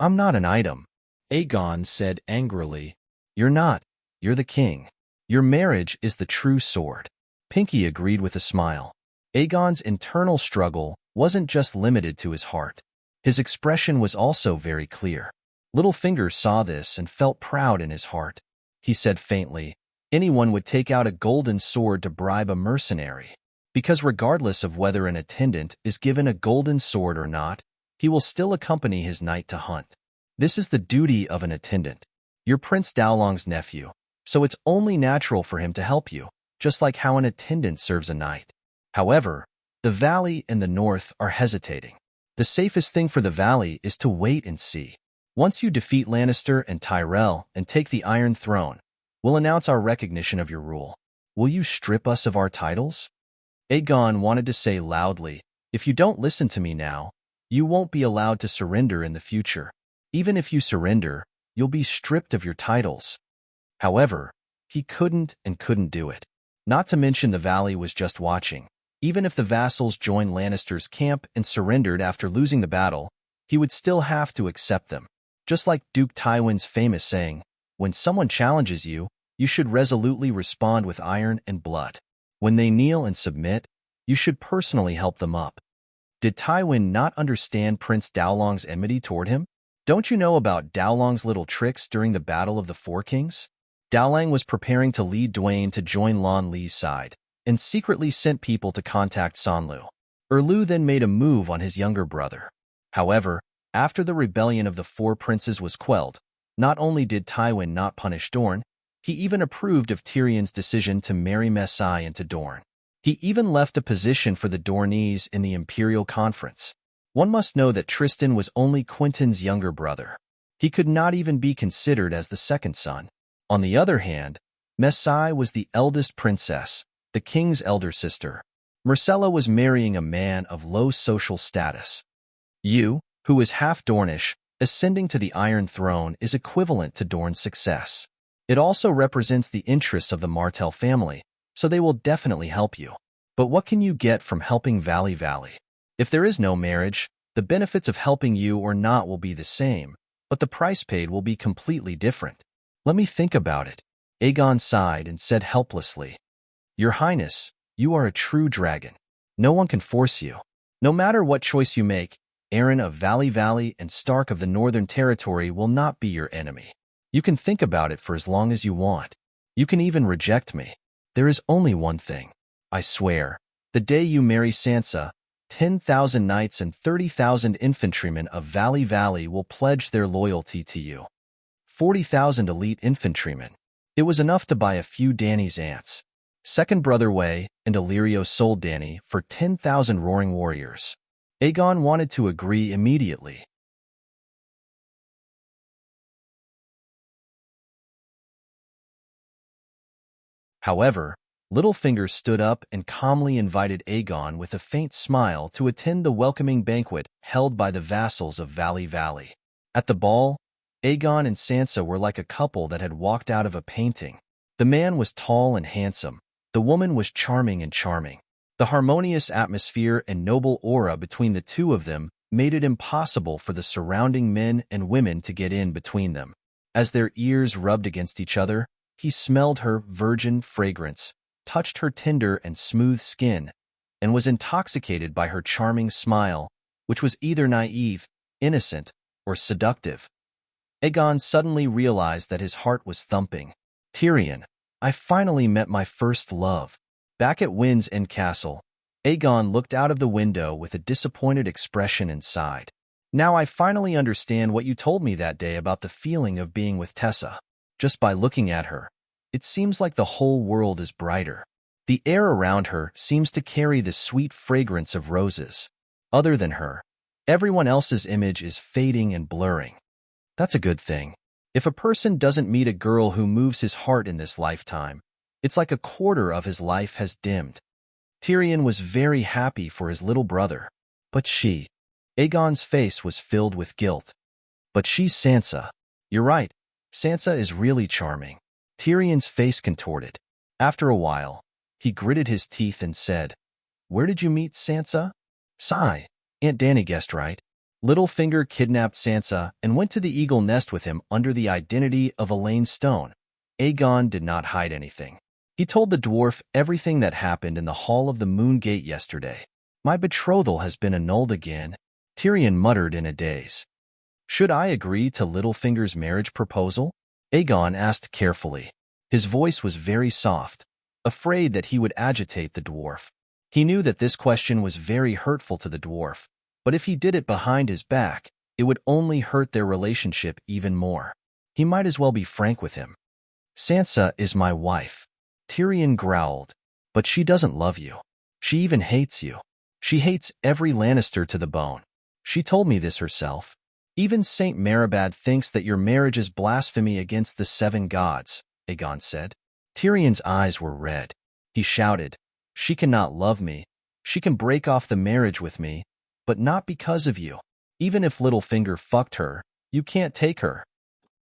"I'm not an item," Aegon said angrily. "You're not. You're the king. Your marriage is the true sword." Pinky agreed with a smile. Aegon's internal struggle wasn't just limited to his heart. His expression was also very clear. Littlefinger saw this and felt proud in his heart. He said faintly, "Anyone would take out a golden sword to bribe a mercenary. Because regardless of whether an attendant is given a golden sword or not, he will still accompany his knight to hunt. This is the duty of an attendant. You're Prince Dowlong's nephew, so it's only natural for him to help you, just like how an attendant serves a knight. However, the Valley and the North are hesitating. The safest thing for the Valley is to wait and see. Once you defeat Lannister and Tyrell and take the Iron Throne, we'll announce our recognition of your rule. Will you strip us of our titles? Aegon wanted to say loudly, if you don't listen to me now, you won't be allowed to surrender in the future. Even if you surrender, you'll be stripped of your titles. However, he couldn't do it. Not to mention the valley was just watching. Even if the vassals joined Lannister's camp and surrendered after losing the battle, he would still have to accept them. Just like Duke Tywin's famous saying, when someone challenges you, you should resolutely respond with iron and blood. When they kneel and submit, you should personally help them up. Did Tywin not understand Prince Dowlong's enmity toward him? Don't you know about Dowlong's little tricks during the Battle of the Four Kings? Dowling was preparing to lead Dwayne to join Lon Lee's side, and secretly sent people to contact Sonlu. Erlu then made a move on his younger brother. However, after the rebellion of the Four Princes was quelled, not only did Tywin not punish Dorne, he even approved of Tyrion's decision to marry Messai into Dorne. He even left a position for the Dornese in the Imperial Conference. One must know that Tristan was only Quentyn's younger brother. He could not even be considered as the second son. On the other hand, Messai was the eldest princess, the king's elder sister. Myrcella was marrying a man of low social status. You, who is half Dornish, ascending to the Iron Throne is equivalent to Dorne's success. It also represents the interests of the Martell family, so they will definitely help you. But what can you get from helping Valley? If there is no marriage, the benefits of helping you or not will be the same, but the price paid will be completely different. Let me think about it. Aegon sighed and said helplessly, Your Highness, you are a true dragon. No one can force you. No matter what choice you make, Aaron of Valley and Stark of the Northern Territory will not be your enemy. You can think about it for as long as you want. You can even reject me. There is only one thing. I swear, the day you marry Sansa, 10,000 knights and 30,000 infantrymen of Valley will pledge their loyalty to you. 40,000 elite infantrymen. It was enough to buy a few Dany's ants. Second brother Way and Illyrio sold Dany for 10,000 roaring warriors. Aegon wanted to agree immediately. However, Littlefinger stood up and calmly invited Aegon with a faint smile to attend the welcoming banquet held by the vassals of Valley. At the ball, Aegon and Sansa were like a couple that had walked out of a painting. The man was tall and handsome. The woman was charming and charming. The harmonious atmosphere and noble aura between the two of them made it impossible for the surrounding men and women to get in between them. As their ears rubbed against each other, he smelled her virgin fragrance, touched her tender and smooth skin, and was intoxicated by her charming smile, which was either naive, innocent, or seductive. Aegon suddenly realized that his heart was thumping. Tyrion, I finally met my first love. Back at Wind's End Castle, Aegon looked out of the window with a disappointed expression and sighed. Now I finally understand what you told me that day about the feeling of being with Tessa. Just by looking at her, it seems like the whole world is brighter. The air around her seems to carry the sweet fragrance of roses. Other than her, everyone else's image is fading and blurring. That's a good thing. If a person doesn't meet a girl who moves his heart in this lifetime, it's like a quarter of his life has dimmed. Tyrion was very happy for his little brother. But Aegon's face was filled with guilt. But she's Sansa. You're right. Sansa is really charming. Tyrion's face contorted. After a while, he gritted his teeth and said, Where did you meet Sansa? Sigh. Aunt Dany guessed right. Littlefinger kidnapped Sansa and went to the Eagle Nest with him under the identity of Elaine Stone. Aegon did not hide anything. He told the dwarf everything that happened in the Hall of the Moon Gate yesterday. My betrothal has been annulled again, Tyrion muttered in a daze. Should I agree to Littlefinger's marriage proposal? Aegon asked carefully. His voice was very soft, afraid that he would agitate the dwarf. He knew that this question was very hurtful to the dwarf, but if he did it behind his back, it would only hurt their relationship even more. He might as well be frank with him. Sansa is my wife. Tyrion growled. But she doesn't love you. She even hates you. She hates every Lannister to the bone. She told me this herself. Even Saint Marabad thinks that your marriage is blasphemy against the seven gods, Aegon said. Tyrion's eyes were red. He shouted. She cannot love me. She can break off the marriage with me, but not because of you. Even if Littlefinger fucked her, you can't take her.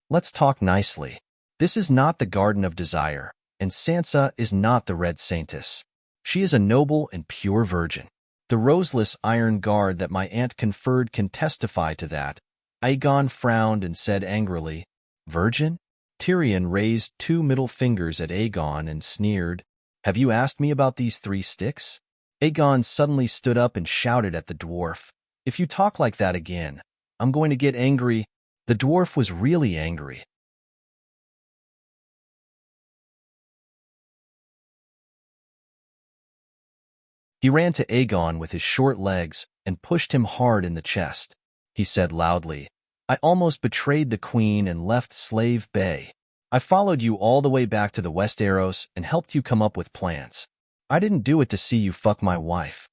Let's talk nicely. This is not the Garden of Desire, and Sansa is not the Red Saintess. She is a noble and pure virgin. The roseless iron guard that my aunt conferred can testify to that. Aegon frowned and said angrily, Virgin? Tyrion raised 2 middle fingers at Aegon and sneered, Have you asked me about these 3 sticks? Aegon suddenly stood up and shouted at the dwarf, If you talk like that again, I'm going to get angry. The dwarf was really angry. He ran to Aegon with his short legs and pushed him hard in the chest. He said loudly, I almost betrayed the queen and left Slave Bay. I followed you all the way back to the Westeros and helped you come up with plans. I didn't do it to see you fuck my wife.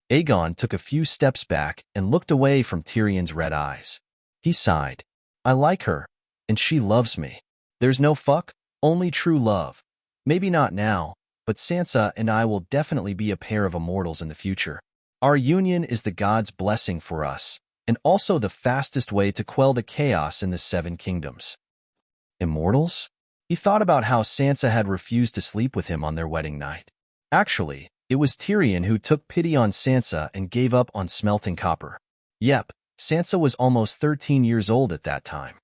Aegon took a few steps back and looked away from Tyrion's red eyes. He sighed. I like her, and she loves me. There's no fuck, only true love. Maybe not now, but Sansa and I will definitely be a pair of immortals in the future. Our union is the gods' blessing for us, and also the fastest way to quell the chaos in the 7 kingdoms. Immortals? He thought about how Sansa had refused to sleep with him on their wedding night. Actually, it was Tyrion who took pity on Sansa and gave up on smelting copper. Yep, Sansa was almost 13 years old at that time.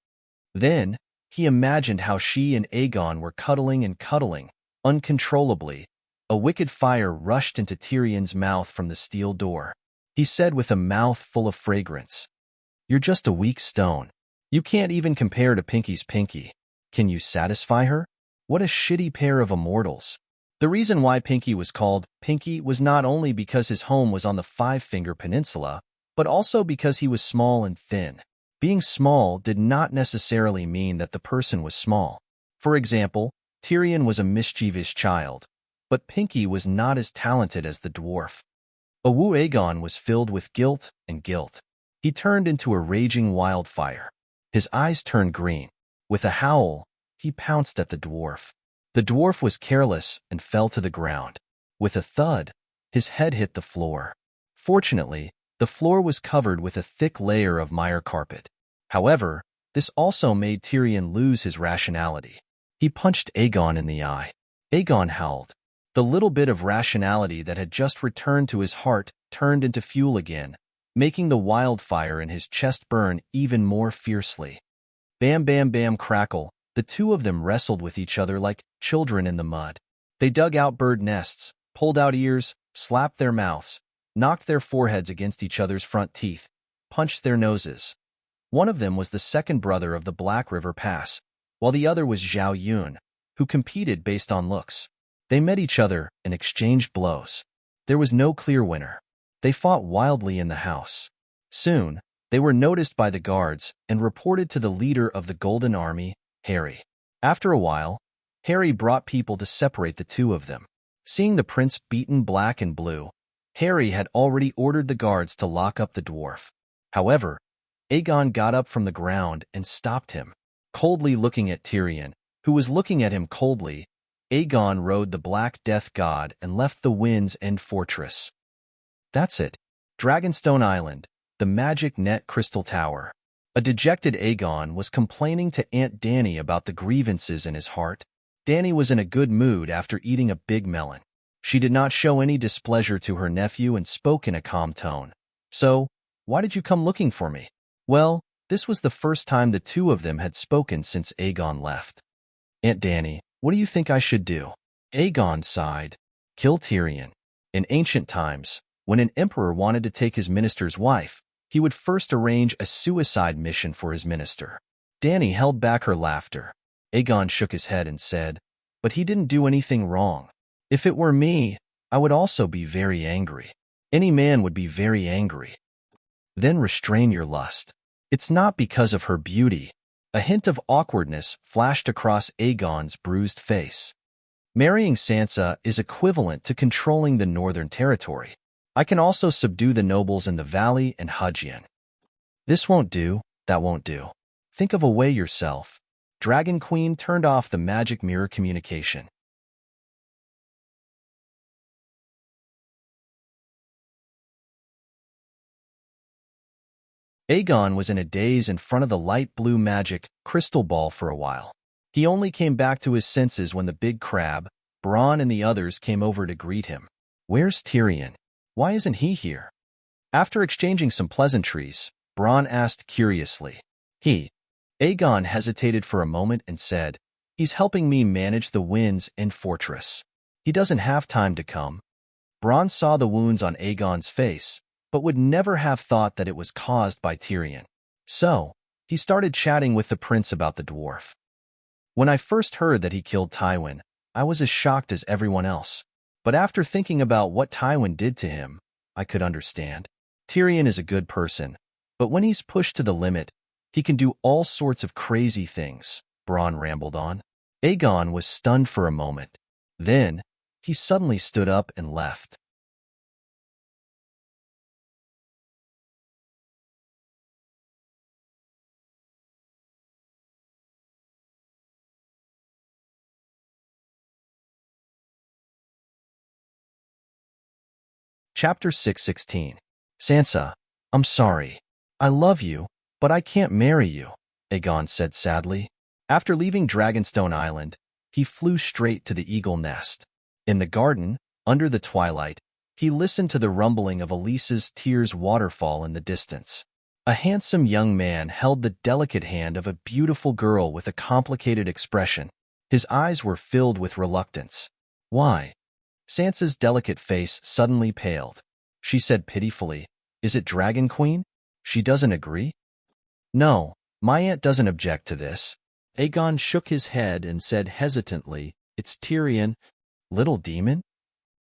Then, he imagined how she and Aegon were cuddling and cuddling, uncontrollably. A wicked fire rushed into Tyrion's mouth from the steel door. He said with a mouth full of fragrance, You're just a weak stone. You can't even compare to Pinky's Pinky. Can you satisfy her? What a shitty pair of immortals. The reason why Pinky was called Pinky was not only because his home was on the Five-Finger Peninsula, but also because he was small and thin. Being small did not necessarily mean that the person was small. For example, Tyrion was a mischievous child, but Pinky was not as talented as the dwarf. Awu Aegon was filled with guilt and guilt. He turned into a raging wildfire. His eyes turned green. With a howl, he pounced at the dwarf. The dwarf was careless and fell to the ground. With a thud, his head hit the floor. Fortunately, the floor was covered with a thick layer of mire carpet. However, this also made Tyrion lose his rationality. He punched Aegon in the eye. Aegon howled. The little bit of rationality that had just returned to his heart turned into fuel again, making the wildfire in his chest burn even more fiercely. Bam, bam, bam, crackle. The two of them wrestled with each other like children in the mud. They dug out bird nests, pulled out ears, slapped their mouths, knocked their foreheads against each other's front teeth, punched their noses. One of them was the second brother of the Black River Pass, while the other was Zhao Yun, who competed based on looks. They met each other and exchanged blows. There was no clear winner. They fought wildly in the house. Soon, they were noticed by the guards and reported to the leader of the Golden Army, Harry. After a while, Harry brought people to separate the two of them. Seeing the prince beaten black and blue, Harry had already ordered the guards to lock up the dwarf. However, Aegon got up from the ground and stopped him. Coldly looking at Tyrion, who was looking at him coldly, Aegon rode the Black Death God and left the Wind's End Fortress. That's it. Dragonstone Island, the magic net crystal tower. A dejected Aegon was complaining to Aunt Dany about the grievances in his heart. Dany was in a good mood after eating a big melon. She did not show any displeasure to her nephew and spoke in a calm tone. So, why did you come looking for me? Well, this was the first time the two of them had spoken since Aegon left. Aunt Dany, what do you think I should do? Aegon sighed. Kill Tyrion. In ancient times, when an emperor wanted to take his minister's wife, he would first arrange a suicide mission for his minister. Dany held back her laughter. Aegon shook his head and said, But he didn't do anything wrong. If it were me, I would also be very angry. Any man would be very angry. Then restrain your lust. It's not because of her beauty. A hint of awkwardness flashed across Aegon's bruised face. Marrying Sansa is equivalent to controlling the Northern Territory. I can also subdue the nobles in the valley and Hudgian. This won't do, that won't do. Think of a way yourself. Dragon Queen turned off the magic mirror communication. Aegon was in a daze in front of the light blue magic crystal ball for a while. He only came back to his senses when the big crab, Bronn and the others came over to greet him. Where's Tyrion? Why isn't he here? After exchanging some pleasantries, Bronn asked curiously. Aegon hesitated for a moment and said, he's helping me manage the winds in Fortress. He doesn't have time to come. Bronn saw the wounds on Aegon's face, but would never have thought that it was caused by Tyrion. So, he started chatting with the prince about the dwarf. When I first heard that he killed Tywin, I was as shocked as everyone else. But after thinking about what Tywin did to him, I could understand. Tyrion is a good person, but when he's pushed to the limit, he can do all sorts of crazy things, Bronn rambled on. Aegon was stunned for a moment. Then, he suddenly stood up and left. Chapter 616. Sansa, I'm sorry. I love you, but I can't marry you, Aegon said sadly. After leaving Dragonstone Island, he flew straight to the eagle nest. In the garden, under the twilight, he listened to the rumbling of Elisa's tears waterfall in the distance. A handsome young man held the delicate hand of a beautiful girl with a complicated expression. His eyes were filled with reluctance. Why? Sansa's delicate face suddenly paled. She said pitifully, Is it Dragon Queen? She doesn't agree? No, my aunt doesn't object to this. Aegon shook his head and said hesitantly, It's Tyrion. Little demon?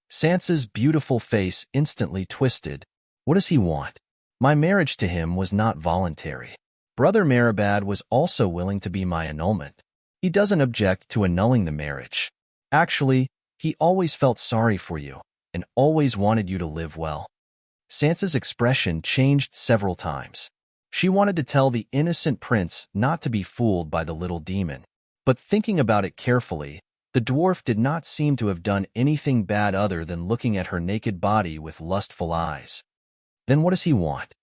Sansa's beautiful face instantly twisted. What does he want? My marriage to him was not voluntary. Brother Meribad was also willing to be my annulment. He doesn't object to annulling the marriage. Actually, he always felt sorry for you, and always wanted you to live well. Sansa's expression changed several times. She wanted to tell the innocent prince not to be fooled by the little demon. But thinking about it carefully, the dwarf did not seem to have done anything bad other than looking at her naked body with lustful eyes. Then what does he want?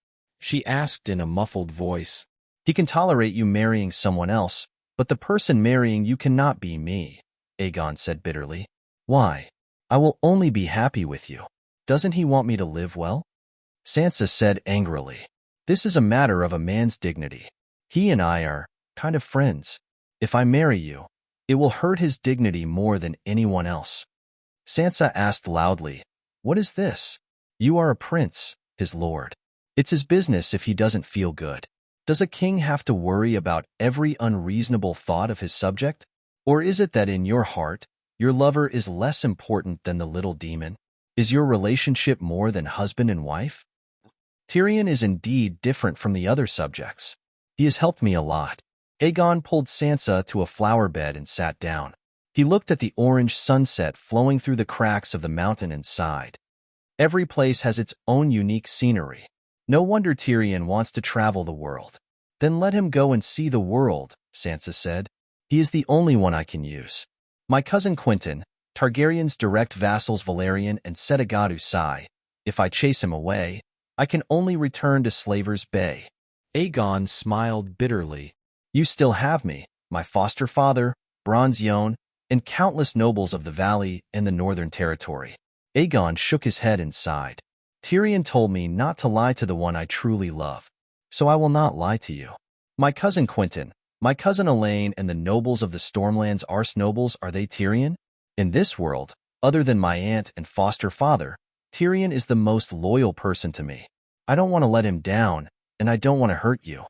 She asked in a muffled voice. He can tolerate you marrying someone else, but the person marrying you cannot be me, Aegon said bitterly. Why? I will only be happy with you. Doesn't he want me to live well? Sansa said angrily. This is a matter of a man's dignity. He and I are kind of friends. If I marry you, it will hurt his dignity more than anyone else. Sansa asked loudly, What is this? You are a prince, his lord. It's his business if he doesn't feel good. Does a king have to worry about every unreasonable thought of his subject? Or is it that in your heart, your lover is less important than the little demon? Is your relationship more than husband and wife? Tyrion is indeed different from the other subjects. He has helped me a lot. Aegon pulled Sansa to a flower bed and sat down. He looked at the orange sunset flowing through the cracks of the mountain and sighed. Every place has its own unique scenery. No wonder Tyrion wants to travel the world. Then let him go and see the world, Sansa said. He is the only one I can use. My cousin Quentyn, Targaryen's direct vassals Valerian and Setagadu sigh. If I chase him away, I can only return to Slaver's Bay. Aegon smiled bitterly. You still have me, my foster father, Bronze Yohn, and countless nobles of the valley and the northern territory. Aegon shook his head and sighed. Tyrion told me not to lie to the one I truly love, so I will not lie to you. My cousin Quentyn, my cousin Elaine and the nobles of the Stormlands Arse nobles, are they Tyrion? In this world, other than my aunt and foster father, Tyrion is the most loyal person to me. I don't want to let him down, and I don't want to hurt you.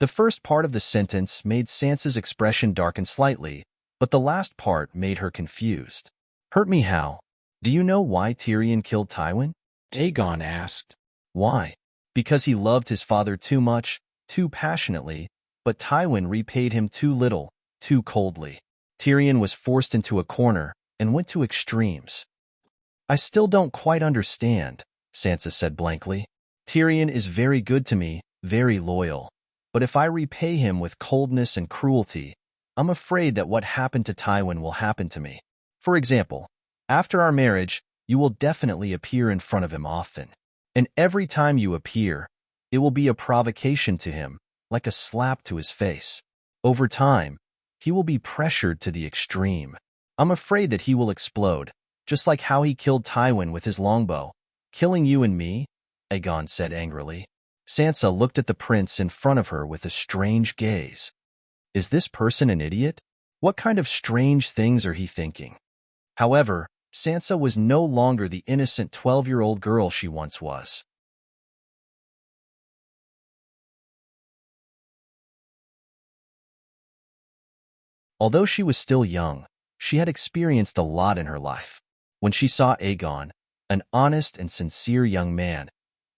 The first part of the sentence made Sansa's expression darken slightly, but the last part made her confused. Hurt me how? Do you know why Tyrion killed Tywin? Aegon asked. Why? Because he loved his father too much, too passionately, but Tywin repaid him too little, too coldly. Tyrion was forced into a corner and went to extremes. I still don't quite understand, Sansa said blankly. Tyrion is very good to me, very loyal. But if I repay him with coldness and cruelty, I'm afraid that what happened to Tywin will happen to me. For example, after our marriage, you will definitely appear in front of him often. And every time you appear, It will be a provocation to him, like a slap to his face. Over time, he will be pressured to the extreme. I'm afraid that he will explode, just like how he killed Tywin with his longbow. Killing you and me? Aegon said angrily. Sansa looked at the prince in front of her with a strange gaze. Is this person an idiot? What kind of strange things are he thinking? However, Sansa was no longer the innocent 12-year-old girl she once was. Although she was still young, she had experienced a lot in her life. When she saw Aegon, an honest and sincere young man,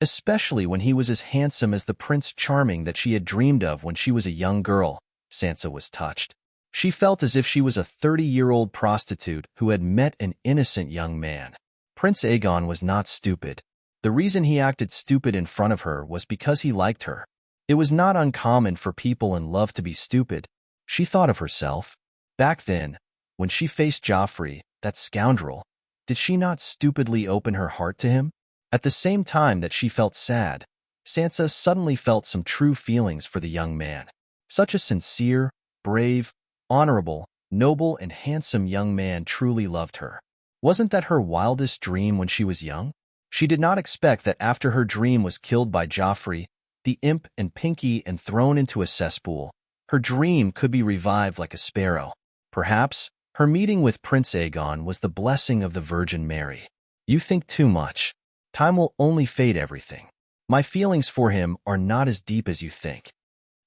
especially when he was as handsome as the Prince Charming that she had dreamed of when she was a young girl, Sansa was touched. She felt as if she was a 30-year-old prostitute who had met an innocent young man. Prince Aegon was not stupid. The reason he acted stupid in front of her was because he liked her. It was not uncommon for people in love to be stupid. She thought of herself. Back then, when she faced Joffrey, that scoundrel, did she not stupidly open her heart to him? At the same time that she felt sad, Sansa suddenly felt some true feelings for the young man. Such a sincere, brave, honorable, noble, and handsome young man truly loved her. Wasn't that her wildest dream when she was young? She did not expect that after her dream was killed by Joffrey, the imp and Pinky, and thrown into a cesspool, her dream could be revived like a sparrow. Perhaps her meeting with Prince Aegon was the blessing of the Virgin Mary. You think too much. Time will only fade everything. My feelings for him are not as deep as you think.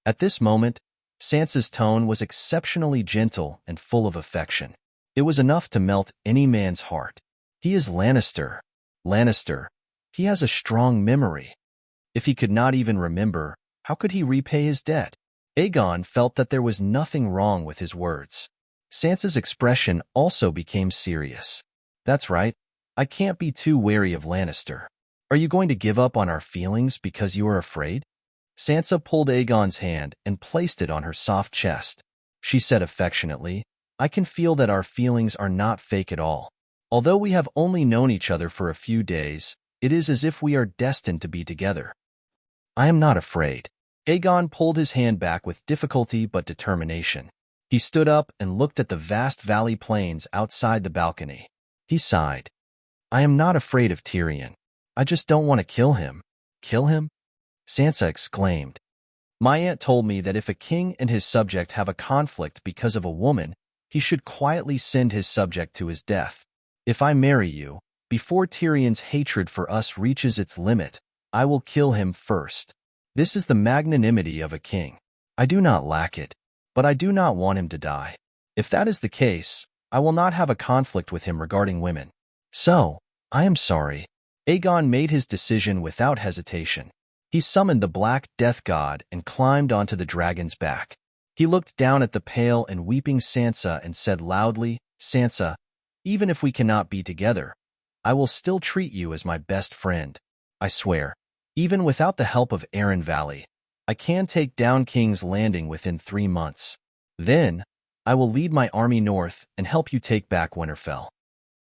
At this moment, Sansa's tone was exceptionally gentle and full of affection. It was enough to melt any man's heart. He is Lannister. Lannister. He has a strong memory. If he could not even remember, how could he repay his debt? Aegon felt that there was nothing wrong with his words. Sansa's expression also became serious. That's right. I can't be too wary of Lannister. Are you going to give up on our feelings because you are afraid? Sansa pulled Aegon's hand and placed it on her soft chest. She said affectionately, I can feel that our feelings are not fake at all. Although we have only known each other for a few days, it is as if we are destined to be together. I am not afraid. Aegon pulled his hand back with difficulty but determination. He stood up and looked at the vast valley plains outside the balcony. He sighed. I am not afraid of Tyrion. I just don't want to kill him. Kill him? Sansa exclaimed. My aunt told me that if a king and his subject have a conflict because of a woman, he should quietly send his subject to his death. If I marry you, before Tyrion's hatred for us reaches its limit, I will kill him first. This is the magnanimity of a king. I do not lack it, but I do not want him to die. If that is the case, I will not have a conflict with him regarding women. So, I am sorry. Aegon made his decision without hesitation. He summoned the Black Death God and climbed onto the dragon's back. He looked down at the pale and weeping Sansa and said loudly, Sansa, even if we cannot be together, I will still treat you as my best friend. I swear, even without the help of Arryn Valley, I can take down King's Landing within 3 months. Then, I will lead my army north and help you take back Winterfell.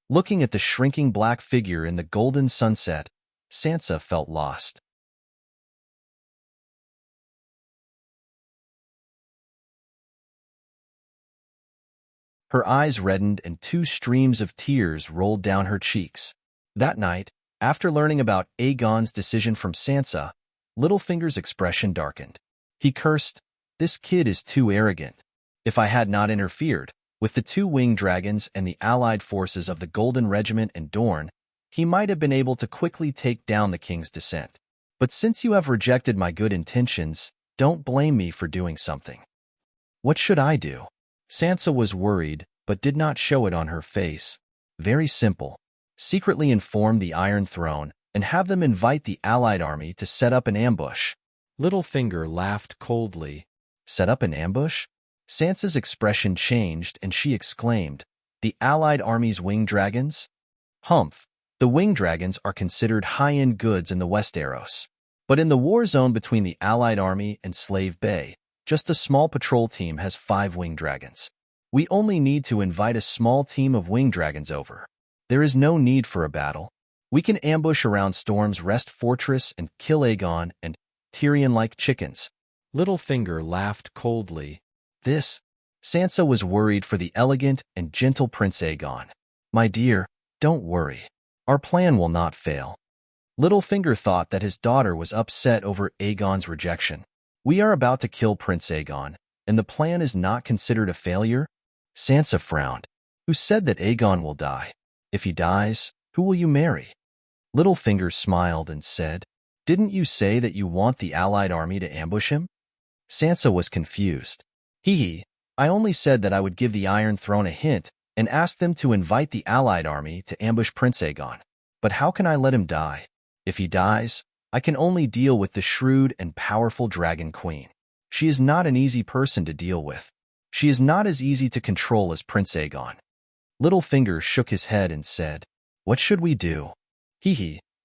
Looking at the shrinking black figure in the golden sunset, Sansa felt lost. Her eyes reddened and 2 streams of tears rolled down her cheeks. That night, after learning about Aegon's decision from Sansa, Littlefinger's expression darkened. He cursed, This kid is too arrogant. If I had not interfered, with the 2 winged dragons and the allied forces of the Golden Regiment and Dorne, he might have been able to quickly take down the king's descent. But since you have rejected my good intentions, don't blame me for doing something. What should I do? Sansa was worried, but did not show it on her face. Very simple. Secretly inform the Iron Throne and have them invite the allied army to set up an ambush. Littlefinger laughed coldly. Set up an ambush? Sansa's expression changed and she exclaimed, The allied army's winged dragons? Humph. The winged dragons are considered high-end goods in the Westeros. But in the war zone between the allied army and Slave Bay, just a small patrol team has 5 winged dragons. We only need to invite a small team of winged dragons over. There is no need for a battle. We can ambush around Storm's Rest Fortress and kill Aegon and Tyrion like chickens. Littlefinger laughed coldly. This? Sansa was worried for the elegant and gentle Prince Aegon. My dear, don't worry. Our plan will not fail. Littlefinger thought that his daughter was upset over Aegon's rejection. We are about to kill Prince Aegon, and the plan is not considered a failure? Sansa frowned. Who said that Aegon will die? If he dies, who will you marry? Littlefinger smiled and said, Didn't you say that you want the allied army to ambush him? Sansa was confused. Hee, I only said that I would give the Iron Throne a hint and ask them to invite the allied army to ambush Prince Aegon. But how can I let him die? If he dies, I can only deal with the shrewd and powerful Dragon Queen. She is not an easy person to deal with. She is not as easy to control as Prince Aegon. Littlefinger shook his head and said, What should we do?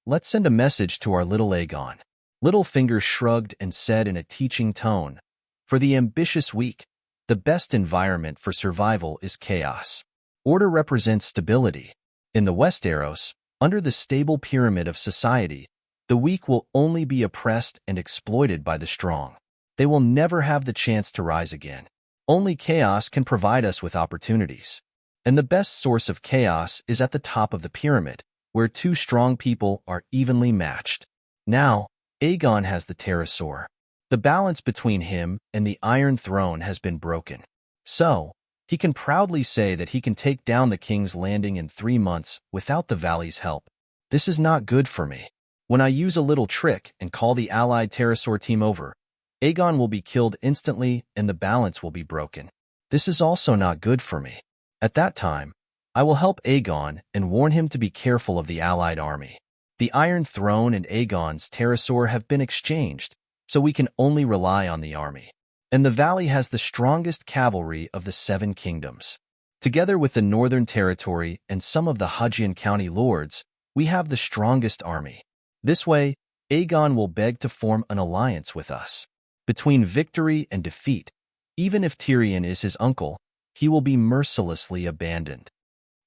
Let's send a message to our little Aegon. Littlefinger shrugged and said in a teaching tone, For the ambitious weak, the best environment for survival is chaos. Order represents stability. In the Westeros, under the stable pyramid of society, the weak will only be oppressed and exploited by the strong. They will never have the chance to rise again. Only chaos can provide us with opportunities. And the best source of chaos is at the top of the pyramid, where two strong people are evenly matched. Now, Aegon has the pterosaur. The balance between him and the Iron Throne has been broken. So, he can proudly say that he can take down the King's Landing in 3 months without the Valley's help. This is not good for me. When I use a little trick and call the allied pterosaur team over, Aegon will be killed instantly and the balance will be broken. This is also not good for me. At that time, I will help Aegon and warn him to be careful of the allied army. The Iron Throne and Aegon's pterosaur have been exchanged, so we can only rely on the army. And the Valley has the strongest cavalry of the 7 kingdoms. Together with the Northern Territory and some of the Hudgian County lords, we have the strongest army. This way, Aegon will beg to form an alliance with us. Between victory and defeat, even if Tyrion is his uncle, he will be mercilessly abandoned.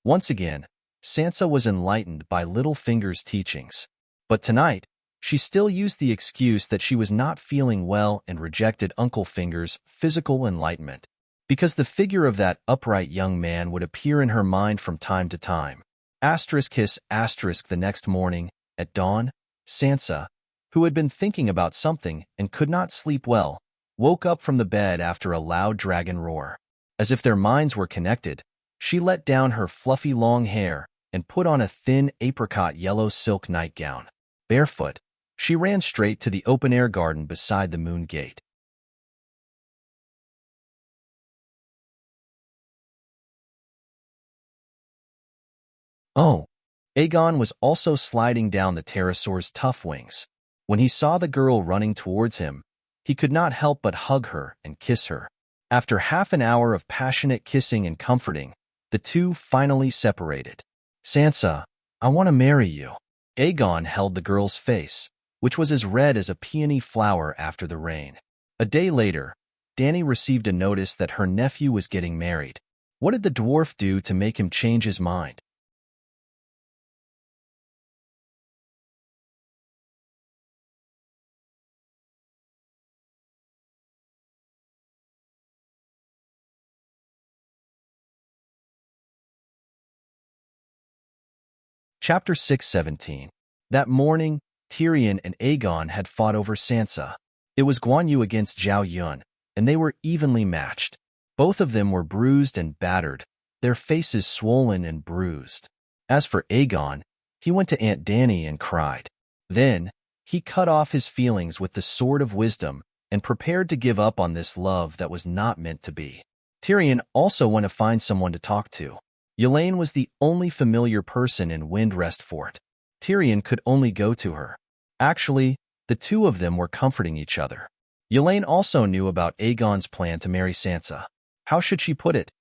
Once again, Sansa was enlightened by Littlefinger's teachings. But tonight, she still used the excuse that she was not feeling well and rejected Uncle Finger's physical enlightenment, because the figure of that upright young man would appear in her mind from time to time. The next morning, at dawn, Sansa, who had been thinking about something and could not sleep well, woke up from the bed after a loud dragon roar. As if their minds were connected, she let down her fluffy long hair and put on a thin apricot yellow silk nightgown. Barefoot, she ran straight to the open-air garden beside the Moon Gate. Oh, Aegon was also sliding down the pterosaur's tough wings. When he saw the girl running towards him, he could not help but hug her and kiss her. After half an hour of passionate kissing and comforting, the two finally separated. Sansa, I want to marry you. Aegon held the girl's face, which was as red as a peony flower after the rain. A day later, Dany received a notice that her nephew was getting married. What did the dwarf do to make him change his mind? Chapter 6:17. That morning, Tyrion and Aegon had fought over Sansa. It was Guan Yu against Zhao Yun, and they were evenly matched. Both of them were bruised and battered, their faces swollen and bruised. As for Aegon, he went to Aunt Dany and cried. Then, he cut off his feelings with the sword of wisdom and prepared to give up on this love that was not meant to be. Tyrion also went to find someone to talk to. Yelaine was the only familiar person in Windrest Fort. Tyrion could only go to her. Actually, the two of them were comforting each other. Yelaine also knew about Aegon's plan to marry Sansa. How should she put it?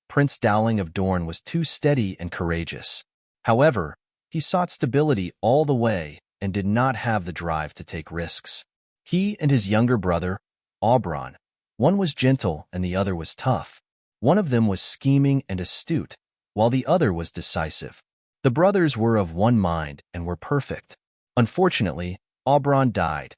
Prince Dowling of Dorne was too steady and courageous. However, he sought stability all the way and did not have the drive to take risks. He and his younger brother, Oberyn, one was gentle and the other was tough. One of them was scheming and astute, while the other was decisive. The brothers were of one mind and were perfect. Unfortunately, Oberyn died,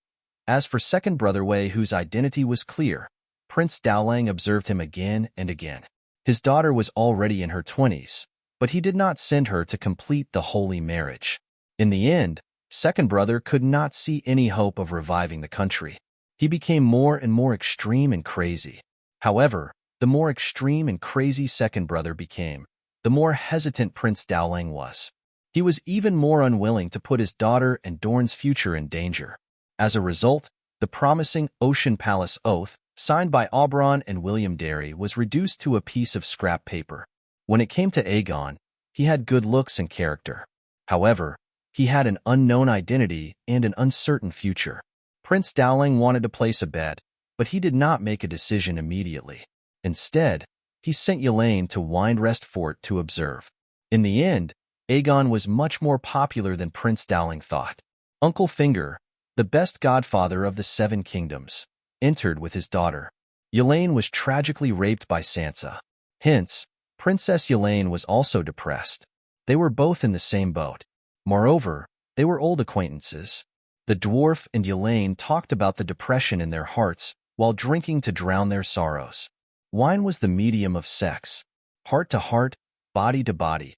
As for second brother Wei, whose identity was clear, Prince Daolang observed him again and again. His daughter was already in her 20s, but he did not send her to complete the holy marriage. In the end, second brother could not see any hope of reviving the country. He became more and more extreme and crazy. However, the more extreme and crazy second brother became, the more hesitant Prince Daolang was. He was even more unwilling to put his daughter and Dorn's future in danger. As a result, the promising Ocean Palace Oath, signed by Auberon and William Derry, was reduced to a piece of scrap paper. When it came to Aegon, he had good looks and character. However, he had an unknown identity and an uncertain future. Prince Daolang wanted to place a bet, but he did not make a decision immediately. Instead, he sent Yelaine to Windrest Fort to observe. In the end, Aegon was much more popular than Prince Daolang thought. Uncle Finger, the best godfather of the Seven Kingdoms, entered with his daughter. Yelaine was tragically raped by Sansa. Hence, Princess Yelaine was also depressed. They were both in the same boat. Moreover, they were old acquaintances. The dwarf and Yelaine talked about the depression in their hearts while drinking to drown their sorrows. Wine was the medium of sex. Heart to heart, body to body.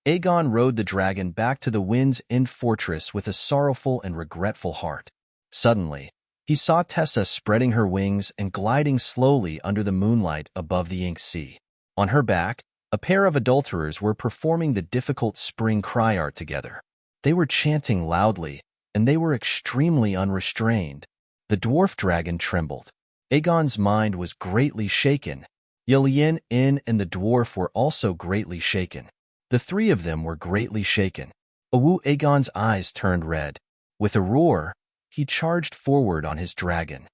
Aegon rode the dragon back to the Wind's End fortress with a sorrowful and regretful heart. Suddenly, he saw Tessa spreading her wings and gliding slowly under the moonlight above the ink sea. On her back, a pair of adulterers were performing the difficult spring cry art together. They were chanting loudly, and they were extremely unrestrained. The dwarf dragon trembled. Aegon's mind was greatly shaken. Ylien and the dwarf were also greatly shaken. The three of them were greatly shaken. Aegon's eyes turned red. With a roar, he charged forward on his dragon.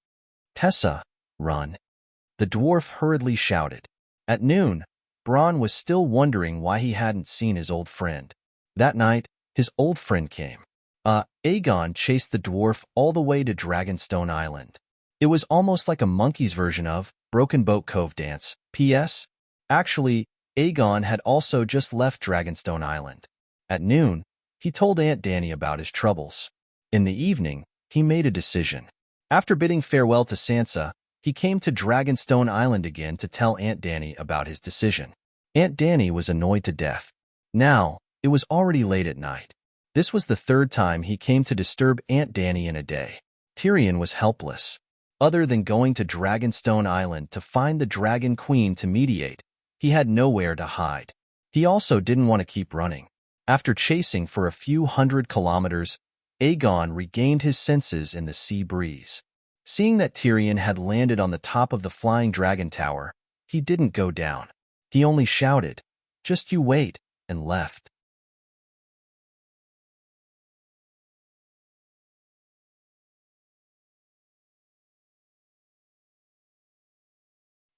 Tessa, run! The dwarf hurriedly shouted. At noon, Bronn was still wondering why he hadn't seen his old friend. That night, his old friend came. Aegon chased the dwarf all the way to Dragonstone Island. It was almost like a monkey's version of Broken Boat Cove Dance. P.S. Actually, Aegon had also just left Dragonstone Island. At noon, he told Aunt Dany about his troubles. In the evening, he made a decision. After bidding farewell to Sansa, he came to Dragonstone Island again to tell Aunt Dany about his decision. Aunt Dany was annoyed to death. Now, it was already late at night. This was the third time he came to disturb Aunt Dany in a day. Tyrion was helpless. Other than going to Dragonstone Island to find the Dragon Queen to mediate, he had nowhere to hide. He also didn't want to keep running. After chasing for a few hundred kilometers, Aegon regained his senses in the sea breeze. Seeing that Tyrion had landed on the top of the flying dragon tower, he didn't go down. He only shouted, "Just you wait," and left.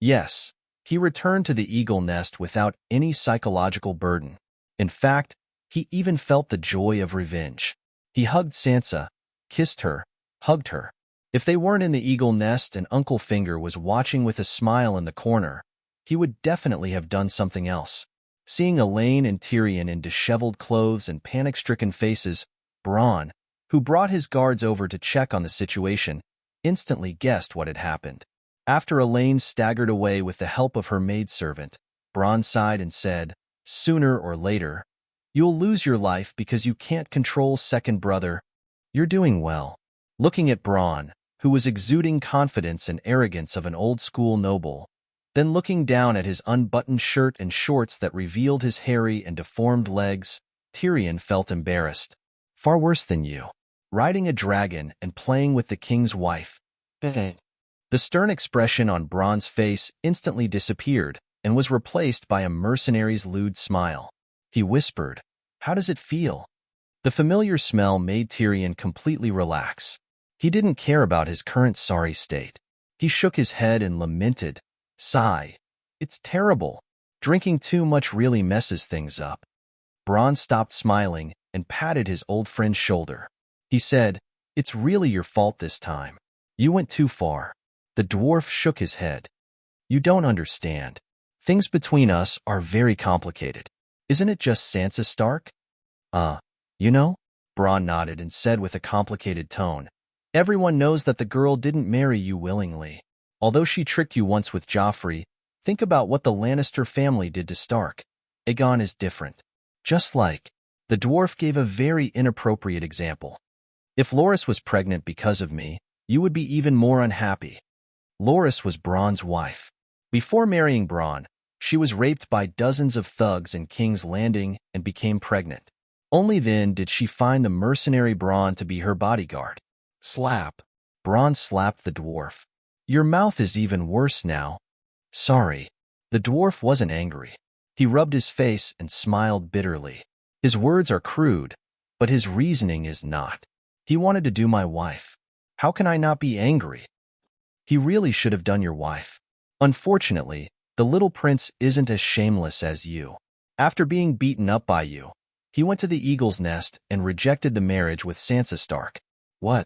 Yes, he returned to the eagle nest without any psychological burden. In fact, he even felt the joy of revenge. He hugged Sansa, kissed her, hugged her. If they weren't in the eagle nest and Uncle Finger was watching with a smile in the corner, he would definitely have done something else. Seeing Elaine and Tyrion in disheveled clothes and panic-stricken faces, Bronn, who brought his guards over to check on the situation, instantly guessed what had happened. After Elaine staggered away with the help of her maidservant, Bronn sighed and said, "Sooner or later, you'll lose your life because you can't control second brother. You're doing well." Looking at Bronn, who was exuding confidence and arrogance of an old-school noble, then looking down at his unbuttoned shirt and shorts that revealed his hairy and deformed legs, Tyrion felt embarrassed. "Far worse than you. Riding a dragon and playing with the king's wife." The stern expression on Bronn's face instantly disappeared and was replaced by a mercenary's lewd smile. He whispered, "How does it feel?" The familiar smell made Tyrion completely relax. He didn't care about his current sorry state. He shook his head and lamented, "Sigh. It's terrible. Drinking too much really messes things up." Bronn stopped smiling and patted his old friend's shoulder. He said, "It's really your fault this time. You went too far." The dwarf shook his head. "You don't understand. Things between us are very complicated. Isn't it just Sansa Stark?" You know?" Bronn nodded and said with a complicated tone, Everyone knows that the girl didn't marry you willingly. Although she tricked you once with Joffrey, think about what the Lannister family did to Stark. Aegon is different. Just like, the dwarf gave a very inappropriate example. If Loras was pregnant because of me, you would be even more unhappy. Loras was Bronn's wife. Before marrying Bronn, she was raped by dozens of thugs in King's Landing and became pregnant. Only then did she find the mercenary Bronn to be her bodyguard. Slap. Bronn slapped the dwarf. Your mouth is even worse now. Sorry. The dwarf wasn't angry. He rubbed his face and smiled bitterly. His words are crude, but his reasoning is not. He wanted to do my wife. How can I not be angry? He really should have done your wife. Unfortunately, the little prince isn't as shameless as you. After being beaten up by you, he went to the Eagle's Nest and rejected the marriage with Sansa Stark. What?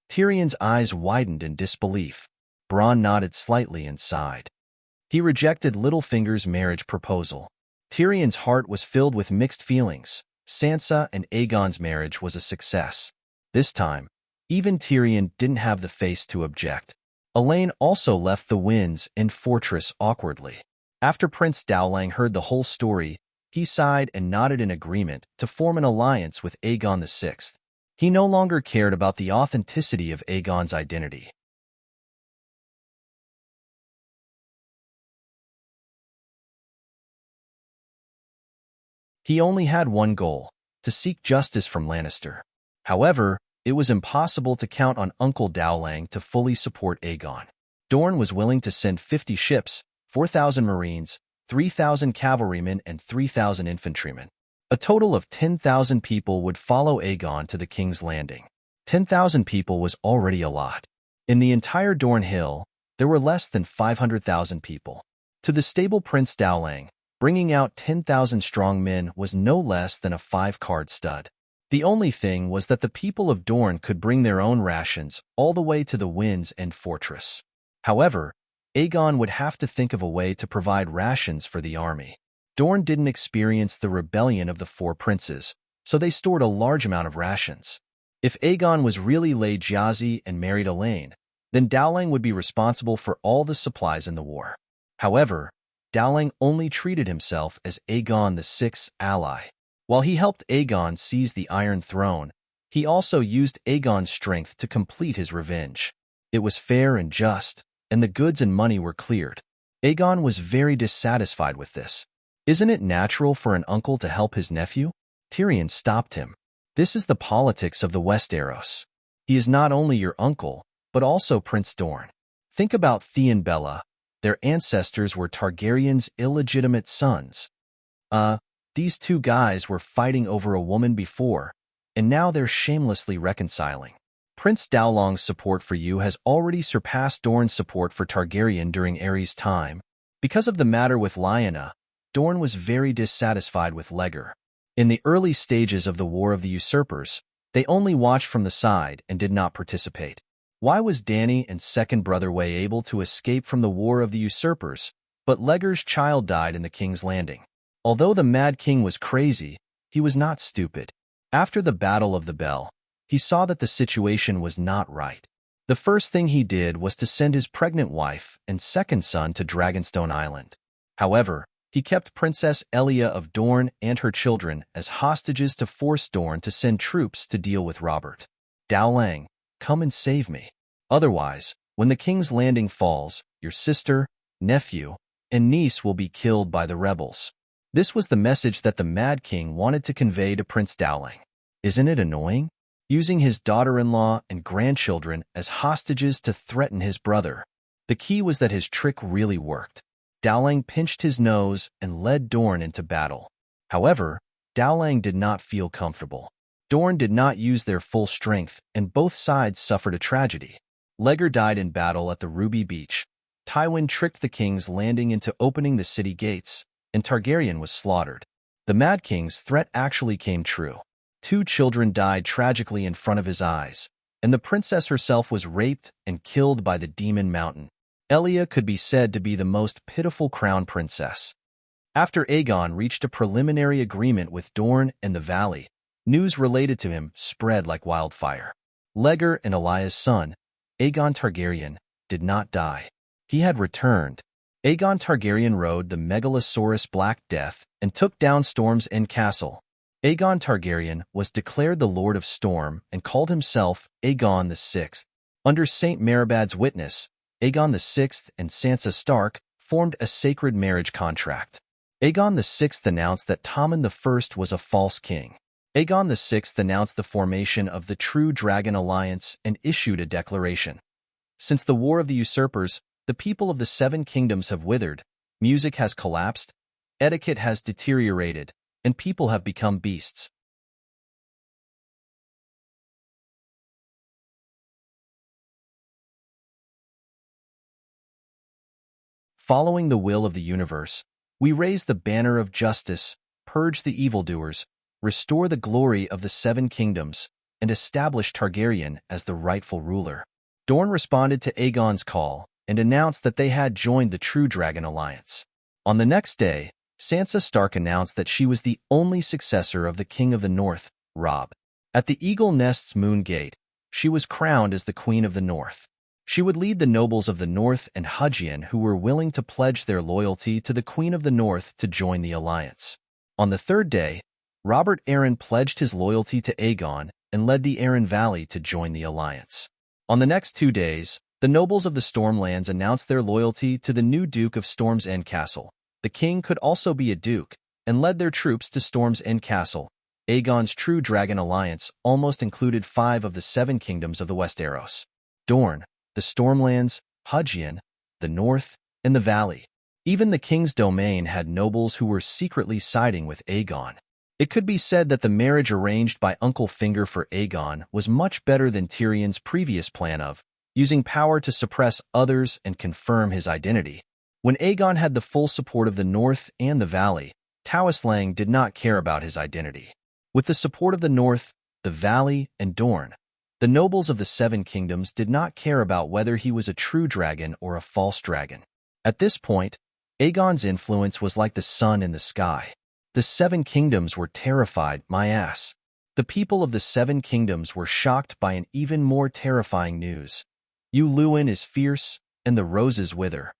Tyrion's eyes widened in disbelief. Bronn nodded slightly and sighed. He rejected Littlefinger's marriage proposal. Tyrion's heart was filled with mixed feelings. Sansa and Aegon's marriage was a success. This time, even Tyrion didn't have the face to object. Elaine also left the Winds and Fortress awkwardly. After Prince Dowling heard the whole story, he sighed and nodded in agreement to form an alliance with Aegon VI. He no longer cared about the authenticity of Aegon's identity. He only had one goal, to seek justice from Lannister. However, it was impossible to count on Uncle Dowling to fully support Aegon. Dorne was willing to send 50 ships, 4,000 marines, 3,000 cavalrymen, and 3,000 infantrymen. A total of 10,000 people would follow Aegon to the King's Landing. 10,000 people was already a lot. In the entire Dorne Hill, there were less than 500,000 people. To the stable Prince Dowling, bringing out 10,000 strong men was no less than a 5-card stud. The only thing was that the people of Dorne could bring their own rations all the way to the Winds and Fortress. However, Aegon would have to think of a way to provide rations for the army. Dorne didn't experience the rebellion of the Four Princes, so they stored a large amount of rations. If Aegon was really laid Jazzy and married Elaine, then Dowling would be responsible for all the supplies in the war. However, Dowling only treated himself as Aegon VI's ally. While he helped Aegon seize the Iron Throne, he also used Aegon's strength to complete his revenge. It was fair and just, and the goods and money were cleared. Aegon was very dissatisfied with this. Isn't it natural for an uncle to help his nephew? Tyrion stopped him. This is the politics of the Westeros. He is not only your uncle, but also Prince Dorne. Think about Theon Bella. Their ancestors were Targaryen's illegitimate sons. These two guys were fighting over a woman before, and now they're shamelessly reconciling. Prince Dowling's support for you has already surpassed Dorne's support for Targaryen during Aerys' time. Because of the matter with Lyanna, Dorne was very dissatisfied with Legger. In the early stages of the War of the Usurpers, they only watched from the side and did not participate. Why was Dany and second brother Way able to escape from the War of the Usurpers, but Legger's child died in the King's Landing? Although the Mad King was crazy, he was not stupid. After the Battle of the Bell, he saw that the situation was not right. The first thing he did was to send his pregnant wife and second son to Dragonstone Island. However, he kept Princess Elia of Dorne and her children as hostages to force Dorne to send troops to deal with Robert. Dowling, come and save me. Otherwise, when the King's Landing falls, your sister, nephew, and niece will be killed by the rebels. This was the message that the Mad King wanted to convey to Prince Dowling. Isn't it annoying? Using his daughter-in-law and grandchildren as hostages to threaten his brother. The key was that his trick really worked. Dowling pinched his nose and led Dorne into battle. However, Dowling did not feel comfortable. Dorne did not use their full strength, and both sides suffered a tragedy. Legger died in battle at the Ruby Beach. Tywin tricked the King's Landing into opening the city gates, and Targaryen was slaughtered. The Mad King's threat actually came true. 2 children died tragically in front of his eyes, and the princess herself was raped and killed by the Demon Mountain. Elia could be said to be the most pitiful crown princess. After Aegon reached a preliminary agreement with Dorne and the Valley, news related to him spread like wildfire. Laegar and Elia's son, Aegon Targaryen, did not die. He had returned. Aegon Targaryen rode the Megalosaurus Black Death and took down Storm's End Castle. Aegon Targaryen was declared the Lord of Storm and called himself Aegon VI. Under Saint Maribad's witness, Aegon VI and Sansa Stark formed a sacred marriage contract. Aegon VI announced that Tommen I was a false king. Aegon VI announced the formation of the True Dragon Alliance and issued a declaration. Since the War of the Usurpers, the people of the Seven Kingdoms have withered, music has collapsed, etiquette has deteriorated, and people have become beasts. Following the will of the universe, we raise the banner of justice, purge the evildoers, restore the glory of the Seven Kingdoms, and establish Targaryen as the rightful ruler. Dorne responded to Aegon's call and announced that they had joined the True Dragon Alliance. On the next day, Sansa Stark announced that she was the only successor of the King of the North, Robb. At the Eagle Nest's Moon Gate, she was crowned as the Queen of the North. She would lead the nobles of the North and Huggian who were willing to pledge their loyalty to the Queen of the North to join the alliance. On the third day, Robert Arryn pledged his loyalty to Aegon and led the Arryn Valley to join the alliance. On the next 2 days, the nobles of the Stormlands announced their loyalty to the new Duke of Storm's End Castle. The king could also be a duke, and led their troops to Storm's End Castle. Aegon's True Dragon Alliance almost included 5 of the 7 kingdoms of the Westeros: Dorne, the Stormlands, Huggian, the North, and the Valley. Even the king's domain had nobles who were secretly siding with Aegon. It could be said that the marriage arranged by Uncle Finger for Aegon was much better than Tyrion's previous plan of using power to suppress others and confirm his identity. When Aegon had the full support of the North and the Valley, Tawas Lang did not care about his identity. With the support of the North, the Valley, and Dorne, the nobles of the Seven Kingdoms did not care about whether he was a true dragon or a false dragon. At this point, Aegon's influence was like the sun in the sky. The Seven Kingdoms were terrified, my ass. The people of the Seven Kingdoms were shocked by an even more terrifying news. Luwin is fierce, and the roses wither.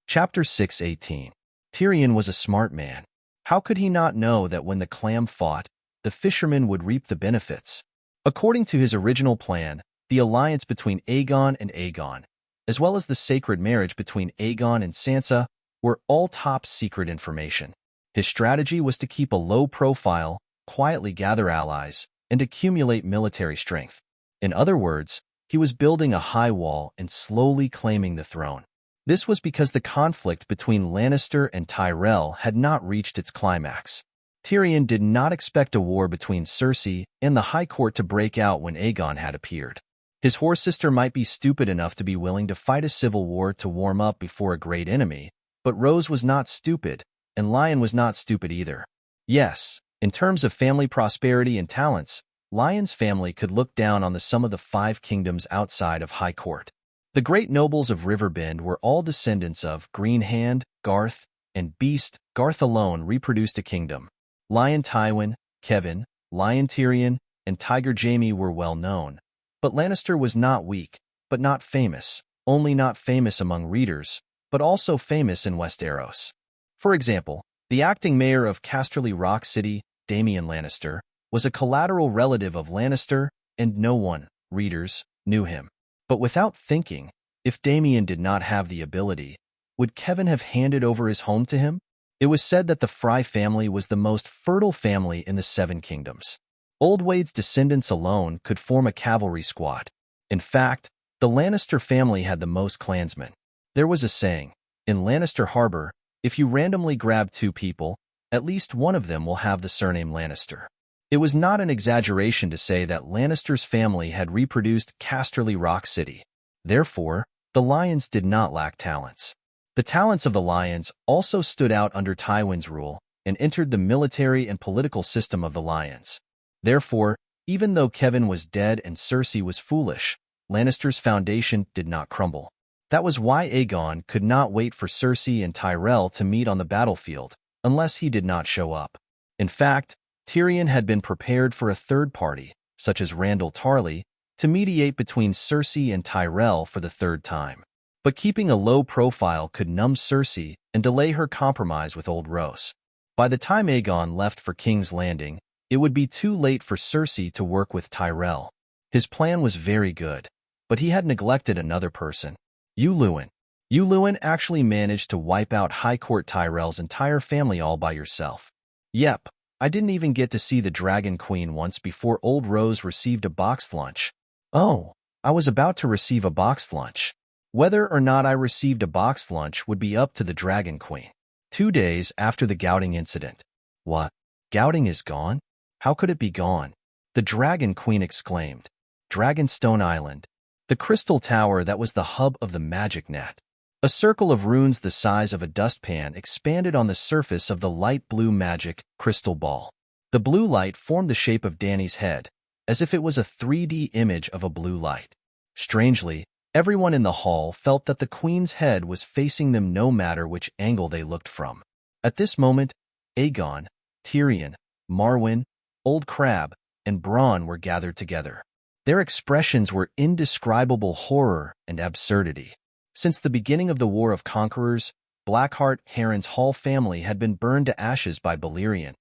Chapter 6:18. Tyrion was a smart man. How could he not know that when the clam fought, the fishermen would reap the benefits? According to his original plan, the alliance between Aegon and Aegon, as well as the sacred marriage between Aegon and Sansa, were all top-secret information. His strategy was to keep a low profile, quietly gather allies, and accumulate military strength. In other words, he was building a high wall and slowly claiming the throne. This was because the conflict between Lannister and Tyrell had not reached its climax. Tyrion did not expect a war between Cersei and the High Court to break out when Aegon had appeared. His whore sister might be stupid enough to be willing to fight a civil war to warm up before a great enemy, but Rose was not stupid, and Lyon was not stupid either. Yes, in terms of family prosperity and talents, Lyon's family could look down on the sum of the 5 kingdoms outside of High Court. The great nobles of Riverbend were all descendants of Green Hand, Garth, and Beast. Garth alone reproduced a kingdom. Lyon Tywin, Kevin, Lyon Tyrion, and Tiger Jaime were well known. But Lannister was not weak, but not famous, only not famous among readers, but also famous in Westeros. For example, the acting mayor of Casterly Rock City, Damian Lannister, was a collateral relative of Lannister, and no one, readers, knew him. But without thinking, if Damian did not have the ability, would Kevin have handed over his home to him? It was said that the Fry family was the most fertile family in the Seven Kingdoms. Old Wade's descendants alone could form a cavalry squad. In fact, the Lannister family had the most clansmen. There was a saying, in Lannister Harbor, if you randomly grab 2 people, at least one of them will have the surname Lannister. It was not an exaggeration to say that Lannister's family had reproduced Casterly Rock City. Therefore, the Lyons did not lack talents. The talents of the Lyons also stood out under Tywin's rule and entered the military and political system of the Lyons. Therefore, Even though Kevin was dead and Cersei was foolish, Lannister's foundation did not crumble. That was why Aegon could not wait for Cersei and Tyrell to meet on the battlefield, unless he did not show up. In fact, Tyrion had been prepared for a third party, such as Randall Tarley, to mediate between Cersei and Tyrell for the third time. But keeping a low profile could numb Cersei and delay her compromise with Old Roose. By the time Aegon left for King's Landing, it would be too late for Cersei to work with Tyrell. His plan was very good, but he had neglected another person. Uluin. Uluin actually managed to wipe out High Court Tyrell's entire family all by yourself. Yep, I didn't even get to see the Dragon Queen once before Old Rose received a boxed lunch. Oh, I was about to receive a boxed lunch. Whether or not I received a boxed lunch would be up to the Dragon Queen. 2 days after the Gouting incident. What? Gouting is gone? How could it be gone? The Dragon Queen exclaimed. Dragonstone Island. The crystal tower that was the hub of the magic net. A circle of runes the size of a dustpan expanded on the surface of the light blue magic crystal ball. The blue light formed the shape of Dany's head, as if it was a 3D image of a blue light. Strangely, everyone in the hall felt that the queen's head was facing them no matter which angle they looked from. At this moment, Aegon, Tyrion, Marwyn, Old Crab, and Bronn were gathered together. Their expressions were indescribable horror and absurdity. Since the beginning of the War of Conquerors, Blackheart Harren's Hall family had been burned to ashes by Balerion.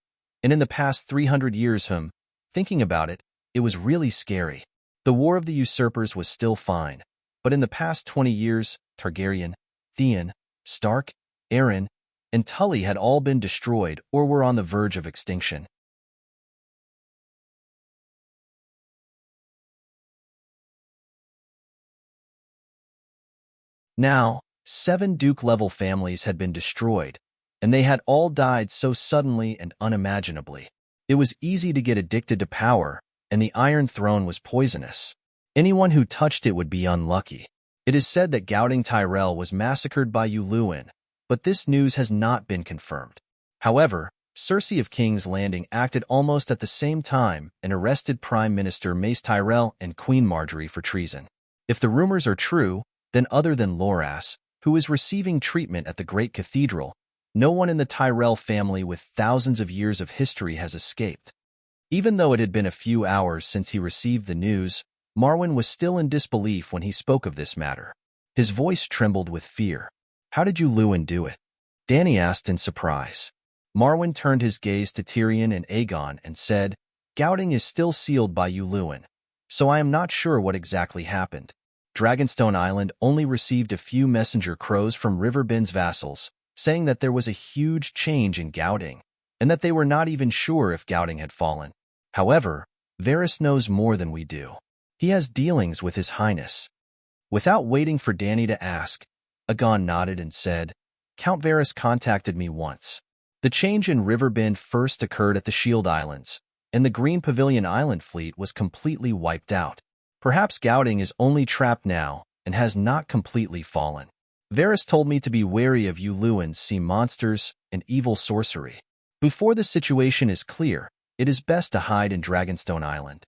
And in the past 300 years, thinking about it, it was really scary. The War of the Usurpers was still fine, but in the past 20 years, Targaryen, Theon, Stark, Arryn, and Tully had all been destroyed or were on the verge of extinction. Now, 7 Duke-level families had been destroyed, and they had all died so suddenly and unimaginably. It was easy to get addicted to power, and the Iron Throne was poisonous. Anyone who touched it would be unlucky. It is said that Gouting Tyrell was massacred by Uluin, but this news has not been confirmed. However, Cersei of King's Landing acted almost at the same time and arrested Prime Minister Mace Tyrell and Queen Marjorie for treason. If the rumors are true, then other than Loras, who is receiving treatment at the Great Cathedral, no one in the Tyrell family with thousands of years of history has escaped. Even though it had been a few hours since he received the news, Marwyn was still in disbelief when he spoke of this matter. His voice trembled with fear. How did Uluin do it? Dany asked in surprise. Marwyn turned his gaze to Tyrion and Aegon and said, Gouting is still sealed by Uluin, so I am not sure what exactly happened. Dragonstone Island only received a few messenger crows from Riverbend's vassals, saying that there was a huge change in Gouting, and that they were not even sure if Gouting had fallen. However, Varys knows more than we do. He has dealings with His Highness. Without waiting for Dany to ask, Aegon nodded and said, Count Varys contacted me once. The change in Riverbend first occurred at the Shield Islands, and the Green Pavilion Island fleet was completely wiped out. Perhaps Gouting is only trapped now and has not completely fallen. Varys told me to be wary of Uluin's sea monsters and evil sorcery. Before the situation is clear, it is best to hide in Dragonstone Island.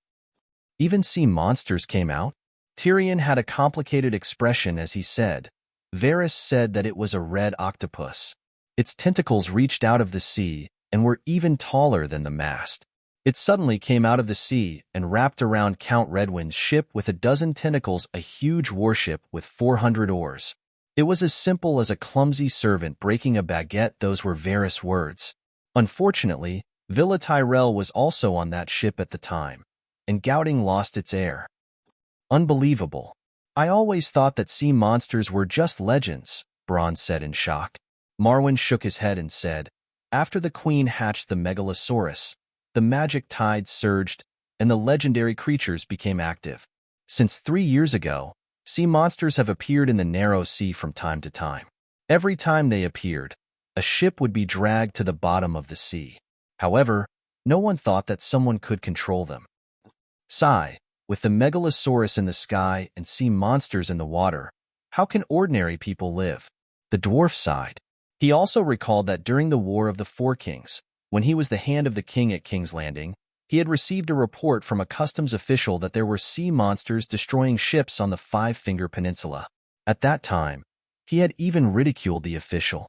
Even sea monsters came out? Tyrion had a complicated expression as he said. Varys said that it was a red octopus. Its tentacles reached out of the sea and were even taller than the mast. It suddenly came out of the sea and wrapped around Count Redwyn's ship with a dozen tentacles, a huge warship with 400 oars. It was as simple as a clumsy servant breaking a baguette. Those were Varys' words. Unfortunately, Villa Tyrell was also on that ship at the time, and Gouting lost its heir. Unbelievable. I always thought that sea monsters were just legends, Bronn said in shock. Marwyn shook his head and said, After the queen hatched the Megalosaurus, the magic tide surged, and the legendary creatures became active. Since 3 years ago, sea monsters have appeared in the narrow sea from time to time. Every time they appeared, a ship would be dragged to the bottom of the sea. However, no one thought that someone could control them. Sigh, with the Megalosaurus in the sky and sea monsters in the water, how can ordinary people live? The dwarf sighed. He also recalled that during the War of the Four Kings, when he was the hand of the king at King's Landing, He had received a report from a customs official that there were sea monsters destroying ships on the Five-Finger Peninsula. At that time, he had even ridiculed the official.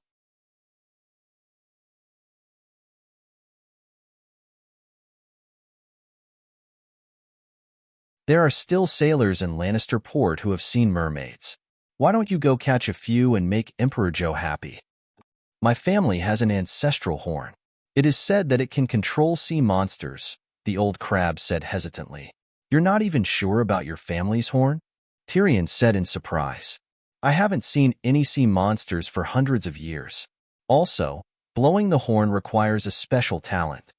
There are still sailors in Lannister Port who have seen mermaids. Why don't you go catch a few and make Emperor Joe happy? My family has an ancestral horn. It is said that it can control sea monsters, the old crab said hesitantly. You're not even sure about your family's horn? Tyrion said in surprise. I haven't seen any sea monsters for hundreds of years. Also, blowing the horn requires a special talent.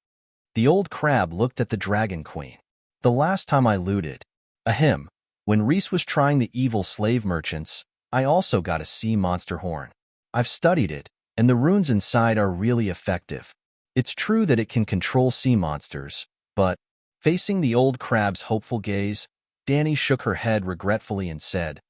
The old crab looked at the Dragon Queen. The last time I looted, ahem, when Rhys was trying the evil slave merchants, I also got a sea monster horn. I've studied it, and the runes inside are really effective. It's true that it can control sea monsters, but, facing the old crab's hopeful gaze, Dany shook her head regretfully and said,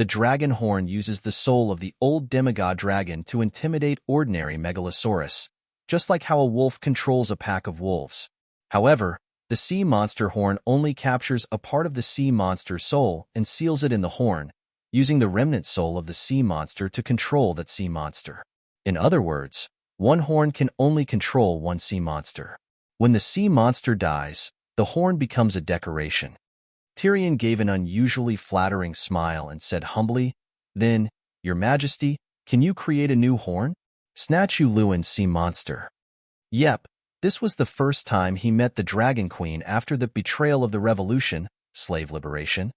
the dragon horn uses the soul of the old demigod dragon to intimidate ordinary megalosaurus, just like how a wolf controls a pack of wolves. However, the sea monster horn only captures a part of the sea monster's soul and seals it in the horn, using the remnant soul of the sea monster to control that sea monster. In other words, one horn can only control one sea monster. When the sea monster dies, the horn becomes a decoration. Tyrion gave an unusually flattering smile and said humbly, then, Your Majesty, can you create a new horn? Snatch you Lewin's sea monster. Yep, this was the first time he met the Dragon Queen after the betrayal of the revolution, slave liberation.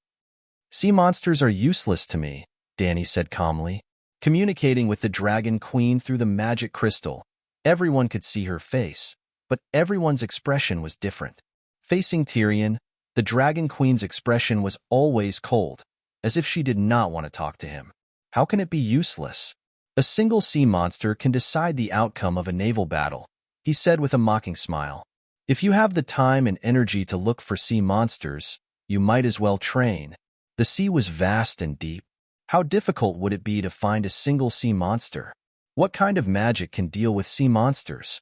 Sea monsters are useless to me, Dany said calmly. Communicating with the Dragon Queen through the magic crystal, everyone could see her face, but everyone's expression was different. Facing Tyrion, the Dragon Queen's expression was always cold, as if she did not want to talk to him. How can it be useless? A single sea monster can decide the outcome of a naval battle, he said with a mocking smile. If you have the time and energy to look for sea monsters, you might as well train. The sea was vast and deep. How difficult would it be to find a single sea monster? What kind of magic can deal with sea monsters?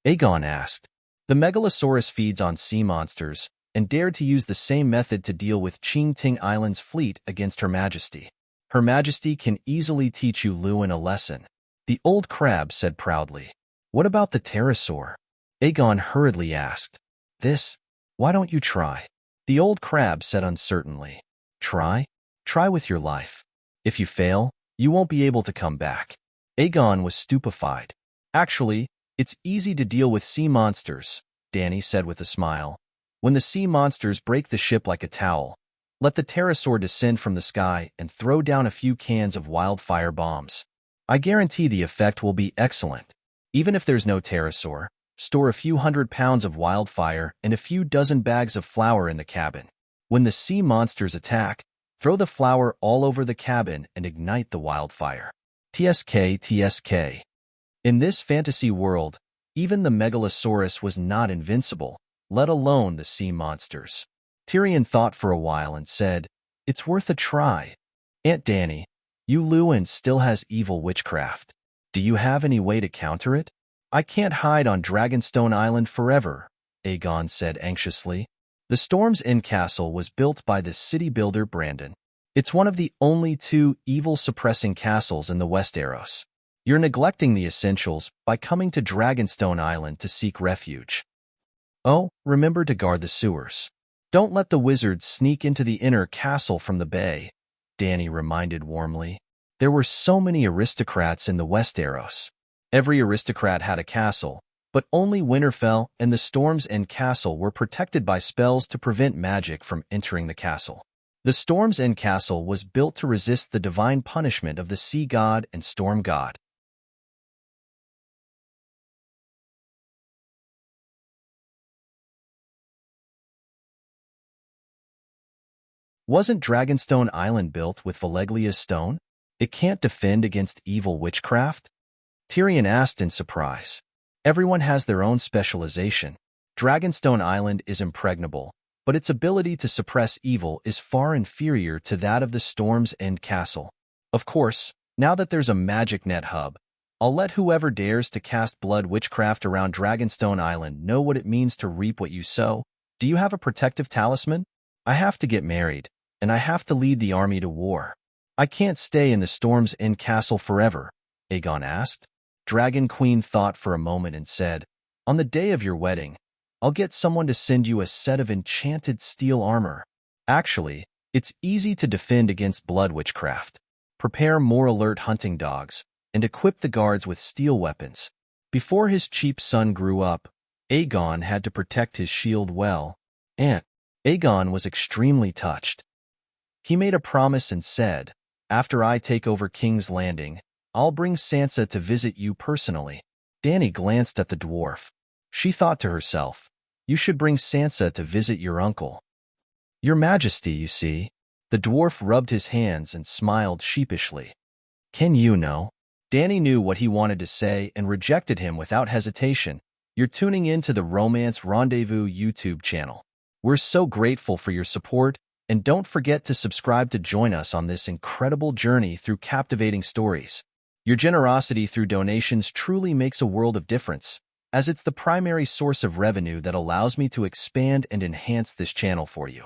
Aegon asked. The Megalosaurus feeds on sea monsters and dared to use the same method to deal with Qing Ting Island's fleet against Her Majesty. Her Majesty can easily teach you Lewin a lesson, the old crab said proudly. What about the pterosaur? Aegon hurriedly asked. This? Why don't you try? The old crab said uncertainly. Try? Try with your life. If you fail, you won't be able to come back. Aegon was stupefied. Actually, it's easy to deal with sea monsters, Dany said with a smile. When the sea monsters break the ship like a towel, let the pterosaur descend from the sky and throw down a few cans of wildfire bombs. I guarantee the effect will be excellent. Even if there's no pterosaur, store a few 100 pounds of wildfire and a few dozen bags of flour in the cabin. When the sea monsters attack, throw the flour all over the cabin and ignite the wildfire. TSK. In this fantasy world, even the Megalosaurus was not invincible, let alone the sea monsters. Tyrion thought for a while and said, It's worth a try. Aunt Dany, Lewin still has evil witchcraft. Do you have any way to counter it? I can't hide on Dragonstone Island forever, Aegon said anxiously. The Storm's End Castle was built by the city builder Brandon. It's one of the only 2 evil-suppressing castles in the Westeros. You're neglecting the essentials by coming to Dragonstone Island to seek refuge. Oh, remember to guard the sewers. Don't let the wizards sneak into the inner castle from the bay, Dany reminded warmly. There were so many aristocrats in the Westeros. Every aristocrat had a castle, but only Winterfell and the Storm's End Castle were protected by spells to prevent magic from entering the castle. The Storm's End Castle was built to resist the divine punishment of the sea god and storm god. Wasn't Dragonstone Island built with Valeglia's stone? It can't defend against evil witchcraft? Tyrion asked in surprise. Everyone has their own specialization. Dragonstone Island is impregnable, but its ability to suppress evil is far inferior to that of the Storm's End Castle. Of course, now that there's a magic net hub, I'll let whoever dares to cast blood witchcraft around Dragonstone Island know what it means to reap what you sow. Do you have a protective talisman? I have to get married, and I have to lead the army to war. I can't stay in the Storm's End castle forever, Aegon asked. Dragon Queen thought for a moment and said, On the day of your wedding, I'll get someone to send you a set of enchanted steel armor. Actually, it's easy to defend against blood witchcraft. Prepare more alert hunting dogs, and equip the guards with steel weapons. Before his cheap son grew up, Aegon had to protect his shield well, and Aegon was extremely touched. He made a promise and said, After I take over King's Landing, I'll bring Sansa to visit you personally. Dany glanced at the dwarf. She thought to herself, You should bring Sansa to visit your uncle. Your Majesty, you see. The dwarf rubbed his hands and smiled sheepishly. Can you know? Dany knew what he wanted to say and rejected him without hesitation. You're tuning in to the Romance Rendezvous YouTube channel. We're so grateful for your support, and don't forget to subscribe to join us on this incredible journey through captivating stories. Your generosity through donations truly makes a world of difference, as it's the primary source of revenue that allows me to expand and enhance this channel for you.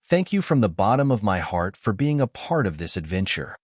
Thank you from the bottom of my heart for being a part of this adventure.